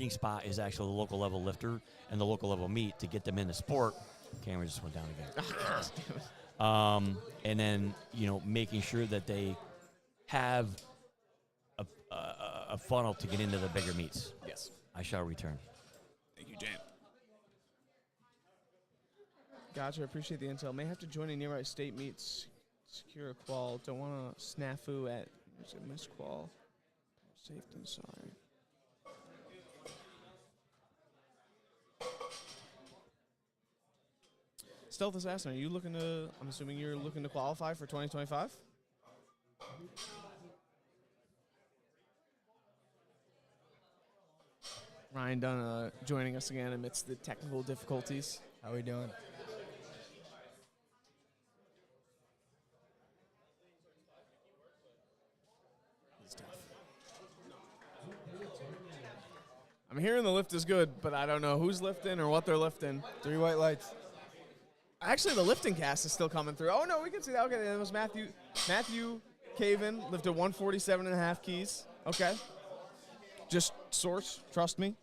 spot is actually the local level lifter and the local level meet to get them in the sport. Camera just went down again. And then making sure that they have a funnel to get into the bigger meets. Yes. I shall return. Thank you, Jan. Gotcha. Appreciate the intel. May have to join a nearby state meets. Secure a qual. Don't want to snafu at miss qual. Safety. Sorry. Stealth Assassin, are you looking to? I'm assuming you're looking to qualify for 2025. Ryan Dunn joining us again amidst the technical difficulties. How we doing? It's tough. I'm hearing the lift is good, but I don't know who's lifting or what they're lifting. 3 white lights. Actually, the LiftingCast is still coming through. Oh, no, we can see that. Okay, that was Matthew Caven, lifted 147.5 keys. Okay. Just source, trust me.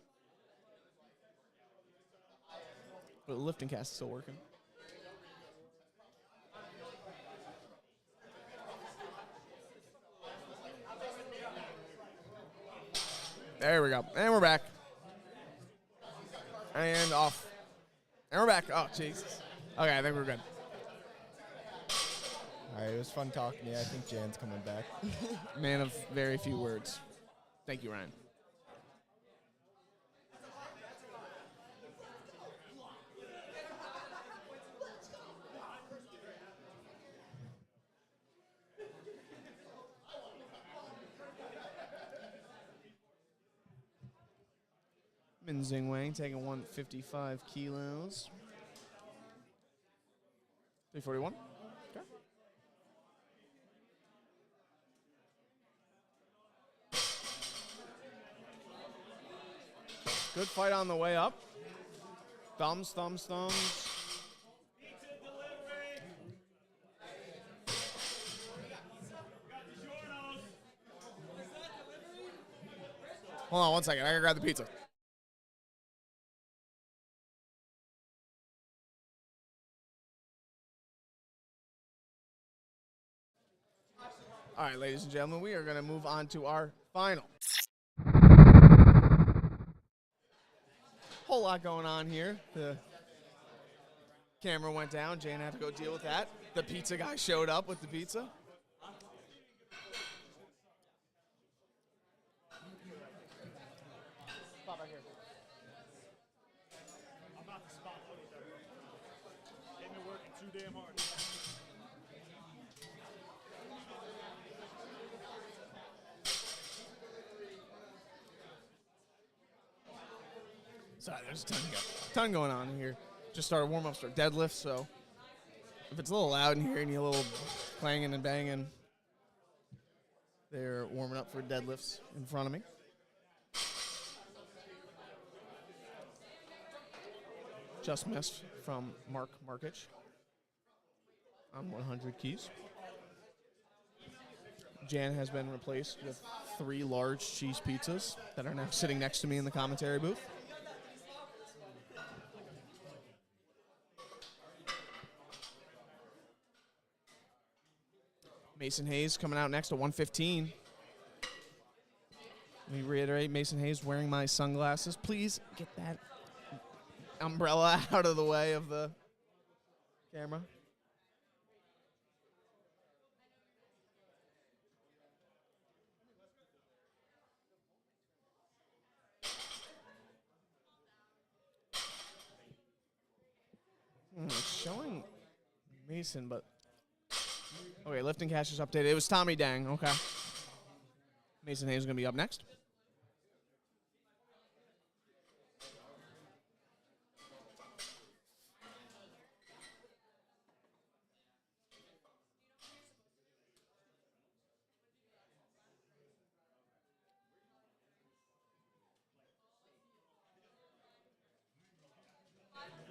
But the LiftingCast is still working. There we go. And we're back. And off. And we're back. Oh, Jesus. Okay, I think we're good. All right, it was fun talking to you. I think Jan's coming back. Man of very few words. Thank you, Ryan. Min Zing Wang taking 155 kilos. 341. Okay. Good fight on the way up. Thumbs, thumbs, thumbs. Hold on one second. I gotta grab the pizza. All right, ladies and gentlemen, we are going to move on to our final. Whole lot going on here. The camera went down. Jane had to go deal with that. The pizza guy showed up with the pizza. Pop back here. I'm about to spot load there. They've been working too damn hard. Sorry, there's a ton going on here. Just started warm-ups for deadlift, so if it's a little loud in here and you a little clanging and banging, they're warming up for deadlifts in front of me. Just missed from Mark Markich on 100 keys. Jan has been replaced with 3 large cheese pizzas that are now sitting next to me in the commentary booth. Mason Hayes coming out next at 115. Let me reiterate, Mason Hayes wearing my sunglasses. Please get that umbrella out of the way of the camera. It's showing Mason, but okay, LiftingCast is updated. It was Tommy Dang. Okay. Mason Hayes is going to be up next.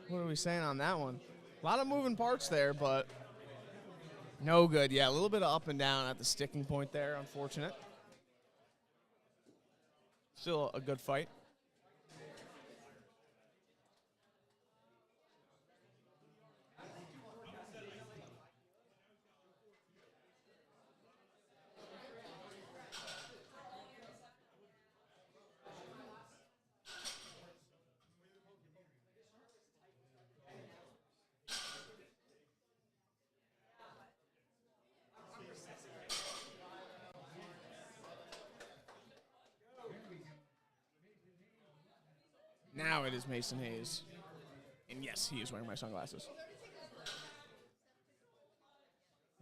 What are we saying on that one? A lot of moving parts there, but no good. Yeah, a little bit of up and down at the sticking point there. Unfortunate. Still a good fight. Now it is Mason Hayes. And yes, he is wearing my sunglasses.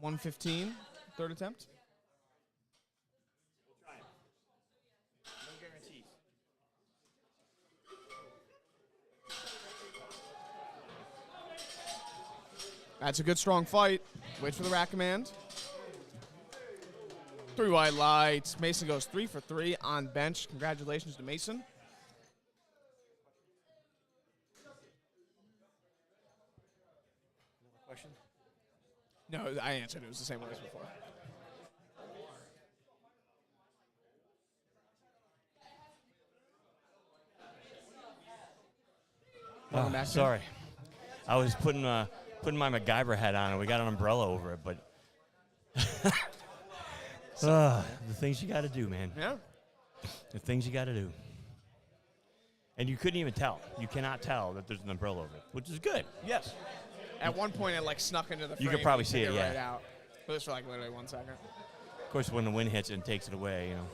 115, third attempt. We'll try it. No guarantees. That's a good, strong fight. Waits for the rack command. 3 wide lights. Mason goes 3 for 3 on bench. Congratulations to Mason. Question? No, I answered. It was the same way as before. Welcome back, Tim. Sorry. I was putting my MacGyver hat on, and we got an umbrella over it, but the things you got to do, man. Yeah. The things you got to do. And you couldn't even tell. You cannot tell that there's an umbrella over it, which is good. Yes. At one point, it like snuck into the frame. You could probably and see took it, yeah. Right out. But it was for like literally 1 second. Of course, when the wind hits it and takes it away, you know.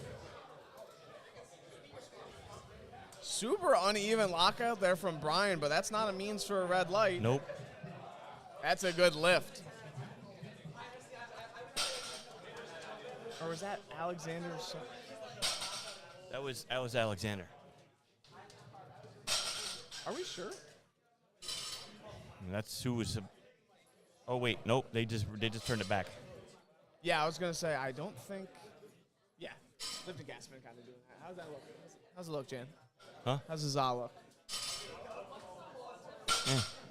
Super uneven lockout there from Brian, but that's not a means for a red light. Nope. That's a good lift. Or was that Alexander's? That was Alexander. Are we sure? And that's who was. Oh wait, nope. They just turned it back. Yeah, I was gonna say I don't think. Yeah, LiftingCast been kind of doing that. How's that look? How's it look, Jan? Huh? How's the za look?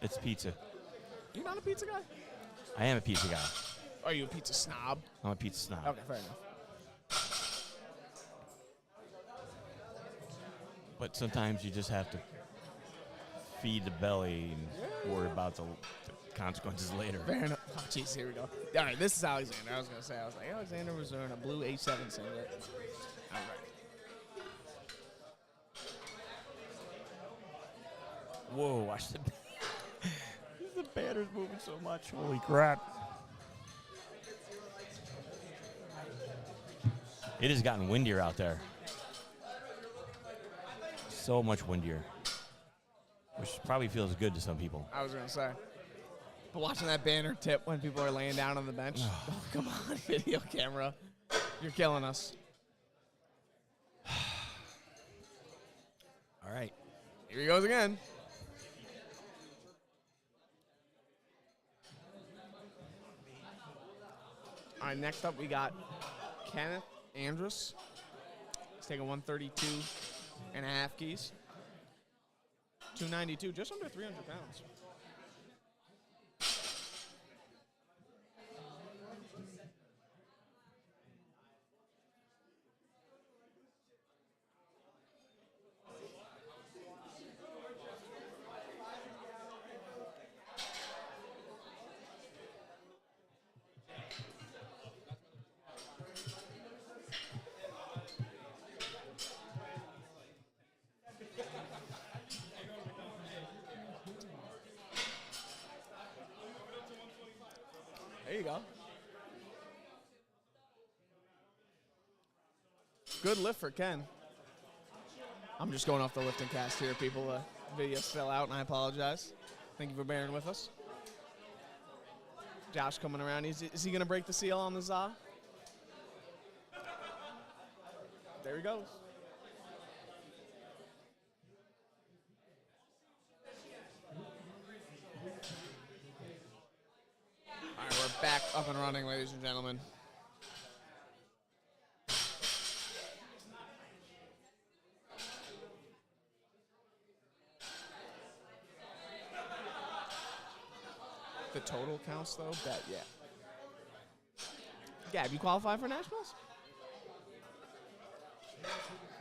It's pizza. You not a pizza guy? I am a pizza guy. Are you a pizza snob? I'm a pizza snob. Okay, fair enough. But sometimes you just have to feed the belly and worry about the consequences later. Fair enough. Oh, jeez, here we go. All right, this is Alexander. I was going to say, Alexander was wearing a blue H7 singlet. All right. Whoa, watch the the banner's moving so much. Holy crap. It has gotten windier out there. So much windier. Which probably feels good to some people. I was going to say. But watching that banner tip when people are laying down on the bench. Oh, come on, video camera. You're killing us. All right. Here he goes again. All right, next up we got Kenneth Andrus. He's taking 132 and a half keys. 292, just under 300 pounds. There you go. Good lift for Ken. I'm just going off the LiftingCast here, people. The videos fell out, and I apologize. Thank you for bearing with us. Josh coming around. Is he going to break the seal on the za? There he goes. All right, we're back up and running, ladies and gentlemen. The total counts, though? Bet, yeah. Gab, you qualify for nationals?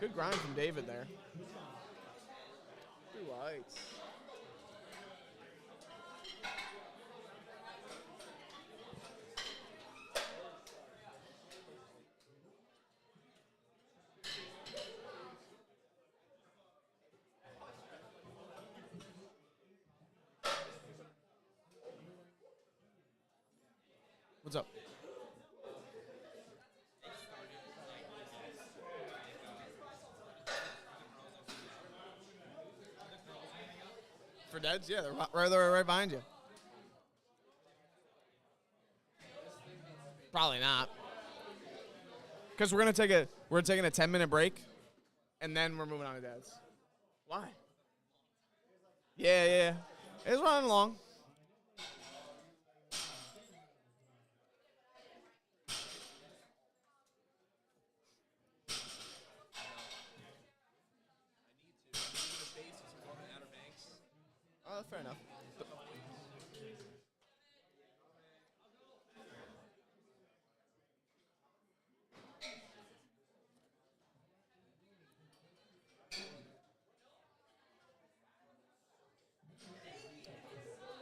Good grind from David there. 2 lights. What's up? For Deads? Yeah, they're right behind you. Probably not. Because we're taking a 10-minute break, and then we're moving on to Deads. Why? Yeah. It's running along. Oh, fair enough.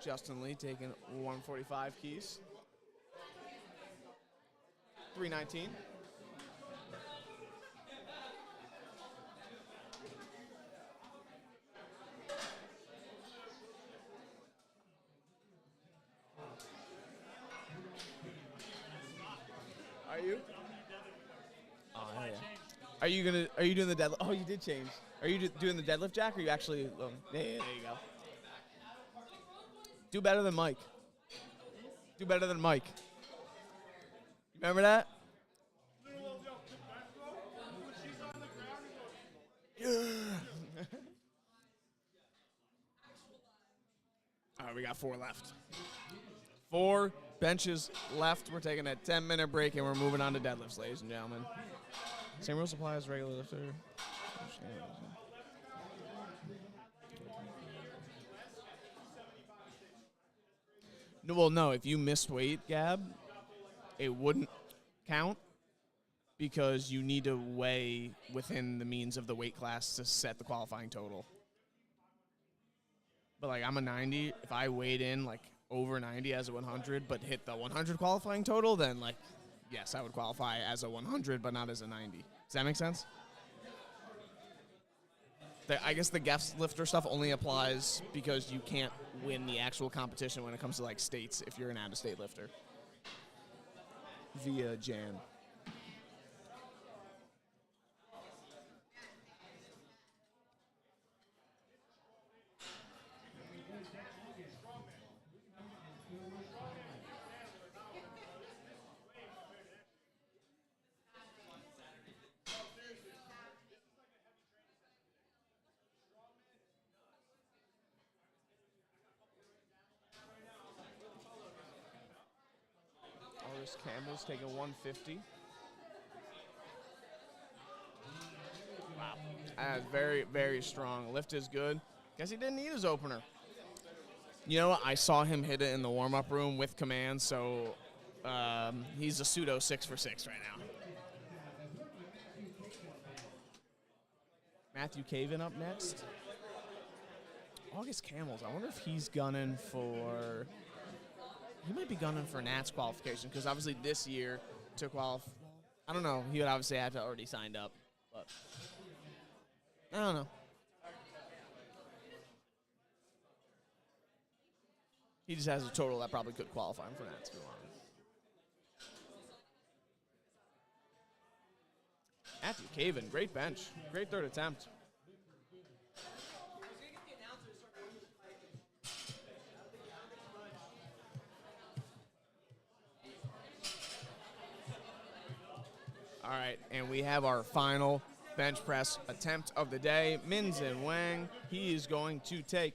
Justin Lee taking 145 keys. 319. Are you? Oh, yeah. Are you doing the deadlift? Oh, you did change. Are you doing the deadlift jack, or are you actually? Yeah, there you go. Do better than Mike. Do better than Mike. You remember that? Yeah. All right, we got 4 left. 4 benches left. We're taking a 10-minute break, and we're moving on to deadlifts, ladies and gentlemen. Same rules apply as regular lifter. Well, no, if you missed weight, Gab, it wouldn't count because you need to weigh within the means of the weight class to set the qualifying total. But, like, I'm a 90. If I weighed in, like, over 90 as a 100 but hit the 100 qualifying total, then, like, yes, I would qualify as a 100 but not as a 90. Does that make sense? I guess the guest lifter stuff only applies because you can't win the actual competition when it comes to, like, states if you're an out-of-state lifter. Via Jan. Oris Campbell's taking 150. Wow. That's very, very strong. Lift is good. Guess he didn't need his opener. You know what? I saw him hit it in the warm-up room with command, so he's a pseudo 6 for 6 right now. Matthew Caven up next. August Camels. I wonder if he's gunning for... He might be gunning for Nats qualification because obviously this year to qualify, I don't know. He would obviously have to already signed up, but I don't know. He just has a total that probably could qualify him for Nats. If you want. Matthew Caven, great bench, great third attempt. All right, and we have our final bench press attempt of the day. Minzin Wang, he is going to take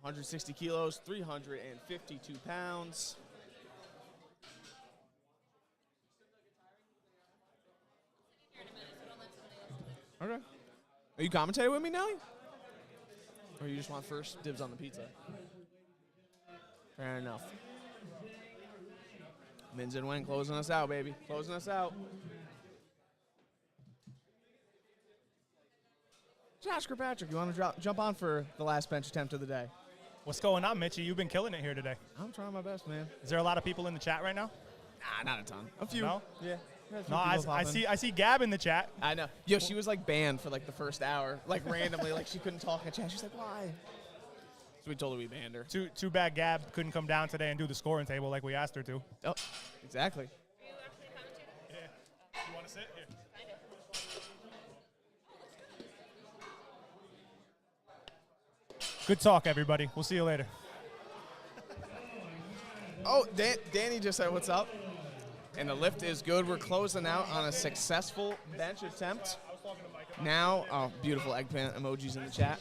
160 kilos, 352 pounds. Okay. Are you commentating with me, Nelly? Or you just want first dibs on the pizza? Fair enough. Minzin Wang closing us out, baby. Closing us out. Josh Kirkpatrick, you want to jump on for the last bench attempt of the day? What's going on, Mitchie? You've been killing it here today. I'm trying my best, man. Is there a lot of people in the chat right now? Nah, not a ton. A few. No? Yeah. No, I see Gab in the chat. I know. Yo, she was like banned for like the first hour, like randomly, like she couldn't talk in chat. She's like, why? So we told her we banned her. Too bad Gab couldn't come down today and do the scoring table like we asked her to. Oh, exactly. Yeah. You want to sit? Here. Good talk, everybody. We'll see you later. Oh, Danny just said, what's up? And the lift is good. We're closing out on a successful bench attempt. Now, oh, beautiful eggplant emojis in the chat.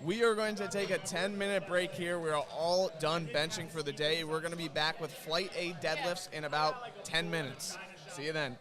We are going to take a 10-minute break here. We are all done benching for the day. We're going to be back with Flight A deadlifts in about 10 minutes. See you then.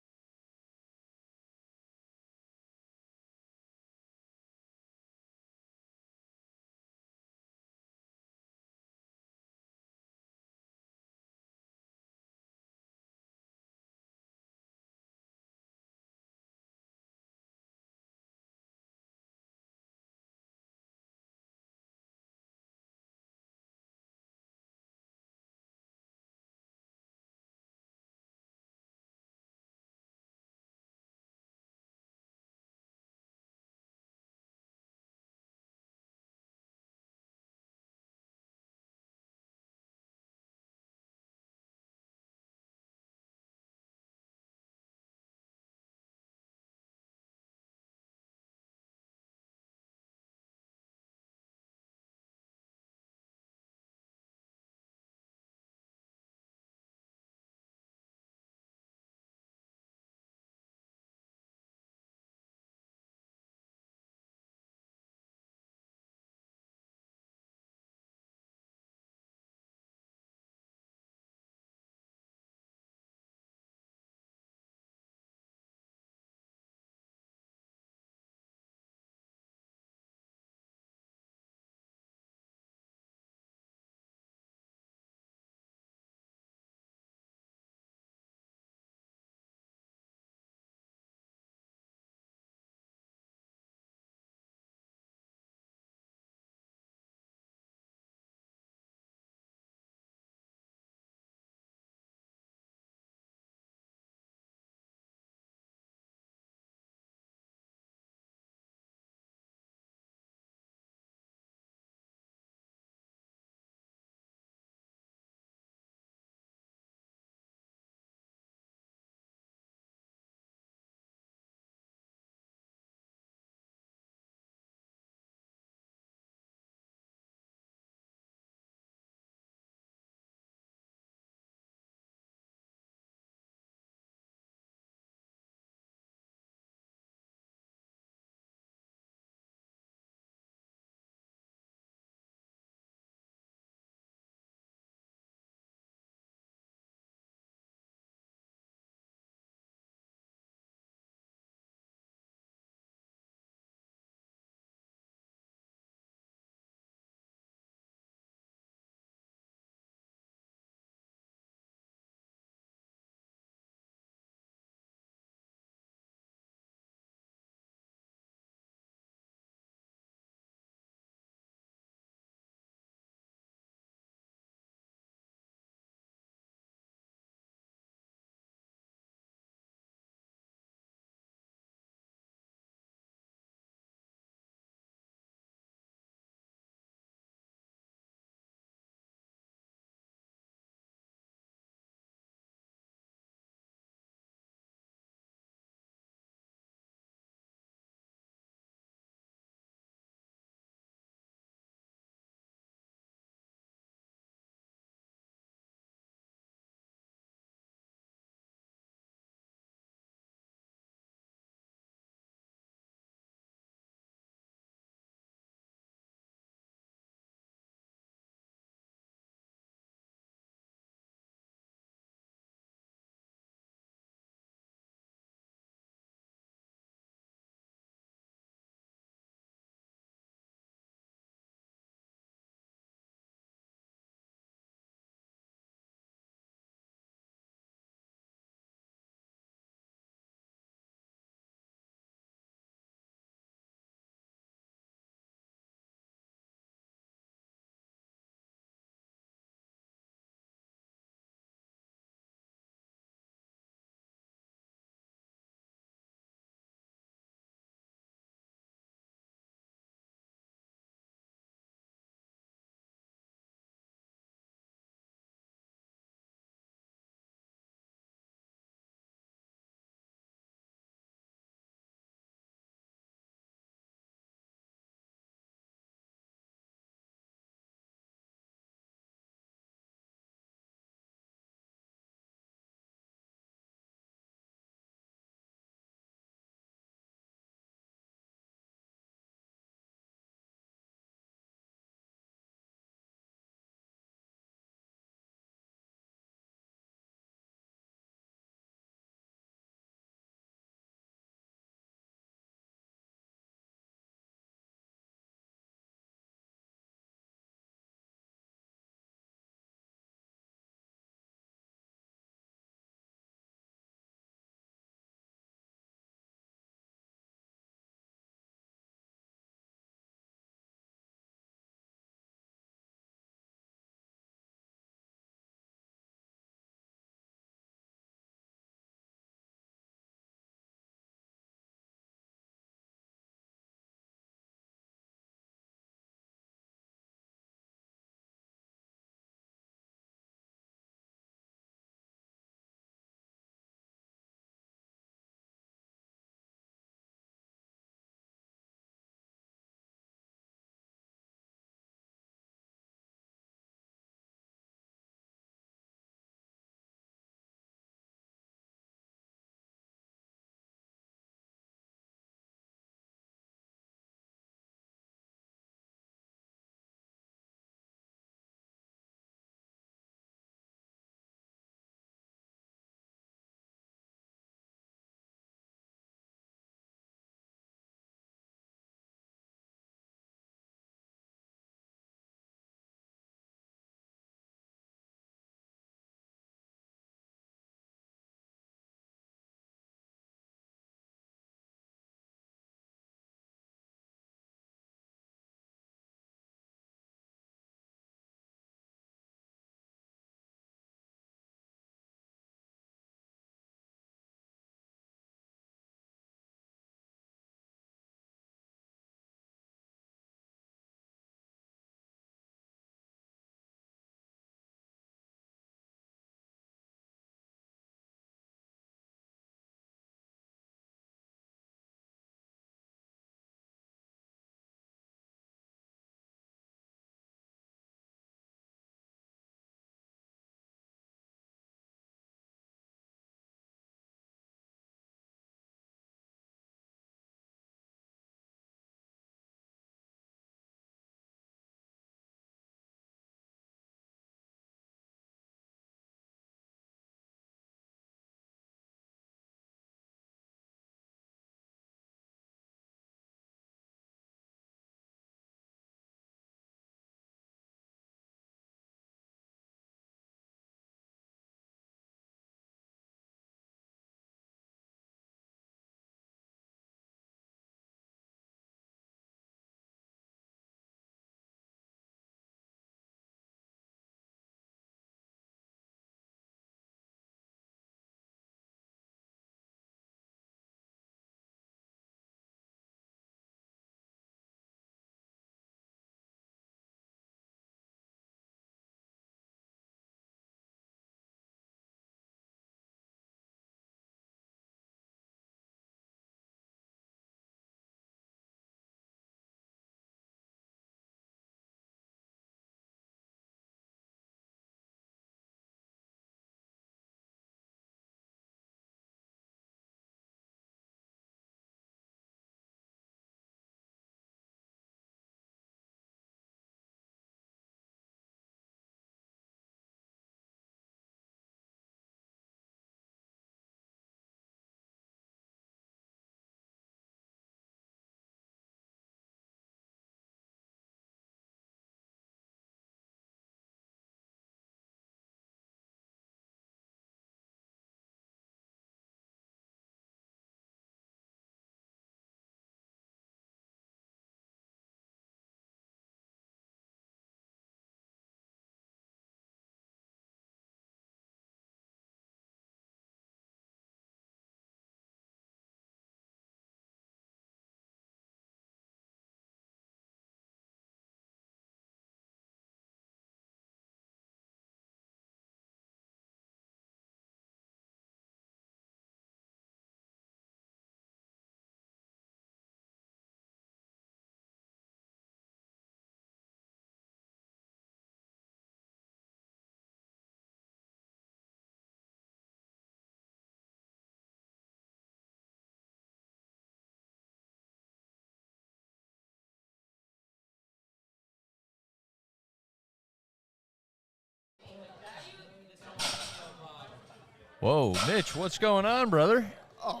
Whoa, Mitch, what's going on, brother? Oh,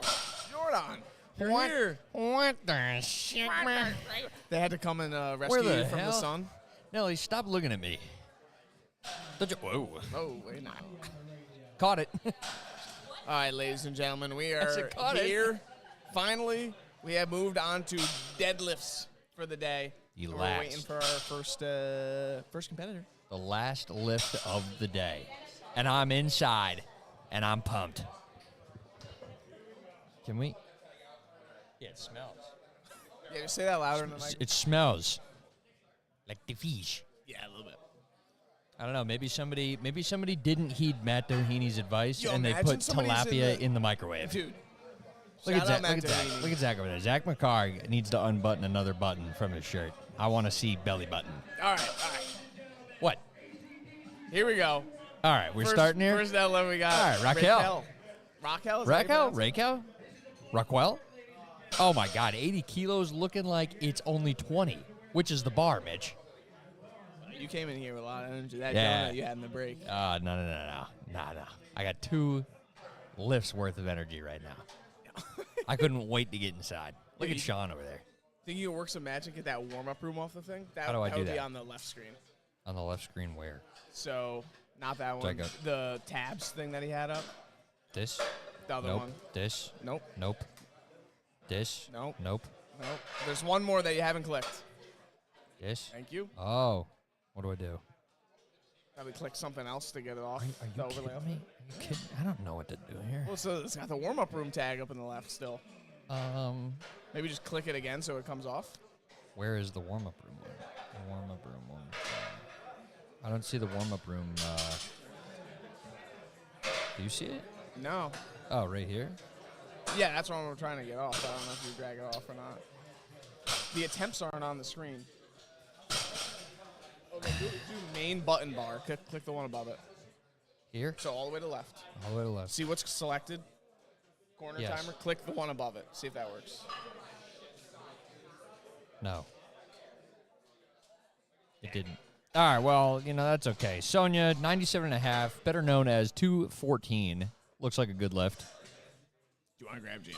Jordan. You're What? here. What the shit, man? They had to come and Where rescue the you from the hell? sun. Nelly, stop looking at me. Don't you? Whoa. Oh, wait, not. Caught it. All right, ladies and gentlemen, we I are said caught it. here. Finally, we have moved on to deadlifts for the day. You And we're lax. waiting for our first competitor. The last lift of the day. And I'm inside. And I'm pumped. Can we? Yeah, it smells. Yeah, just say that louder in the mic. It smells like the fish. Yeah, a little bit. I don't know. Maybe somebody didn't heed Matt Doheny advice Yo, and they imagine put somebody's tilapia in the- in the microwave. Dude. Look shout at Zach. out Matt Look at Zach. Doheny. Look at Zach over there. Zach McCarr needs to unbutton another button from his shirt. I want to see belly button. All right. What? Here we go. All right, we're First- starting here. First deadlift we got. All right, Raquel. Raquel? Is that how you pronounce it? Raquel? Raquel? Oh my God, 80 kilos looking like it's only 20, which is the bar, Mitch. You came in here with a lot of energy. That Yeah. donut you had in the break. No. I got 2 lifts worth of energy right now. I couldn't wait to get inside. Look Yeah, at Sean over there Think you can work some magic at that warm-up room off the thing? That, How do I that do would be that? on the left screen. on the left screen. Where? So, not that one. Check out. The tabs thing that he had up. This? The other Nope. one. This? Nope. Nope. This? Nope. Nope. Nope. There's one more that you haven't clicked. This? Thank you. Oh. What do I do? Probably click something else to get it off. Are the you overlay kidding off. me? Are you kidding? I don't know what to do here. Well, so it's got the warm-up room tag up in the left still. Maybe just click it again so it comes off. Where is the warm-up room one? The warm-up room one. I don't see the warm-up room. Do you see it? No. Oh, right here? Yeah, that's what we're trying to get off. I don't know if you drag it off or not. The attempts aren't on the screen. Okay, do main button bar. Click the one above it. Here? So all the way to left. All the way to the left. See what's selected? Corner Yes. timer. Click the one above it. See if that works. No. It didn't. All right, well, that's okay. Sonia, 97.5, better known as 214. Looks like a good lift. Do you want to grab Jan?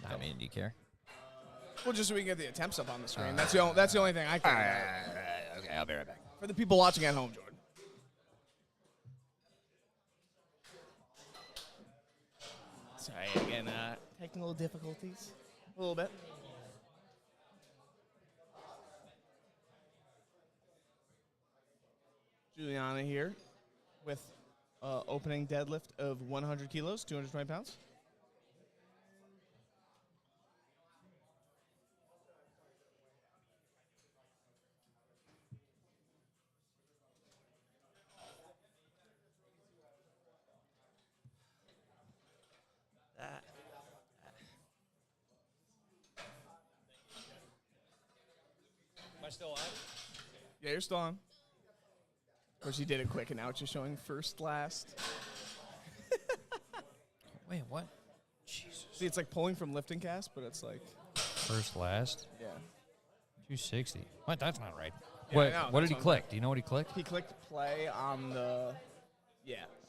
I mean, do you care? Well, just so we can get the attempts up on the screen. That's the only thing I care about. Okay, I'll be right back. For the people watching at home, Jordan. Sorry, again, technical difficulties. A little bit. Juliana here with opening deadlift of 100 kilos, 220 pounds. Am I still on? Yeah, you're still on. Of course, you did it quick, and now it's just showing first, last. Wait, what? Jesus. See, it's like pulling from LiftingCast, but it's like, First, last, yeah. 260. What? That's not right. Yeah, What, I know, what did that's he what I'm click? Do you know what he clicked? He clicked play on the,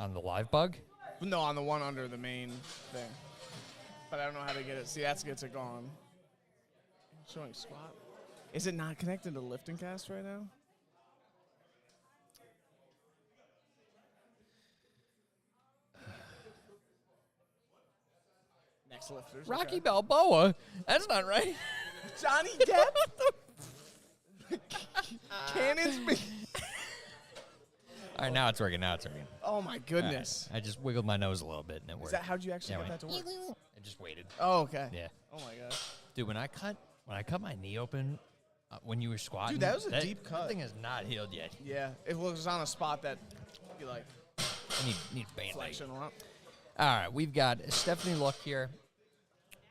On the live bug? no, on the one under the main thing. But I don't know how to get it. See, that gets it gone. Showing squat. Is it not connected to LiftingCast right now? Next lifters. Rocky okay. Balboa? That's not right. Johnny Depp? Cannons be. All right, now it's working. Oh my goodness. I just wiggled my nose a little bit and it worked. Is that how'd you actually Yeah, get that to work? I just waited. Oh, okay. Yeah. Oh my god. Dude, when I cut my knee open when you were squatting, Dude, that was a deep cut. That thing has not healed yet. Yeah, it was on a spot that you like I need band-aid. flexion a lot. All right, we've got Stephanie Luck here,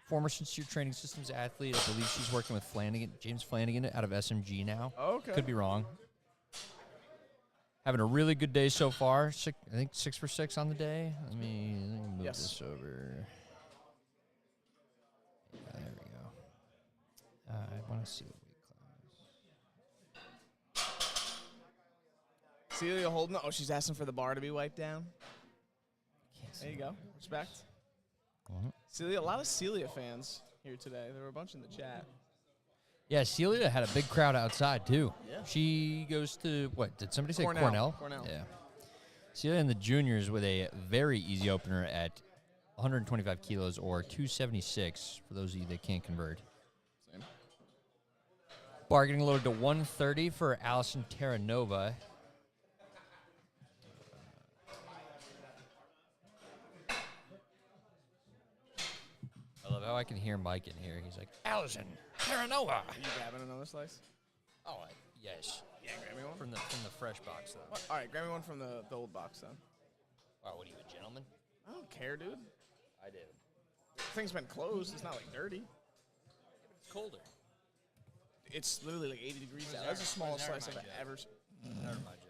former Sincere Training Systems athlete. I believe she's working with James Flanagan out of SMG now. Okay. Could be wrong. Having a really good day so far. I think 6 for 6 on the day. Let me move Yes. this over. Yeah, there we go. I want to see the weight class. Celia holding. Oh, she's asking for the bar to be wiped down. Can't There you go. Respect. Mhm. Celia, a lot of Celia fans here today. There were a bunch in the chat. Yeah, Celia had a big crowd outside, too. Yeah. She goes to, what, did somebody say Cornell. Cornell? Yeah. Celia and the juniors with a very easy opener at 125 kilos or 276 for those of you that can't convert. Same. Bargaining loaded to 130 for Allison Terranova. I love how I can hear Mike in here. He's like, Allison Terranova. Are you grabbing another slice? Oh, yes. Yeah, grab me one. From the fresh box, though. What? All right, grab me one from the old box then. Wow, what are you, a gentleman? I don't care, dude. I do. The thing's been closed. It's not like dirty. It's colder. It's literally like 80 degrees out. That's the smallest slice I've ever seen. Never mind, Joe.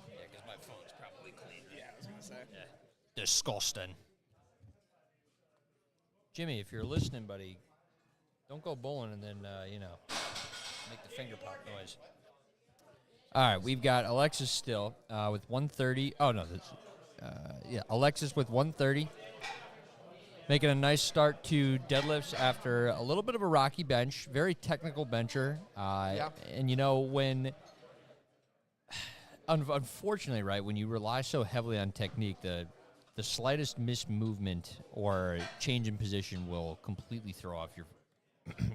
Yeah, because my phone's probably clean. Yeah, I was going to say. Yeah. Disgusting. Jimmy, if you're listening, buddy, don't go bowling and then, make the finger pop noise. All right, we've got Alexis still with 130. Oh, no. Alexis with 130. Making a nice start to deadlifts after a little bit of a rocky bench. Very technical bencher. Yeah. And, when... Unfortunately, right, when you rely so heavily on technique, the slightest mismovement or change in position will completely throw off your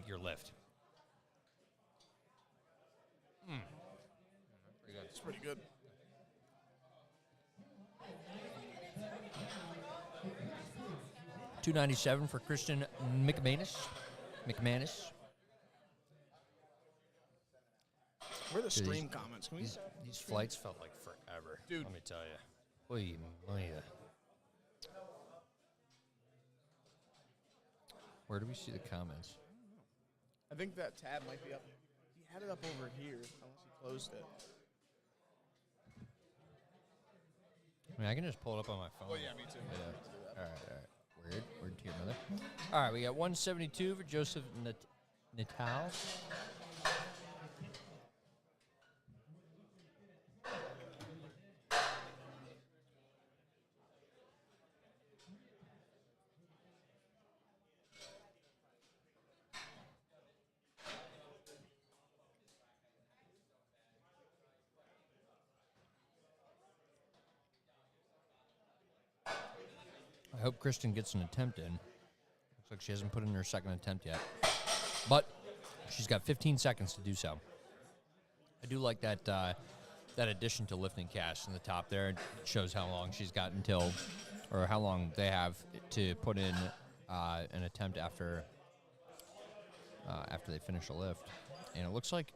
your lift. Pretty good. It's pretty good. $297 for Christian McManus. Where are the Dude, stream comments? Can we? These flights felt like forever. Dude. Let me tell you. Oy, moya. Where do we see the comments? I think that tab might be up. He had it up over here, unless he closed it. I mean, I can just pull it up on my phone. Oh yeah, me too. Yeah. All right. Word to your mother. All right, we got 172 for Joseph Natal. I hope Kristen gets an attempt in. Looks like she hasn't put in her second attempt yet. But she's got 15 seconds to do so. I do like that that addition to LiftingCast in the top there. It shows how long she's got until, or how long they have to put in an attempt after they finish a lift. And it looks like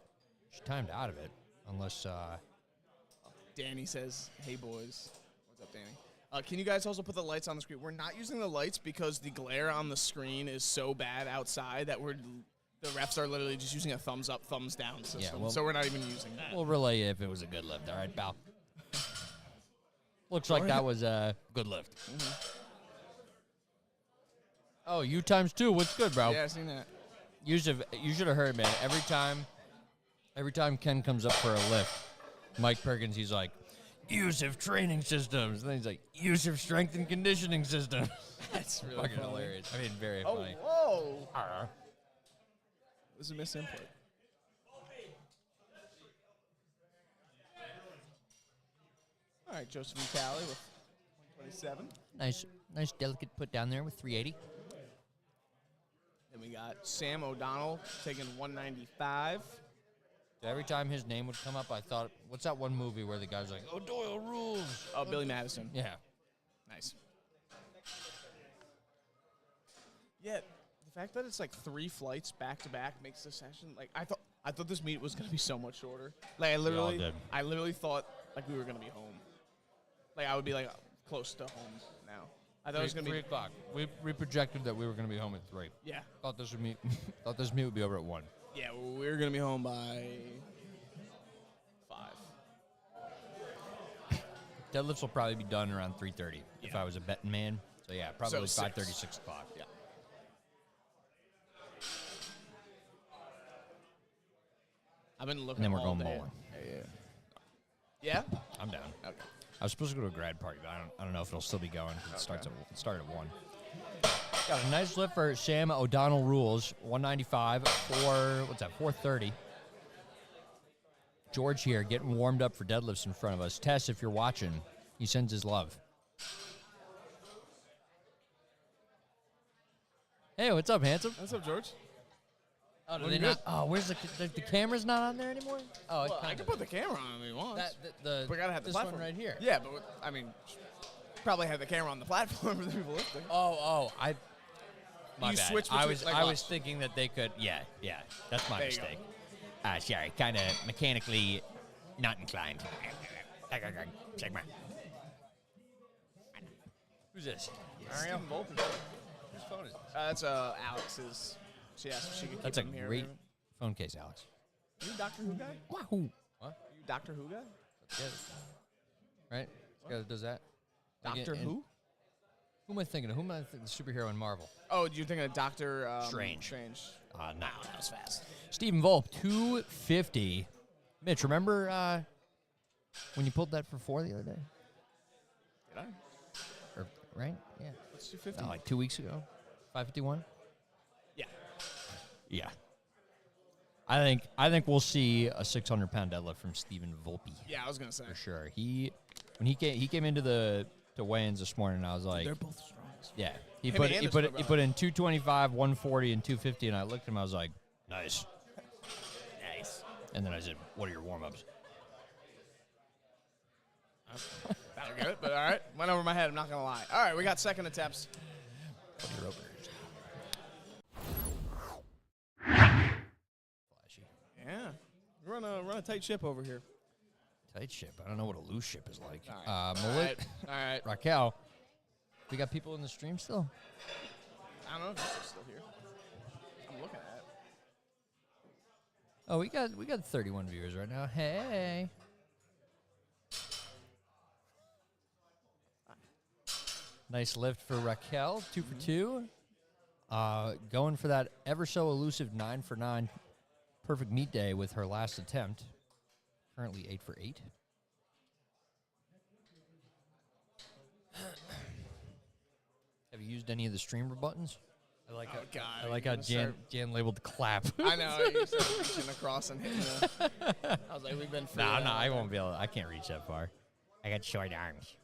she timed out of it, unless... Danny says, "Hey boys, what's up, Danny?" Can you guys also put the lights on the screen? We're not using the lights because the glare on the screen is so bad outside that the refs are literally just using a thumbs up, thumbs down system. Yeah, well, so we're not even using that. We'll relay if it was a good lift. All right, pal. Looks like that was a good lift. Mm-hmm. Oh, you times two. What's good, bro? Yeah, I've seen that. You should have heard, man. Every time Ken comes up for a lift, Mike Perkins, he's like, Yusuf training systems. And then he's like, Yusuf strength and conditioning system. That's really Fucking funny. hilarious. I mean, very Oh, funny. whoa! This is a misinput. All right, Joseph Vitale with 127. Nice delicate put down there with 380. Then we got Sam O'Donnell taking 195. Every time his name would come up, I thought, what's that one movie where the guy's like, O'Doyle rules? Oh, Billy Madison. Yeah. Nice. Yeah, the fact that it's like 3 flights back to back makes the session like I thought this meet was gonna be so much shorter. Like I literally thought like we were gonna be home. Like I would be like close to home now. I thought it was gonna be 3 o'clock. We projected that we were gonna be home at 3. Yeah. Thought this meet would be over at 1. Yeah, we were gonna be home by 5. Deadlifts will probably be done around 3:30 if I was a betting man. So yeah, probably So 5:30, 6. 6 o'clock. Yeah. I've been looking. and then we're all going day. bowling. Yeah. I'm down. Okay. I was supposed to go to a grad party, but I don't know if it'll still be going. It started at 1. Got a nice lift for Sam O'Donnell Rules, 195 for, 430. George here getting warmed up for deadlifts in front of us. Tess, if you're watching, he sends his love. Hey, what's up, handsome? What's up, George? Oh, Looking good. where's the camera's not on there anymore? Oh, Well, I can put the camera on if he wants. We gotta have the this platform one right here. Yeah, but I mean, probably have the camera on the platform for the people listening. My You bad. switch I between- was like I us. was thinking that they could. Yeah, that's my There you go. mistake. Sorry, kind of mechanically not inclined. Sigma. Who's this? Mario? Whose phone is this? That's Alex's. She asked if she could keep That's a him here. great phone case, Alex. You a Doctor Who guy? Wahoo! What? You a Doctor Who guy? Right? This guy that does that. Doctor Who? Who am I thinking of? Who am I thinking? The superhero in Marvel. Oh, you're thinking of Doctor Strange. Strange. No. That was fast. Stephen Volp, 250. Mitch, remember when you pulled that for 4 the other day? Did I? Or, right? Yeah. What's 250? Like 2 weeks ago. 551. Yeah. Yeah. I think we'll see a 600-pound deadlift from Stephen Volpe Yeah, I was gonna say. for sure. When he came into the weigh-ins this morning, I was like, They're both strong. yeah. He Him put and he his put brother. he put in 225, 140, and 250, and I looked at him. I was like, nice. Nice. And then I said, what are your warm-ups? That'll get it, but all right. Went over my head, I'm not going to lie. All right, we got second attempts. What are your openers? Flashy. Yeah. Run a tight ship over here. Tight ship. I don't know what a loose ship is like. All right. All right. Raquel, we got people in the stream still? I don't know if this is still here. I'm looking at it. Oh, we got 31 viewers right now. Hey. Nice lift for Raquel, 2 for 2. Going for that ever so elusive 9 for 9 perfect meat day with her last attempt. Currently 8 for 8. Have you used any of the streamer buttons? I like Oh, God, I like you're how gonna Jan labeled clap. I know. You started reaching across and hitting the. I was like, we've been. No, I won't be able. I can't reach that far. I got short arms.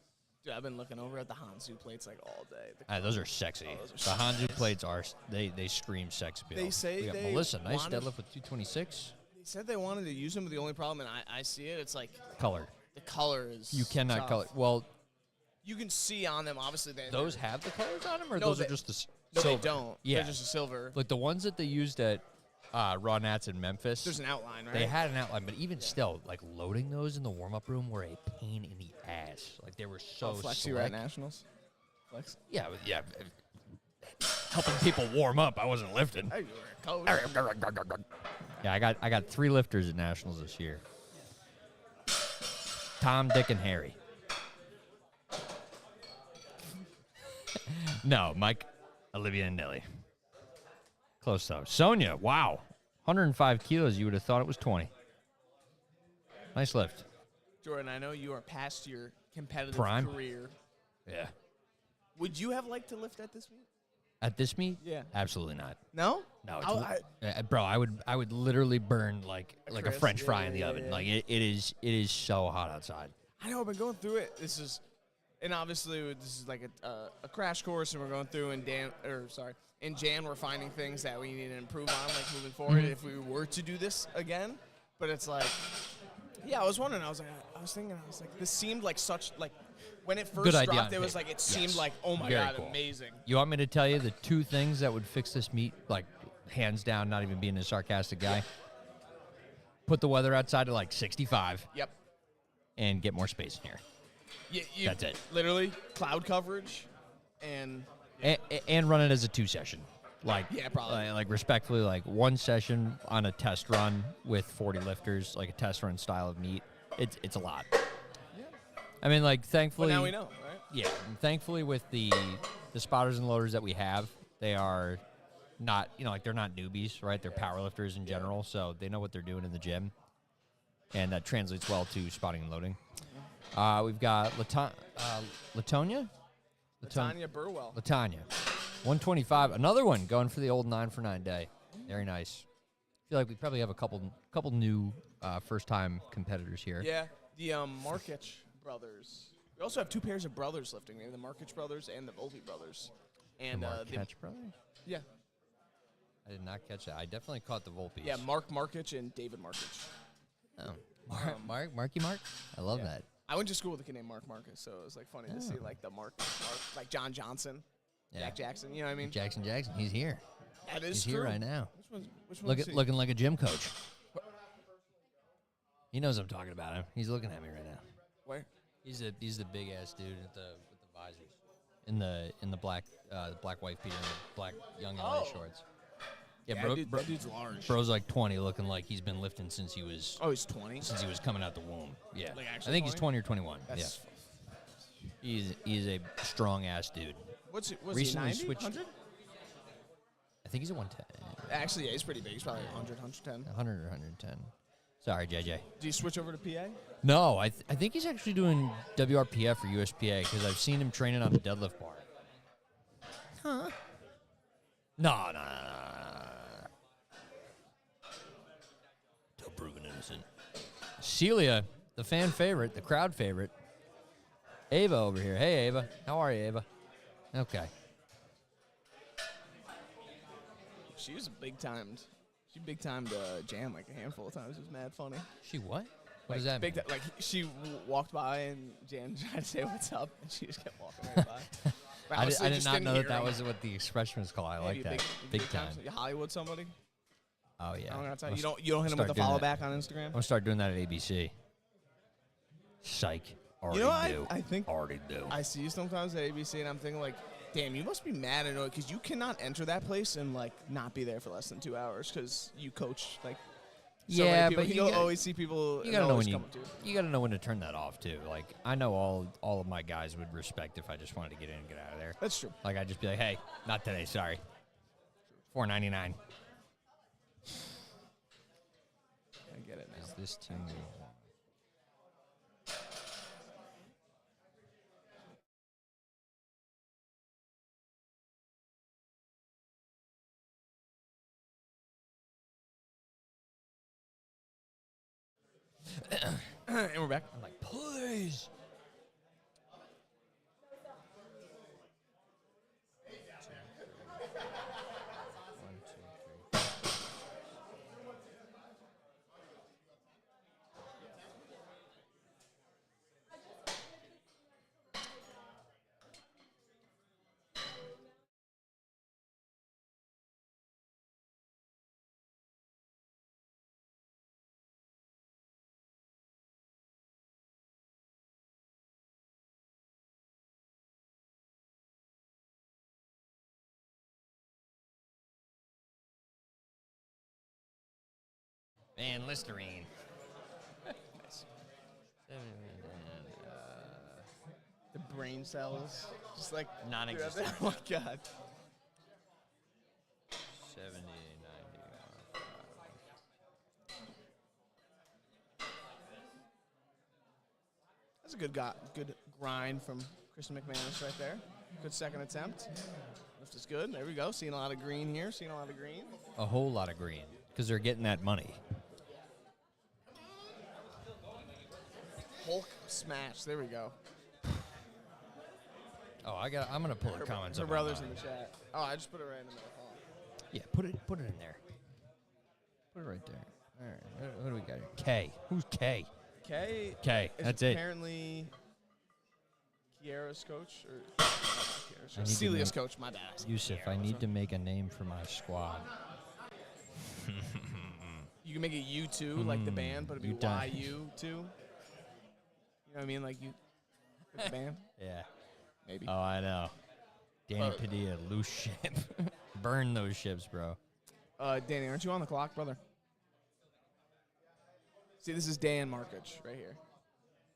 Dude, I've been looking over at the Hansu plates like all day. Those are sexy. Oh, those are The so Hanzu nice. plates are they scream sex appeal. They say we got they Melissa, nice wanted- deadlift with 226. They said they wanted to use them, but the only problem, and I see it, it's like Colored. the color is. You cannot tough. color. Well, You can see on them, obviously. those have the colors on them, or No, those they- are just the No, silver? they don't. Yeah. They're just a silver. Like the ones that they used at Raw Nats in Memphis. There's an outline, right? They had an outline, but even still, like loading those in the warm-up room were a pain in the ass. Like they were so Flexi slick. right Nationals. Flex. Yeah, yeah. Helping people warm up. I wasn't lifting. Hey, you were a coach. Yeah, I got 3 lifters at Nationals this year. Tom, Dick, and Harry. No, Mike, Olivia, and Nelly. Close though. Sonia, wow. 105 kilos. You would have thought it was 20. Nice lift. Jordan, I know you are past your competitive Prime. career. Yeah. Would you have liked to lift at this meet? At this meet? Yeah. Absolutely not. No? No, I- bro, I would literally burn like a crisp, French yeah, fry in the yeah, oven. yeah. Like it is so hot outside. I know, I've been going through it. This is, and obviously this is like a crash course, and we're going through. And in Jan, we're finding things that we need to improve on, like moving forward, Mm-hmm. if we were to do this again. But it's like, yeah, I was wondering. I was thinking, this seemed like such like when it first Good idea dropped, on it was paper. like it seemed Yes. like, oh my Very god, cool. amazing. You want me to tell you the 2 things that would fix this meet, like hands down, not even being a sarcastic guy? Put the weather outside to like 65 Yep. and get more space in here. That's it. Literally cloud coverage, and And run it as a 2 session. Like, Yeah, probably. Like respectfully, like 1 session on a test run with 40 lifters, like a test run style of meet. It's a lot. I mean, like, but thankfully. now we know, right? Yeah, and thankfully with the spotters and loaders that we have, they are not, like they're not newbies, right? They're powerlifters in general, so they know what they're doing in the gym. and that translates well to spotting and loading. We've got Latonia? Tanya Burwell. Latanya. 125. Another one going for the old 9 for 9 day. Very nice. I feel like we probably have a couple new first-time competitors here. Yeah, the Markic brothers. We also have 2 pairs of brothers lifting. We have the Markic brothers and the Volpe brothers. And The Markic brothers? yeah, I did not catch that. I definitely caught the Volpes. yeah, Mark Markic and David Markic. Oh. Marky Mark? I love Yeah. that. I went to school with a kid named Mark Marcus, so it was like funny to see like the Mark, like John Johnson, Yeah. Jack Jackson. You know what I mean? Jackson, he's here. That is He's true. here right now. Which one? Looking like a gym coach. He knows I'm talking about him. He's looking at me right now. Where? He's the big ass dude with the visors. In the black white Peter and the black young LA shorts. Yeah, bro, that dude's large. bro's like 20, looking like he's been lifting since he was Oh, he's 20. coming out the womb. Yeah, Like I actually think he's 20? 20 or 21. That's Yeah, he's a strong ass dude. was Recently he 90? switched- 100? I think he's a 110, Actually, yeah, he's pretty big. He's probably 100, 110. 100 or 110. Sorry, JJ. Do you switch over to PA? No, I think he's actually doing WRPF or USPA because I've seen him training on the deadlift bar. Huh? No. Still proven innocent. Celia, the fan favorite, the crowd favorite. Ava over here. Hey, Ava. How are you, Ava? Okay. She was big timed. She big timed Jan like a handful of times. It was mad funny. She what? What Like, does that mean? Like she walked by and Jan tried to say what's up, and she just kept walking right by. But I honestly, did just not didn't know hear that him. was what the expression was called. I Yeah, like you that. Big time. You Hollywood somebody? Oh, yeah. I'm gonna tell I'm you. You don't hit them with the start doing follow that. back on Instagram. I'm going to start doing that at ABC. Psych. Already You know, do. I think Already do. I see you sometimes at ABC, and I'm thinking like, damn, you must be mad annoyed because you cannot enter that place and like not be there for less than 2 hours because you coach like. So Yeah, many people. but you'll always see people. You and gotta know always when come up to you. you gotta know when to turn that off too. Like I know all of my guys would respect if I just wanted to get in and get out of there. That's true. Like I'd just be like, hey, not today, sorry. $4.99. I get it now. Is this team? And we're back. I'm like, please. One, two, three. And Listerine. Nice. The brain cells, just like Non-existent. Oh my god. 70, 90. That's a good grind from Kristen McManus right there. Good second attempt. Lift is good. There we go. Seeing a lot of green here. Seeing a lot of green. A whole lot of green because they're getting that money. Hulk smash. There we go. Oh, I'm gonna pull the comments Her up. brother's in online. the chat. Oh, I just put it right in the middle. Yeah, put it in there. Put it right there. All right. What do we got here? K. Who's K? K. K. is That's it. Apparently, Kiera's coach or I need to Celia's make- coach. My bad. Yusuf, I need to make a name for my squad. You can make it U2 like the band, but it'd be you done. YU2. You know what I mean? Like you, like the band. Yeah. Maybe. Oh, I know. Danny Padilla, loose ship. Burn those ships, bro. Danny, aren't you on the clock, brother? See, this is Dan Markic right here.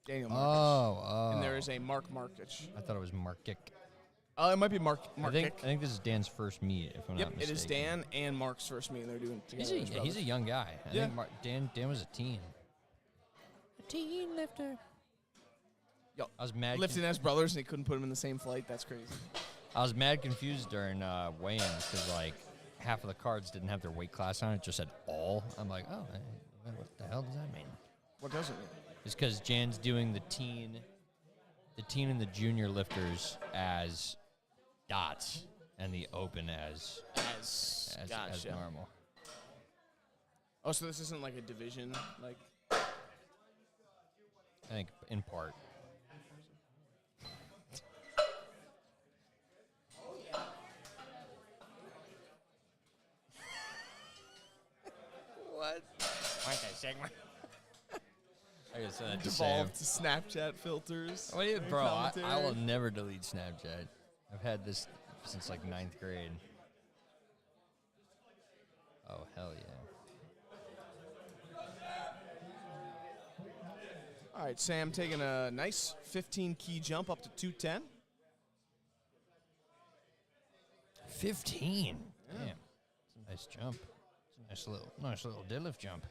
Daniel Markic. Oh. And there is a Mark Markic. I thought it was Markic. It might be Mark I Markic. think this is Dan's first meet, if I'm Yep, not it mistaken. is Dan and Mark's first meet. They're doing together. as He's a brothers. young guy. I Yeah. think Dan was a teen. teen lifter. Yo, I was mad. lifting as brothers, and they couldn't put them in the same flight. That's crazy. I was mad confused during weigh-ins because like half of the cards didn't have their weight class on it. Just said all. I'm like, oh, what the hell does that mean? What does it mean? It's because Jan's doing the teen and the junior lifters as dots, and the open as Gotcha. normal. Oh, so this isn't like a division, like. I think in part. What? Like that segment. I guess that to Devolved to Snapchat filters. What do you, and bro? I commentary. will never delete Snapchat. I've had this since like 9th grade. Oh hell yeah! All right, Sam taking a nice 15 key jump up to 210. 15. Damn, it's a nice jump. It's a nice little deadlift jump.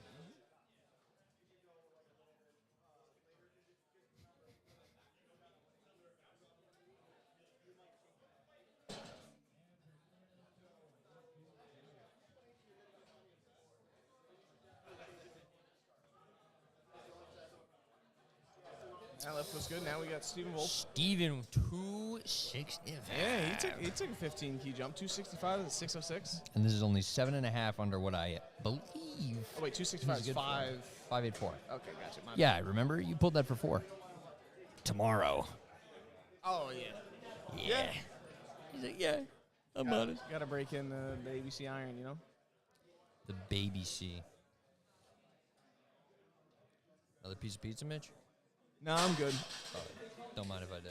That lift was good. Now we got Stephen Wolf. Steven 265. Yeah, he took a 15 key jump, 265 to 606. And this is only 7.5 under what I believe. Oh wait, 265 is good for 584. Okay, gotcha. My Yeah, remember you pulled that for 4. Tomorrow. Oh yeah. Yeah. He's like, yeah, I'm on it. Got to break in the ABC iron, you know. The baby C. Another piece of pizza, Mitch? No, I'm good. Oh, don't mind if I do.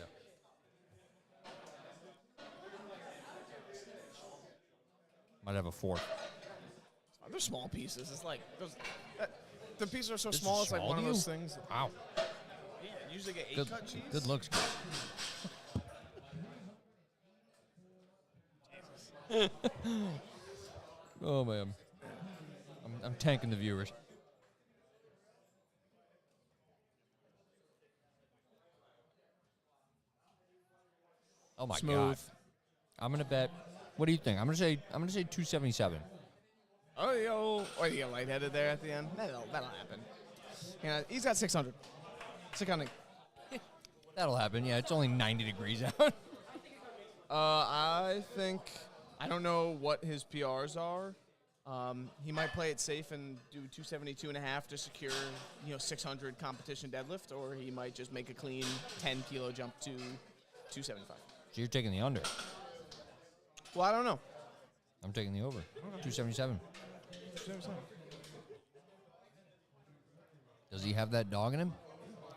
Might have a fork. They're small pieces. It's like the pieces are so This is small. It's like small one to of you? those things. Wow. Yeah, usually get 8 cut cheese. Good looks. Oh man, I'm tanking the viewers. Oh my god. Smooth. I'm gonna bet. What do you think? I'm gonna say 277. Oh, you get lightheaded there at the end. That'll happen. Yeah, he's got 600. 600. That'll happen. Yeah, it's only 90 degrees out. I don't know what his PRs are. He might play it safe and do 272.5 to secure, 600 competition deadlift, or he might just make a clean 10 kilo jump to 275. So you're taking the under. Well, I don't know. I'm taking the over. 277. 277. Does he have that dog in him?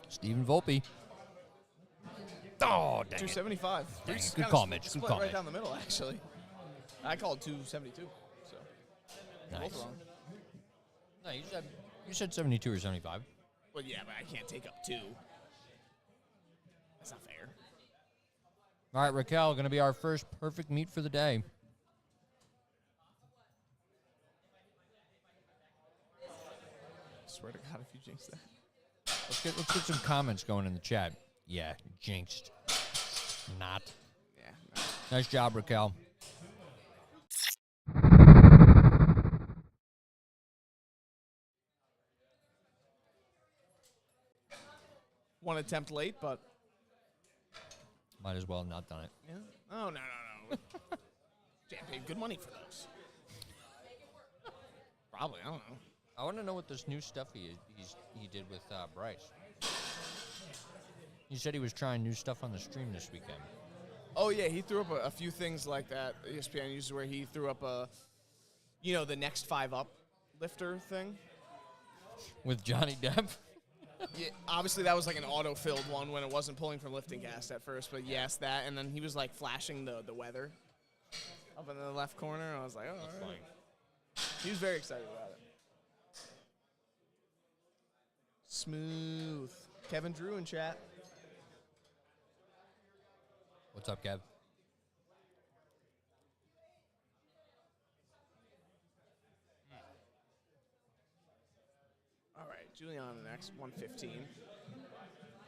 Stephen Volpe. Oh, dang it. 275. Dang It's it. Good kinda call, Mitch. Good split call, right Mitch. down the middle, actually. I called 272. So Nice. both wrong. No, you said 72 or 75. Well, yeah, but I can't take up 2. That's not fair. All right, Raquel, going to be our first perfect meet for the day. Swear to God, if you jinx that. Let's get some comments going in the chat. Yeah, jinxed. Not. Yeah. No. Nice job, Raquel. One attempt late, but Might as well have not done it. yeah. Oh no. Jan paid good money for those. Probably, I don't know. I want to know what this new stuff he did with Bryce. He said he was trying new stuff on the stream this weekend. Oh yeah, he threw up a few things like that. ESPN uses where he threw up the next 5 up lifter thing. With Johnny Depp? Yeah, obviously that was like an auto-filled one when it wasn't pulling from LiftingCast at first, but yes, that, and then he was like flashing the weather up in the left corner. I was like, oh, all right. He was very excited about it. Smooth. Kevin Drew in chat. What's up, Kev? All right, Juliana next, 115. You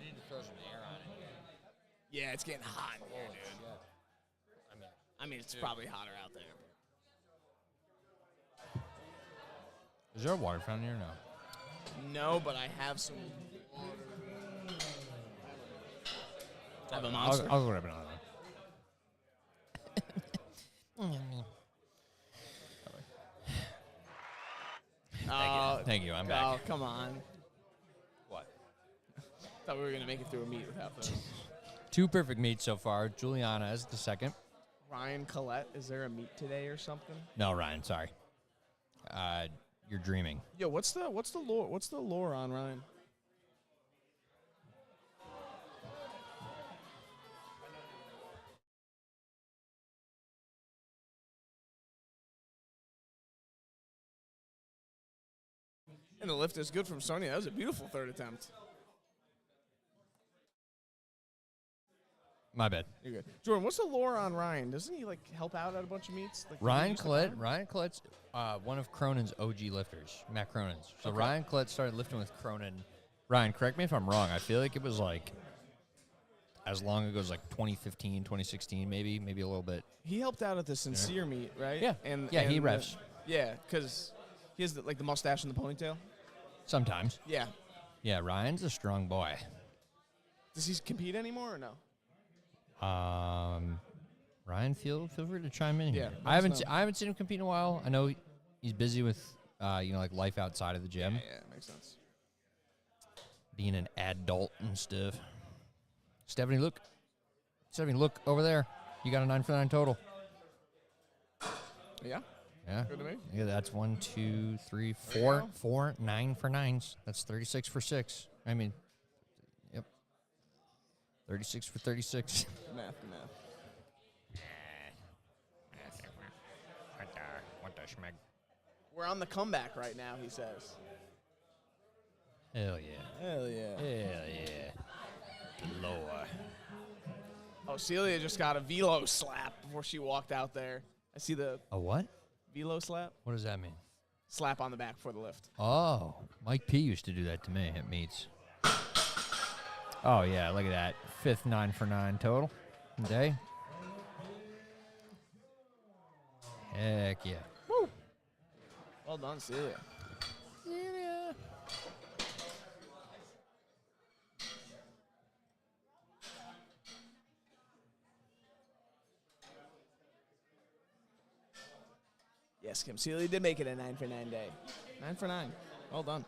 need to throw some air on it. Yeah, it's getting hot in here, dude. Shit. I mean, it's probably hotter out there. Is there a water fountain here? No. No, but I have some water. I have a I'll monster. go grab another one. Thank you. I'm back. Oh, come on. What? Thought we were going to make it through a meet without those. 2 perfect meets so far. Juliana is the second. Ryan Collette, is there a meet today or something? No, Ryan. Sorry. You're dreaming. Yo, what's the lore? What's the lore on Ryan? And the lift is good from Sonya. That was a beautiful third attempt. My bad. You're good. Jordan, what's the lore on Ryan? Doesn't he, like, help out at a bunch of meets? Like, Ryan Collette's one of Cronin's OG lifters, Matt Cronin's. So Okay. Ryan Collette started lifting with Cronin. Ryan, correct me if I'm wrong. I feel like it was like as long ago as like 2015, 2016, maybe a little bit. He helped out at the Sincere meet, right? Yeah. Yeah, he and refs. Yeah, because he has, the mustache and the ponytail. Sometimes. Yeah. Yeah, Ryan's a strong boy. Does he compete anymore or no? Ryan, feel free to chime in Yeah, here. let us know. I haven't seen him compete in a while. I know he's busy with like life outside of the gym, Yeah, makes sense. being an adult and stuff. Stephanie, look over there. You got a 9 for 9 total. Yeah. Yeah. Good to me. Yeah, that's 1, 2, 3, There you 4, go. 4, 9 for 9s. That's 36 for 6. I mean, yep. 36 for 36. Good math. Good math. What the schmeg? We're on the comeback right now, he says. Hell yeah. Hell yeah. Hell yeah. Lord. Oh, Celia just got a velo slap before she walked out there. I see the A what? velo slap. What does that mean? Slap on the back before the lift. Oh, Mike P used to do that to me at meets. Oh, yeah, look at that. 5th 9 for 9 total day. Heck yeah. Woo! Well done, Celia. Yeah. Yes, Kim. Celia did make it a 9 for 9 day. 9 for 9. Well done.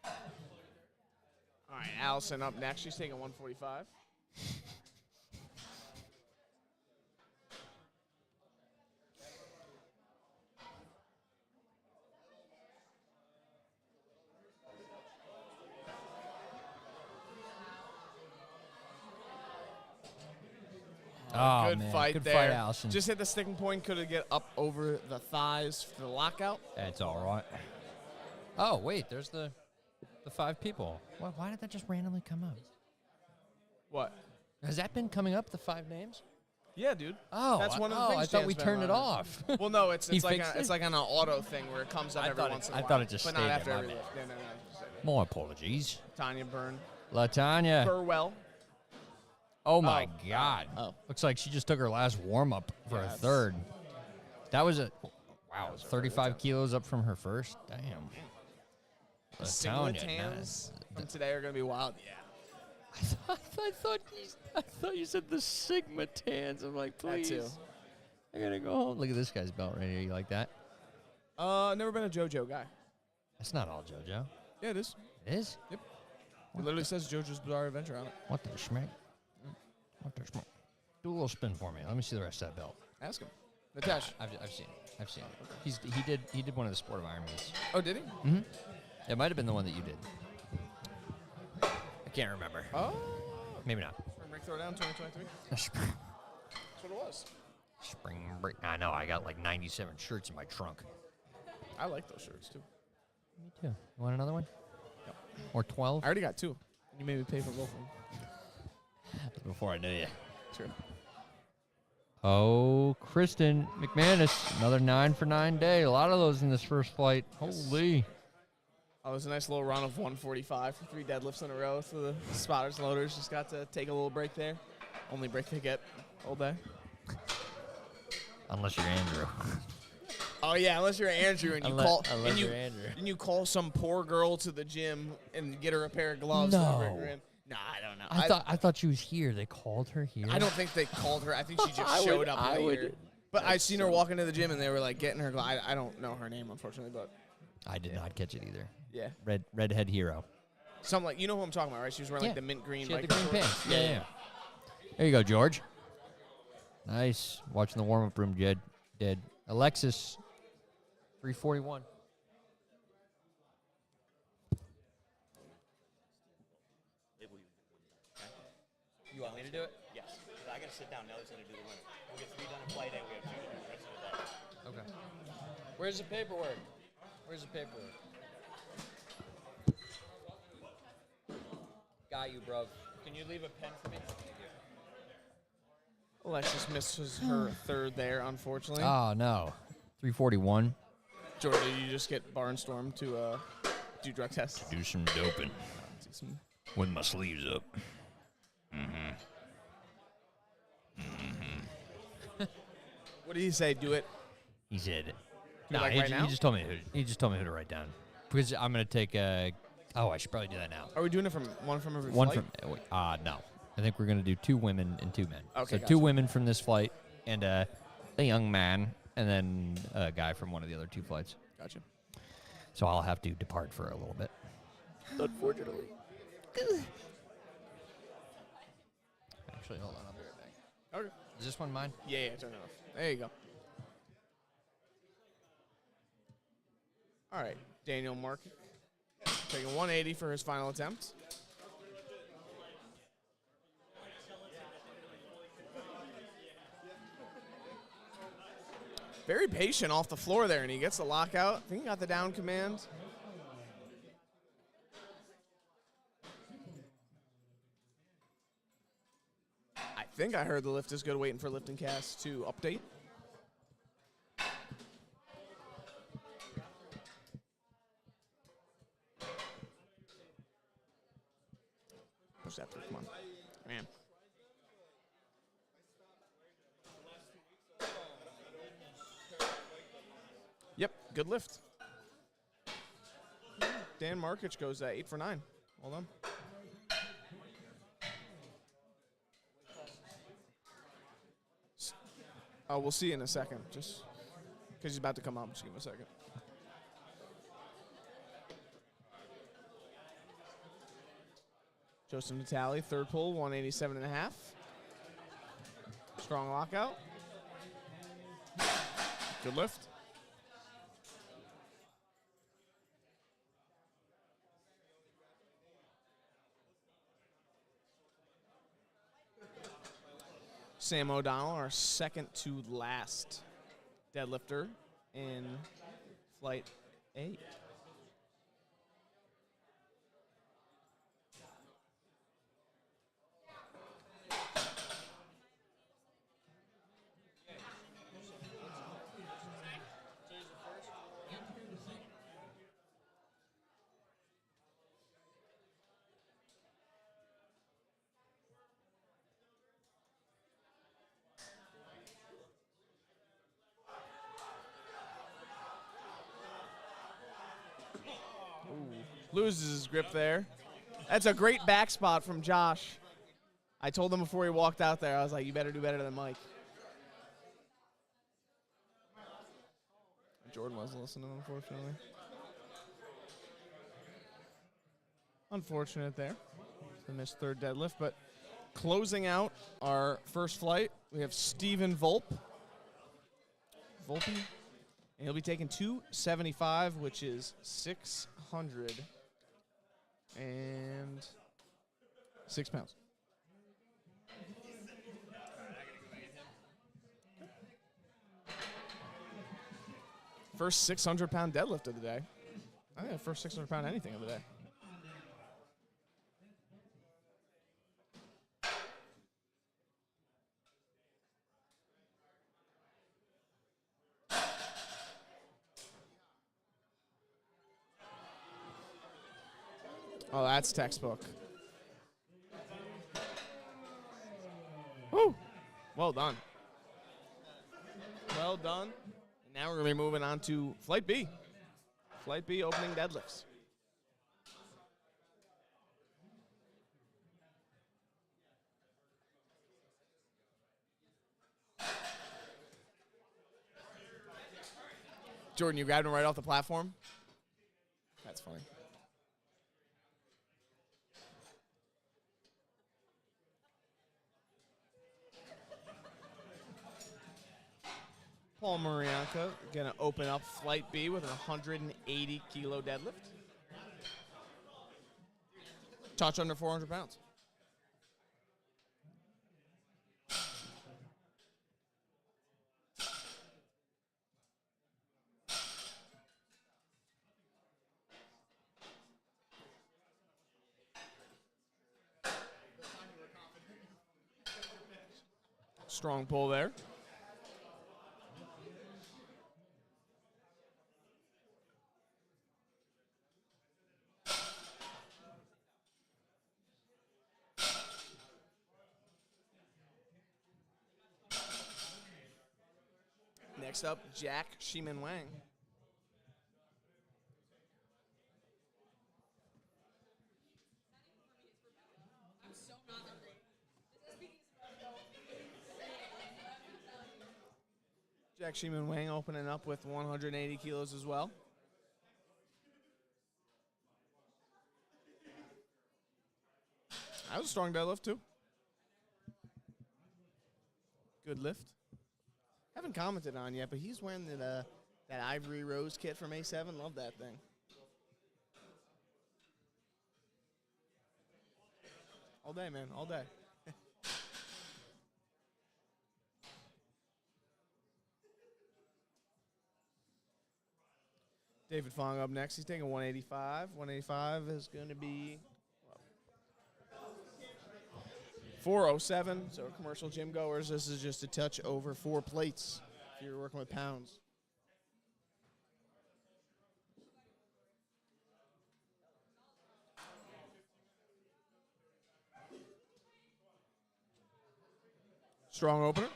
All right, Allison up next. She's taking 145. Oh, Good man. fight Good there. fight, Allison. Just hit the sticking point. Could have get up over the thighs for the lockout. That's all right. Oh, wait, there's the 5 people. Why did that just randomly come up? What? Has that been coming up, the 5 names? Yeah, dude. Oh, That's one of the I things. thought we Jan's been turned it running. off. Well, no, it's He like fixed it's it? like on an auto thing where it comes up I every thought it- once in a I while. thought it just but not stayed after there, every my lift. No. Just say that. More apologies. Tanya Byrne. LaTanya. Burwell. Oh, my Oh. God. Oh. Looks like she just took her last warm-up for a Yes. third. That was wow, 35 kilos up from her first? Damn. Singlet LaTanya, hands nice. from today are going to be wild. Yeah. I thought you said the Sigma tans. I'm like, That please. too. I gotta go home. Look at this guy's belt right here. You like that? Never been a JoJo guy. That's not all JoJo. Yeah, it is. It is? It literally says JoJo's Bizarre Adventure on it. What the schmeck? What the schmeck? Do a little spin for me. Let me see the rest of that belt. Ask him. Natesh. I've seen it. I've seen it. He did one of the Sport of Iron meets. Oh, did he? Mm-hmm. It might have been the one that you did. I can't remember. Oh. Maybe not. Spring Break Throwdown 2023. That's what it was. Spring break. I know. I got like 97 shirts in my trunk. I like those shirts, too. Me too. You want another one? Or 12? I already got 2. You made me pay for both of them. Before I knew you. True. Oh, Kristen McManus, another 9 for 9 day. A lot of those in this first flight. Holy. Oh, it was a nice little run of 145 for 3 deadlifts in a row. So the spotters and loaders just got to take a little break there. Only break they get all day. Unless you're Andrew. Oh yeah, unless you're Andrew and you're Andrew. and you call some poor girl to the gym and get her a pair of gloves. No. To her in. Nah, I don't know. I thought she was here. They called her here. I don't think they called her. I think she just showed up later. But I seen her walk into the gym and they were like getting her. I don't know her name unfortunately, but I did not catch it either. yeah, Redhead hero. something like you know who I'm talking about, right? She was wearing like the mint green. She had the biker green shorts. pants. Yeah. There you go, George. Nice. Watching the warm-up room, Jed. Dead. Alexis, 341. You want me to do it? Yes. I got to sit down. Nelly's going to do the one. We'll get 3 done in play day. We have 2 to do the rest of the day. Okay. Where's the paperwork? Where's the paperwork? Got you, bro. Can you leave a pen for me? Alexis misses her third there, unfortunately. Oh, no. 341. Jordan, did you just get barnstormed to do drug tests? Do some doping Do some- with my sleeves up. What did he say? Do it. He said, Do it "No, like he, right now? he just told me who. He just told me who to write down because I'm gonna take a. Oh, I should probably do that now. Are we doing it from every One flight? from no. I think we're gonna do 2 women and 2 men. Okay, so gotcha. 2 women from this flight and a young man and then a guy from one of the other 2 flights. Gotcha. So I'll have to depart for a little bit. Unfortunately. Actually, hold on, I'll be right back. Okay. Is this one mine? Yeah, turn it off. There you go. All right, Daniel Mark taking 180 for his final attempt. Very patient off the floor there, and he gets the lockout. I think he got the down command. I think I heard the lift is good, waiting for LiftingCast to update. Push that through, come on. Man. Yep, good lift. Dan Markic goes 8 for 9. Well done. Oh, we'll see in a second, just because he's about to come up. Just give him a second. Joseph Natali, third pull, 187.5. Strong lockout. Good lift. Sam O'Donnell, our second to last deadlifter in flight 8. Loses his grip there. That's a great back spot from Josh. I told him before he walked out there, I was like, you better do better than Mike. Jordan wasn't listening, unfortunately. Unfortunate there. The missed third deadlift, but closing out our first flight, we have Steven Volpe. And he'll be taking 275, which is 606 pounds. First 600-pound deadlift of the day. I think the first 600-pound anything of the day. Oh, that's textbook. Woo! Well done. Well done. And now we're going to be moving on to Flight B. Flight B opening deadlifts. Jordan, you grabbed him right off the platform? That's funny. Paul Marianca going to open up Flight B with a 180 kilo deadlift. Touch under 400 pounds. Strong pull there. Next up, Jack Shiman Wang. Jack Shiman Wang opening up with 180 kilos as well. That was a strong deadlift too. Good lift. Haven't commented on yet, but he's wearing that Ivory Rose kit from A7. Love that thing. All day, man. All day. David Fong up next. He's taking 185. 185 is going to be 407. So commercial gym goers, this is just a touch over 4 plates if you're working with pounds. Strong opener.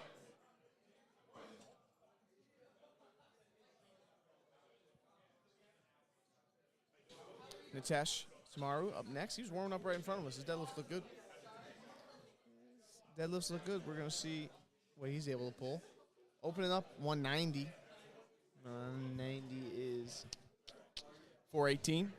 Nitesh Samaru up next. He was warming up right in front of us. His deadlifts look good. Deadlifts look good. We're going to see what he's able to pull. Opening up 190. 190 is 418.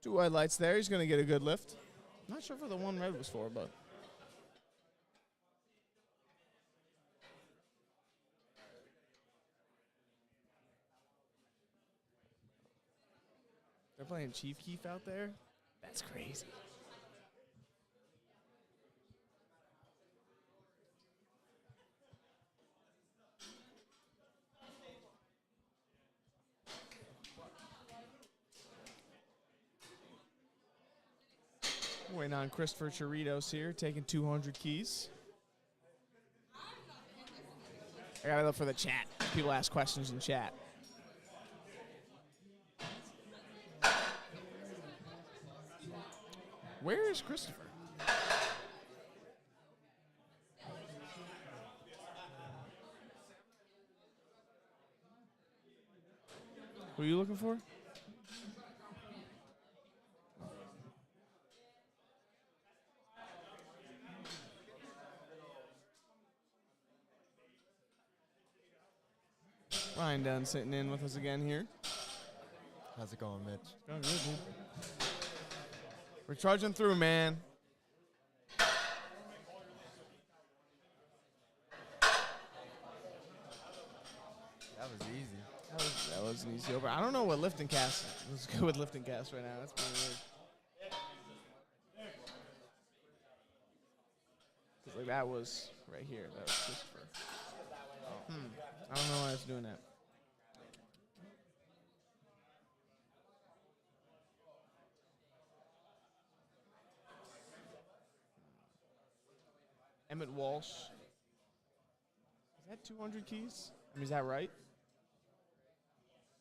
Two white lights there. He's going to get a good lift. Not sure what the one red was for, but. They're playing Chief Keef out there? That's crazy. Waiting on Christopher Chiritos here, taking 200 keys. I gotta look for the chat. People ask questions in chat. Where is Christopher? Who are you looking for? Ryan Dunn sitting in with us again here. How's it going, Mitch? Going good, dude. We're trudging through, man. That was easy. That was an easy over. I don't know what LiftingCast was good with LiftingCast right now. That's pretty weird. that was right here. That was Christopher. I don't know why I was doing that. Emmett Walsh. Is that 200 keys? I mean, is that right?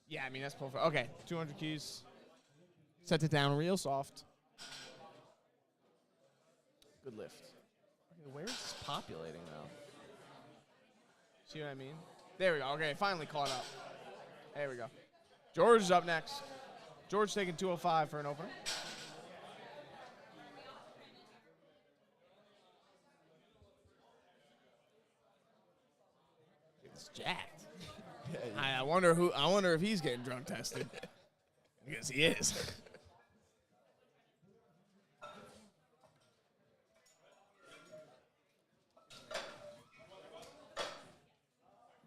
Yeah, I mean, that's perfect. Okay, 200 keys. Set it down real soft. Good lift. Okay, where is this populating now? See what I mean? There we go. Okay, finally caught up. There we go. George is up next. George taking 205 for an opener. It's jacked. I wonder if he's getting drug tested. Because he is.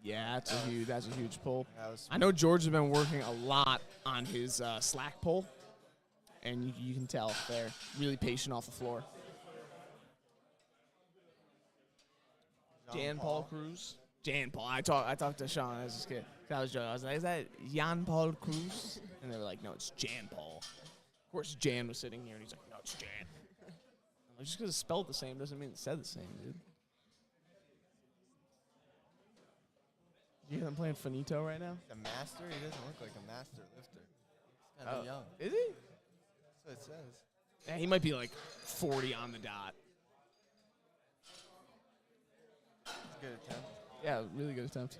Yeah, that's a huge pull. I know George has been working a lot on his slack pull, and you can tell they're really patient off the floor. Jan Paul Cruz. Jan Paul. I talked to Sean as a kid. I was joking. I was like, is that Jan Paul Cruz? And they were like, no, it's Jan Paul. Of course, Jan was sitting here, and he's like, no, it's Jan. I'm like, just because it's spelled the same doesn't mean it's said the same, dude. You hear them playing Finito right now? A master? He doesn't look like a master lifter. He's kind of young. Is he? That's what it says. Yeah, he might be like 40 on the dot. It's a good attempt. Yeah, really good attempt.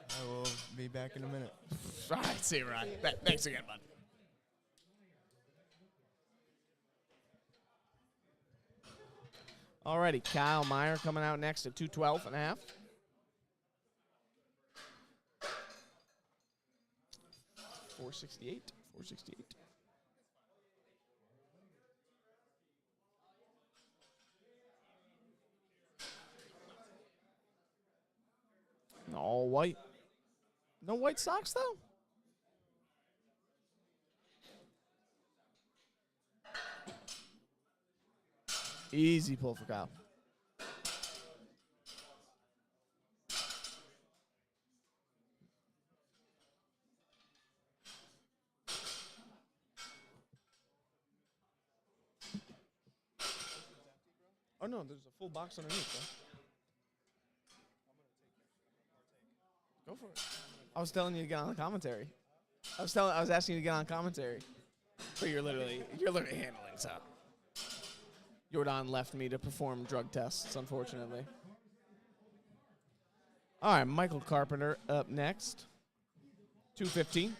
I will be back in a minute. All right, see you, Rod. Thanks again, bud. Alrighty, Kyle Meyer coming out next at 212 and a half. $468. All white. No white socks, though? Easy pull for Kyle. Oh, no, there's a full box underneath, though. Go for it. I was telling you to get on the commentary. I was asking you to get on commentary. But you're literally handling, so. Jordan left me to perform drug tests, unfortunately. All right, Michael Carpenter up next. 215.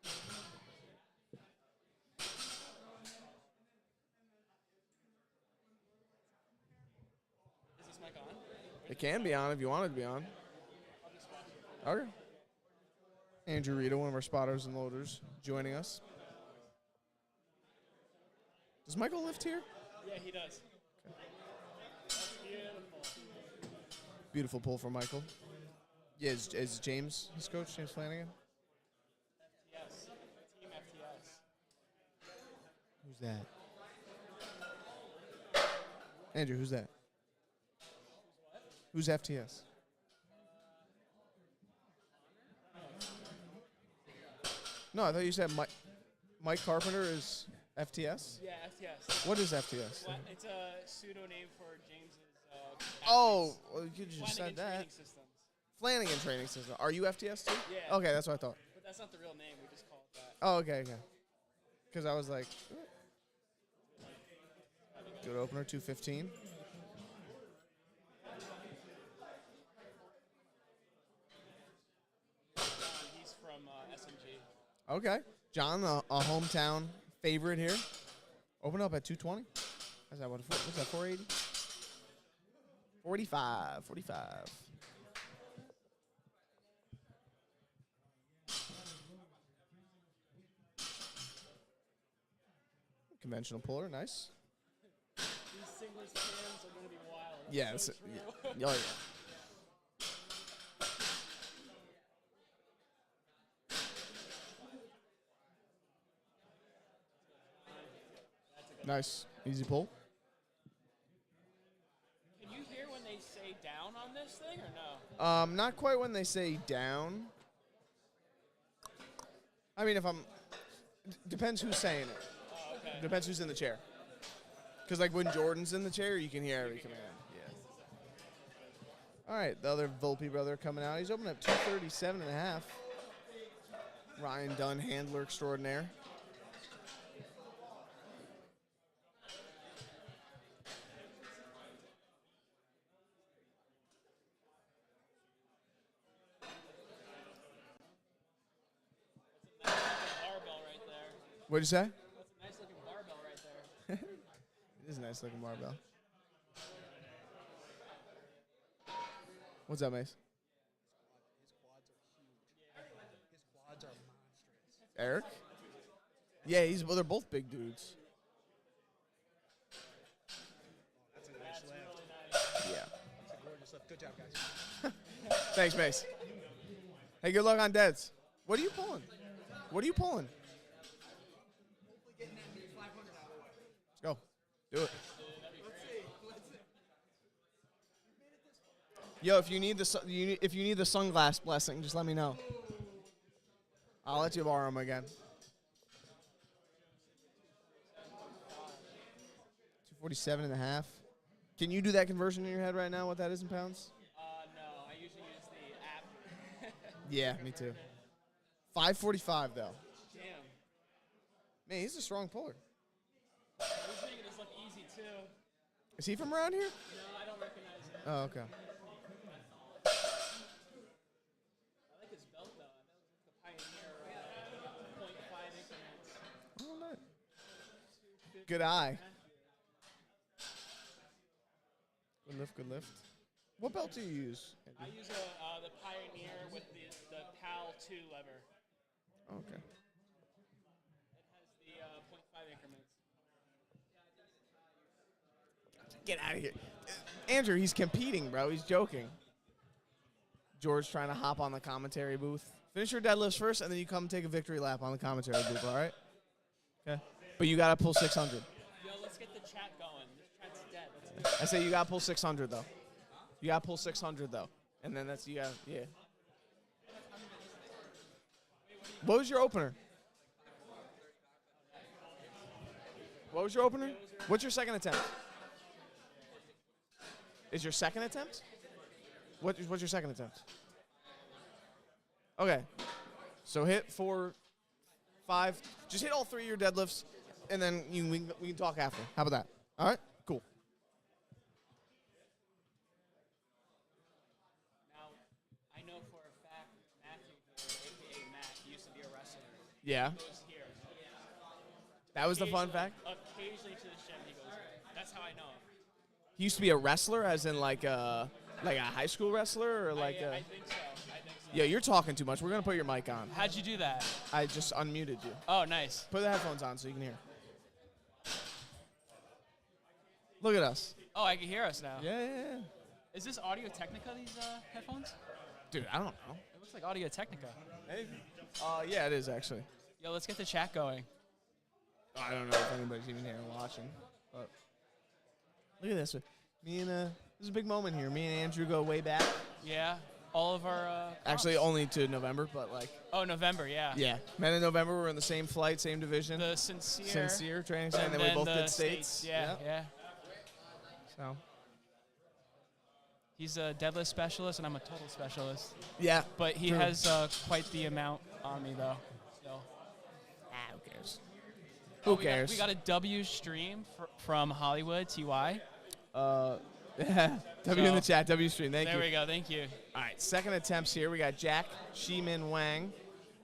Is this mic on? It can be on if you want it to be on. Okay. Andrew Rita, one of our spotters and loaders, joining us. Does Michael lift here? Yeah, he does. Okay. That's beautiful. Beautiful pull from Michael. Yeah, is James his coach, James Flanagan? FTS. Team FTS. Who's that? Andrew, who's that? Who's FTS? No, I thought you said Mike Carpenter is FTS? Yeah, FTS. What is FTS? Well, it's a pseudo name for James's. Oh, well, you could just Flanagan said that. Training Systems. Flanagan Training System. Are you FTS too? Yeah. Okay, that's what I thought. But that's not the real name. We just call it that. Oh, okay. Because I was like, good opener, 215. He's from SMG. Okay. John, a hometown favorite here. Open up at 220. What's that, 480? 45. Conventional puller, nice. These singlets cams are going to be wild. Yeah, That's it's, so yeah. true. Oh, yeah. Nice. Easy pull. Can you hear when they say down on this thing or no? Not quite when they say down. I mean, if I'm... Depends who's saying it. Oh, okay. Depends who's in the chair. Because, like, when Jordan's in the chair, you can hear every command. Yeah. All right, the other Volpe brother coming out. He's opening up 237.5. Ryan Dunn, handler extraordinaire. Barbell right there. What'd you say? That's a nice looking barbell right there. It is a nice looking barbell. What's up, Mace? His quads are monstrous. Eric? Yeah, well, they're both big dudes. That's a nice lift. Yeah. That's a gorgeous lift. Good job, guys. Thanks, Mace. Hey, good luck on Deads. What are you pulling? What are you pulling? Let's go. Do it. Yo, if you need the sunglass blessing, just let me know. I'll let you borrow them again. 247.5. Can you do that conversion in your head right now? What that is in pounds? No, I usually use the app. Yeah, me too. 545 though. Damn. Man, he's a strong puller. He's making this look easy too. Is he from around here? No, I don't recognize him. Oh, okay. I like his belt though. That was the Pioneer 0.5 increments. Oh, nice. Good eye. Good lift, good lift. What belt do you use? I use the Pioneer with the PAL 2 lever. Okay. It has the 0.5 increments. Get out of here. Andrew, he's competing, bro. He's joking. George trying to hop on the commentary booth. Finish your deadlifts first, and then you come take a victory lap on the commentary booth, all right? Okay. But you got to pull 600. Yo, let's get the chat going. This chat's dead. I say you got to pull 600, though. You got to pull 600, though. And then that's, yeah. What was your opener? What was your opener? What's your second attempt? Is your second attempt? What's your second attempt? Okay. So hit 4, 5. Just hit all 3 of your deadlifts, and then we can talk after. How about that? All right? Cool. Now, I know for a fact Matthew, a.k.a. Matt, used to be a wrestler. Yeah. He goes here. That was the fun fact? Occasionally to the gym, he goes here. That's how I know him. He used to be a wrestler, as in like a high school wrestler, or like I think so. Yeah, you're talking too much. We're gonna put your mic on. How'd you do that? I just unmuted you. Oh, nice. Put the headphones on so you can hear. Look at us. Oh, I can hear us now. Yeah. Is this Audio Technica, these headphones? Dude, I don't know. It looks like Audio Technica. Maybe. Yeah, it is actually. Yo, let's get the chat going. I don't know if anybody's even here watching. But look at this. Me and this is a big moment here. Me and Andrew go way back. Yeah. All of our Actually, only to November, but like. Oh, November, yeah. Yeah. Men in November, we're in the same flight, same division. The Sincere training center, and then we both did states. Yeah. So. He's a deadlift specialist, and I'm a total specialist. Yeah. But he true. has quite the amount on me, though. So. Who cares? Who cares? We got a W stream from Hollywood, TY. Yeah. W in the chat, W stream. Thank you. There we go. Thank you. All right, second attempts here. We got Jack Shimin Wang.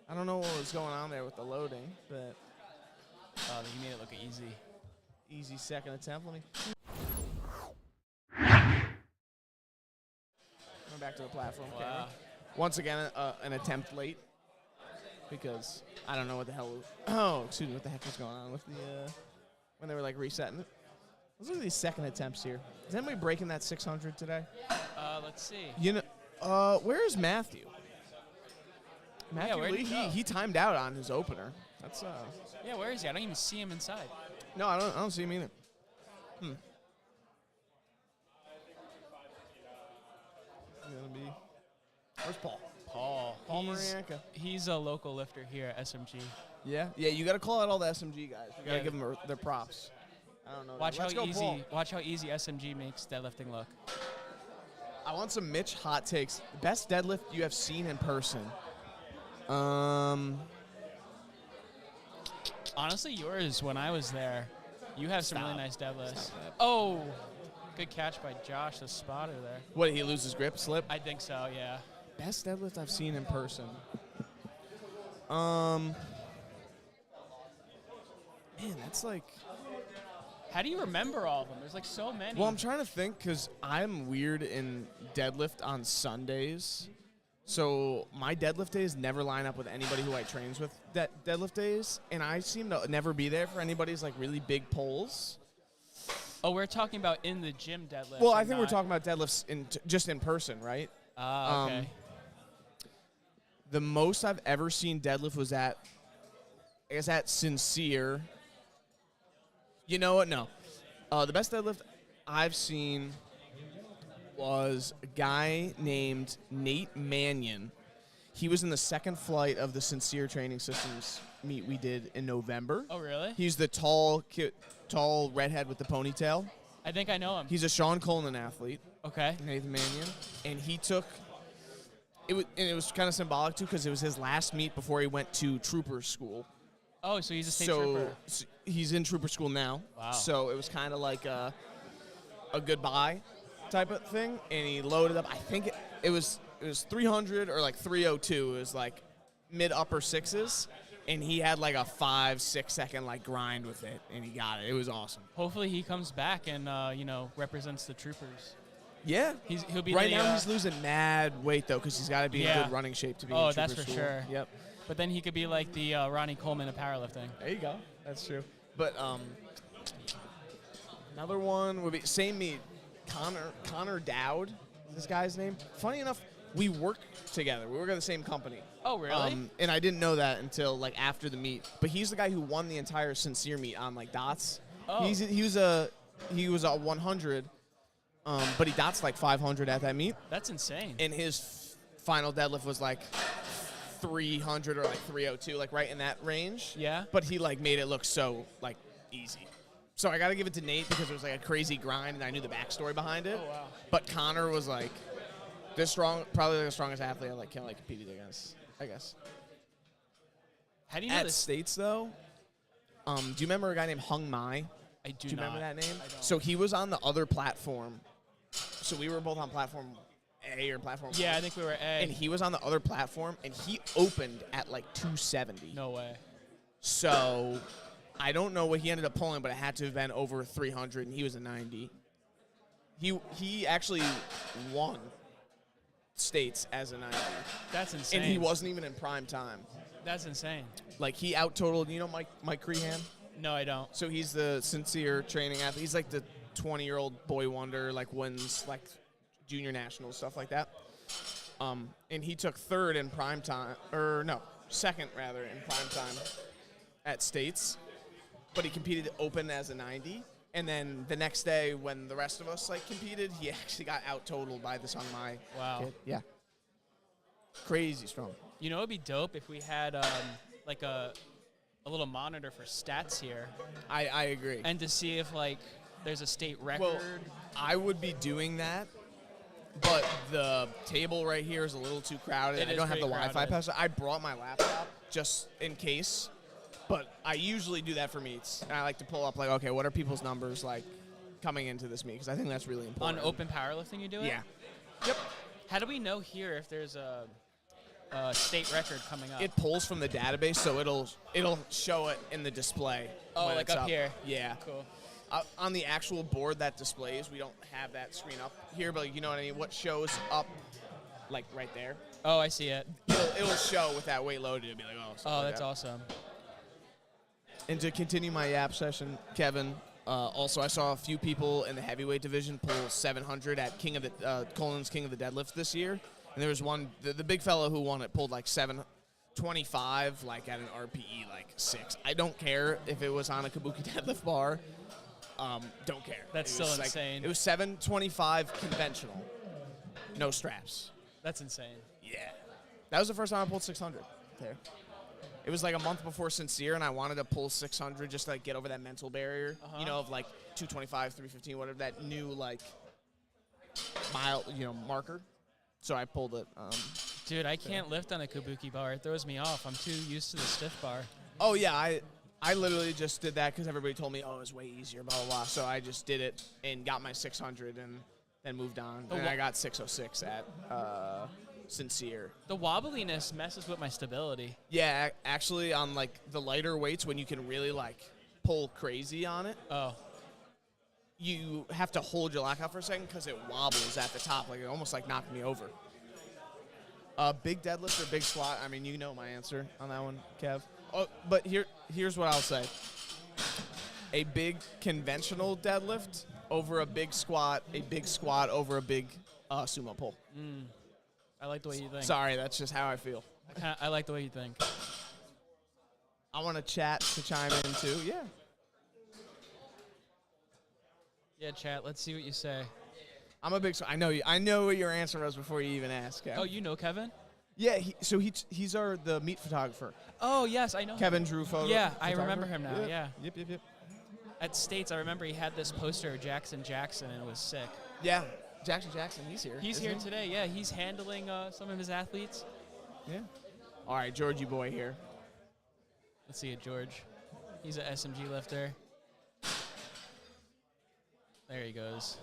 I don't know what was going on there with the loading, but Oh, he made it look easy. easy second attempt. Let me. Going back to the platform. Wow. Camera. Once again, an attempt late because I don't know what the hell. Oh, excuse me. What the heck was going on with the when they were like resetting it? Let's look at these second attempts here. Is anybody breaking that 600 today? Let's see. You know, where is Matthew? Matthew where'd Lee, he go? he timed out on his opener. That's Yeah, where is he? I don't even see him inside. No, I don't see him either. Gonna be. Where's Paul? Paul. Paul He's- Marianca. He's a local lifter here at SMG. Yeah, you got to call out all the SMG guys. You got to Yeah. give them their props. I don't know. Watch Let's how go, easy. Paul. Watch how easy SMG makes deadlifting look. I want some Mitch hot takes. Best deadlift you have seen in person. Honestly, yours when I was there, you have some really nice deadlifts. Stop that. Oh, good catch by Josh, the spotter there. What, did he lose his grip, slip? I think so. Yeah. Best deadlift I've seen in person. Man, that's like. How do you remember all of them? There's like so many. Well, I'm trying to think because I'm weird in deadlift on Sundays. So my deadlift days never line up with anybody who I trains with deadlift days, and I seem to never be there for anybody's like really big pulls. Oh, we're talking about in the gym deadlift. Well, I and think we're not- talking about deadlifts just in person, right? Ah, okay. The most I've ever seen deadlift was at Sincere. You know what? No. The best deadlift I've seen was a guy named Nate Mannion. He was in the second flight of the Sincere Training Systems meet we did in November. Oh, really? He's the tall redhead with the ponytail. I think I know him. He's a Sean Coleman athlete, Okay. Nathan Mannion, and he took it was kind of symbolic too because it was his last meet before he went to trooper school. Oh, so he's a state trooper. So he's in trooper school now. Wow. So it was kind of like a goodbye type of thing, and he loaded up. I think it was 300 or like 302. It was like mid upper sixes, and he had like a 5-6 second like grind with it, and he got it. It was awesome. Hopefully he comes back and represents the troopers. Yeah. He'll be Right the, now he's losing mad weight though because he's got to be in Yeah. good running shape to be. Oh, in that's trooper for school. sure. Yep. But then he could be like the Ronnie Coleman of powerlifting. There you go. That's true. But another one would be same meet. Connor Dowd is this guy's name. Funny enough, we work together. We work at the same company. Oh, really? And I didn't know that until like after the meet. But he's the guy who won the entire Sincere meet on like dots. Oh. He was a 100, but he dots like 500 at that meet. That's insane. And his final deadlift was like 300 or like 302, like right in that range. Yeah. But he like made it look so like easy. So I got to give it to Nate because it was like a crazy grind and I knew the backstory behind it. Oh, wow. But Connor was like probably the strongest athlete I like competed against, I guess. How do you know At this? States though, do you remember a guy named Hung Mai? I do Do you not. remember that name? I don't. So he was on the other platform. So we were both on platform A or platform Yeah, one. I think we were A. And he was on the other platform, and he opened at like 270. No way. So I don't know what he ended up pulling, but it had to have been over 300, and he was a 90. He actually won States as a 90, That's insane. and he wasn't even in prime time. That's insane. Like he out-totaled, you know Mike Crehan? No, I don't. So he's the Sincere training athlete. He's like the 20-year-old boy wonder, like wins like junior nationals, stuff like that. And he took third in prime time, or no, second rather in prime time at States. But he competed open as a 90. And then the next day when the rest of us like competed, he actually got out-totaled by this Hung Mai Wow. kid. Yeah. Crazy strong. You know, it'd be dope if we had like a little monitor for stats here, I agree. and to see if like there's a state record. Well, I would be doing that, but the table right here is a little too crowded. It I is don't have the pretty Wi-Fi crowded. password. I brought my laptop just in case, but I usually do that for meets. And I like to pull up like, okay, what are people's numbers like coming into this meet? Because I think that's really on important. open powerlifting, you do it? Yeah. Yep. How do we know here if there's a state record coming up? It pulls from the database, so it'll show it in the display. Oh, when like it's up here. Yeah. Cool. On the actual board that displays, we don't have that screen up here, but you know what I mean? What shows up, like right there, Oh, I see it. it'll show with that weight loaded. It'll be like, oh, stuff Oh, like that's that. awesome. And to continue my yap session, Kevin, also I saw a few people in the heavyweight division pull 700 at Colin's King of the Deadlift this year. And there was one, the big fellow who won it pulled like 725, like at an RPE like 6. I don't care if it was on a kabuki deadlift bar. Don't care. That's It still was, like, insane. it was 725 conventional, no straps. That's insane. Yeah, that was the first time I pulled 600 there. It was like a month before Sincere, and I wanted to pull 600 just to like get over that mental barrier, you know, of like 225, 315, whatever, that new like mile, marker. So I pulled it. Dude, I can't lift on a kabuki bar. It throws me off. I'm too used to the stiff bar. Oh yeah, I literally just did that because everybody told me, oh, it was way easier, blah, blah, blah. So I just did it and got my 600 and then moved on. And I got 606 at Sincere. The wobbliness messes with my stability. Yeah, actually on like the lighter weights when you can really like pull crazy on it, you have to hold your lockout for a second because it wobbles at the top. Like it almost like knocked me over. Big deadlift or big squat? I mean, you know my answer on that one, Kev. Oh, but here's what I'll say. A big conventional deadlift over a big squat over a big sumo pull. I like the way you think. Sorry, that's just how I feel. I like the way you think. I want to chat to chime in too. Yeah. Yeah, chat. Let's see what you say. I'm a big. I know you. I know what your answer was before you even asked. Kev. Oh, you know Kevin? Yeah. He's the meat photographer. Oh, yes, I know him. Kevin Drew photo. Yeah, I remember him now. Yep. Yeah. Yep. At States, I remember he had this poster of Jackson, and it was sick. Yeah. Jackson, he's here. He's isn't here he? today. Yeah, he's handling some of his athletes. Yeah. All right, Georgie boy here. Let's see it, George. He's an SMG lifter. There he goes.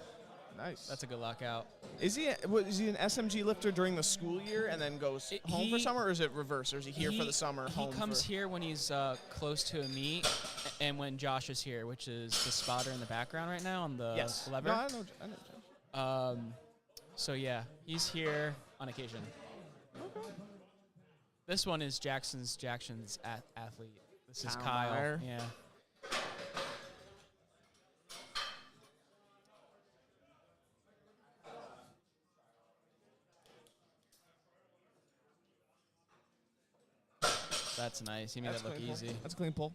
Nice. That's a good lockout. Is he an SMG lifter during the school year and then goes home for summer, or is it reverse? Or is he here for the summer? He comes here when he's close to a meet, and when Josh is here, which is the spotter in the background right now on the lever. No, I know Josh. So yeah, he's here on occasion. Okay. This one is Jackson's athlete. This is Kyle Kyle. Meyer. Yeah. That's nice. He made that look easy. That's a clean pull.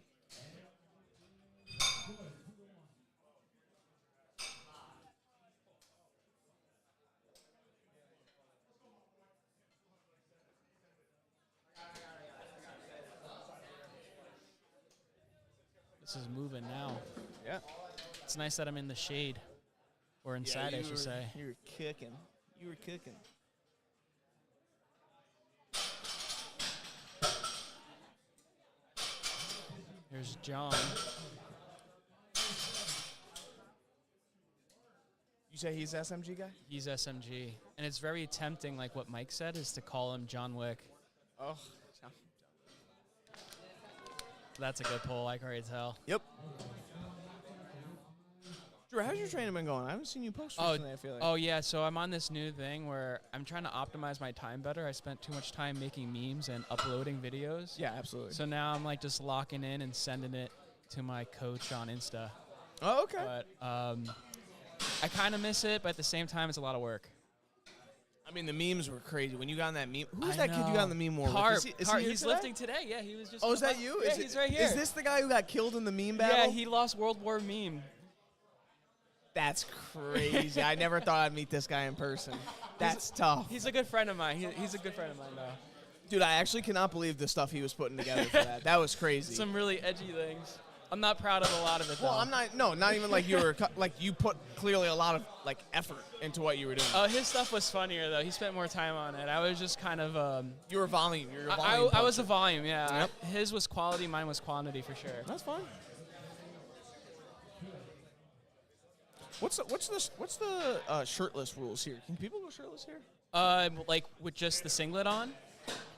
This is moving now. Yeah. It's nice that I'm in the shade. Or inside, I should say. You were kicking. Here's John. You say he's SMG guy? He's SMG. And it's very tempting, like what Mike said, is to call him John Wick. Oh. That's a good pull, I can already tell. Yep. Drew, how's your training been going? I haven't seen you post recently, I feel like. Oh, yeah, so I'm on this new thing where I'm trying to optimize my time better. I spent too much time making memes and uploading videos. Yeah, absolutely. So now I'm like just locking in and sending it to my coach on Insta. Oh, okay. But I kind of miss it, but at the same time, it's a lot of work. I mean, the memes were crazy. When you got on that meme, who's that kid you got on the meme war with? Is he here he's today? lifting today. Yeah, he was just. Oh, is that you? Yeah, he's right here. Is this the guy who got killed in the meme battle? Yeah, he lost World War meme. That's crazy. I never thought I'd meet this guy in person. That's tough. He's a good friend of mine. He's a good friend of mine, though. Dude, I actually cannot believe the stuff he was putting together for that. That was crazy. Some really edgy things. I'm not proud of a lot of it, though. Well, I'm not. No, not even like you were. Like you put clearly a lot of like effort into what you were doing. His stuff was funnier though. He spent more time on it. I was just kind of. You were volume. You were a volume. I was a volume. Yeah. Yep. His was quality. Mine was quantity for sure. That's fine. What's the shirtless rules here? Can people go shirtless here? Like with just the singlet on.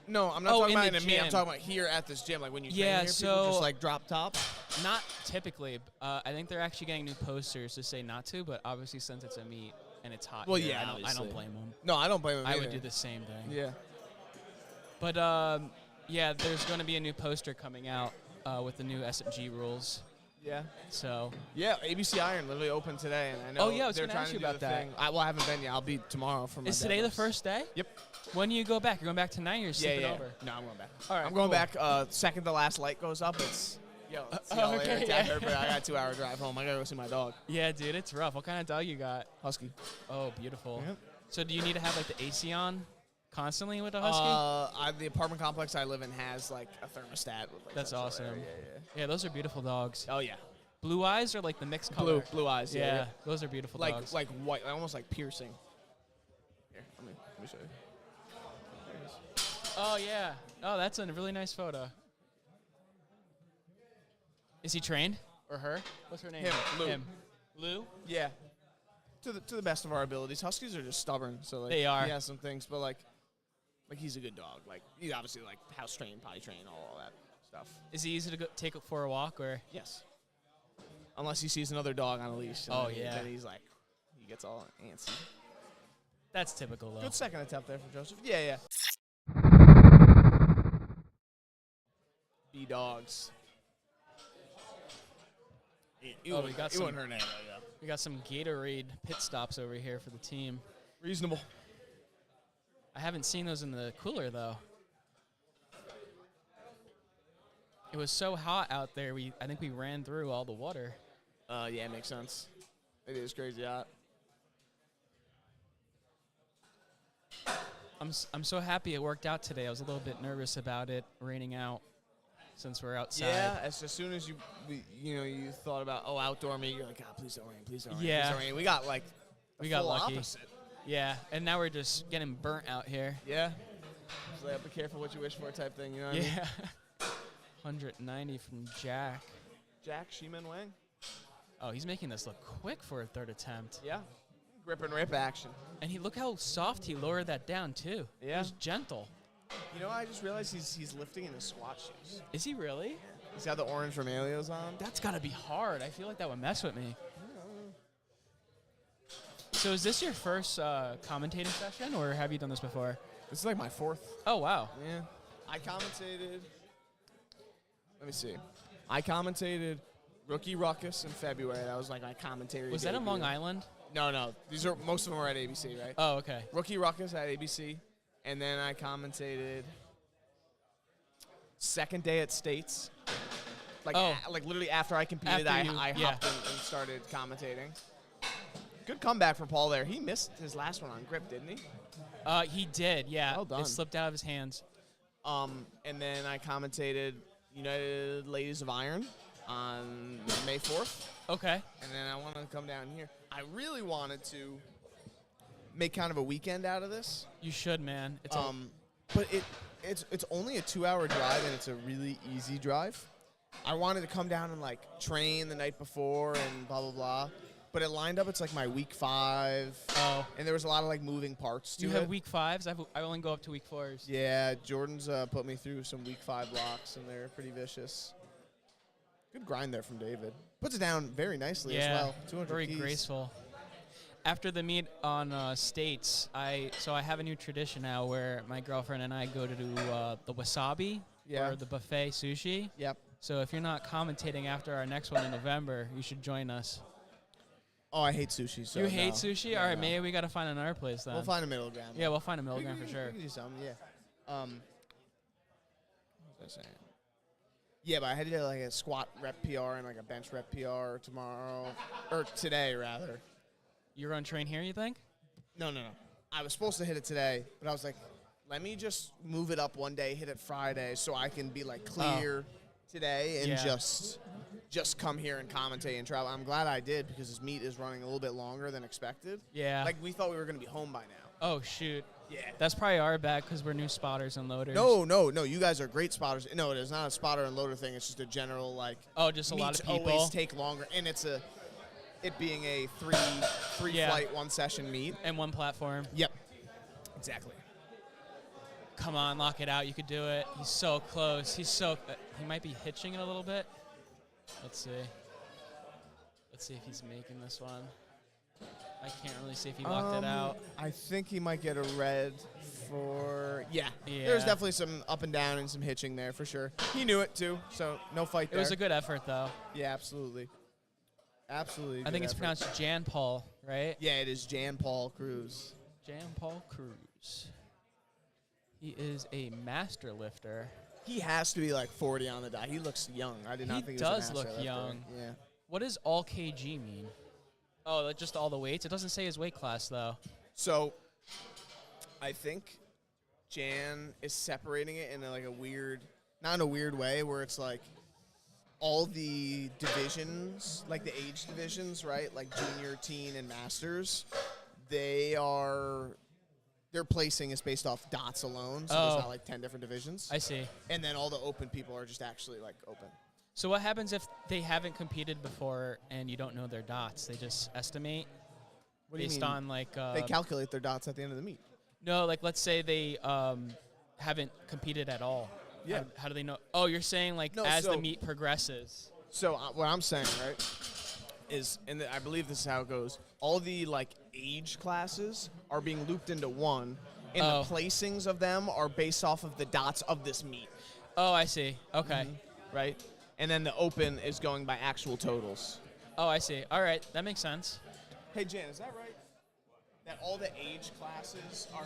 No, I'm not talking about in a meet. I'm talking about here at this gym, like when you train here, people just like drop top. Not typically. I think they're actually getting new posters to say not to, but obviously since it's a meet and it's hot, well, here, yeah, I don't blame them. No, I don't blame them. I either. would do the same thing. Yeah. But yeah, there's going to be a new poster coming out with the new SMG rules. Yeah. So Yeah, ABC Iron literally opened today, and I know Oh, yeah, I was they're gonna ask trying you to do about the that. thing. Well, I haven't been yet. I'll be tomorrow for my is today the deadlifts. first day? Yep. When do you go back? You're going back tonight or you're Yeah, sleeping yeah. over? No, I'm going back. All right, I'm going cool. back second the last light goes up. It's see y'all later. okay, It's yeah. after, but I got a 2-hour drive home. I gotta go see my dog. Yeah, dude, it's rough. What kind of dog you got? Husky. Oh, beautiful. Yep. So do you need to have like the AC on constantly with a husky? The apartment complex I live in has like a thermostat. With, like, That's central awesome. air. Yeah, Yeah, those are beautiful dogs. yeah. Oh yeah. Blue eyes or like the mixed color? Blue eyes. Yeah, Yeah. those are beautiful Like dogs. white, almost like piercing. Here, let me show you. There it is. Oh yeah. Oh, that's a really nice photo. Is he trained or her? What's her name? Him, Lou. Him. Lou? Yeah. To the best of our abilities. Huskies are just stubborn, so like They are. he has some things, but like he's a good dog. Like he's obviously like house trained, potty trained, all that stuff. Is he easy to go take for a walk or? Yes. Unless he sees another dog on a leash. Oh, then yeah. Then he's like, he gets all antsy. That's typical though. Good second attempt there for Joseph. Yeah, yeah. B-dogs. Oh, we got He some- wasn't her name, though, yeah. We got some Gatorade pit stops over here for the team. Reasonable. I haven't seen those in the cooler though. It was so hot out there. I think we ran through all the water. Yeah, makes sense. It is crazy hot. I'm so happy it worked out today. I was a little bit nervous about it raining out since we're outside. Yeah, as soon as you thought about outdoor meet, you're like, God, please don't rain, please don't rain, Yeah. please don't rain. We got like We got full lucky. opposite. Yeah, and now we're just getting burnt out here. Yeah. So be careful what you wish for type thing, you know what I mean? Yeah. 190 from Jack. Jack Sheeman Wang. Oh, he's making this look quick for a third attempt. Yeah. Grip and rip action. And look how soft he lowered that down too. Yeah. It was gentle. You know, I just realized he's lifting in his squat shoes. Is he really? He's got the orange Romaleos on. That's got to be hard. I feel like that would mess with me. So is this your first commentating session, or have you done this before? This is like my fourth. Oh, wow. Yeah. I commentated. Let me see. I commentated Rookie Ruckus in February. That was like my commentary. Was that in debut. Long Island? No. Most of them are at ABC, right? Oh, okay. Rookie Ruckus at ABC, and then I commentated second day at States. Like, like literally after I competed, After I you- yeah. hopped and started commentating. Good comeback from Paul there. He missed his last one on grip, didn't he? He did, yeah. Well done. It slipped out of his hands. And then I commentated United Ladies of Iron on May 4th. Okay. And then I wanted to come down here. I really wanted to make kind of a weekend out of this. You should, man. It's But it's only a 2-hour drive, and it's a really easy drive. I wanted to come down and like train the night before and blah blah blah. But it lined up. It's like my week 5. Oh. And there was a lot of like moving parts to You it. have week 5s? I only go up to week 4s. Yeah, Jordan's put me through some week 5 blocks, and they're pretty vicious. Good grind there from David. Puts it down very nicely as well. 200 very keys. graceful. After the meet on States, I have a new tradition now where my girlfriend and I go to do the wasabi or the buffet sushi. Yep. So if you're not commentating after our next one in November, you should join us. Oh, I hate sushi. So you hate no. sushi? No, All right, no. maybe we got to find another place then. We'll find a middle ground. Yeah, we'll find a middle ground for sure. We can do something, yeah. What was I saying? Yeah, but I had to do like a squat rep PR and like a bench rep PR tomorrow, or today rather. You're going to train here, you think? No. I was supposed to hit it today, but I was like, let me just move it up one day, hit it Friday, so I can be like clear today and just come here and commentate and travel. I'm glad I did because this meet is running a little bit longer than expected. Yeah. Like we thought we were going to be home by now. Oh, shoot. Yeah. That's probably our bad because we're new spotters and loaders. No. You guys are great spotters. No, it is not a spotter and loader thing. It's just a general like. Oh, just a lot meets of people. always take longer, and it being a three flight, 1 session meet. And one platform. Yep. Exactly. Come on, lock it out. You could do it. He's so close. He might be hitching it a little bit. Let's see. Let's see if he's making this one. I can't really see if he locked it out. I think he might get a red for Yeah. There was definitely some up and down and some hitching there for sure. He knew it too, so no fight It there. was a good effort, though. Yeah, absolutely. Absolutely. I good think it's effort. pronounced Jan Paul, right? Yeah, it is Jan Paul Cruz. Jan Paul Cruz. He is a master lifter. He has to be like 40 on the dot. He looks young. I did not He think he was a does master look lifter. young. Yeah. What does all kg mean? Oh, like just all the weights? It doesn't say his weight class, though. So, I think Jan is separating it in like a weird, not in a weird way, where it's like all the divisions, like the age divisions, right? Like junior, teen, and masters, their placing is based off dots alone, so there's not like 10 different divisions. I see. And then all the open people are just actually like open. So what happens if they haven't competed before and you don't know their dots? They just estimate What do you based mean? on like They calculate their dots at the end of the meet. no, like let's say they haven't competed at all. Yeah. How do they know? Oh, you're saying like No, as the so- meet progresses. So what I'm saying, right, is, and I believe this is how it goes, all the like age classes are being looped into one, and Oh. the placings of them are based off of the dots of this meet, Oh, I see. Okay. right? And then the open is going by actual totals. Oh, I see. All right, that makes sense. Hey Jan, is that right? That all the age classes are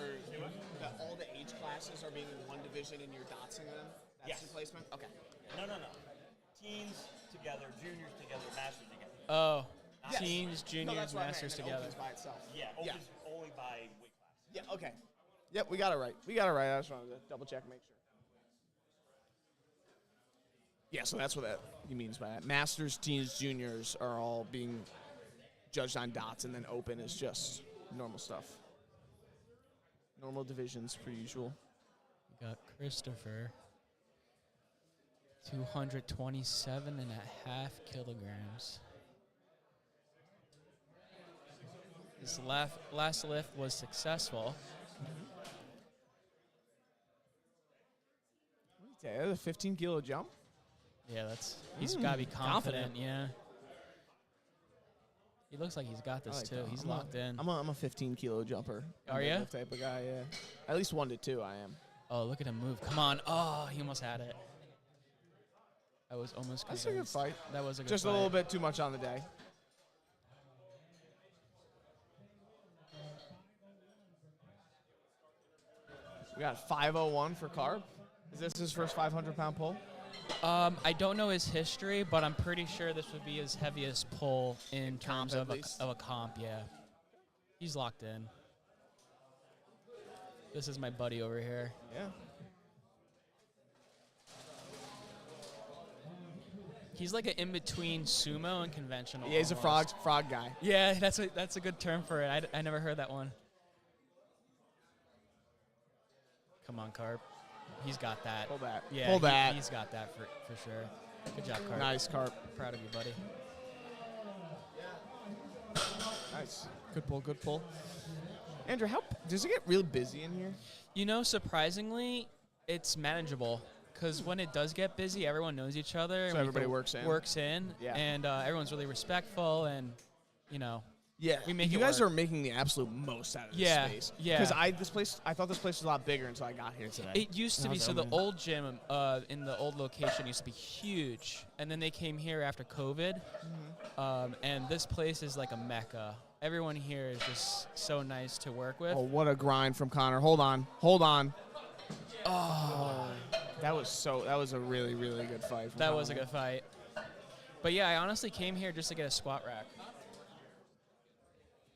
being in one division and you're dotsing them? That's Yes. the placement? Okay. No. Teens together, juniors together, masters together. Oh, Yes. teens, No, juniors, that's what I meant, masters and then together. Open's by itself. Yeah, Yeah. opens only by weight class. Yeah, okay. Yep, we got it right. I just wanted to double check, make sure. Yeah, so that's what he means by that. Masters, teens, juniors are all being judged on dots, and then open is just normal stuff. Normal divisions, per usual. We got Christopher. 227.5 kilograms. This last lift was successful. Okay, that's a 15-kilo jump. Yeah, he's got to be confident. Yeah. He looks like he's got this I like too. that. He's locked in. I'm a 15-kilo jumper. Are I'm a ya? deadlift type of guy, yeah. At least 1 to 2, I am. Oh, look at him move. Come on. Oh, he almost had it. I was almost That's convinced. a good fight. That was a good Just fight. a little bit too much on the day. We got 501 for Carp. Is this his first 500-pound pull? I don't know his history, but I'm pretty sure this would be his heaviest pull in terms at of least? a comp, yeah. He's locked in. This is my buddy over here. Yeah. He's like an in-between sumo and conventional. Yeah, he's a almost. frog guy. Yeah, that's a good term for it. I never heard that one. Come on, Carp. He's got that. Pull that. Yeah, Pull that. He's got that for sure. Good job, Carp. Nice, Carp. Proud of you, buddy. Nice. Good pull, good pull. Andrew, does it get real busy in here? You know, surprisingly, it's manageable. Because when it does get busy, everyone knows each other. So and we everybody can works in? Yeah. And everyone's really respectful, and, you know. Yeah, We make you it guys work. are making the absolute most out of this Yeah, space. yeah. Because I thought this place was a lot bigger until I got here today. It used to And I be, was so like, the oh, man. old gym in the old location used to be huge. And then they came here after COVID. And this place is like a mecca. Everyone here is just so nice to work with. Oh, what a grind from Connor. Hold on. Oh. That was a really, really good fight. From That was a Connor. good fight. But yeah, I honestly came here just to get a squat rack.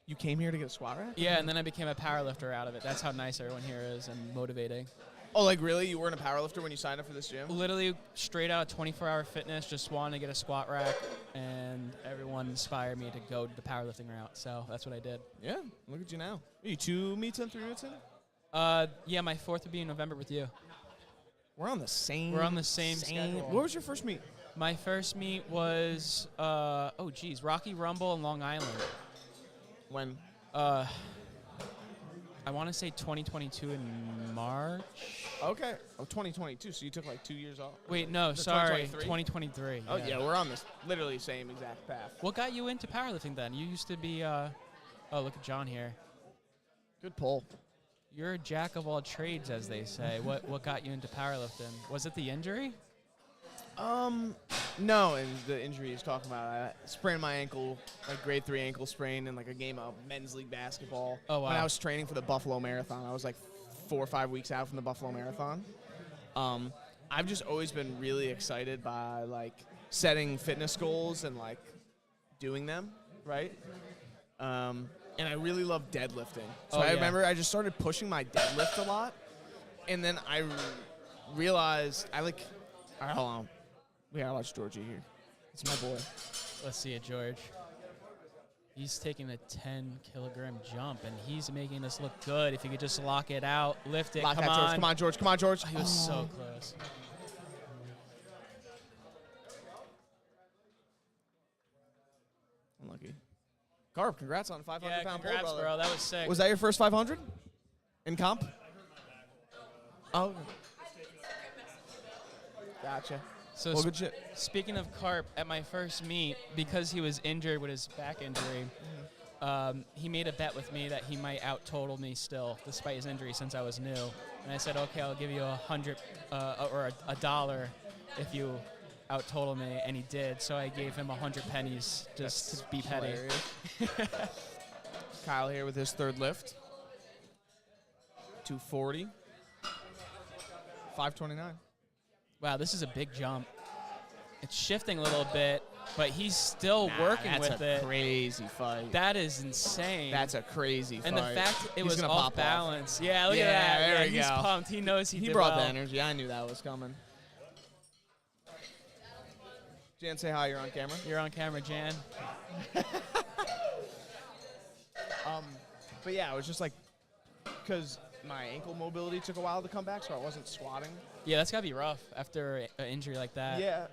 You came here to get a squat rack? Yeah, and then I became a powerlifter out of it. That's how nice everyone here is and motivating. Oh, like really? You weren't a powerlifter when you signed up for this gym? Literally straight out of 24-hour fitness, just wanted to get a squat rack, and everyone inspired me to go the powerlifting route. So that's what I did. Yeah. Look at you now. Are you 2 meets in, 3 meets in? Yeah, my fourth would be in November with you. We're on the same. We're on the same schedule. What was your first meet? My first meet was, Rocky Rumble in Long Island. When? I want to say 2022 in March. Okay. Oh, 2022. So you took like 2 years off. Wait, no, Is it sorry, 2023? 2023. Oh yeah, we're on this literally same exact path. What got you into powerlifting then? You used to be, oh, look at John here. Good pull. You're a jack of all trades, as they say. What got you into powerlifting? Was it the injury? No, and the injury he's talking about, I sprained my ankle, like grade 3 ankle sprain in like a game of men's league basketball. Oh, wow. When I was training for the Buffalo Marathon, I was like 4 or 5 weeks out from the Buffalo Marathon. I've just always been really excited by like setting fitness goals and like doing them, right? And I really love deadlifting. So I remember I just started pushing my deadlift a lot, and then I realized all right, hold on. We gotta watch Georgie here. It's my boy. Let's see it, George. He's taking a 10-kilogram jump, and he's making this look good. If you could just lock it out, lift it. Lock Come that, on. George. Come on, George. Come on, George. He was so close. Unlucky. Carp, congrats on a 500-pound pull, congrats, brother. bro. That was sick. Was that your first 500 in comp? Oh. Gotcha. So Well, good shit. speaking of Carp, at my first meet, because he was injured with his back injury, he made a bet with me that he might out-total me still, despite his injury, since I was new. And I said, okay, I'll give you $100 or a dollar if you out-total me, and he did. So I gave him 100 pennies just to be petty. Hilarious. Kyle here with his third lift. 240. 529. Wow, this is a big jump. It's shifting a little bit, but he's still working with it. That's a crazy fight. That is insane. That's a crazy fight. And the fact it He's was gonna off pop balance. Yeah, look at Yeah, that. there Yeah, we he's go. pumped. He knows he did brought well. the energy. I knew that was coming. Jan, say hi. You're on camera. You're on camera, Jan. But yeah, it was just like, because my ankle mobility took a while to come back, so I wasn't squatting. Yeah, that's got to be rough after an injury like that. Yeah,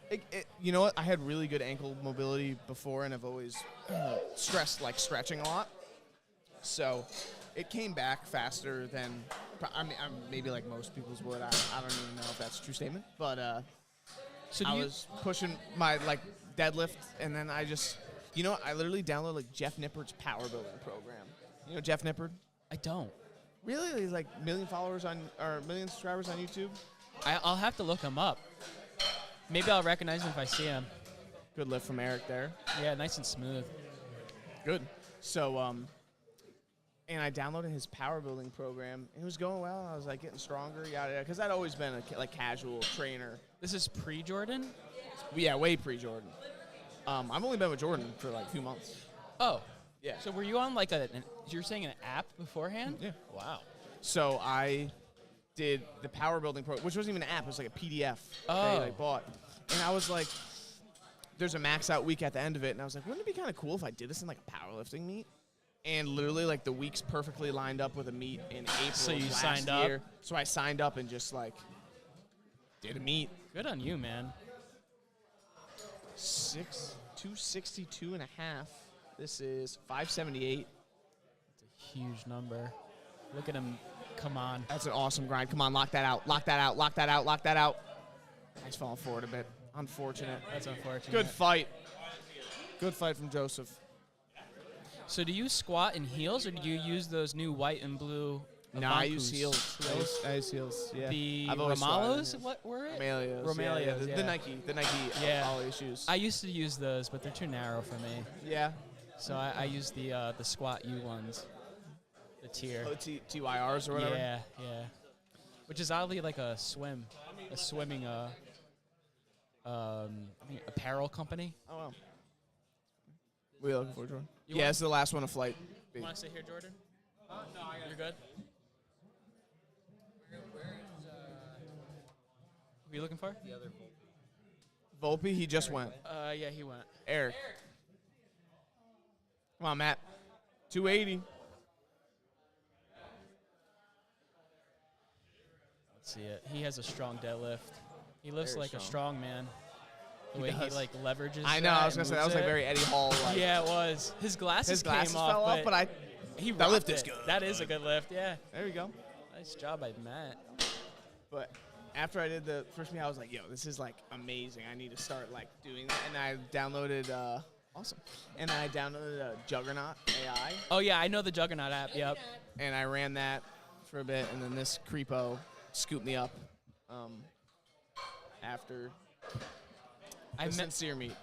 you know what? I had really good ankle mobility before, and I've always stressed like stretching a lot. So it came back faster than, I mean, maybe like most people's would. I don't even know if that's a true statement, but So I was pushing my like deadlift, and then I just, you know what? I literally downloaded like Jeff Nippard's power building program. You know Jeff Nippard? I don't. Really? He's like million subscribers on YouTube. I'll have to look him up. Maybe I'll recognize him if I see him. Good lift from Eric there. Yeah, nice and smooth. Good. So, and I downloaded his power building program. It was going well. I was like getting stronger, yada yada. Because I'd always been a like casual trainer. This is pre-Jordan? Yeah, way pre-Jordan. I've only been with Jordan for like a few months. Oh. Yeah. So were you on like you're saying an app beforehand? Yeah. Wow. So I did the power building program, which wasn't even an app. It was like a PDF that I bought. And I was like, there's a max out week at the end of it. And I was like, wouldn't it be kind of cool if I did this in like a powerlifting meet? And literally like the weeks perfectly lined up with a meet in April So you of last signed up? year. So I signed up and just like did a meet. Good on you, man. 262 and a half. This is 578. It's a huge number. Look at him. Come on. That's an awesome grind. Come on, lock that out. Lock that out. Lock that out. Lock that out. He's falling forward a bit. Unfortunate. That's unfortunate. Good fight. Good fight from Joseph. So do you squat in heels, or do you use those new white and blue? No, I Avankus? use heels. I use heels. Yeah. The I've always Romalos, squatted in what were it? Romaleos. Romaleos, Yeah, yeah. The Nike Yeah. Ollie shoes. I used to use those, but they're too narrow for me. Yeah. So I use the squat U ones, the tier. Oh, TYRs or whatever. Yeah, yeah. Which is oddly like a swimming I think apparel company. Oh, wow. What are you looking for, Jordan? You Yeah, want- this is the last one of flight. You want to sit here, Jordan? No, you're good. Who are you looking for? The other Volpe, he just went. Yeah, he went. Eric. Come on, Matt. 280. Let's see it. He has a strong deadlift. He lifts Very like a strong. strong man. The He way he does. like leverages. I know. I was gonna say that was like very Eddie Hall. Like, Yeah, it was. His glasses, his glasses came off, fell off, but he that lift rocked is it. good. That is a good lift. Yeah. there we go. Nice job by Matt. But after I did the first meet, I was like, yo, this is like amazing. I need to start like doing that. And I downloaded awesome. And I downloaded Juggernaut AI, Oh yeah, I know the Juggernaut app. Yep. and I ran that for a bit, and then this creepo scooped me up after the sincere meet.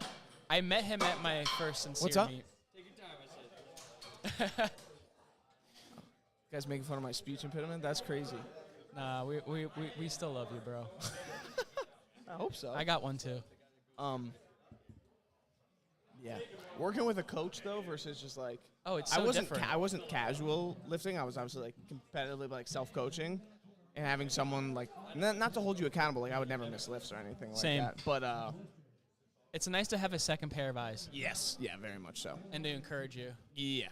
I met him at my first sincere What's up? meet. You guys making fun of my speech impediment? That's crazy. Nah, we still love you, bro. I hope so. I got one too. Yeah. Working with a coach though versus just like Oh, it's so different. I wasn't casual lifting. I was obviously like competitively like self-coaching, and having someone like not to hold you accountable. Like I would never miss lifts or anything like Same. that. But It's nice to have a second pair of eyes yes, yeah, very much so. and to encourage you, Yeah.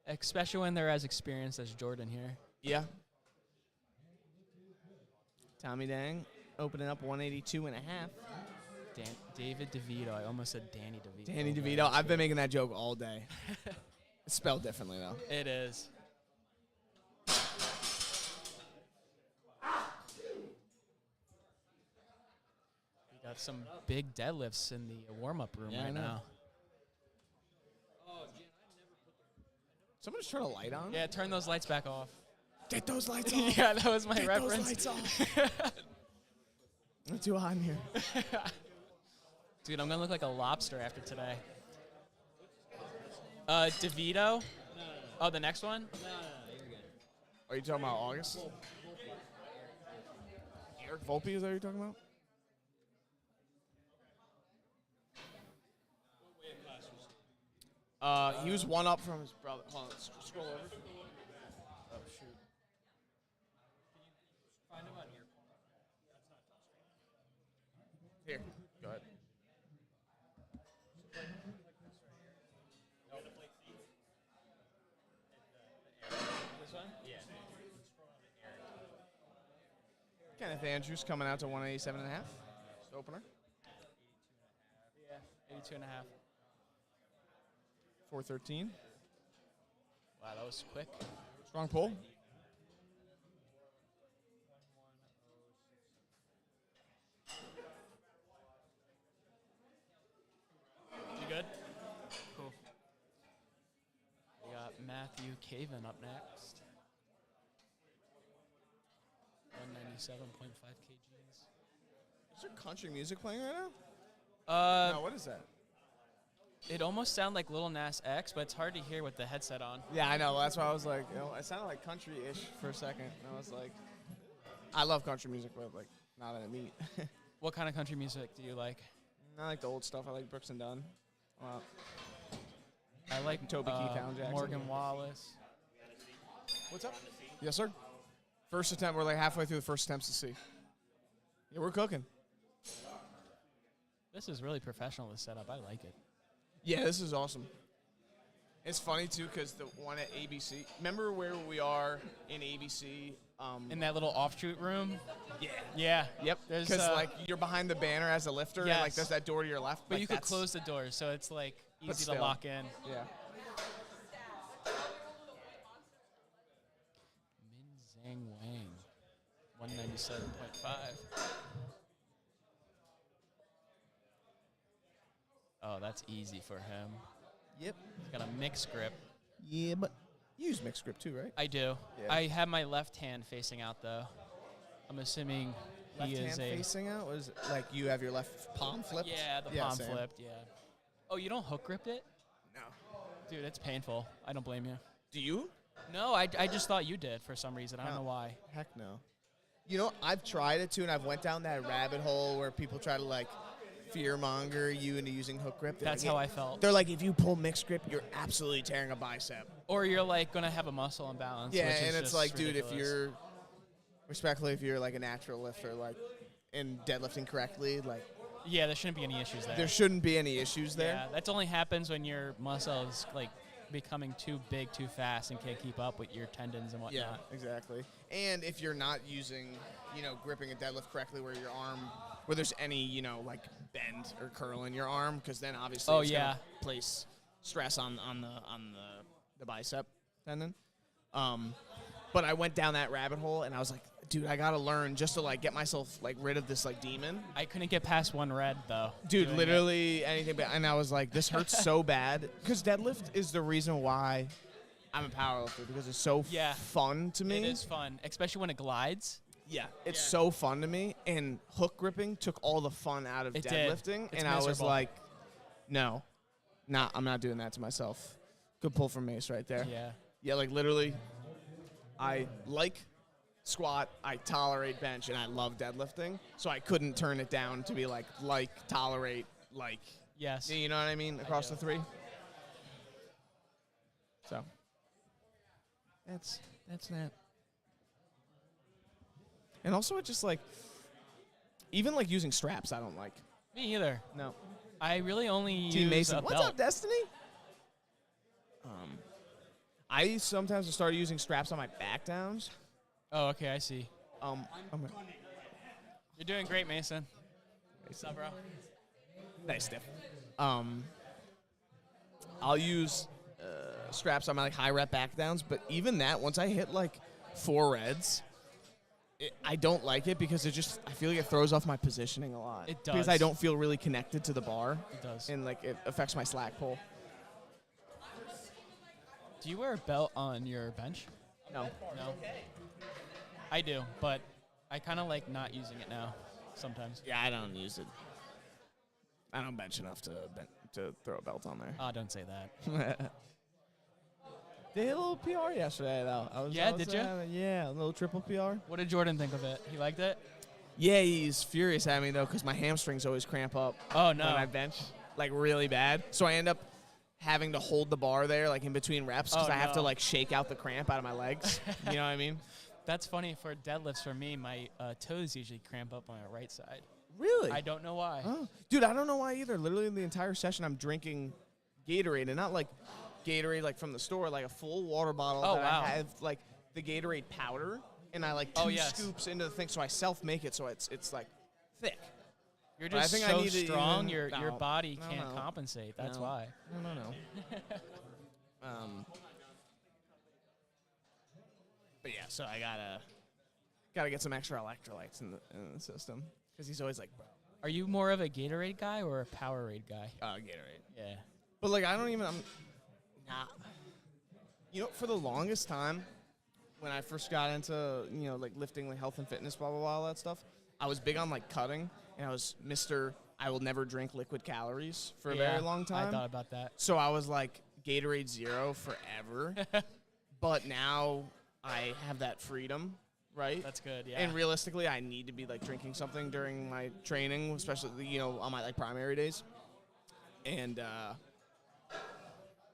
especially when they're as experienced as Jordan here. Yeah. Tommy Dang opening up 182 and a half. David DeVito. I almost said Danny DeVito. Danny DeVito. I've been making that joke all day. It's spelled differently though. It is. We got some big deadlifts in the warm-up room Yeah, I right know. now. Someone just turn a light on. Yeah, turn those lights back off. Get those lights on. Yeah, that was my Get reference. those lights off. It's too hot in here. Dude, I'm gonna look like a lobster after today. DeVito? Oh, the next one? Are you talking about August? Eric Volpe, is that what you're talking about? He was one up from his brother. Hold on, scroll over. Oh, shoot. Find him on here. Here, go ahead. This one? Yeah. Kenneth Andrews coming out to 187 and a half. Opener. Yeah, 82 and a half. 413. Wow, that was quick. Strong pull. You good? Cool. We got Matthew Caven up next. 197.5 kgs. Is there country music playing right now? No, what is that? It almost sounded like Lil Nas X, but it's hard to hear with the headset on. Yeah, I know. That's why I was like, you know, it sounded like country-ish for a second. And I was like, I love country music, but like not at a meet. What kind of country music do you like? I like the old stuff. I like Brooks and Dunn. I like Toby Keith, Alan Jackson. Morgan Wallace. What's up? Yes, sir. First attempt. We're like halfway through the first attempts to see. Yeah, we're cooking. This is really professional, this setup. I like it. Yeah, this is awesome. It's funny, too, because the one at ABC, remember where we are in ABC? In that little offshoot room? Yeah. Yeah. Yep. There's, Because, like, you're behind the banner as a lifter, and, like, Yes. there's that door to your left. But like, you could that's- close the doors, so it's, like, But easy to still. lock in. Yeah. Min Zhang Wang, 197.5. Oh, that's easy for him. Yep. He's got a mixed grip. Yeah, but you use mixed grip, too, right? I do. Yeah. I have my left hand facing out, though. I'm assuming Left he hand is a... facing out? Was it like you have your left palm flipped? Yeah, the palm same. flipped, yeah. Oh, you don't hook grip it? No. Dude, it's painful. I don't blame you. Do you? No, I just thought you did for some reason. I don't No. know why. Heck no. You know, I've tried it too, and I've went down that rabbit hole where people try to like fearmonger you into using hook grip. They're That's like, how I felt. They're like, if you pull mixed grip, you're absolutely tearing a bicep. Or you're like gonna have a muscle imbalance. Yeah, which is and it's just like, dude, ridiculous. if you're respectfully, if you're like a natural lifter, like in deadlifting correctly, like Yeah, there shouldn't be any issues there. there shouldn't be any issues there. Yeah, that only happens when your muscle is like becoming too big too fast and can't keep up with your tendons and Yeah, whatnot. exactly. And if you're not using, you know, gripping a deadlift correctly, where your arm, where there's any, you know, like bend or curl in your arm, because then obviously Oh, it's yeah. gonna place stress on the bicep tendon. But I went down that rabbit hole, and I was like, dude, I gotta learn just to like get myself like rid of this like demon. I couldn't get past one red though. Dude, doing literally anything. And I was like, this hurts so bad, because deadlift is the reason why I'm a powerlifter because it's so Yeah. fun to me. It is fun, especially when it glides. Yeah, it's so fun to me. And hook gripping took all the fun out of It did. deadlifting, It's and I was miserable. like, no, I'm not doing that to myself. Good pull from Mace right there. Yeah. Yeah, like literally, I like squat, I tolerate bench, and I love deadlifting. So I couldn't turn it down to be like, tolerate, like. Yes. You know what I mean? Across do. the three. So. That's that. And also, it just like, even like using straps, I don't like. Me either. No. I really only Team use Mason. a What's belt. up, Destiny? I sometimes have started using straps on my back downs. Oh, okay, I see. I'm You're doing great, Mason. What's up, bro? nice stiff. I'll use straps on my like high rep back downs, but even that, once I hit like 4 reds, I don't like it because I feel like it throws off my positioning a lot. It does. Because I don't feel really connected to the bar. It does. And like it affects my slack pull. Do you wear a belt on your bench? No. No. I do, but I kind of like not using it now sometimes. Yeah, I don't use it. I don't bench enough to throw a belt on there. Oh, don't say that. They hit a little PR yesterday, though. Did you? Yeah, a little triple PR. What did Jordan think of it? He liked it? Yeah, he's furious at me, though, because my hamstrings always cramp up Oh, no. when I bench, like, really bad. So I end up having to hold the bar there, like, in between reps, because Oh, I have to, no. like, shake out the cramp out of my legs. You know what I mean? That's funny. For deadlifts, for me, my toes usually cramp up on my right side. Really? I don't know why. Oh. Dude, I don't know why either. Literally, the entire session, I'm drinking Gatorade, and not, like, Gatorade, like, from the store, like, a full water bottle Oh, that wow. I have, like, the Gatorade powder, and I, like, Oh, 2 yes. scoops into the thing, so I self-make it, so it's like, thick. You're But I just think I so need to strong, even- your no. body No, can't no. compensate. That's No. why. No. But yeah, so I gotta get some extra electrolytes in the system because he's always like, bro, Are you more of a Gatorade guy or a Powerade guy? Gatorade. Yeah. But like, I'm nah. You know, for the longest time, when I first got into like lifting, like health and fitness, blah blah blah, all that stuff, I was big on like cutting, and I was Mr. I will never drink liquid calories for a Yeah, very long time. I thought about that. So I was like Gatorade Zero forever. But now I have that freedom, right? That's good, yeah. And realistically, I need to be like drinking something during my training, especially on my like primary days. And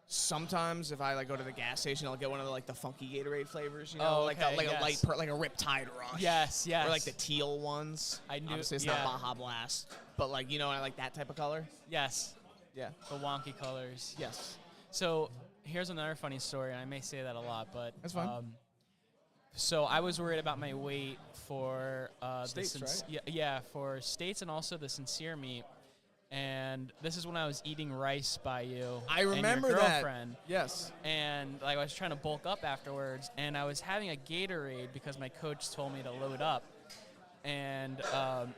sometimes if I like go to the gas station, I'll get one of the like the funky Gatorade flavors, Oh, like okay, a yes. light like a Riptide Rush. Yes. Or like the teal ones. I knew- Obviously, it's yeah. not Baja Blast, but like I like that type of color. Yes. Yeah. The wonky colors. Yes. So here's another funny story, and I may say that a lot, but That's fine. So I was worried about my weight for States, right? Yeah, for states and also the sincere meat. And this is when I was eating rice by you. I and remember your that. girlfriend. Yes. And like I was trying to bulk up afterwards, and I was having a Gatorade because my coach told me to load up. And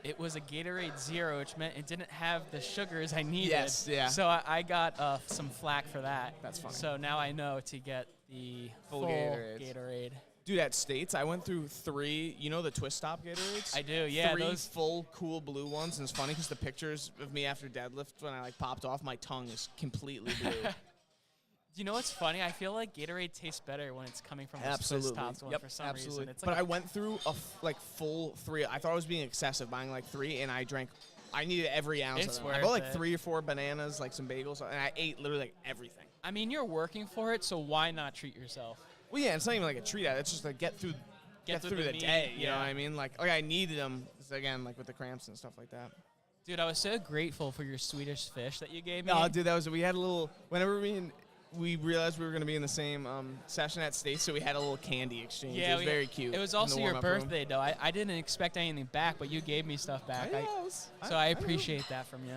it was a Gatorade Zero, which meant it didn't have the sugars I needed. Yes, yeah. So I got some flack for that. That's funny. So now I know to get the Full full Gatorades. Gatorade. Dude, at States, I went through 3, the Twist Stop Gatorades? I do, yeah. 3 Those full, cool blue ones. And it's funny because the pictures of me after deadlift, when I like popped off, my tongue is completely blue. You know what's funny? I feel like Gatorade tastes better when it's coming from the Absolutely. Swiss Tops one Yep, for some absolutely. reason. It's But like I went through a full 3. I thought I was being excessive buying like 3, and I needed every ounce It's of them. I worth bought like it. 3 or 4 bananas, like some bagels, and I ate literally like everything. I mean, you're working for it, so why not treat yourself? Well, yeah, it's not even like a treat out. It's just like get through the meat, day. You know yeah. what I mean? Like I needed them again, like with the cramps and stuff like that. Dude, I was so grateful for your Swedish fish that you gave me. No, dude, we had a little. Whenever we realized we were going to be in the same session at State, so we had a little candy exchange. Yeah, it was very cute. It was in the also your warm-up room. birthday, though. I didn't expect anything back, but you gave me stuff back. So I appreciate that from you.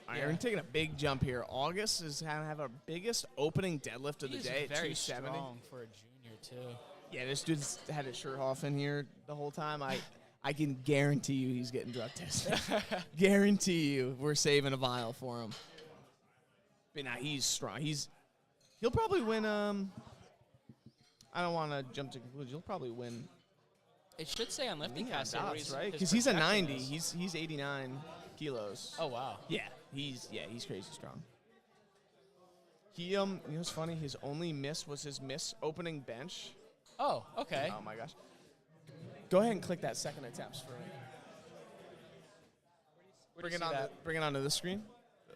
Iron taking a big jump here. August is going to have our biggest opening deadlift of the He's day at very 270. strong for a junior, too. Yeah, this dude's had his shirt off in here the whole time. I can guarantee you he's getting drug tested. Guarantee you we're saving a vial for him. But now he's strong. He'll probably win. I don't want to jump to conclusions. He'll probably win. It should say on Lean LiftingCast on what dots, his- right? his Because he's a projection 90. is. He's 89 kilos. Oh wow. Yeah, he's crazy strong. He you know what's funny? His only miss was his opening bench. Oh, okay. Oh my gosh. Go ahead and click that second attempts for me. Where do you see that? Bring it onto the screen.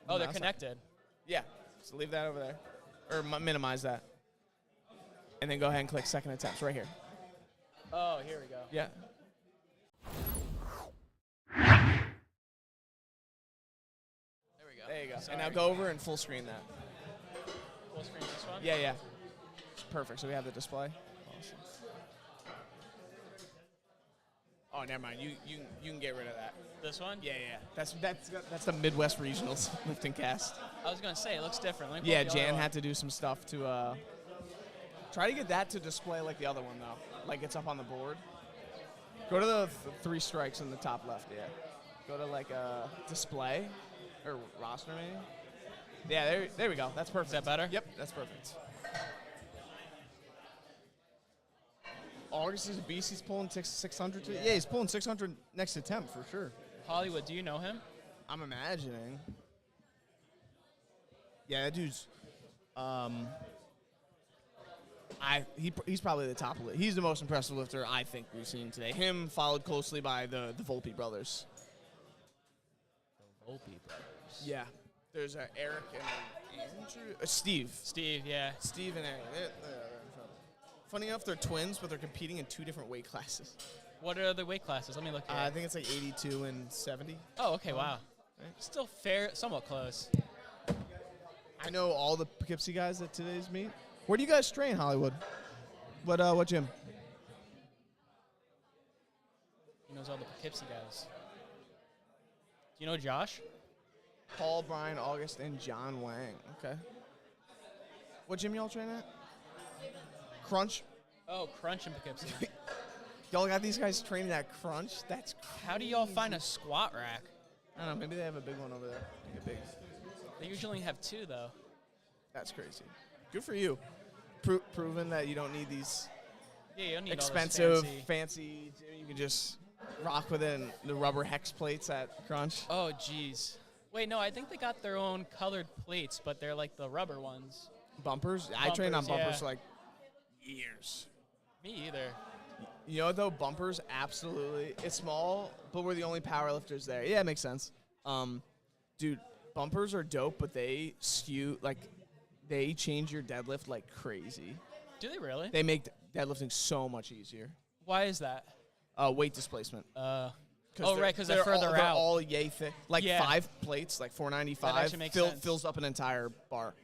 Oh, they're Mouse. connected. Yeah. So leave that over there, or minimize that, and then go ahead and click second attempts right here. Oh, here we go. Yeah. There we go. There you go. Sorry. And now go over and full screen that. Full screen this one. Yeah. Perfect. So we have the display. Awesome. Oh, never mind. You can get rid of that. This one. Yeah. That's the Midwest Regionals LiftingCast. I was gonna say it looks different. Let me Yeah, pull up the other Jan one. had to do some stuff to try to get that to display like the other one though, like it's up on the board. Go to the 3 strikes in the top left. Yeah. Go to like display or roster maybe. Yeah, there we go. That's perfect. Is that better? Yep, that's perfect. August is a beast. He's pulling 600. Yeah, he's pulling 600 next attempt for sure. Hollywood, do you know him? I'm imagining. Yeah, that dude's. He's probably the top of it. He's the most impressive lifter I think we've seen today. Him followed closely by the Volpe brothers. The Volpe brothers. Yeah, there's Eric and Andrew. Steve. Steve, yeah. Steve and Eric. They're in trouble. Funny enough, they're twins, but they're competing in 2 different weight classes. What are the weight classes? Let me look here. I think it's like 82 and 70. Oh, okay, wow. Right. Still fair, somewhat close. I know all the Poughkeepsie guys at today's meet. Where do you guys train, Hollywood? What gym? He knows all the Poughkeepsie guys. Do you know Josh? Paul, Brian, August, and John Wang. Okay. What gym y'all train at? Crunch. Oh, Crunch in Poughkeepsie. Y'all got these guys training at Crunch? That's crazy. How do y'all find a squat rack? I don't know. Maybe they have a big one over there. Make it big. They usually have 2, though. That's crazy. Good for you. Proven that you don't need these Yeah, you don't need expensive, all this fancy. You can just rock within the rubber hex plates at Crunch. Oh, jeez. Wait, no, I think they got their own colored plates, but they're like the rubber ones. Bumpers? I trained on Bumpers, bumpers yeah. for like years. Me either. You know, though, bumpers, absolutely. It's small, but we're the only powerlifters there. Yeah, it makes sense. Dude, bumpers are dope, but they skew, like, they change your deadlift like crazy. Do they really? They make deadlifting so much easier. Why is that? Weight displacement. Oh, right, because they're further they're out. all yay thick. Like Yeah. 5 plates, like 495, actually makes sense. fills up an entire bar.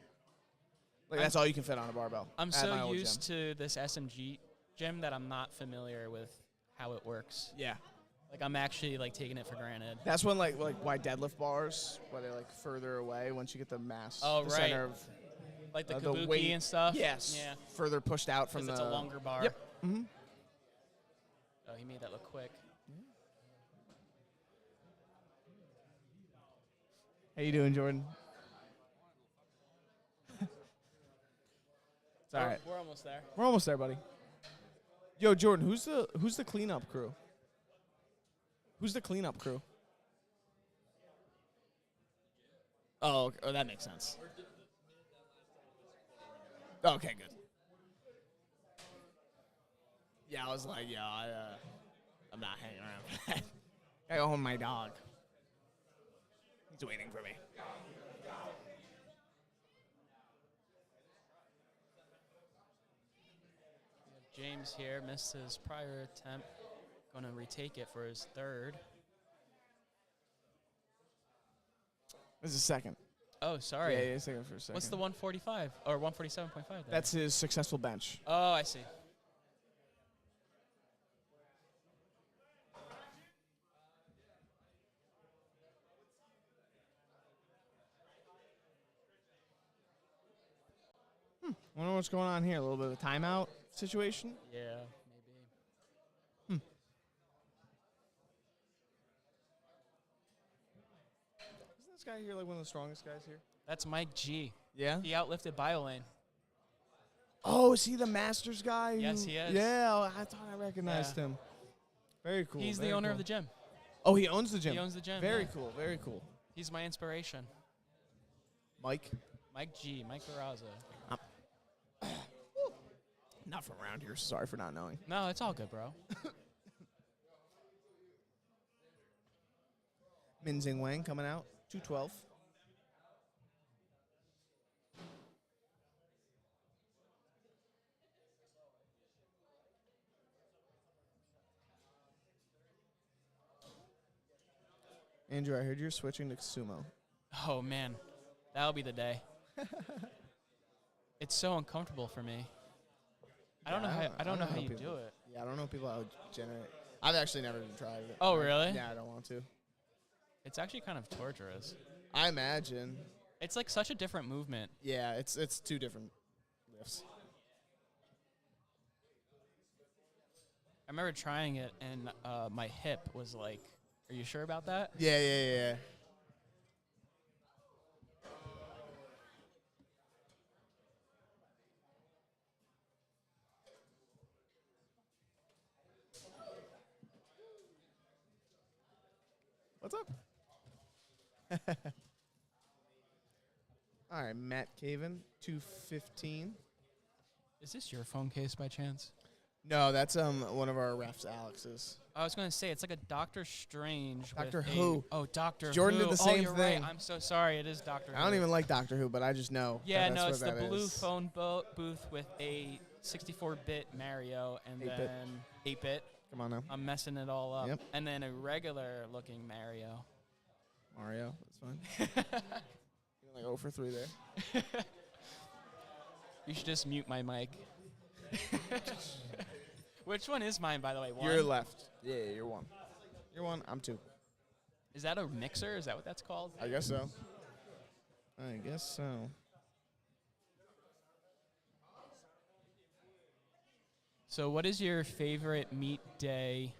Like, that's all you can fit on a barbell. I'm at my so old used gym. to this SMG gym that I'm not familiar with how it works. Yeah. Like, I'm actually, like, taking it for granted. That's when, like why deadlift bars, why they're, like, further away once you get the mass. Oh, the right. center of Like the the kabuki weight. and stuff? Yes. Yeah. Further pushed out from Because the. it's a longer bar. Yep. Mm-hmm. Oh, he made that look quick. How you doing, Jordan? It's all right. We're almost there. We're almost there, buddy. Yo, Jordan, who's the cleanup crew? Who's the cleanup crew? Oh, okay. Oh, that makes sense. Okay, good. Yeah, I was like, I'm not hanging around for that. I go home with my dog. He's waiting for me. James here missed his prior attempt. Going to retake it for his 3rd. This is second. Oh, sorry. Yeah, second for a second. What's the 145 or 147.5 there? That's his successful bench. Oh, I see. Wonder what's going on here. A little bit of a timeout situation. Yeah, maybe. Isn't this guy here like one of the strongest guys here? That's Mike G. Yeah. He outlifted BioLane. Oh, is he the Masters guy? Yes, he is. Yeah, I thought I recognized him. Very cool. He's the owner of the gym. Oh, he owns the gym. He owns the gym. Very yeah. cool. Very cool. He's my inspiration. Mike. Mike G. Mike Barraza. Not from around here. Sorry for not knowing. No, it's all good, bro. Minzing Wang coming out. 212. Andrew, I heard you're switching to sumo. Oh man, that'll be the day. It's so uncomfortable for me. I don't know how you do it. Yeah, I don't know people how to generate. I've actually never even tried it. Oh, really? Yeah, I don't want to. It's actually kind of torturous. I imagine. It's like such a different movement. Yeah, it's two different lifts. I remember trying it, and my hip was like, "Are you sure about that?" Yeah. What's up? All right, Matt Caven, 215. Is this your phone case by chance? No, that's one of our refs, Alex's. I was going to say, it's like a Doctor Strange. Doctor with Who. Doctor Jordan Who. did the same you're thing. Right. I'm so sorry. It is Doctor Who. I don't even like Doctor Who, but I just know. Yeah, that's no, what it's the that blue is. phone booth with a 64-bit Mario and 8-bit. then 8-bit. Come on now. I'm messing it all up. Yep. And then a regular-looking Mario. Mario, that's fine. You're like 0 for 3 there. You should just mute my mic. Which one is mine, by the way? One? You're left. Yeah, you're 1. You're 1, I'm 2. Is that a mixer? Is that what that's called? I guess so. I guess so. So what is your favorite meet day,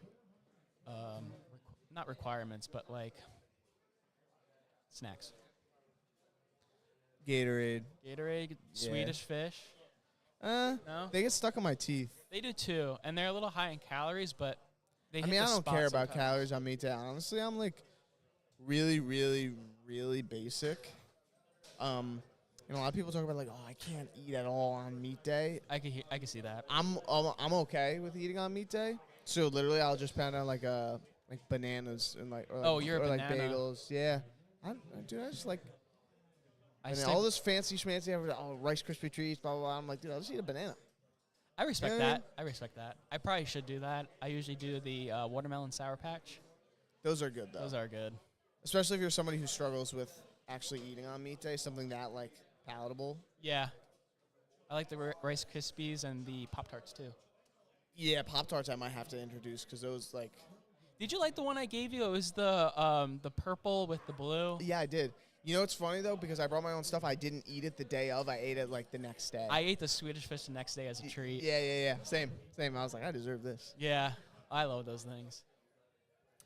not requirements, but like snacks? Gatorade. Gatorade, Swedish fish? No? They get stuck in my teeth. They do too, and they're a little high in calories, but they I hit mean, the I don't spot care about sometimes. calories on meat day. Honestly, I'm like really, really, really basic. You know, a lot of people talk about like, oh, I can't eat at all on meat day. I can see that. I'm okay with eating on meat day. So literally, I'll just pound out like bananas and like You're a or like banana. bagels. Yeah, I just like I, and stick, all this fancy schmancy, Rice Krispie treats, blah blah blah. I'm like, dude, I'll just eat a banana. I respect Yeah. that. I respect that. I probably should do that. I usually do the watermelon Sour Patch. Those are good though. Those are good. Especially if you're somebody who struggles with actually eating on meat day, something that like palatable. Yeah. I like the Rice Krispies and the Pop-Tarts too. Yeah, Pop-Tarts I might have to introduce because those like. Did you like the one I gave you? It was the purple with the blue. Yeah, I did. You know what's funny though? Because I brought my own stuff, I didn't eat it the day of. I ate it like the next day. I ate the Swedish fish the next day as a treat. Yeah. Same. I was like, I deserve this. Yeah, I love those things.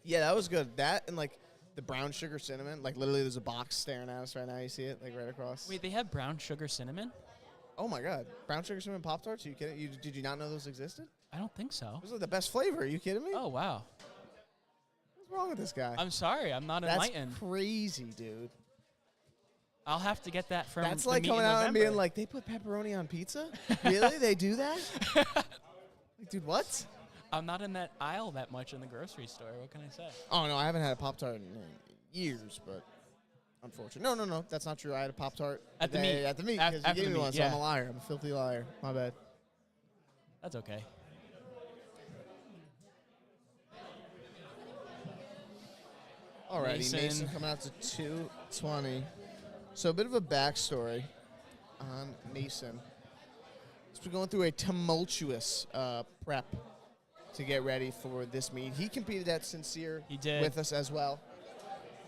Yeah, that was good. That and like the brown sugar cinnamon. Like literally, there's a box staring at us right now. You see it, like right across. Wait, they have brown sugar cinnamon? Oh my God, brown sugar cinnamon Pop-Tarts? Are you kidding? Did you not know those existed? I don't think so. Those are the best flavor. Are you kidding me? Oh, wow. What's wrong with this guy? I'm sorry. I'm not That's enlightened. crazy, dude. I'll have to get that from That's the like meet coming in out and November. being like, they put pepperoni on pizza? Really? They do that? Like, dude, what? I'm not in that aisle that much in the grocery store. What can I say? Oh, no, I haven't had a Pop-Tart in years, but unfortunately. No, that's not true. I had a Pop-Tart At the today meet. At the meet, After because you the gave me meet, one, so yeah. I'm a liar. I'm a filthy liar. My bad. That's okay. Alrighty, Mason coming out to 220. So a bit of a backstory on Mason. He's been going through a tumultuous prep to get ready for this meet. He competed at Sincere He did. with us as well.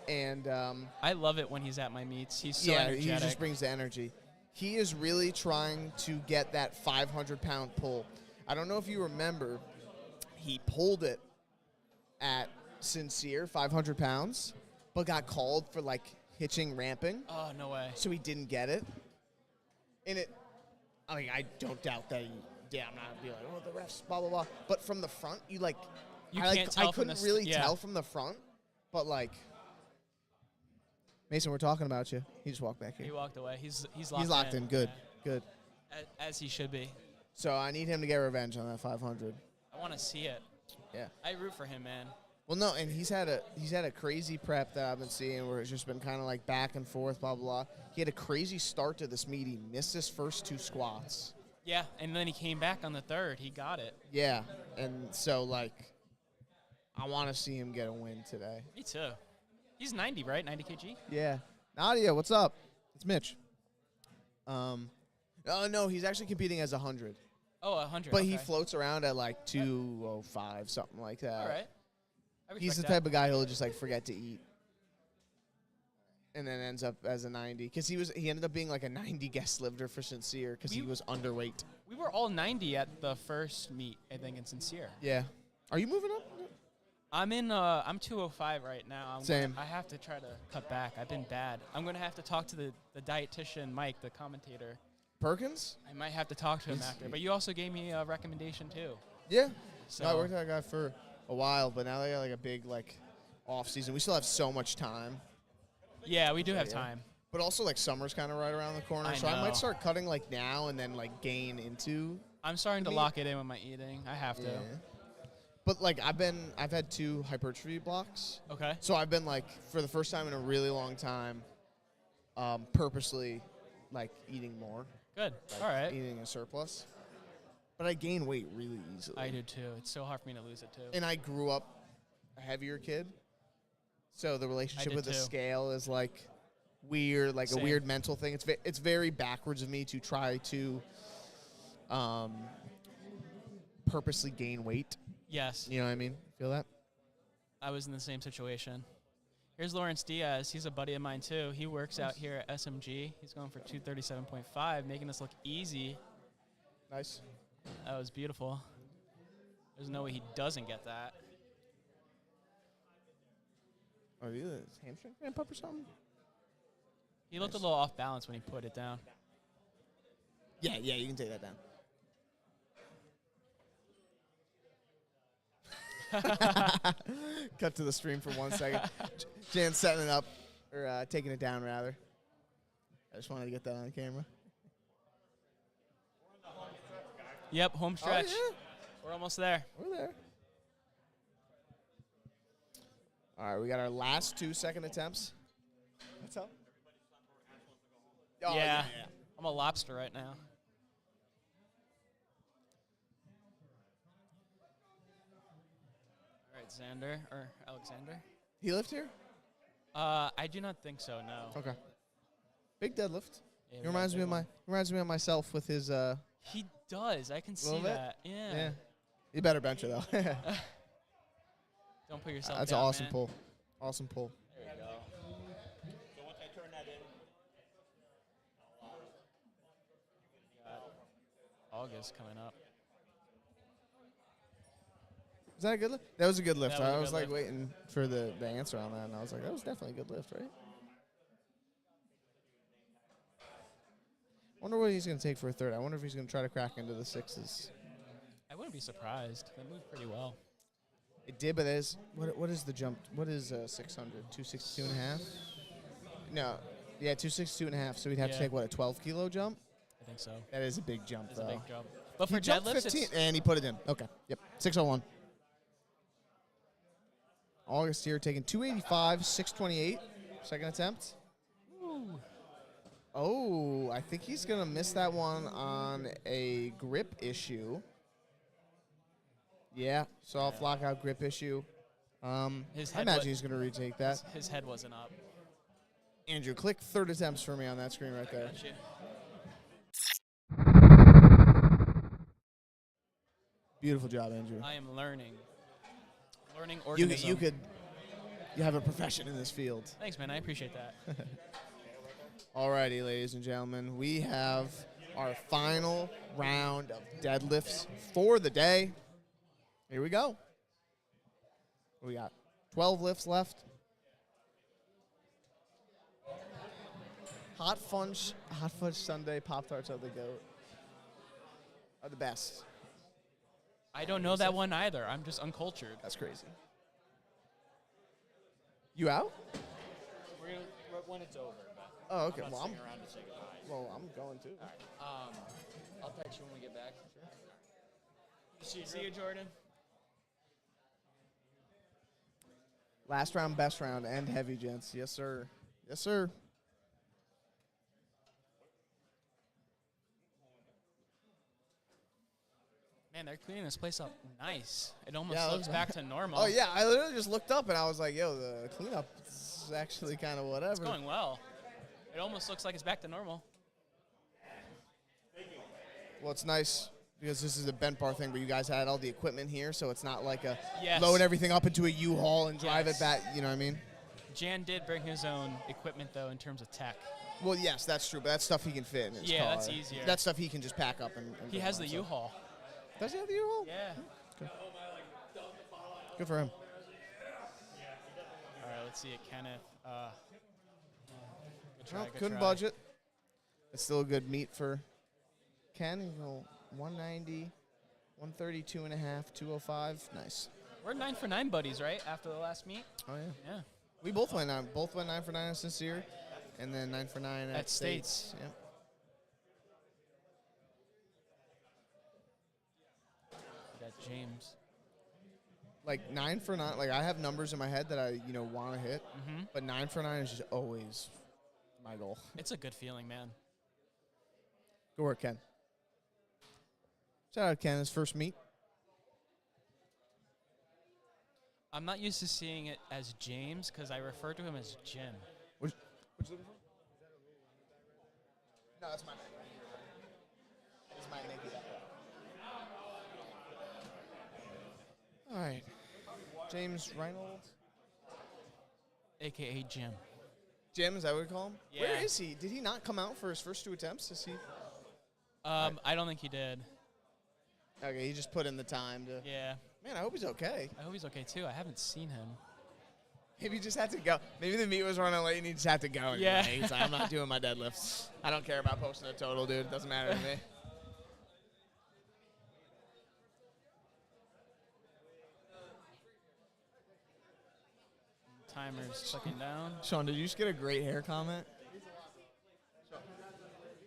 And I love it when he's at my meets. He's so yeah, energetic. he just brings the energy. He is really trying to get that 500-pound pull. I don't know if you remember, he pulled it at Sincere, 500 pounds, but got called for like hitching ramping, Oh, no way. so he didn't get it. And I mean, I don't doubt that I'm not gonna be like, oh, the refs, blah blah blah. But from the front, You can't tell I from couldn't the really yeah. tell from the front, but like, Mason, we're talking about you. He just walked back He here. walked away. He's He's locked, locked in. Good, good. As he should be. So I need him to get revenge on that 500. I want to see it. Yeah. I root for him, man. Well, no, and he's had a crazy prep that I've been seeing where it's just been kind of like back and forth, blah, blah, blah. He had a crazy start to this meet. He missed his first 2 squats. Yeah, and then he came back on the third. He got it. Yeah, and so, like, I want to see him get a win today. Me too. He's 90, right? 90 kg? Yeah. Nadia, what's up? It's Mitch. Oh, no, he's actually competing as 100. Oh, 100. But okay. he floats around at, like, 205, something like that. All right. I He's the respect type of guy who'll just, like, forget to eat. And then ends up as a 90. Because he ended up being, like, a 90 guest lifter for Sincere because he was underweight. We were all 90 at the first meet, I think, in Sincere. Yeah. Are you moving up? I'm 205 right now. Same. I have to try to cut back. I've been bad. I'm going to have to talk to the dietitian, Mike, the commentator. Perkins? I might have to talk to him after. But you also gave me a recommendation, too. Yeah. So No, I worked with that guy for a while, but now they got, like, a big, like, off season. We still have so much time. yeah, we do have Yeah. time. But also, like, summer's kind of right around the corner. I So I know. might start cutting, like, now and then, like, gain into. I'm starting to Me- lock it in with my eating. I have to. Yeah. But, like, I've had 2 hypertrophy blocks. Okay. So I've been, like, for the first time in a really long time, purposely, like, eating more. Good. Like, All right. Eating a surplus. But I gain weight really easily. I do, too. It's so hard for me to lose it, too. And I grew up a heavier kid. So the relationship did with the too. scale is, like, weird, like Same. a weird mental thing. It's very backwards of me to try to purposely gain weight. Yes. You know what I mean? Feel that? I was in the same situation. Here's Lawrence Diaz. He's a buddy of mine, too. He works out here at SMG. He's going for 237.5, making this look easy. Nice. That was beautiful. There's no way he doesn't get that. Are you his hamstring cramp up or something? He looked Nice. a little off balance when he put it down. Yeah, you can take that down. Cut to the stream for 1 second. Jan's setting it up, or taking it down, rather. I just wanted to get that on camera. Yep, home stretch. Oh, We're almost there. yeah. We're there. All right, we got our last 2 second attempts. What's up? Oh, Yeah. I'm a lobster right now. All right, Xander, or Alexander. He lived here? I do not think so, no. Okay. Big deadlift. Yeah, He reminds me of myself with his. He does. I can see Little bit? that. Yeah. You better bench it though. Don't put yourself That's down, an awesome man. pull. Awesome pull. There you go. So once I turn that in, Got August coming up. Is that a good lift? That was a good lift. That was a I good was like lift. waiting for the answer on that, and I was like, that was definitely a good lift, right? Wonder what he's going to take for a third. I wonder if he's going to try to crack into the 6s. I wouldn't be surprised. That moved pretty well. It did, but what is the jump? What is 600? 262 and a half? No. Yeah, 262 and a half. So we'd have to Yeah. take, what, a 12-kilo jump? I think so. That is a big jump, It's a though. big jump. But He for jumped deadlifts, 15, it's, and he put it in. Okay. Yep. 601. August here taking 285, 628. Second attempt. Oh, I think he's going to miss that one on a grip issue. Yeah, soft lockout grip issue. His I head imagine wa- he's going to retake that. his head wasn't up. Andrew, click third attempts for me on that screen right there. Gotcha. Beautiful job, Andrew. I am learning. Learning You organism. you have a profession in this field. Thanks, man. I appreciate that. Alrighty, ladies and gentlemen, we have our final round of deadlifts for the day. Here we go. We got 12 lifts left. Hot fudge sundae Pop-Tarts are the GOAT. Are the best. I don't know that one either. I'm just uncultured. That's crazy. You out? We're gonna, when it's over. But Oh, okay. I'm Well, not sticking around to say goodbye. Well, I'm going too. All right. I'll text you when we get back. Sure. See you, Jordan. Last round, best round, and heavy, gents. Yes, sir. Yes, sir. Man, they're cleaning this place up nice. It almost Yeah, it looks looks back to normal. Oh, yeah. I literally just looked up, and I was like, yo, the cleanup is actually kind of whatever. It's going well. It almost looks like it's back to normal. Well, it's nice because this is a bent bar thing, but you guys had all the equipment here, so it's not like a Yes. load everything up into a U-Haul and drive Yes. it back. You know what I mean? Jan did bring his own equipment, though, in terms of tech. Well, yes, that's true, but that's stuff he can fit in his Yeah, car. that's easier. That's stuff he can just pack up and He go has on, the so. U-Haul. Does he have the U-Haul? Yeah. Good for him. All right, let's see it, Kenneth. Good try, Well, good couldn't try. budget. It's still a good meet for Ken. You go 190, 130, 2.5, 205. Nice. We're 9 for 9 buddies, right? After the last meet? Oh, yeah. Yeah. We both went 9. Both went 9 for 9 this year, and then 9 for 9 at States. Yep. We got James. Like 9 for 9. Like I have numbers in my head that I want to hit, Mm-hmm. but 9 for 9 is just always my goal. It's a good feeling, man. Good work, Ken. Shout out Ken, his first meet. I'm not used to seeing it as James because I refer to him as Jim. What you looking for? No, that's my Nike. This is my Nike. All right. James Reynolds. A.K.A. Jim. Jim, is that what we call him? Yeah. Where is he? Did he not come out for his first 2 attempts? Is he? I don't think he did. Okay, he just put in the time to. Yeah. Man, I hope he's okay. I hope he's okay, too. I haven't seen him. Maybe he just had to go. Maybe the meet was running late and he just had to go. Anyway. Yeah. He's like, I'm not doing my deadlifts. I don't care about posting a total, dude. It doesn't matter to me. Timer's clicking down. Sean, did you just get a great hair comment?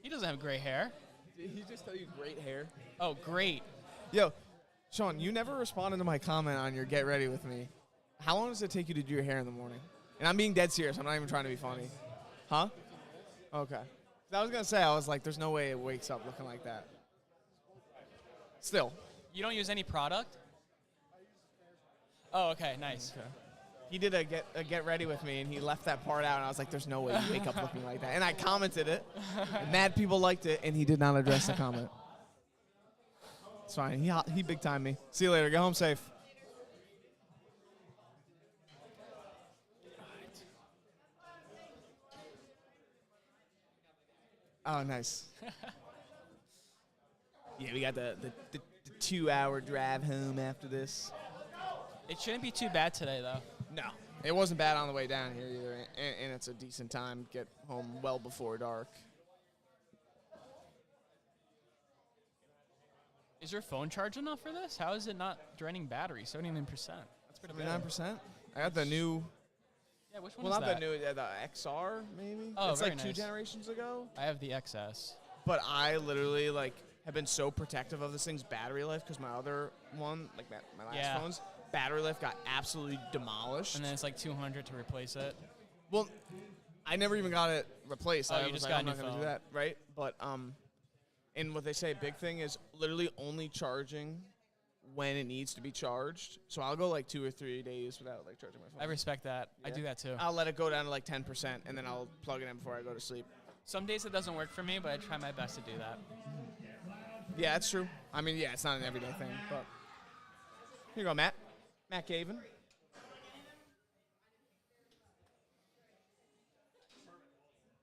He doesn't have gray hair. Did he just tell you great hair? Oh, great. Yo, Sean, you never responded to my comment on your get ready with me. How long does it take you to do your hair in the morning? And I'm being dead serious. I'm not even trying to be funny. Huh? Okay. 'Cause I was going to say, I was like, there's no way it wakes up looking like that. Still. You don't use any product? Oh, okay, nice. Okay. He did a get ready with me, and he left that part out, and I was like, there's no way you wake up looking like that. And I commented it. And mad people liked it, and he did not address the comment. It's fine. He big time me. See you later. Go home safe. Oh, nice. Yeah, we got the 2-hour drive home after this. It shouldn't be too bad today, though. No, it wasn't bad on the way down here either, and it's a decent time to get home well before dark. Is your phone charged enough for this? How is it not draining battery? 79%. That's pretty good. 79%. I got the new. Yeah, which one Well, is not that? the new, the XR maybe. Oh, it's very like 2 nice. generations ago. I have the XS. But I literally have been so protective of this thing's battery life because my other one, like my last Yeah. phone's battery life got absolutely demolished. And then it's like 200 to replace it. Well, I never even got it replaced. Oh, I you was just like, got a I'm not new gonna do phone. that, right? But and what they say, big thing is literally only charging when it needs to be charged. So I'll go like 2 or 3 days without charging my phone. I respect that. I Yeah. do that too. I'll let it go down to 10%, and then I'll plug it in before I go to sleep. Some days it doesn't work for me, but I try my best to do that. Yeah, that's true. I mean, yeah, it's not an everyday thing, but here you go, Matt. Matt Caven.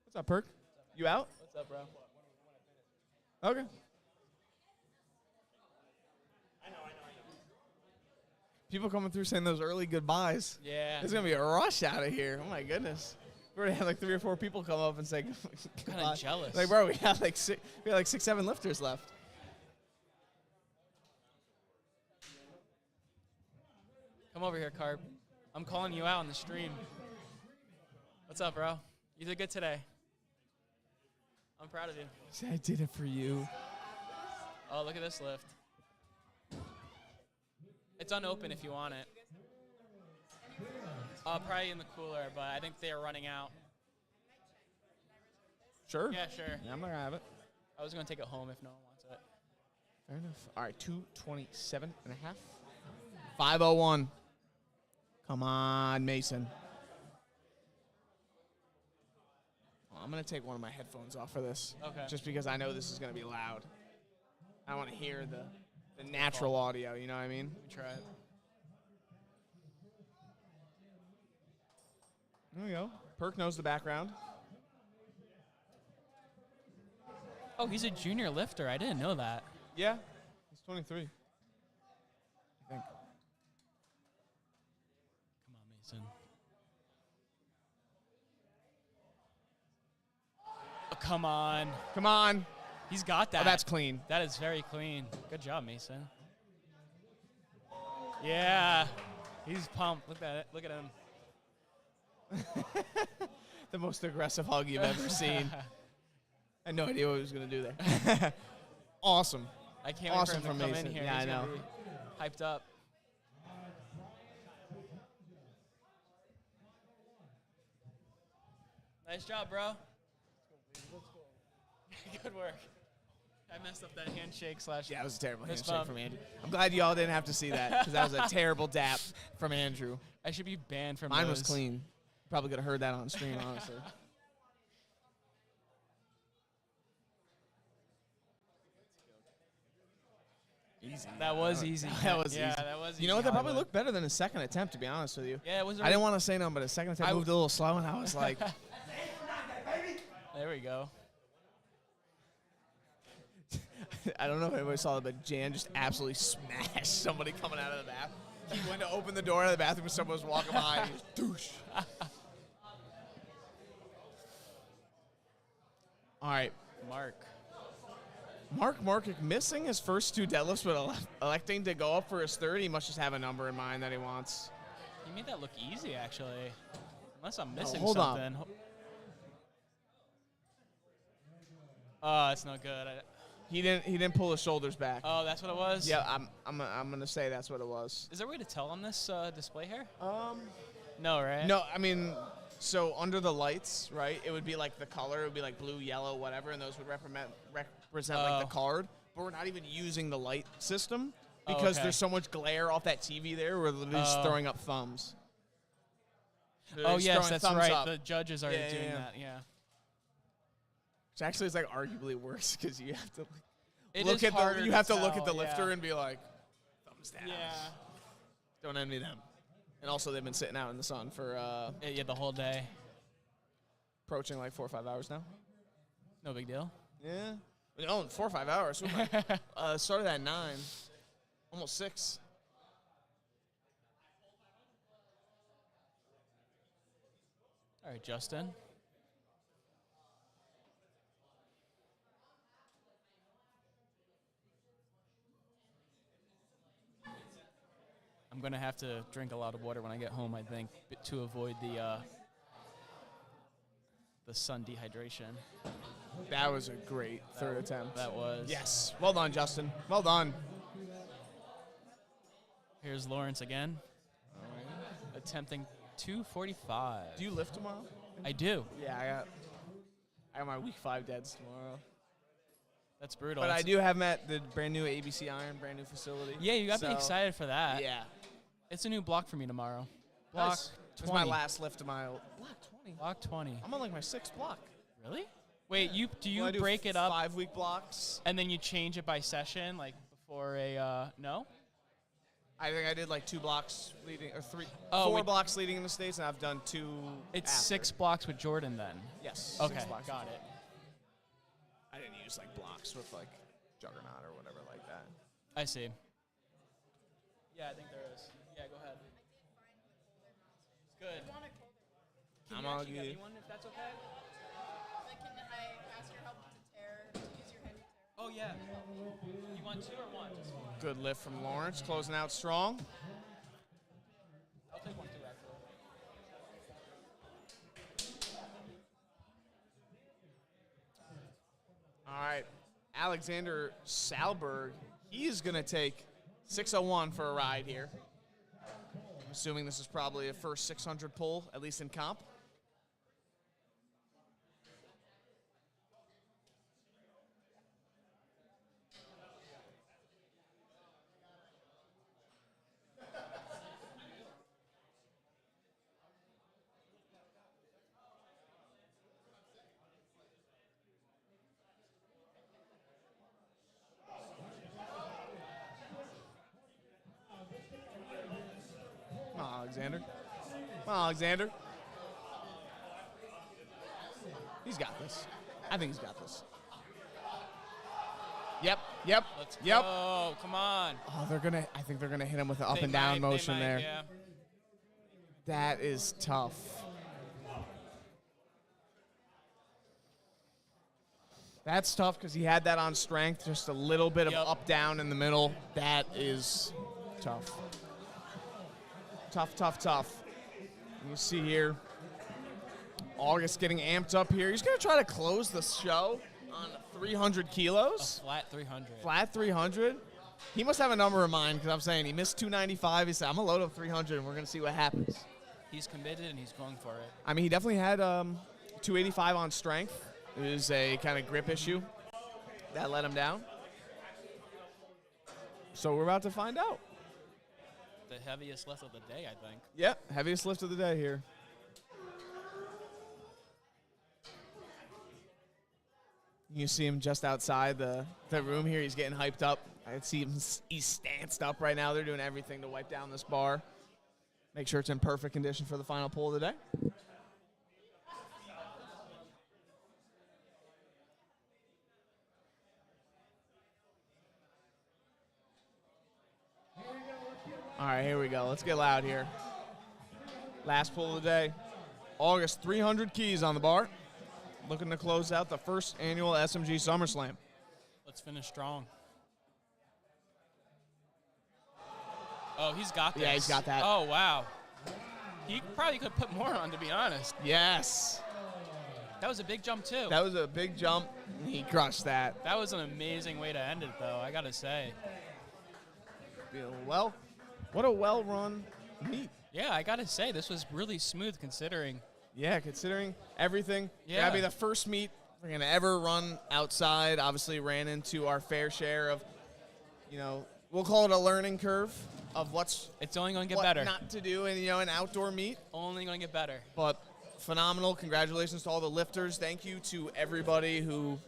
What's up, Perk? You out? What's up, bro? Okay. People coming through saying those early goodbyes. Yeah. There's going to be a rush out of here. Oh, my goodness. We already had like 3 or 4 people come up and say, Kind of jealous. like, bro, we had like 6, 7 lifters left. Come over here, Carp. I'm calling you out on the stream. What's up, bro? You did good today. I'm proud of you. I did it for you. Oh, look at this lift. It's unopened if you want it. Probably in the cooler, but I think they are running out. Sure. Yeah, sure. Yeah, I'm not gonna have it. I was going to take it home if no one wants it. Fair enough. All right, 227 and a half. 501. Come on, Mason. Well, I'm going to take one of my headphones off for this. Okay. Just because I know this is going to be loud. I want to hear the natural audio, you know what I mean? Let me try it. There we go. Perk knows the background. Oh, he's a junior lifter. I didn't know that. Yeah. He's 23. I think. Come on, Mason. Oh, come on. Come on. He's got that. Oh, that's clean. That is very clean. Good job, Mason. Yeah. He's pumped. Look at it. Look at him. The most aggressive hug you've ever seen. I had no idea what he was going to do there. Awesome. I can't Awesome wait for him to from come in Mason. here. Yeah, He's I gonna know. be hyped up. Nice job, bro. Good work. I messed up that handshake slash. Yeah, it was a terrible fist handshake bump. from Andrew. I'm glad y'all didn't have to see that because that was a terrible dap from Andrew. I should be banned from Mine was those. clean. Probably could have heard that on stream, honestly. Easy. That was easy. That was yeah, easy. that was easy. You know what? That probably Hollywood. looked better than his second attempt, to be honest with you. Yeah, it was. I didn't want to say no, but his second attempt moved a little slow, and I was like, There we go. I don't know if anybody saw it, but Jan just absolutely smashed somebody coming out of the bath. He went to open the door of the bathroom and someone was walking by and he just douche. All right. Mark Markick missing his first 2 deadlifts, but electing to go up for his third. He must just have a number in mind that he wants. He made that look easy, actually. Unless I'm missing hold on. something. Oh, it's not good. He didn't pull his shoulders back. Oh, that's what it was? Yeah, I'm gonna say that's what it was. Is there a way to tell on this display here? No, right? No, I mean, so under the lights, right? It would be like the color. It would be like blue, yellow, whatever, and those would represent like the card. But we're not even using the light system because okay. there's so much glare off that TV there. We're literally just throwing up thumbs. Oh, yes, throwing that's thumbs right. up. The judges are Yeah, doing yeah. that, yeah. Which actually is like arguably worse because you have to It look is at harder the you to have to look tell, at the lifter yeah. and be like, thumbs down. Yeah. Don't envy them. And also they've been sitting out in the sun for Yeah, the whole day. approaching like 4 or 5 hours now. No big deal. Yeah. No, 4 or 5 hours. Started at 9, almost 6. All right, Justin. I'm going to have to drink a lot of water when I get home, I think, to avoid the sun dehydration. That was a great third attempt. That was. Yes. Well done, Justin. Well done. Here's Lawrence again. Attempting 245. Do you lift tomorrow? I do. Yeah, I got my week 5 deads tomorrow. That's brutal. But I do have them at the brand new ABC Iron, brand new facility. Yeah, you got me So, excited for that. Yeah. It's a new block for me tomorrow. Block Nice. 20. It's my last lift of my block 20. Block 20. I'm on like my 6th block. Really? Wait, do you Well, I do break it up 5-week blocks. and then you change it by session, like before a no? I think I did like 2 blocks leading, or 3, Oh, 4 wait. blocks leading in the States, and I've done 2 It's after. 6 blocks with Jordan then. Yes. Okay, 6 blocks. got it. I didn't use like blocks with like Juggernaut or whatever like that. I see. Yeah, I think there is. Yeah, go ahead. Good. Can I'm you all actually get good. me one if that's okay? Like, can I ask your help to use your hand to tear? Oh yeah. You want two or one? Just one. Good lift from Lawrence, closing out strong. I'll take one too actually. All right, Alexander Salberg, he's going to take 601 for a ride here. I'm assuming this is probably a first 600 pull, at least in comp. Come on, Alexander. Come on, Alexander. He's got this. I think he's got this. Yep. Let's Yep. go. Come on. Oh, I think they're gonna hit him with the up They and down might, they motion might, there. Yeah. That is tough. That's tough because he had that on strength, just a little bit of Yep. up down in the middle. That is tough. Tough. You see here, August getting amped up here. He's gonna try to close the show on 300 kilos. A flat 300. Flat 300. He must have a number in mind because I'm saying he missed 295. He said, I'm going to load up 300 and we're going to see what happens. He's committed and he's going for it. I mean, he definitely had 285 on strength. It was a kind of grip issue that let him down. So we're about to find out. The heaviest lift of the day, I think. Yep, heaviest lift of the day here. You see him just outside the room here. He's getting hyped up. I see him. He's stanced up right now. They're doing everything to wipe down this bar. Make sure it's in perfect condition for the final pull of the day. All right, here we go. Let's get loud here. Last pull of the day. August, 300 keys on the bar. Looking to close out the first annual SMG SummerSlam. Let's finish strong. Oh, he's got this. Yeah, he's got that. Oh, wow. He probably could put more on, to be honest. Yes. That was a big jump, too. That was a big jump. He crushed that. That was an amazing way to end it, though, I got to say. Well, what a well-run meet. Yeah, I got to say, this was really smooth considering. Yeah, considering everything. Yeah. That'd be the first meet we're going to ever run outside. Obviously ran into our fair share of, we'll call it a learning curve of It's only going to get what better. not to do in, an outdoor meet. Only going to get better. But phenomenal. Congratulations to all the lifters. Thank you to everybody who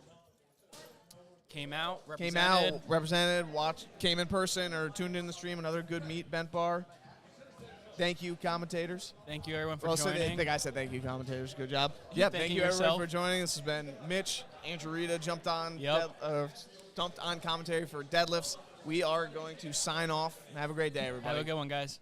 Came out, represented, watched, came in person, or tuned in the stream. Another good meet, Bent Bar. Thank you, commentators. Thank you, everyone, for I joining. think I said thank you, commentators. Good job. Yep, thank you, everyone, yourself. for joining. This has been Mitch. Andrew Rita jumped on, Yep. jumped on commentary for Deadlifts. We are going to sign off. Have a great day, everybody. Have a good one, guys.